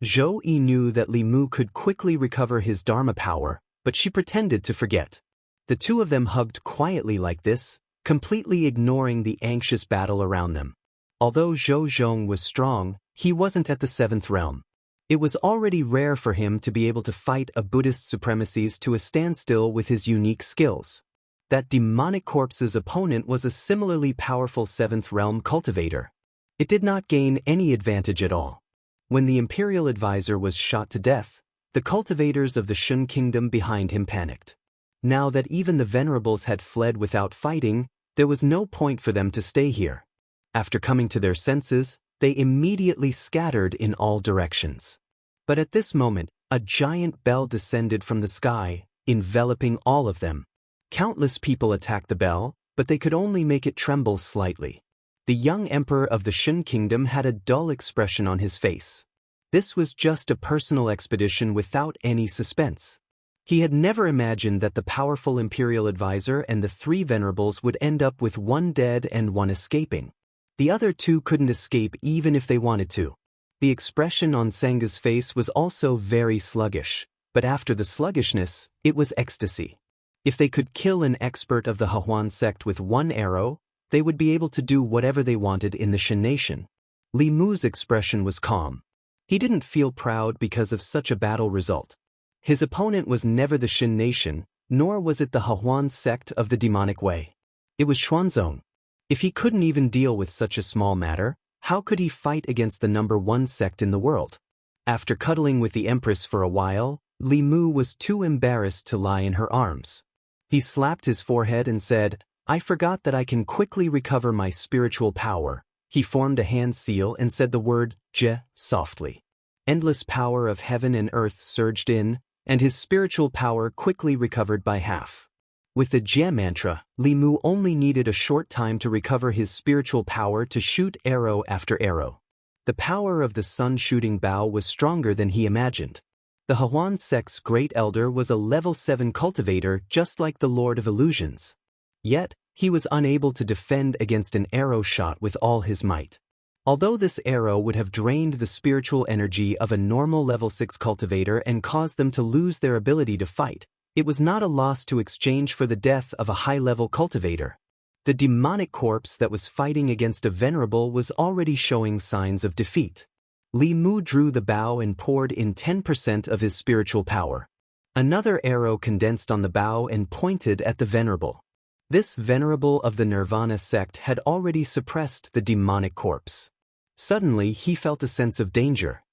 Zhou Yi knew that Li Mu could quickly recover his Dharma power, but she pretended to forget. The two of them hugged quietly like this, completely ignoring the anxious battle around them. Although Zhou Zhong was strong, he wasn't at the seventh realm. It was already rare for him to be able to fight a Buddhist supremacies to a standstill with his unique skills. That demonic corpse's opponent was a similarly powerful seventh realm cultivator. It did not gain any advantage at all. When the imperial advisor was shot to death, the cultivators of the Shun kingdom behind him panicked. Now that even the venerables had fled without fighting, there was no point for them to stay here. After coming to their senses, they immediately scattered in all directions. But at this moment, a giant bell descended from the sky, enveloping all of them. Countless people attacked the bell, but they could only make it tremble slightly. The young emperor of the Shun kingdom had a dull expression on his face. This was just a personal expedition without any suspense. He had never imagined that the powerful imperial advisor and the three venerables would end up with one dead and one escaping. The other two couldn't escape even if they wanted to. The expression on Sanga's face was also very sluggish, but after the sluggishness, it was ecstasy. If they could kill an expert of the Hehuan sect with one arrow, they would be able to do whatever they wanted in the Shen nation. Li Mu's expression was calm. He didn't feel proud because of such a battle result. His opponent was never the Shen nation, nor was it the Hehuan sect of the demonic way. It was Xuanzong. If he couldn't even deal with such a small matter, how could he fight against the number one sect in the world? After cuddling with the Empress for a while, Li Mu was too embarrassed to lie in her arms. He slapped his forehead and said, "I forgot that I can quickly recover my spiritual power." He formed a hand seal and said the word, "Je," softly. Endless power of heaven and earth surged in, and his spiritual power quickly recovered by half. With the Je mantra, Li Mu only needed a short time to recover his spiritual power to shoot arrow after arrow. The power of the sun-shooting bow was stronger than he imagined. The Hehuan sect's great elder was a level 7 cultivator just like the Lord of Illusions. Yet, he was unable to defend against an arrow shot with all his might. Although this arrow would have drained the spiritual energy of a normal level 6 cultivator and caused them to lose their ability to fight, it was not a loss to exchange for the death of a high-level cultivator. The demonic corpse that was fighting against a venerable was already showing signs of defeat. Li Mu drew the bow and poured in 10% of his spiritual power. Another arrow condensed on the bow and pointed at the venerable. This venerable of the Nirvana sect had already suppressed the demonic corpse. Suddenly he felt a sense of danger.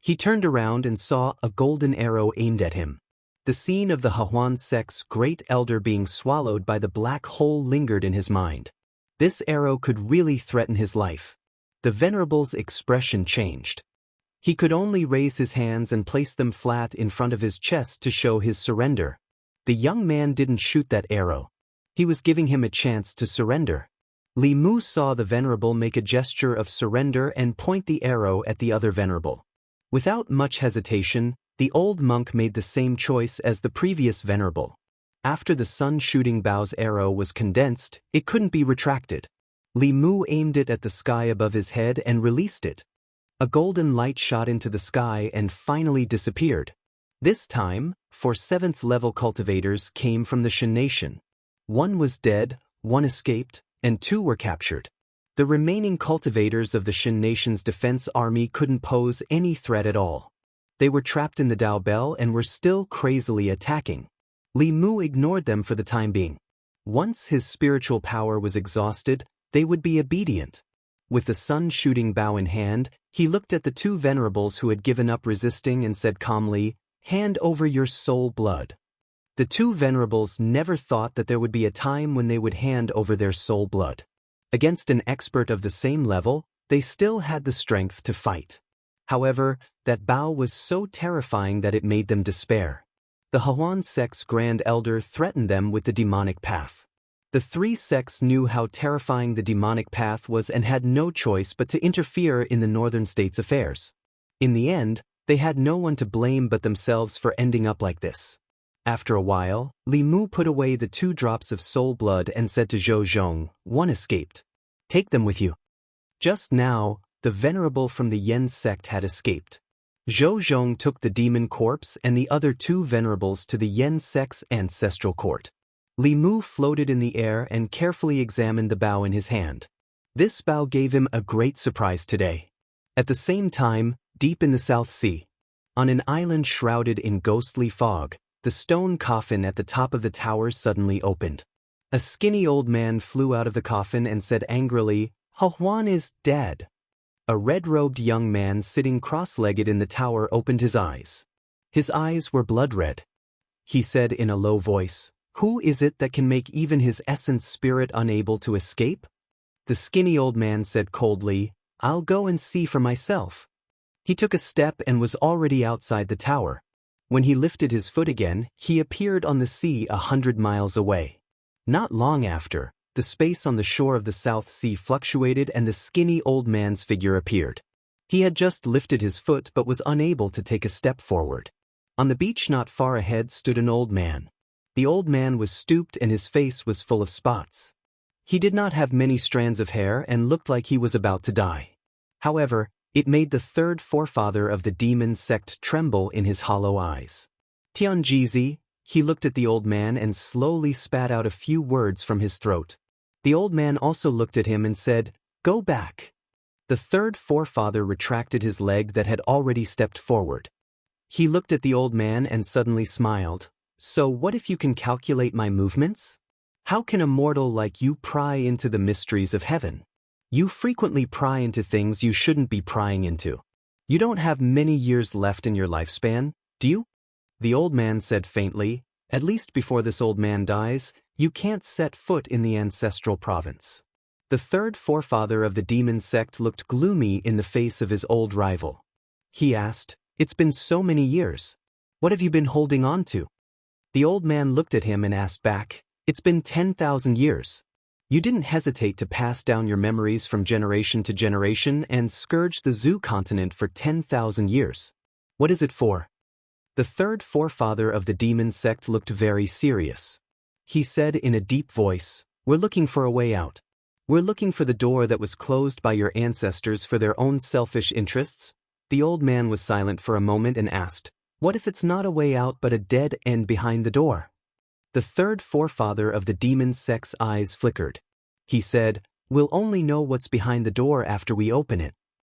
He turned around and saw a golden arrow aimed at him. The scene of the Hahuan sect's great elder being swallowed by the black hole lingered in his mind. This arrow could really threaten his life. The venerable's expression changed. He could only raise his hands and place them flat in front of his chest to show his surrender. The young man didn't shoot that arrow. He was giving him a chance to surrender. Li Mu saw the venerable make a gesture of surrender and point the arrow at the other venerable. Without much hesitation, the old monk made the same choice as the previous venerable. After the sun-shooting bow's arrow was condensed, it couldn't be retracted. Li Mu aimed it at the sky above his head and released it. A golden light shot into the sky and finally disappeared. This time, 4 7th-level cultivators came from the Shan nation. 1 was dead, 1 escaped, and 2 were captured. The remaining cultivators of the Shan nation's defense army couldn't pose any threat at all. They were trapped in the Dao Bell and were still crazily attacking. Li Mu ignored them for the time being. Once his spiritual power was exhausted, they would be obedient. With the sun-shooting bow in hand, he looked at the 2 venerables who had given up resisting and said calmly, "Hand over your soul blood." The 2 venerables never thought that there would be a time when they would hand over their soul blood. Against an expert of the same level, they still had the strength to fight. However, that bow was so terrifying that it made them despair. The Hahuan sect's Grand Elder threatened them with the demonic path. The 3 sects knew how terrifying the demonic path was and had no choice but to interfere in the northern states' affairs. In the end, they had no one to blame but themselves for ending up like this. After a while, Li Mu put away the 2 drops of soul blood and said to Zhou Zhong, "1 escaped. Take them with you." Just now, the venerable from the Yen sect had escaped. Zhou Zhong took the demon corpse and the other 2 venerables to the Yen sect's ancestral court. Li Mu floated in the air and carefully examined the bow in his hand. This bow gave him a great surprise today. At the same time, deep in the South Sea, on an island shrouded in ghostly fog, the stone coffin at the top of the tower suddenly opened. A skinny old man flew out of the coffin and said angrily, "Hahuan is dead." A red-robed young man sitting cross-legged in the tower opened his eyes. His eyes were blood-red. He said in a low voice, "Who is it that can make even his essence spirit unable to escape?" The skinny old man said coldly, "I'll go and see for myself." He took a step and was already outside the tower. When he lifted his foot again, he appeared on the sea 100 miles away. Not long after, the space on the shore of the South Sea fluctuated and the skinny old man's figure appeared. He had just lifted his foot but was unable to take a step forward. On the beach not far ahead stood an old man. The old man was stooped and his face was full of spots. He did not have many strands of hair and looked like he was about to die. However, it made the 3rd forefather of the demon sect tremble in his hollow eyes. "Tianjizi," he looked at the old man and slowly spat out a few words from his throat. The old man also looked at him and said, "Go back." The 3rd forefather retracted his leg that had already stepped forward. He looked at the old man and suddenly smiled. "So what if you can calculate my movements? How can a mortal like you pry into the mysteries of heaven? You frequently pry into things you shouldn't be prying into. You don't have many years left in your lifespan, do you?" The old man said faintly, "At least before this old man dies, you can't set foot in the ancestral province." The 3rd forefather of the demon sect looked gloomy in the face of his old rival. He asked, "It's been so many years. What have you been holding on to?" The old man looked at him and asked back, "It's been 10,000 years. You didn't hesitate to pass down your memories from generation to generation and scourge the Zhu continent for 10,000 years. What is it for?" The 3rd forefather of the demon sect looked very serious. He said in a deep voice, "We're looking for a way out. We're looking for the door that was closed by your ancestors for their own selfish interests." The old man was silent for a moment and asked, "What if it's not a way out but a dead end behind the door?" The 3rd forefather of the demon sect's eyes flickered. He said, "We'll only know what's behind the door after we open it."